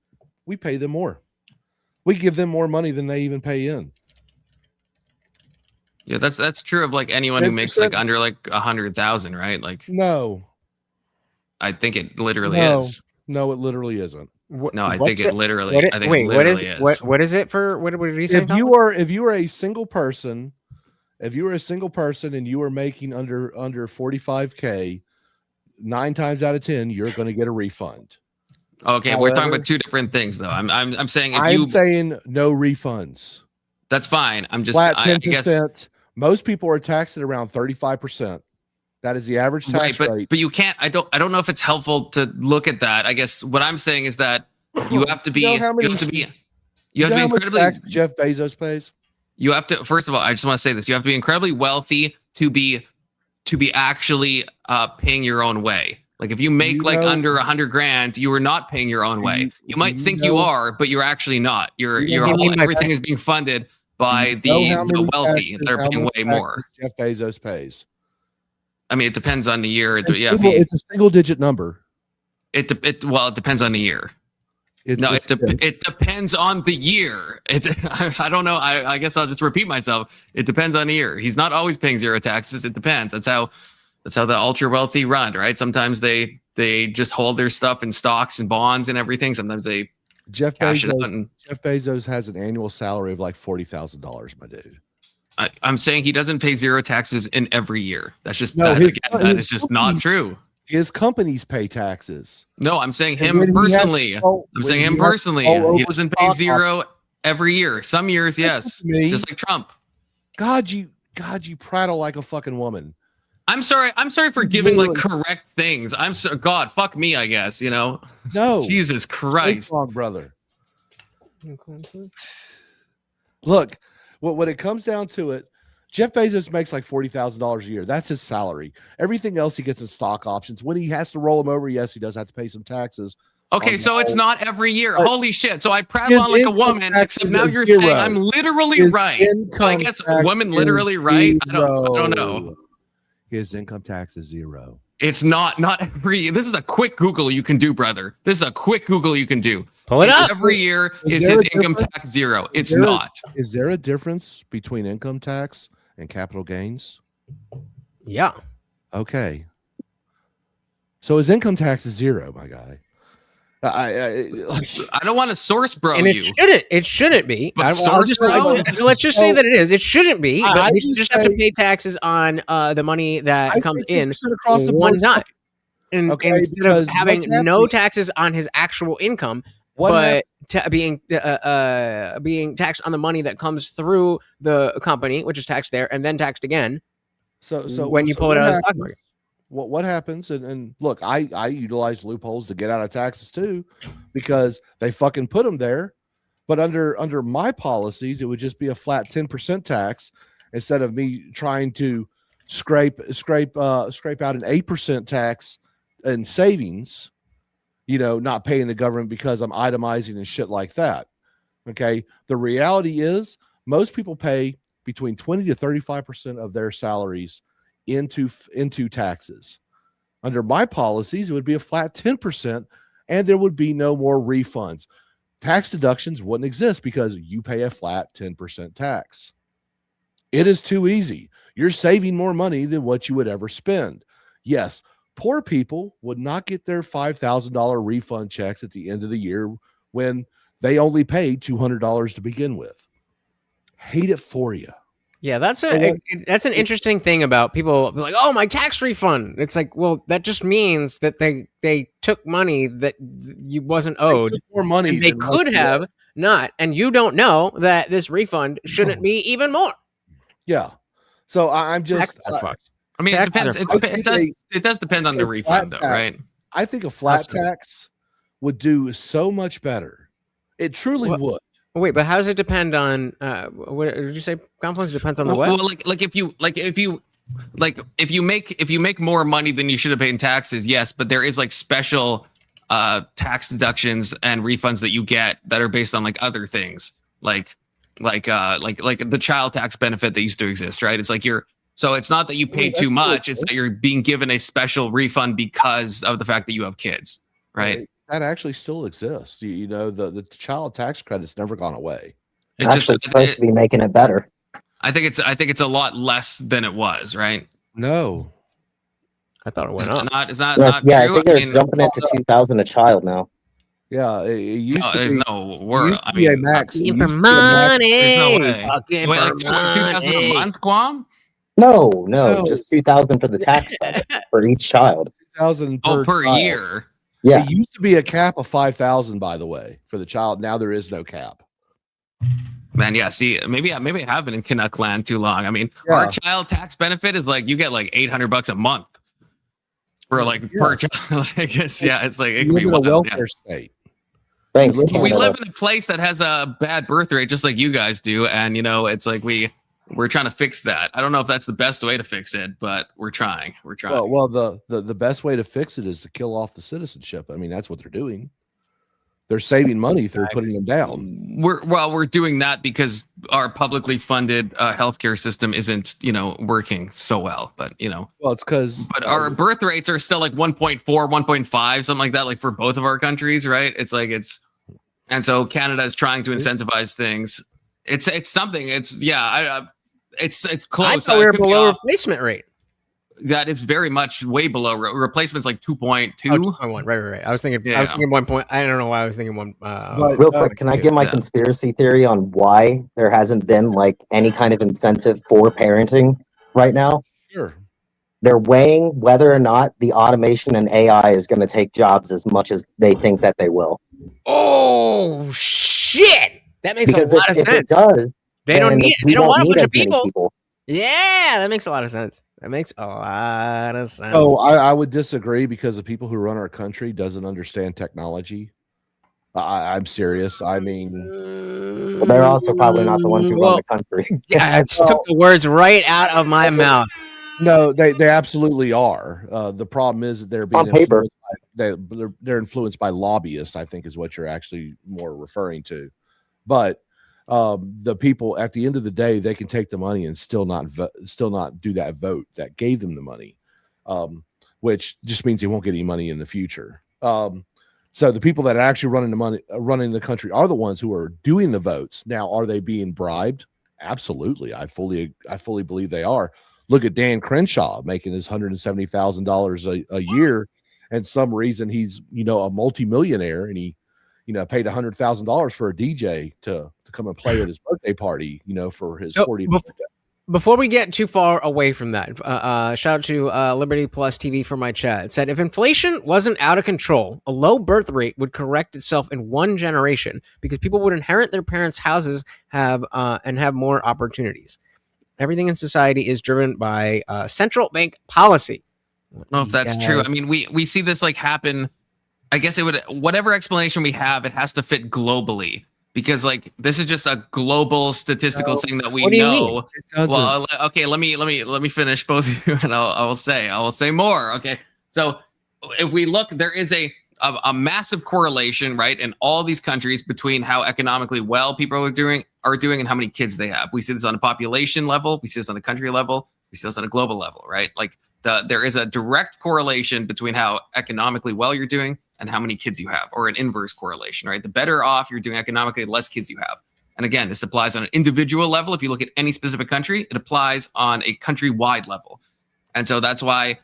we pay them more. We give them more money than they even pay in. Yeah, that's true of like anyone who makes 10%? like under like 100,000, right? Like No, I think it literally No. is. no, it literally isn't. No, I What's think it literally. What I think wait, it what is literally is. what is it for? What did he say? If you are a single person, and you are making under 45K, 9 times out of 10, you're going to get a refund. Okay, we're talking However- about two different things, though. I'm saying if I'm saying no refunds. that's fine. I'm just Flat I 10%. guess Most people are taxed at around 35%. That is the average tax right, rate. but you can't. I don't know if it's helpful to look at that. I guess what I'm saying is that you have to be. You know how many- you have to be. You You have know to be how much incredibly. tax Jeff Bezos pays? You have to. First of all, I just want to say this: you have to be incredibly wealthy to be actually paying your own way. Like if you make You like know- under 100 grand, you are not paying your own way. You might do you think you know- are, but you're actually not. Your Do you your know how whole many- everything is being funded by Do you know how the many wealthy. taxes- They're how paying much way more. taxes Jeff Bezos pays. I mean, it depends on the year. It's, Yeah, if single, he, it's a single digit number. it depends on the year. It's, No, it's, it depends on the year. I don't know. I guess I'll just repeat myself. It depends on the year. He's not always paying zero taxes. It depends. That's how the ultra wealthy run, right? Sometimes they just hold their stuff in stocks and bonds and everything. Sometimes they Jeff cash it out. Bezos. And Jeff Bezos has an annual salary of like $40,000, my dude. I'm saying he doesn't pay zero taxes in every year. That's just No, that his is just not company- true. His companies pay taxes. No, I'm saying And him when he has personally. control- I'm when saying he him has personally. control He over doesn't pay stock zero every year. Some years, yes, Listen to me. just like Trump. God, you prattle like a fucking woman. I'm sorry for giving like correct things. I'm so God, fuck me, I guess, you know. No, Jesus Big Christ. wrong, brother. Look, when it comes down to it, Jeff Bezos makes like $40,000 a year. That's his salary. Everything else he gets in stock options. When he has to roll them over, yes, he does have to pay some taxes. Okay, on so it's the- not every year. Holy shit. So I his prattle on like a income woman, tax except is now a you're zero. saying I'm literally His right. So I income guess tax women is literally right. I don't know. zero. His income tax is zero. It's not every. This is a quick Google you can do, brother. This is a quick Google you can do. Pull it up. Every year Is is there his a income difference? tax zero. It's there a- not. Is there a difference between income tax and capital gains? Yeah. Okay. So his income tax is zero, my guy. I don't want to source bro And you. it shouldn't be. But I'll source just, bro? let's just say that it is. It shouldn't be. But I we just just have to say- pay taxes on the money that I comes think in 10% across the one board. time. And Okay, instead because of having what's no happening- taxes on his actual income, What but being taxed on the money that comes through the company, which is taxed there and then taxed again So when you pull it what out of the stock happens- market. What happens? And look, I utilize loopholes to get out of taxes too, because they fucking put them there. But under my policies, it would just be a flat 10% tax instead of me trying to scrape out an 8% tax in savings, not paying the government because I'm itemizing and shit like that. Okay. The reality is most people pay between 20 to 35% of their salaries into taxes. Under my policies, it would be a flat 10%, and there would be no more refunds. Tax deductions wouldn't exist because you pay a flat 10% tax. It is too easy. You're saving more money than what you would ever spend. Yes, poor people would not get their $5,000 refund checks at the end of the year when they only paid $200 to begin with. Hate it for you. Yeah, that's an interesting thing about people like, oh, my tax refund. It's like, well, that just means that they took money that you wasn't owed. They took more money and they could have not, and you don't know that this refund shouldn't be even more. Yeah. So I'm just. I mean, it depends. It does depend on the refund, though, right? I think a flat tax would do so much better. It truly would. Wait, but how does it depend on? What did you say? Confluence depends on the what? Well, if you make more money than you should have paid in taxes, yes, but there is like special tax deductions and refunds that you get that are based on like other things, like the child tax benefit that used to exist, right? It's like so it's not that you paid too much; it's that you're being given a special refund because of the fact that you have kids, right? That actually still exists. The child tax credit's never gone away. It's actually supposed to be making it better. I think it's a lot less than it was, right? No, I thought it went up. Is that not true? I think they're jumping it to 2,000 a child now. Yeah, it used to there's be. No word. Used to be a max. Fucking for money. There's no way. Wait, like 2,000 a month, Guam? No, just 2,000 for the tax for each child. 2,000 per child. year. Yeah, it used to be a cap of 5,000, by the way, for the child. Now there is no cap. Man, yeah. See, maybe I have been in Canuck land too long. I mean, our child tax benefit is like you get like $800 a month for like per child. I guess it's like it could be a welfare state. Thanks. We live in a place that has a bad birth rate, just like you guys do, and it's like we're trying to fix that. I don't know if that's the best way to fix it, but we're trying. Well, the best way to fix it is to kill off the citizenship. I mean, that's what they're doing. They're saving money through putting them down. We're doing that because our publicly funded healthcare system isn't, working so well. But well, it's because our birth rates are still like 1.4, 1.5, something like that, like for both of our countries, right? It's like and so Canada is trying to incentivize things. It's something. It's close. I thought we were below replacement rate. That is very much way below. Replacement's like 2.2. 2.1. Right. I was thinking 1 point. I don't know why I was thinking 1. Real quick, can I give my conspiracy theory on why there hasn't been like any kind of incentive for parenting right now? Sure. They're weighing whether or not the automation and AI is going to take jobs as much as they think that they will. Oh shit! That makes a lot of sense. If it does, they don't want a bunch of people. people. Yeah, that makes a lot of sense. That makes a lot of sense. So I would disagree because the people who run our country doesn't understand technology. I'm serious. I mean, well, they're also probably not the ones who run the country. Yeah, it took the words right out of my mouth. No, they absolutely are. The problem is that they're being they're influenced by lobbyists, I think is what you're actually more referring to. But the people at the end of the day, they can take the money and still not do that vote that gave them the money, which just means they won't get any money in the future. So the people that are actually running the country are the ones who are doing the votes. Now, are they being bribed? Absolutely. I fully believe they are. Look at Dan Crenshaw making his $170,000 a year, and some reason he's a multimillionaire, and he paid $100,000 for a DJ to come and play at his birthday party, for his 40th birthday. Before we get too far away from that, shout out to Liberty Plus TV for my chat. It said, if inflation wasn't out of control, a low birth rate would correct itself in one generation because people would inherit their parents' houses and have more opportunities. Everything in society is driven by central bank policy. I don't know if that's true. I mean, we see this like happen I guess it would, whatever explanation we have, it has to fit globally, because like this is just a global statistical thing that we What do you know. mean? It doesn't. Well, okay, let me finish both of you, and I will say more. Okay, so if we look, there is a massive correlation, right, in all these countries between how economically well people are doing and how many kids they have. We see this on a population level, we see this on the country level, we see this on a global level, right? Like there is a direct correlation between how economically well you're doing and how many kids you have, or an inverse correlation, right? The better off you're doing economically, the less kids you have. And again, this applies on an individual level. If you look at any specific country, it applies on a country-wide level. And so that's why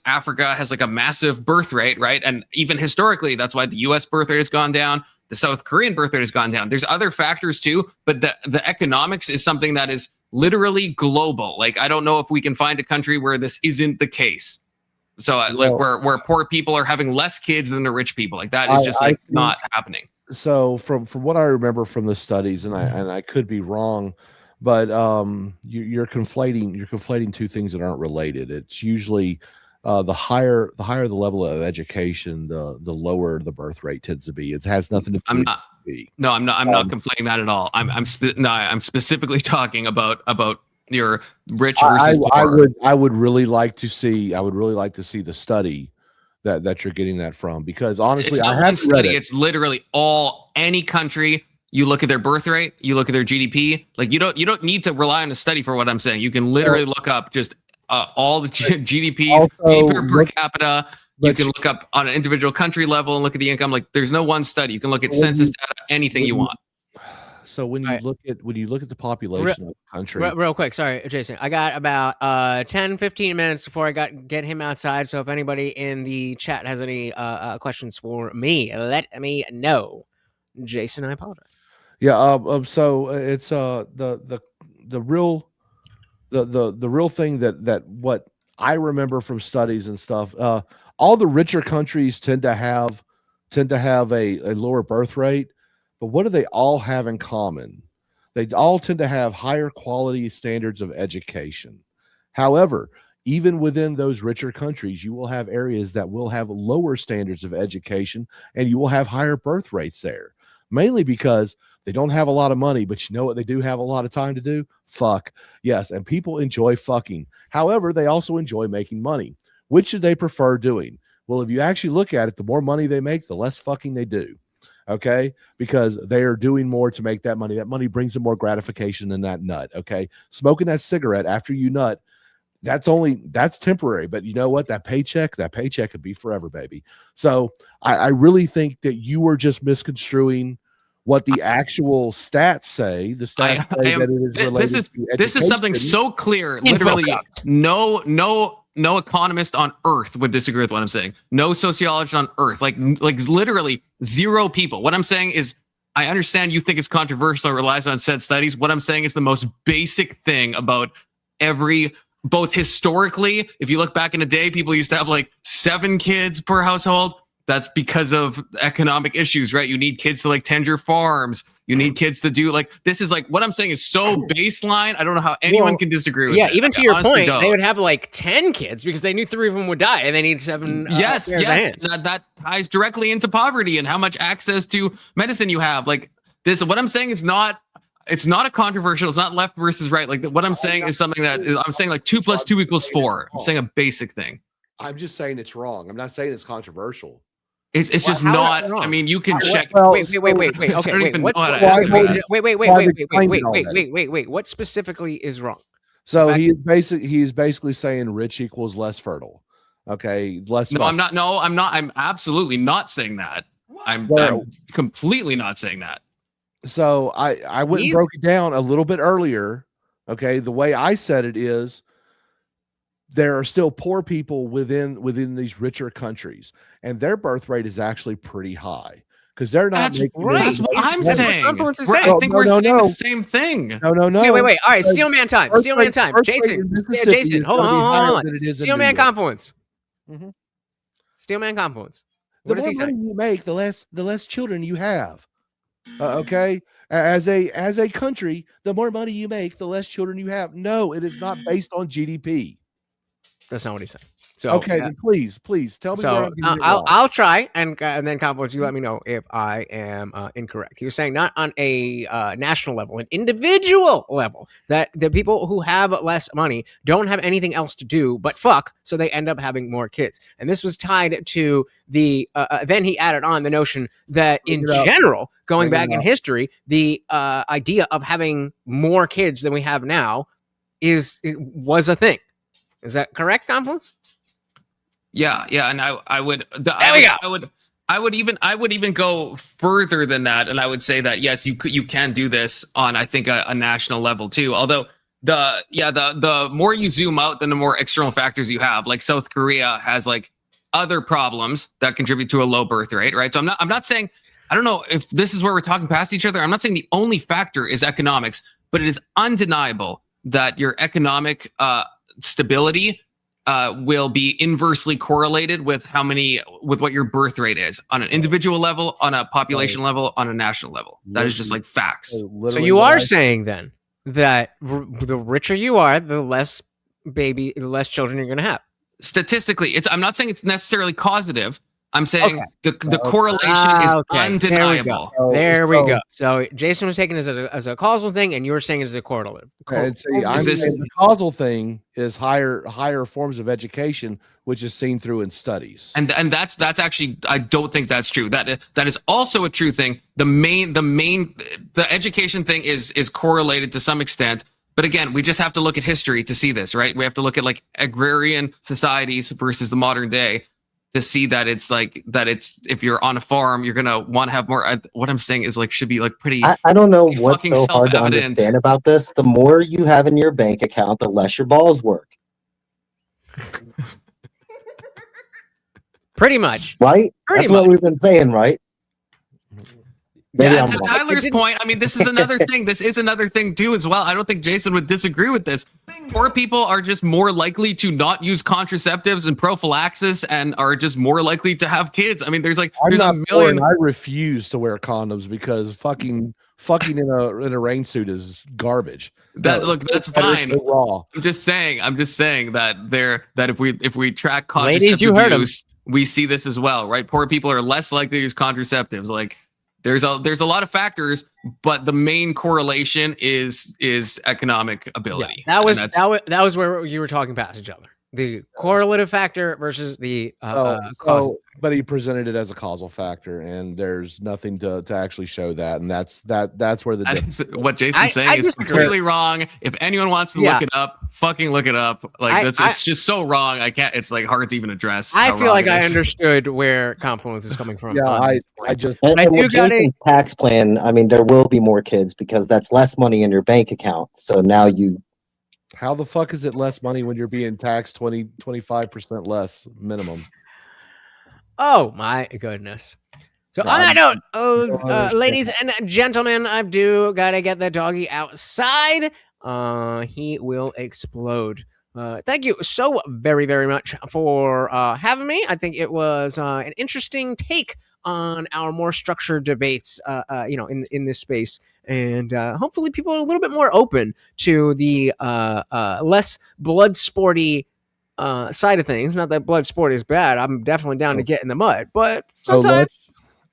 Africa has like a massive birth rate, right? And even historically, that's why the US birth rate has gone down. The South Korean birth rate has gone down. There's other factors too, but the economics is something that is literally global. Like, I don't know if we can find a country where this isn't the case. So like where poor people are having less kids than the rich people, like that is just like not happening. So from what I remember from the studies, and I could be wrong, but you're conflating two things that aren't related. It's usually the higher the level of education, the lower the birth rate tends to be. It has nothing to do with I'm not conflating that at all. I'm specifically talking about your rich versus poor. I would really like to see the study that you're getting that from, because honestly, it's not one study. It's literally any country. You look at their birth rate, you look at their GDP. Like you don't need to rely on a study for what I'm saying. You can literally look up just all the GDPs, GDP per capita. You can look up on an individual country level and look at the income. Like there's no one study. You can look at census data, anything you want. So when you look at the population of the country, real quick, sorry, Jason, I got about 10-15 minutes before I get him outside. So if anybody in the chat has any questions for me, let me know. Jason, I apologize. Yeah. So it's the real thing that what I remember from studies and stuff. All the richer countries tend to have a lower birth rate. But what do they all have in common? They all tend to have higher quality standards of education. However, even within those richer countries, you will have areas that will have lower standards of education, and you will have higher birth rates there, mainly because they don't have a lot of money, but you know what they do have a lot of time to do? Fuck. Yes, and people enjoy fucking. However, they also enjoy making money. Which should they prefer doing? Well, if you actually look at it, the more money they make, the less fucking they do. Okay, because they are doing more to make that money. That money brings them more gratification than that nut. Okay, smoking that cigarette after you nut, that's temporary. But you know what? That paycheck could be forever, baby. So I really think that you were just misconstruing what the actual stats say. The stats say that it is related to education. This is something so clear. Literally, no economist on earth would disagree with what I'm saying. No sociologist on earth, like literally zero people. What I'm saying is, I understand you think it's controversial, it relies on said studies. What I'm saying is the most basic thing about both historically, if you look back in the day, people used to have like 7 kids per household. That's because of economic issues, right? You need kids to like tend your farms. You need kids to do like, this is like, what I'm saying is so baseline. I don't know how anyone can disagree with that. Even to your point, they would have like 10 kids because they knew 3 of them would die and they need 7. Yes. That ties directly into poverty and how much access to medicine you have. Like this, what I'm saying is it's not a controversial, it's not left versus right. Like what I'm saying is something that I'm saying like 2 + 2 = 4. I'm saying a basic thing. I'm just saying it's wrong. I'm not saying it's controversial. It's just not. I mean, you can check. Wait. Okay, wait. What specifically is wrong? So he is basically saying rich equals less fertile. Okay, less. No, I'm not. I'm absolutely not saying that. I'm completely not saying that. So I went and broke it down a little bit earlier. Okay, the way I said it is, there are still poor people within these richer countries, and their birth rate is actually pretty high because they're not. That's right. That's what I'm saying. I think we're saying the same thing. No. Wait. All right, Steelman time. Jason, hold on. Steelman confluence. Mm-hmm. Steelman confluence. What does he say? The more money you make, the less children you have. Okay. As a country, the more money you make, the less children you have. No, it is not based on GDP. That's not what he said. So Okay, then please tell me where so I'm getting it I'll wrong. I'll try and then Complex, you let me know if I am incorrect. He was saying not on a national level, an individual level, that the people who have less money don't have anything else to do but fuck, so they end up having more kids. And this was tied to the then he added on the notion that in general, going back in history, the idea of having more kids than we have now was a thing. Is that correct, Complex? Yeah, and I would. I would even go further than that, and I would say that yes, you can do this on, I think, a national level too. Although the more you zoom out, then the more external factors you have. Like South Korea has like other problems that contribute to a low birth rate, right? So I'm not saying, I don't know if this is where we're talking past each other. I'm not saying the only factor is economics, but it is undeniable that your economic stability will be inversely correlated with what your birth rate is on an individual level, on a population level, on a national level. That is just like facts. So you are saying then that the richer you are, the less children you're going to have. Statistically, I'm not saying it's necessarily causative. I'm saying the correlation is undeniable. There we go. So Jason was taking it as a causal thing, and you were saying it as a correlative. I'm saying the causal thing is higher forms of education, which is seen through in studies. And that's actually, I don't think that's true. That is also a true thing. The education thing is correlated to some extent. But again, we just have to look at history to see this, right? We have to look at like agrarian societies versus the modern day to see that it's if you're on a farm, you're gonna want to have more. What I'm saying is like should be like pretty. I don't know what's so hard to understand about this. The more you have in your bank account, the less your balls work. Pretty much, right? That's what we've been saying, right? Yeah, to Tyler's point, I mean, this is another thing. This is another thing too, as well. I don't think Jason would disagree with this. Poor people are just more likely to not use contraceptives and prophylaxis, and are just more likely to have kids. I mean, there's a million. I refuse to wear condoms because fucking in a rain suit is garbage. That's fine. I'm just saying that if we track contraceptive use, we see this as well, right? Poor people are less likely to use contraceptives. Like. There's a lot of factors, but the main correlation is economic ability. Yeah, that was where you were talking past each other. The correlative factor versus the causal. But he presented it as a causal factor, and there's nothing to actually show that, and that's where the what Jason's saying is completely wrong. If anyone wants to look it up, fucking look it up. Like it's just so wrong. I can't. It's like hard to even address. I feel like I understood where Confluence is coming from. Yeah, I do got a tax plan. I mean, there will be more kids because that's less money in your bank account. So now you. How the fuck is it less money when you're being taxed 25% less minimum? Oh my goodness. So on that note, ladies and gentlemen, I do gotta get the doggy outside. He will explode. Thank you so very, very much for having me. I think it was an interesting take on our more structured debates, in this space. And hopefully people are a little bit more open to the less blood sporty side of things. Not that blood sport is bad. I'm definitely down to get in the mud, but sometimes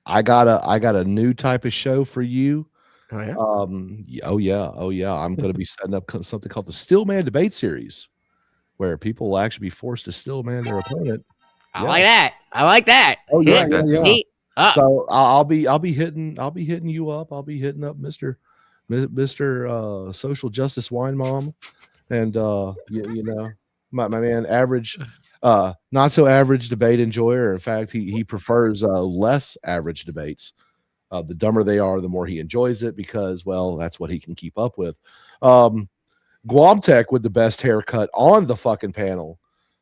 I got a new type of show for you. Oh yeah. Oh yeah. I'm going to be setting up something called the Still Man Debate Series, where people will actually be forced to still man their opponent. I like that. Oh yeah. So I'll be hitting you up. I'll be hitting up Mr. Social Justice Wine Mom, and my man average, not so average debate enjoyer. In fact, he prefers less average debates. The dumber they are, the more he enjoys it, because that's what he can keep up with. Guamtech with the best haircut on the fucking panel,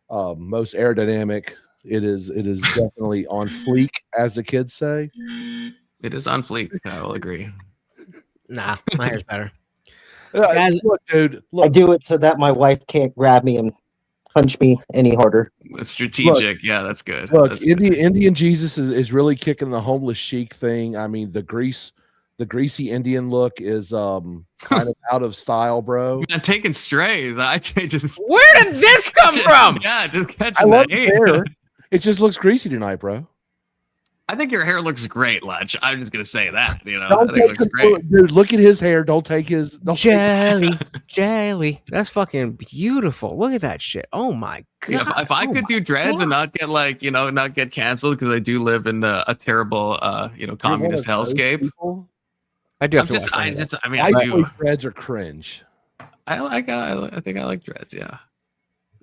most aerodynamic. It is definitely on fleek, as the kids say. It is on fleek. I will agree. Nah, my hair's better. Guys, look, dude. Look. I do it so that my wife can't grab me and punch me any harder. It's strategic. Yeah, that's good. Look, that's Indian Jesus is really kicking the homeless chic thing. I mean, the grease The greasy Indian look is kind of out of style, bro. Man, taking strays. I just Where did this come from? Yeah, just I catching love that. the hair. It just looks greasy tonight, bro. I think your hair looks great, Lunch. I'm just gonna say that. You know, I Don't think it take looks his- great. dude. Look at his hair. Don't take his. Don't take- Jelly. That's fucking beautiful. Look at that shit. Oh my god. Yeah, if I Oh could my do dreads and God. not get not get canceled because I do live in a terrible You're one communist of those hellscape. people. I do I'm have to just, watch I that. just, I mean, White I do. boy dreads are cringe. I think I like dreads. Yeah.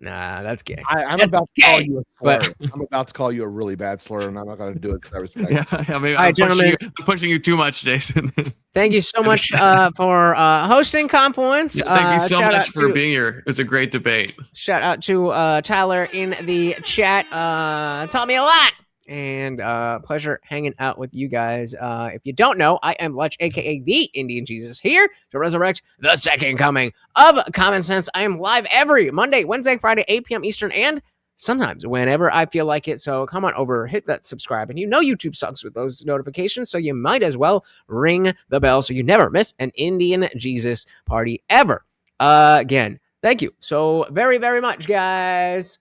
Nah, that's gay. I'm That's about to call gay, you a but- slur. I'm about to call you a really bad slur, and I'm not going to do it because I respect. Yeah. I mean, All right, gentlemen. I'm pushing you too much, Jason. Thank you so much for hosting Confluence. Thank you so shout much out for to- being here. It was a great debate. Shout out to Tyler in the chat. Taught me a lot. And pleasure hanging out with you guys. If you don't know, I am Lutch, aka the Indian Jesus, here to resurrect the second coming of Common Sense. I am live every Monday, Wednesday, Friday, 8 p.m. Eastern, and sometimes whenever I feel like it. So come on over, hit that subscribe. And you know YouTube sucks with those notifications, so you might as well ring the bell so you never miss an Indian Jesus party ever. Again, thank you so very, very much, guys.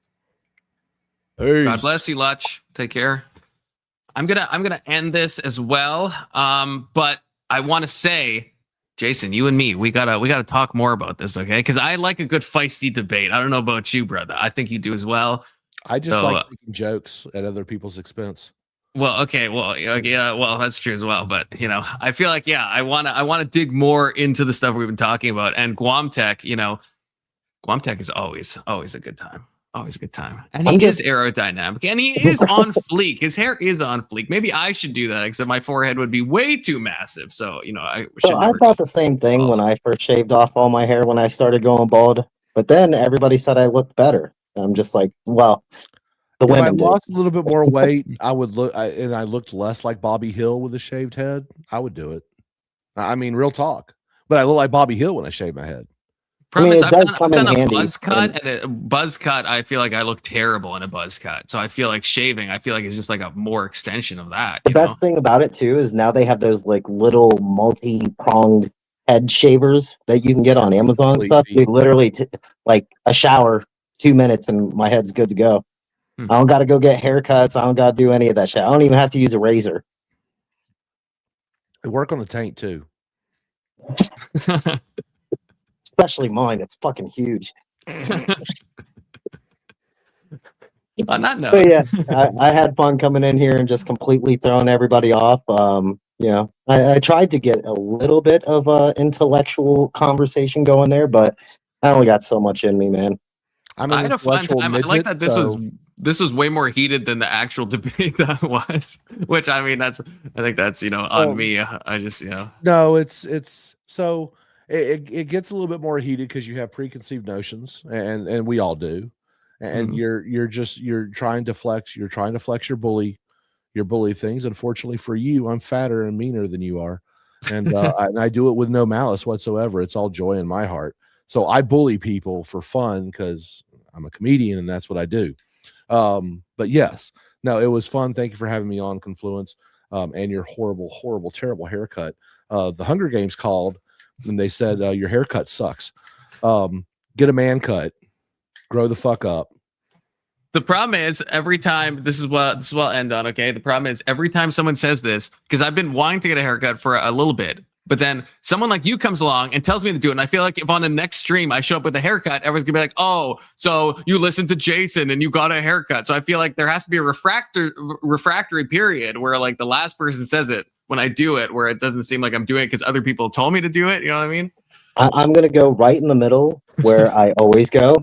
God bless you, Lutch. Take care. I'm gonna end this as well. But I want to say, Jason, you and me, we gotta talk more about this, okay? Because I like a good feisty debate. I don't know about you, brother. I think you do as well. I just like making jokes at other people's expense. Well, okay, well, yeah, well, that's true as well. But I feel like, yeah, I wanna dig more into the stuff we've been talking about. And Guam Tech, Guam Tech is always a good time. Always a good time. And he is aerodynamic and he is on fleek. His hair is on fleek. Maybe I should do that, except my forehead would be way too massive. So, I should I thought the same thing when I first shaved off all my hair when I started going bald. But then everybody said I looked better. And I'm just like, well, the If I women did. lost a little bit more weight, I would look, and I looked less like Bobby Hill with a shaved head. I would do it. I mean, real talk. But I look like Bobby Hill when I shave my head. Problem is, I've done a handy. buzz cut, and a buzz cut, I feel like I look terrible in a buzz cut. So I feel like shaving, it's just like a more extension of that. The best thing about it too is now they have those like little multi-pronged head shavers that you can get on Amazon and stuff. You literally like a shower, 2 minutes, and my head's good to go. I don't got to go get haircuts. I don't got to do any of that shit. I don't even have to use a razor. They work on the taint too. Especially mine. It's fucking huge. On that note. But yeah, I had fun coming in here and just completely throwing everybody off. I tried to get a little bit of intellectual conversation going there, but I only got so much in me, man. I had a fun time. I like that this was way more heated than the actual debate that was. Which I think that's on me. I just No, it's so it gets a little bit more heated because you have preconceived notions, and we all do, and you're trying to flex your bully things. Unfortunately for you, I'm fatter and meaner than you are, and I do it with no malice whatsoever. It's all joy in my heart. So I bully people for fun because I'm a comedian and that's what I do. But yes, no, it was fun. Thank you for having me on Confluence, and your horrible, terrible haircut. The Hunger Games called and they said, your haircut sucks. Get a man cut, grow the fuck up. The problem is every time this is what I'll end on. Okay. The problem is every time someone says this, because I've been wanting to get a haircut for a little bit, but then someone like you comes along and tells me to do it. And I feel like if on the next stream I show up with a haircut, everyone's gonna be like, oh, so you listened to Jason and you got a haircut. So I feel like there has to be a refractory period where like the last person says it when I do it, where it doesn't seem like I'm doing it because other people told me to do it. You know what I mean? I'm going to go right in the middle where I always go.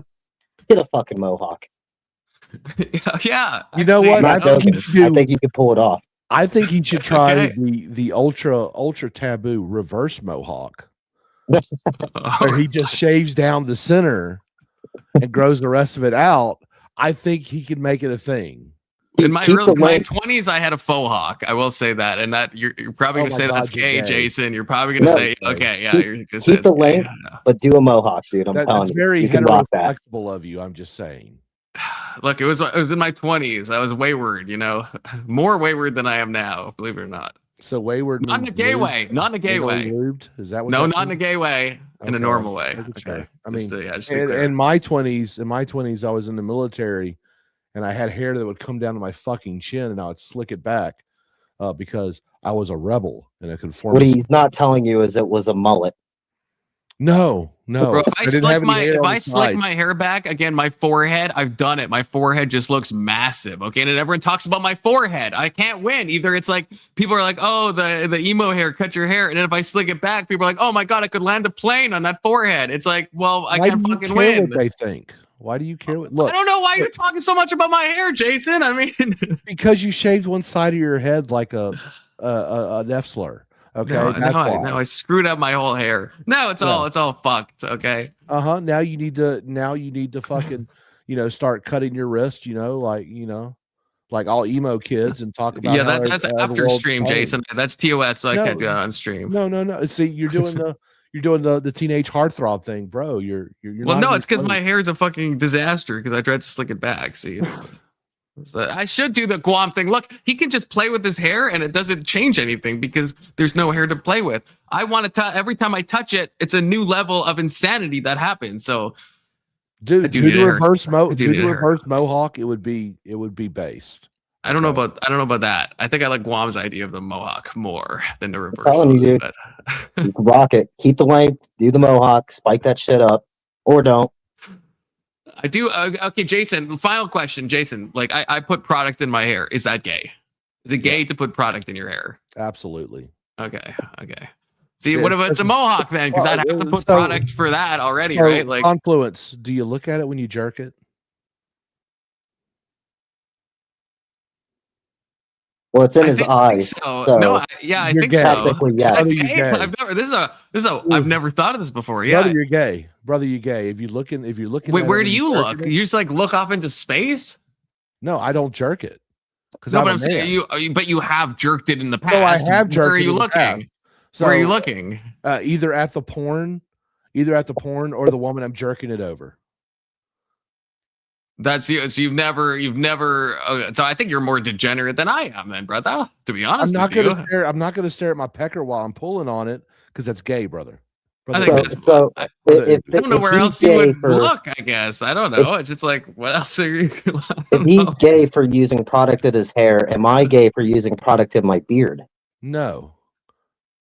Get a fucking mohawk. Yeah. You know what? I think you could pull it off. I think he should try the ultra taboo reverse mohawk, where he just shaves down the center and grows the rest of it out. I think he could make it a thing. In my 20s, I had a faux hawk. I will say that, and that you're probably gonna say that's gay, Jason. You're probably gonna say, okay, yeah, you're gonna say keep the length, but do a mohawk, dude. I'm telling you, very you can rock that. Flexible of you. I'm just saying. Look, it was in my 20s. I was wayward, more wayward than I am now, believe it or not. So wayward Not in a means gay lubed, way. Not in a gay way. lubed? Is that what? No, that not in a means? gay way. In a Okay, normal way. making Okay. sure. I mean, Just to be clear. in my 20s, I was in the military, and I had hair that would come down to my fucking chin, and I would slick it back because I was a rebel and a conformist. What he's not telling you is it was a mullet. No. Bro, if I didn't have any hair if on I the slick sides. my hair back again, my forehead, I've done it. My forehead just looks massive. Okay, and everyone talks about my forehead. I can't win. Either it's like people are like, "Oh, the emo hair, cut your hair," and then if I slick it back, people are like, "Oh my god, I could land a plane on that forehead." It's like, well, I Why can't do you fucking care win. what they think? Why do you care? I Look, don't know why you're talking so much about my hair, Jason. I mean, because you shaved one side of your head like a F slur. Okay, that's why. I screwed up my whole hair. No, it's all fucked. Okay. Now you need to fucking start cutting your wrist. Like all emo kids and talk about Yeah, how that's the after world's stream, funny. Jason. That's TOS, so I can't do that on stream. No. See, you're doing the teenage heartthrob thing, bro. You're well, not no, it's because funny. my hair is a fucking disaster because I tried to slick it back. See, I should do the Guam thing. Look, he can just play with his hair and it doesn't change anything because there's no hair to play with. I want to every time I touch it, it's a new level of insanity that happens. So, dude, do the reverse mohawk. It would be based. I don't know about that. I think I like Guam's idea of the mohawk more than the reverse. Telling you, dude. You can rock it. Keep the length. Do the mohawk. Spike that shit up, or don't. I do. Okay, Jason. Final question, Jason. Like, I put product in my hair. Is that gay? Is it gay to put product in your hair? Absolutely. Okay. See, what if it's a mohawk then? Because I'd have to put product for that already, right? Like Confluence. Do you look at it when you jerk it? Well, it's in his eyes. So. No, I think gay. so. Yes. I've never thought of this before. Yeah, brother, you're gay. If you looking. Wait, where do you look? You just like look off into space? No, I don't jerk it. No, but I'm saying but you have jerked it in the past. No, I have jerked. Where are you looking? Where are you looking? Either at the porn or the woman I'm jerking it over. That's you. So you've never. So I think you're more degenerate than I am, then, brother. To be honest, I'm not gonna stare at my pecker while I'm pulling on it because that's gay, brother. I think I don't know where else you would look. I guess I don't know. It's just like, what else are you? If he's gay for using product in his hair, am I gay for using product in my beard? No.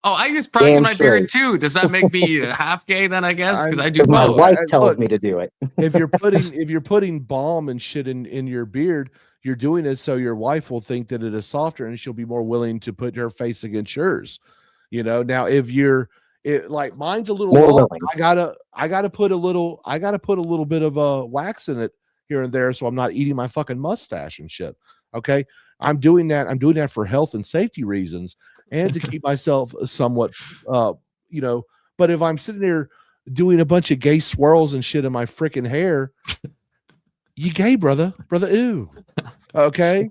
Oh, I use product in my beard too. Does that make me half gay then? I guess because I do. My wife tells me to do it. if you're putting balm and shit in your beard, you're doing it so your wife will think that it is softer and she'll be more willing to put her face against yours. Now if you're like mine's a little long, I gotta put a little bit of wax in it here and there so I'm not eating my fucking mustache and shit. Okay, I'm doing that for health and safety reasons and to keep myself somewhat but if I'm sitting there doing a bunch of gay swirls and shit in my freaking hair, you gay, brother ooh. Okay.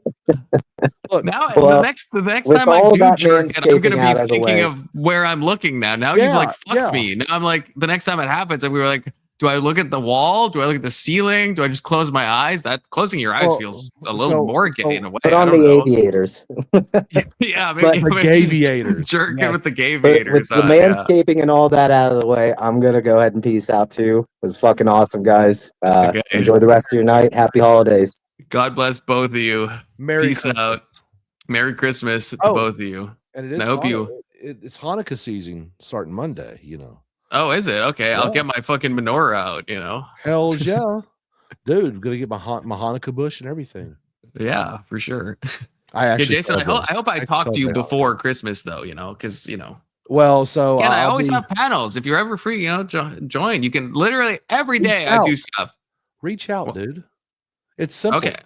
Look, now the next time I do jerk it, I'm gonna be thinking of where I'm looking now. Now he's like fucked me. Now I'm like, the next time it happens, and we were like, do I look at the wall? Do I look at the ceiling? Do I just close my eyes? That closing your eyes feels a little more gay in a way. Put on the aviators. Yeah, but the aviators. Jerking with the aviators. With the manscaping and all that out of the way, I'm gonna go ahead and peace out too. It was fucking awesome, guys. Enjoy the rest of your night. Happy holidays. God bless both of you. Peace Christmas. out. Merry Christmas to both of you. And it is. I hope it's Hanukkah season starting Monday. Oh, is it? Okay, yeah. I'll get my fucking menorah out. Hell yeah, dude! I'm gonna get my Hanukkah bush and everything. Yeah, for sure. Jason, I hope I talked to you before Christmas though. Because Well, so I always have panels. If you're ever free, join. You can literally every day I do stuff. Reach out, dude. It's simple. Okay.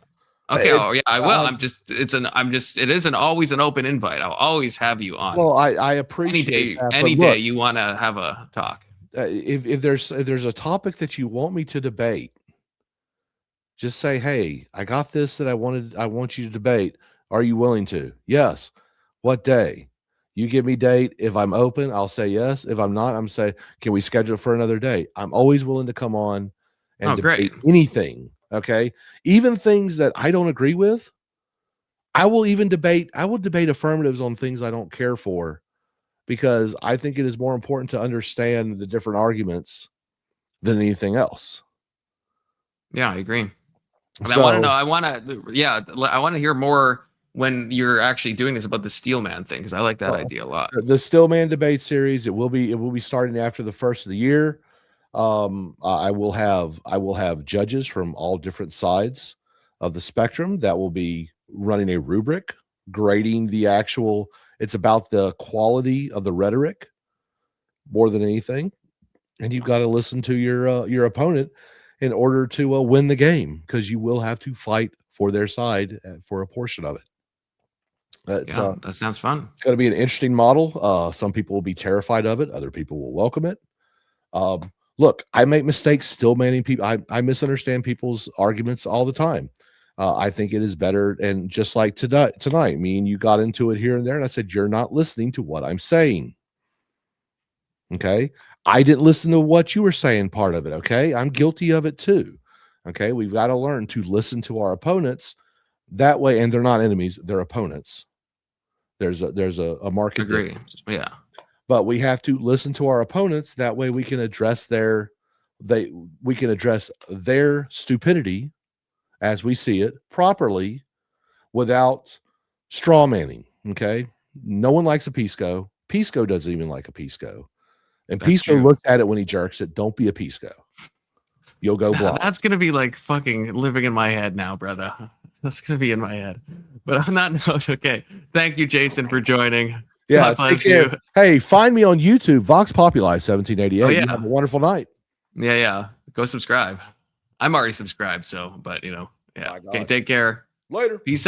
I will. It isn't always an open invite. I'll always have you on. Well, I appreciate any day you want to have a talk. If there's a topic that you want me to debate, just say, hey, I got this that I want you to debate. Are you willing to? Yes. What day? You give me date. If I'm open, I'll say yes. If I'm not, I'm say, can we schedule for another day? I'm always willing to come on and debate anything. Okay. Even things that I don't agree with, I will debate affirmatives on things I don't care for, because I think it is more important to understand the different arguments than anything else. Yeah, I agree. And So, I want to hear more when you're actually doing this about the Steelman thing, because I like that idea a lot. the Stillman debate series, it will be starting after the first of the year. I will have judges from all different sides of the spectrum that will be running a rubric grading the actual. It's about the quality of the rhetoric more than anything, and you've got to listen to your opponent in order to win the game, because you will have to fight for their side for a portion of it. That sounds fun. It's going to be an interesting model. Some people will be terrified of it. Other people will welcome it. Look, I make mistakes still manning people. I misunderstand people's arguments all the time. I think it is better. And just like tonight, me and you got into it here and there. And I said, you're not listening to what I'm saying. Okay. I didn't listen to what you were saying part of it. Okay. I'm guilty of it too. Okay. We've got to learn to listen to our opponents that way. And they're not enemies. They're opponents. There's a market difference. Yeah. But we have to listen to our opponents. That way we can address their stupidity as we see it properly without straw manning. Okay. No one likes a Pisco. Pisco doesn't even like a Pisco. And That's Pisco true. looks at it when he jerks it. Don't be a Pisco. You'll go blind. That's going to be like fucking living in my head now, brother. That's going to be in my head. But on that note, okay. Thank you, Jason, for joining. Yeah. God bless you. Hey, find me on YouTube, Vox Populi 1788. Oh, yeah. You have a wonderful night. Yeah. Go subscribe. I'm already subscribed, so, but yeah. Okay, take care. Later. Peace out.